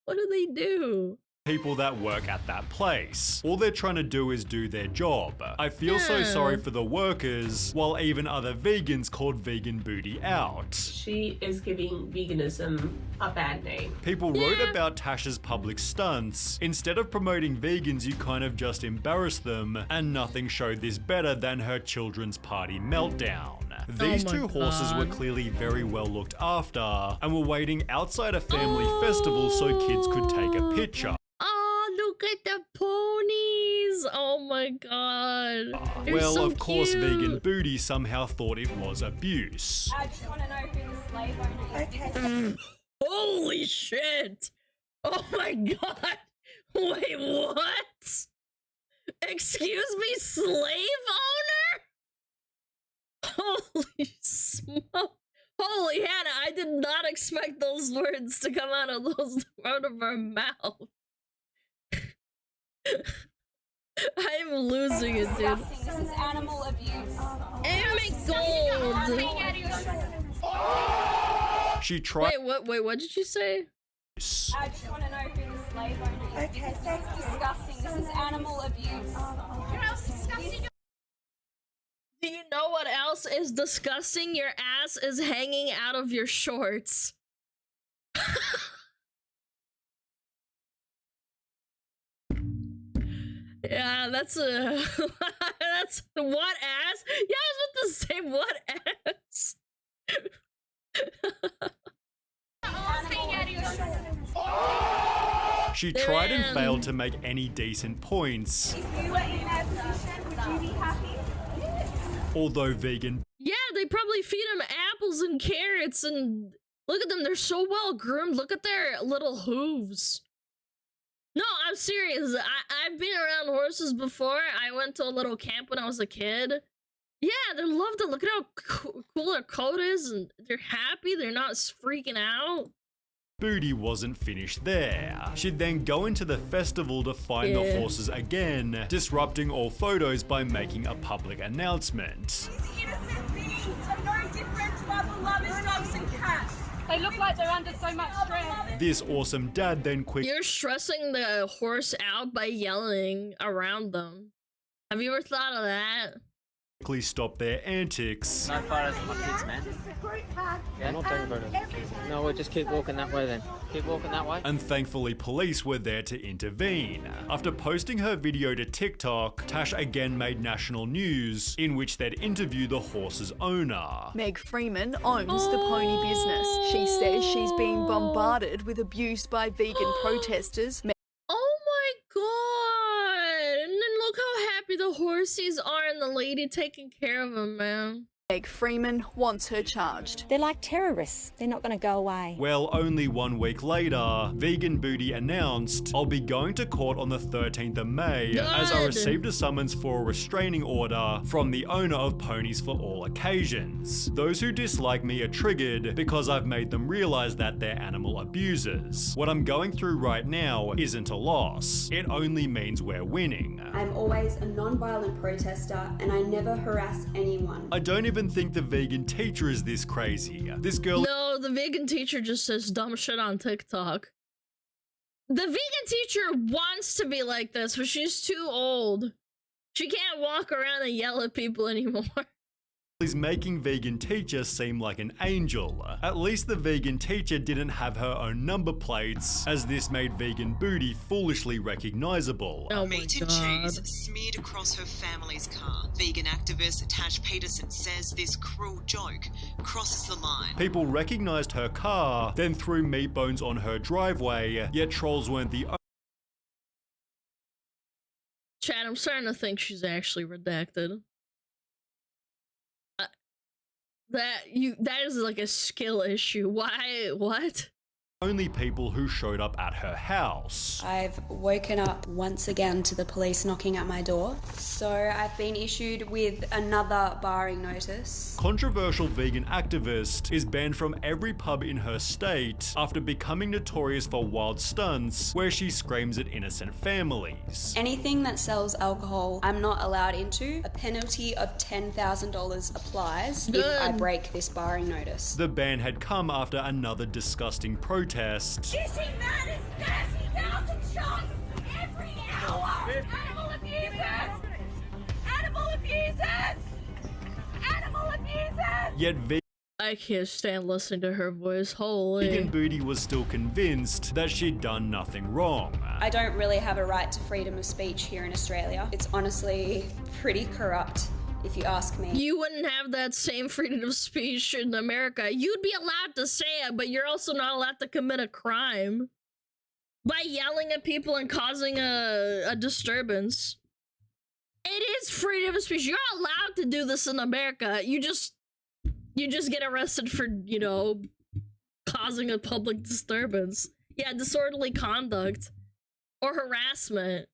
What do they do? people that work at that place. All they're trying to do is do their job. I feel so sorry for the workers, while even other vegans called Vegan Booty out. She is giving veganism a bad name. People wrote about Tasha's public stunts. Instead of promoting vegans, you kind of just embarrassed them, and nothing showed this better than her children's party meltdown. These two horses were clearly very well looked after, and were waiting outside a family festival so kids could take a picture. Oh, look at the ponies! Oh my god. They're Well, so of course, cute. Vegan Booty somehow thought it was abuse. I just want to know who the slave owner is. Holy shit! Oh my god! Wait, what? Excuse me, slave owner? Holy smoke. Holy Hannah, I did not expect those words to come out of her mouth. I'm losing it, dude. This is animal abuse. Oh my god! She tried. Wait, what did you say? I just want to know who the slave Okay, thanks. Disgusting. This is animal abuse. What else is disgusting? Do you know what else is disgusting? Your ass is hanging out of your shorts. Yeah, that's a that's what ass? Yeah, I was about to say what ass. She tried and failed to make any decent points. If you were in their position, would you be happy? Although vegan Yeah, they probably feed them apples and carrots and look at them, they're so well groomed. Look at their little hooves. No, I'm serious. I've been around horses before. I went to a little camp when I was a kid. Yeah, they love to look at how cool their coat is, and they're happy. They're not freaking out. Booty wasn't finished there. She'd then go into the festival to find the horses again, disrupting all photos by making a public announcement. These innocent beings are no different to our beloved dogs and cats. They look like they're under so much stress. This awesome dad then You're stressing the horse out by yelling around them. Have you ever thought of that? quickly stopped their antics. No photos of my kids, man. Yeah, not taking photos. No, we'll just keep walking that way then. Keep walking that way. And thankfully police were there to intervene. After posting her video to TikTok, Tash again made national news, in which they'd interview the horse's owner. Meg Freeman owns the pony business. She says she's being bombarded with abuse by vegan protesters. Oh my god! And then look how happy the horsies are and the lady taking care of them, man. Meg Freeman wants her charged. They're like terrorists. They're not going to go away. Well, only 1 week later, Vegan Booty announced, "I'll be going to court on the 13th of May as I received a summons for a restraining order from the owner of Ponies for All Occasions. Those who dislike me are triggered because I've made them realize that they're animal abusers. What I'm going through right now isn't a loss. It only means we're winning." I'm always a non-violent protester and I never harass anyone. I don't even think the vegan teacher is this crazy. This girl— No, the vegan teacher just says dumb shit on TikTok. The vegan teacher wants to be like this, but she's too old. She can't walk around and yell at people anymore. is making vegan teacher seem like an angel. At least the vegan teacher didn't have her own number plates, as this made Vegan Booty foolishly recognizable. Oh Meat and cheese smeared across her family's car. Vegan activist Tash Peterson says this cruel joke crosses the line. People recognized her car, then threw meat bones on her driveway, yet trolls weren't the Chad, I'm starting to think she's actually redacted. That is like a skill issue. Why? What? only people who showed up at her house. I've woken up once again to the police knocking at my door. So I've been issued with another barring notice. Controversial vegan activist is banned from every pub in her state after becoming notorious for wild stunts where she screams at innocent families. Anything that sells alcohol, I'm not allowed into. A penalty of $10,000 applies if I break this barring notice. The ban had come after another disgusting protest. Fishing man is 30,000 shots every hour! Animal abusers! Animal abusers! Animal abusers! Yet I can't stand listening to her voice. Holy. Vegan Booty was still convinced that she'd done nothing wrong. I don't really have a right to freedom of speech here in Australia. It's honestly pretty corrupt, if you ask me. You wouldn't have that same freedom of speech in America. You'd be allowed to say it, but you're also not allowed to commit a crime by yelling at people and causing a disturbance. It is freedom of speech. You're allowed to do this in America. You just get arrested for, you know, causing a public disturbance. Yeah, disorderly conduct or harassment.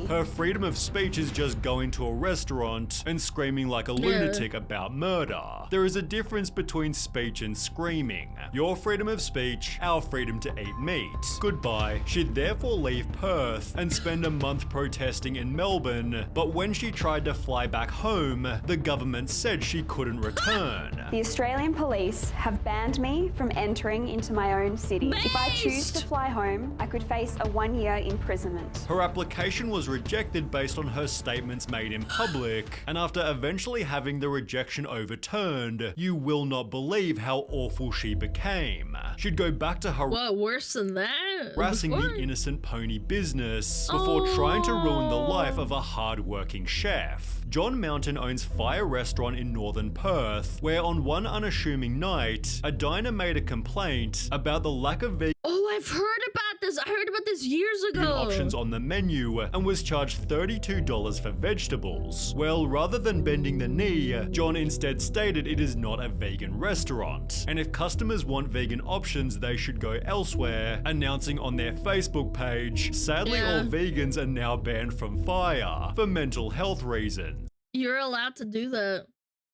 Her freedom of speech is just going to a restaurant and screaming like a lunatic about murder. There is a difference between speech and screaming. Your freedom of speech, our freedom to eat meat. Goodbye. She'd therefore leave Perth and spend a month protesting in Melbourne, but when she tried to fly back home, the government said she couldn't return. The Australian police have banned me from entering into my own city. If I choose to fly home, I could face a 1-year imprisonment. Her application was rejected based on her statements made in public, and after eventually having the rejection overturned, you will not believe how awful she became. She'd go back to what, worse than that? harassing the innocent pony business before trying to ruin the life of a hard-working chef. John Mountain owns Fire Restaurant in northern Perth, where on one unassuming night, a diner made a complaint about the lack of vegan I've heard about this. I heard about this years ago. options on the menu and was charged $32 for vegetables. Well, rather than bending the knee, John instead stated it is not a vegan restaurant, and if customers want vegan options, they should go elsewhere, announcing on their Facebook page, sadly all vegans are now banned from Fire for mental health reasons. You're allowed to do that.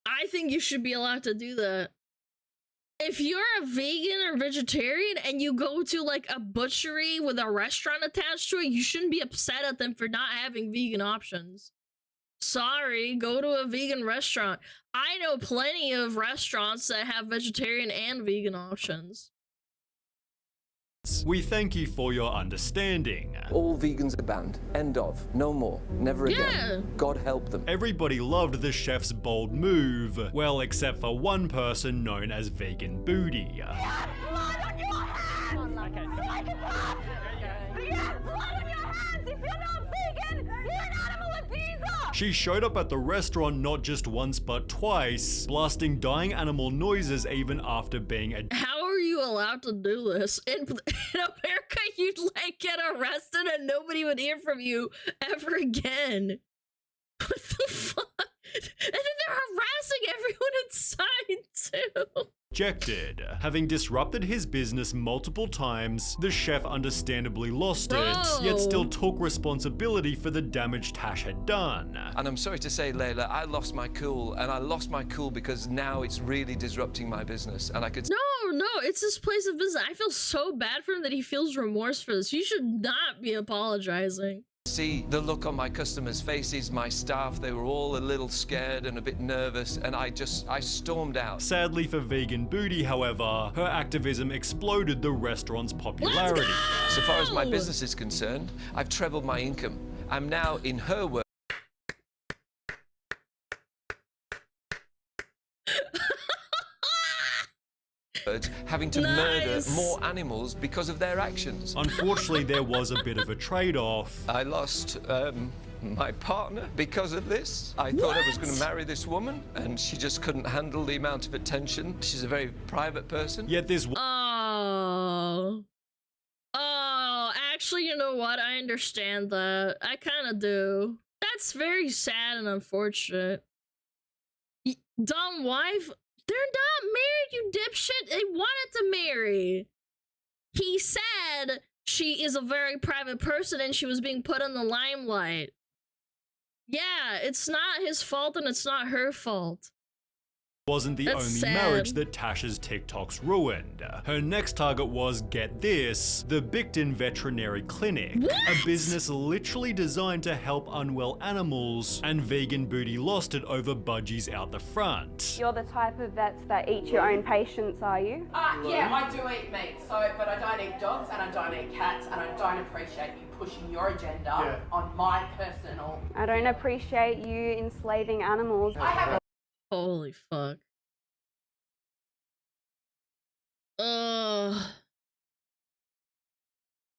I think you should be allowed to do that. If you're a vegan or vegetarian and you go to like a butchery with a restaurant attached to it, you shouldn't be upset at them for not having vegan options. Sorry, go to a vegan restaurant. I know plenty of restaurants that have vegetarian and vegan options. We thank you for your understanding. All vegans are banned. End of. No more. Never again. God help them. Everybody loved the chef's bold move. Well, except for one person known as Vegan Booty. She showed up at the restaurant not just once but twice, blasting dying animal noises even after being How are you allowed to do this? In America, you'd like get arrested and nobody would hear from you ever again. What the fuck? And then they're harassing everyone inside too. Rejected. Having disrupted his business multiple times, the chef understandably lost it, yet still took responsibility for the damage Tash had done. And I'm sorry to say, Layla, I lost my cool, and I lost my cool because now it's really disrupting my business, and I could... No, it's his place of business. I feel so bad for him that he feels remorse for this. You should not be apologizing. See the look on my customers' faces, my staff, they were all a little scared and a bit nervous, and I stormed out. Sadly for Vegan Booty, however, her activism exploded the restaurant's popularity. So far as my business is concerned, I've trebled my income. I'm now, in her words, having to murder more animals because of their actions. Unfortunately, there was a bit of a trade-off. I lost my partner because of this. I thought I was going to marry this woman, and she just couldn't handle the amount of attention. She's a very private person. Yet this... Actually, you know what? I understand that. I kind of do. That's very sad and unfortunate. Dumb wife... They're not married, you dipshit. They wanted to marry. He said she is a very private person and she was being put in the limelight. Yeah, it's not his fault and it's not her fault. Wasn't the only marriage that Tash's TikToks ruined. Her next target was, get this, the Bicton Veterinary Clinic, a business literally designed to help unwell animals, and Vegan Booty lost it over budgies out the front. You're the type of vets that eat your own patients, are you? Yeah, I do eat meat, but I don't eat dogs and I don't eat cats, and I don't appreciate you pushing your agenda on my personal... I don't appreciate you enslaving animals. I have Holy fuck.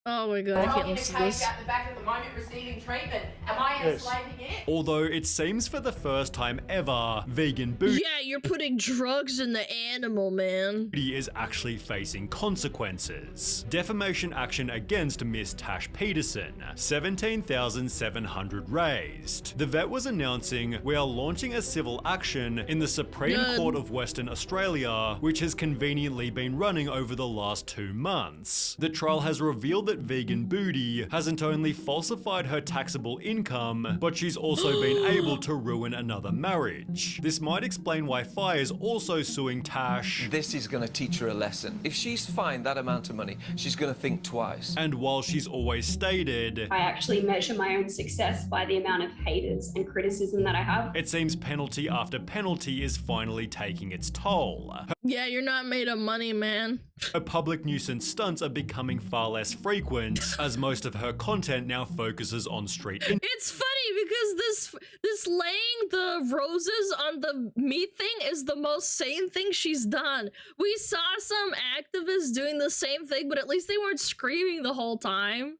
Oh my god, I can't listen to this. At the back at the moment receiving treatment. Am I enslaving it? Although it seems for the first time ever, Vegan Booty you're putting drugs in the animal, man. is actually facing consequences. Defamation action against Miss Tash Peterson, 17,700 raised. The vet was announcing, we are launching a civil action in the Supreme Court of Western Australia, which has conveniently been running over the last 2 months. The trial has revealed that that Vegan Booty hasn't only falsified her taxable income, but she's also been able to ruin another marriage. This might explain why Fi is also suing Tash. This is gonna teach her a lesson. If she's fined that amount of money, she's gonna think twice. And while she's always stated, I actually measure my own success by the amount of haters and criticism that I have. it seems penalty after penalty is finally taking its toll. Yeah, you're not made of money, man. Her public nuisance stunts are becoming far less frequent, as most of her content now focuses on street. It's funny because this laying the roses on the meat thing is the most sane thing she's done. We saw some activists doing the same thing, but at least they weren't screaming the whole time.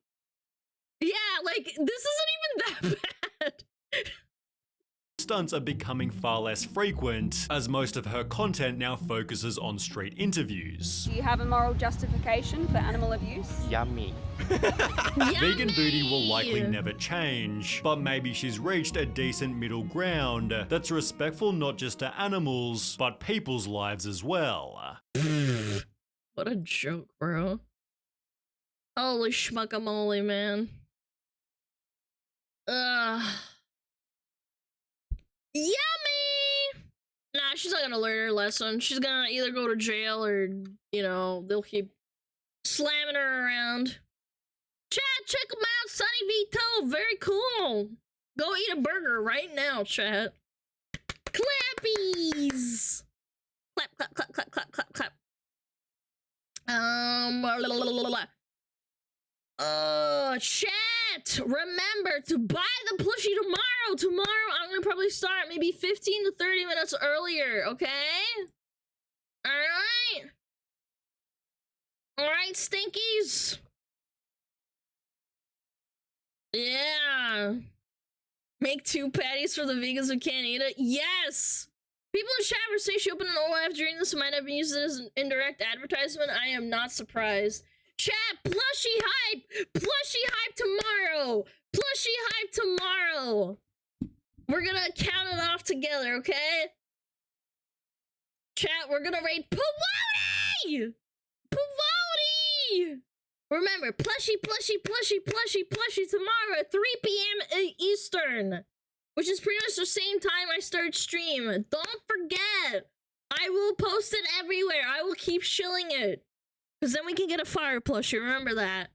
Yeah, like, this isn't even that bad. Stunts are becoming far less frequent, as most of her content now focuses on street interviews. Do you have a moral justification for animal abuse? Yummy. Vegan Booty will likely never change, but maybe she's reached a decent middle ground that's respectful not just to animals, but people's lives as well. What a joke, bro. Holy schmuckamole, man. Yummy! Nah, she's not gonna learn her lesson. She's gonna either go to jail or, you know, they'll keep slamming her around. Chat, check them out, Sunny Vito, very cool. Go eat a burger right now, chat. Clappies! Clap, clap, clap, clap, clap, clap, clap. Chat! Remember to buy the plushie tomorrow. Tomorrow, I'm gonna probably start maybe 15 to 30 minutes earlier, okay? Alright? Alright, stinkies? Yeah. Make 2 patties for the vegans who can't eat it? Yes! People in chat were saying she opened an OLF during this and might have been used as an indirect advertisement. I am not surprised. Chat, plushie hype! Plushie hype tomorrow! Plushie hype tomorrow! We're gonna count it off together, okay? Chat, we're gonna rate Pawody! Pawody! Remember, plushie, plushie, plushie, plushie, plushie tomorrow at 3 p.m. Eastern. Which is pretty much the same time I start stream. Don't forget! I will post it everywhere. I will keep shilling it. Because then we can get a fire plushie. Remember that.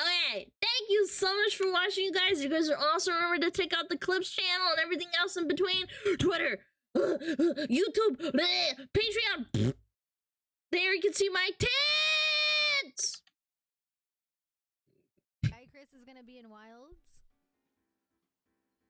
Okay, thank you so much for watching, you guys. You guys are awesome. Remember to check out the Clips channel and everything else in between. Twitter, YouTube, Patreon. There you can see my tits! Chris is gonna be in Wilds.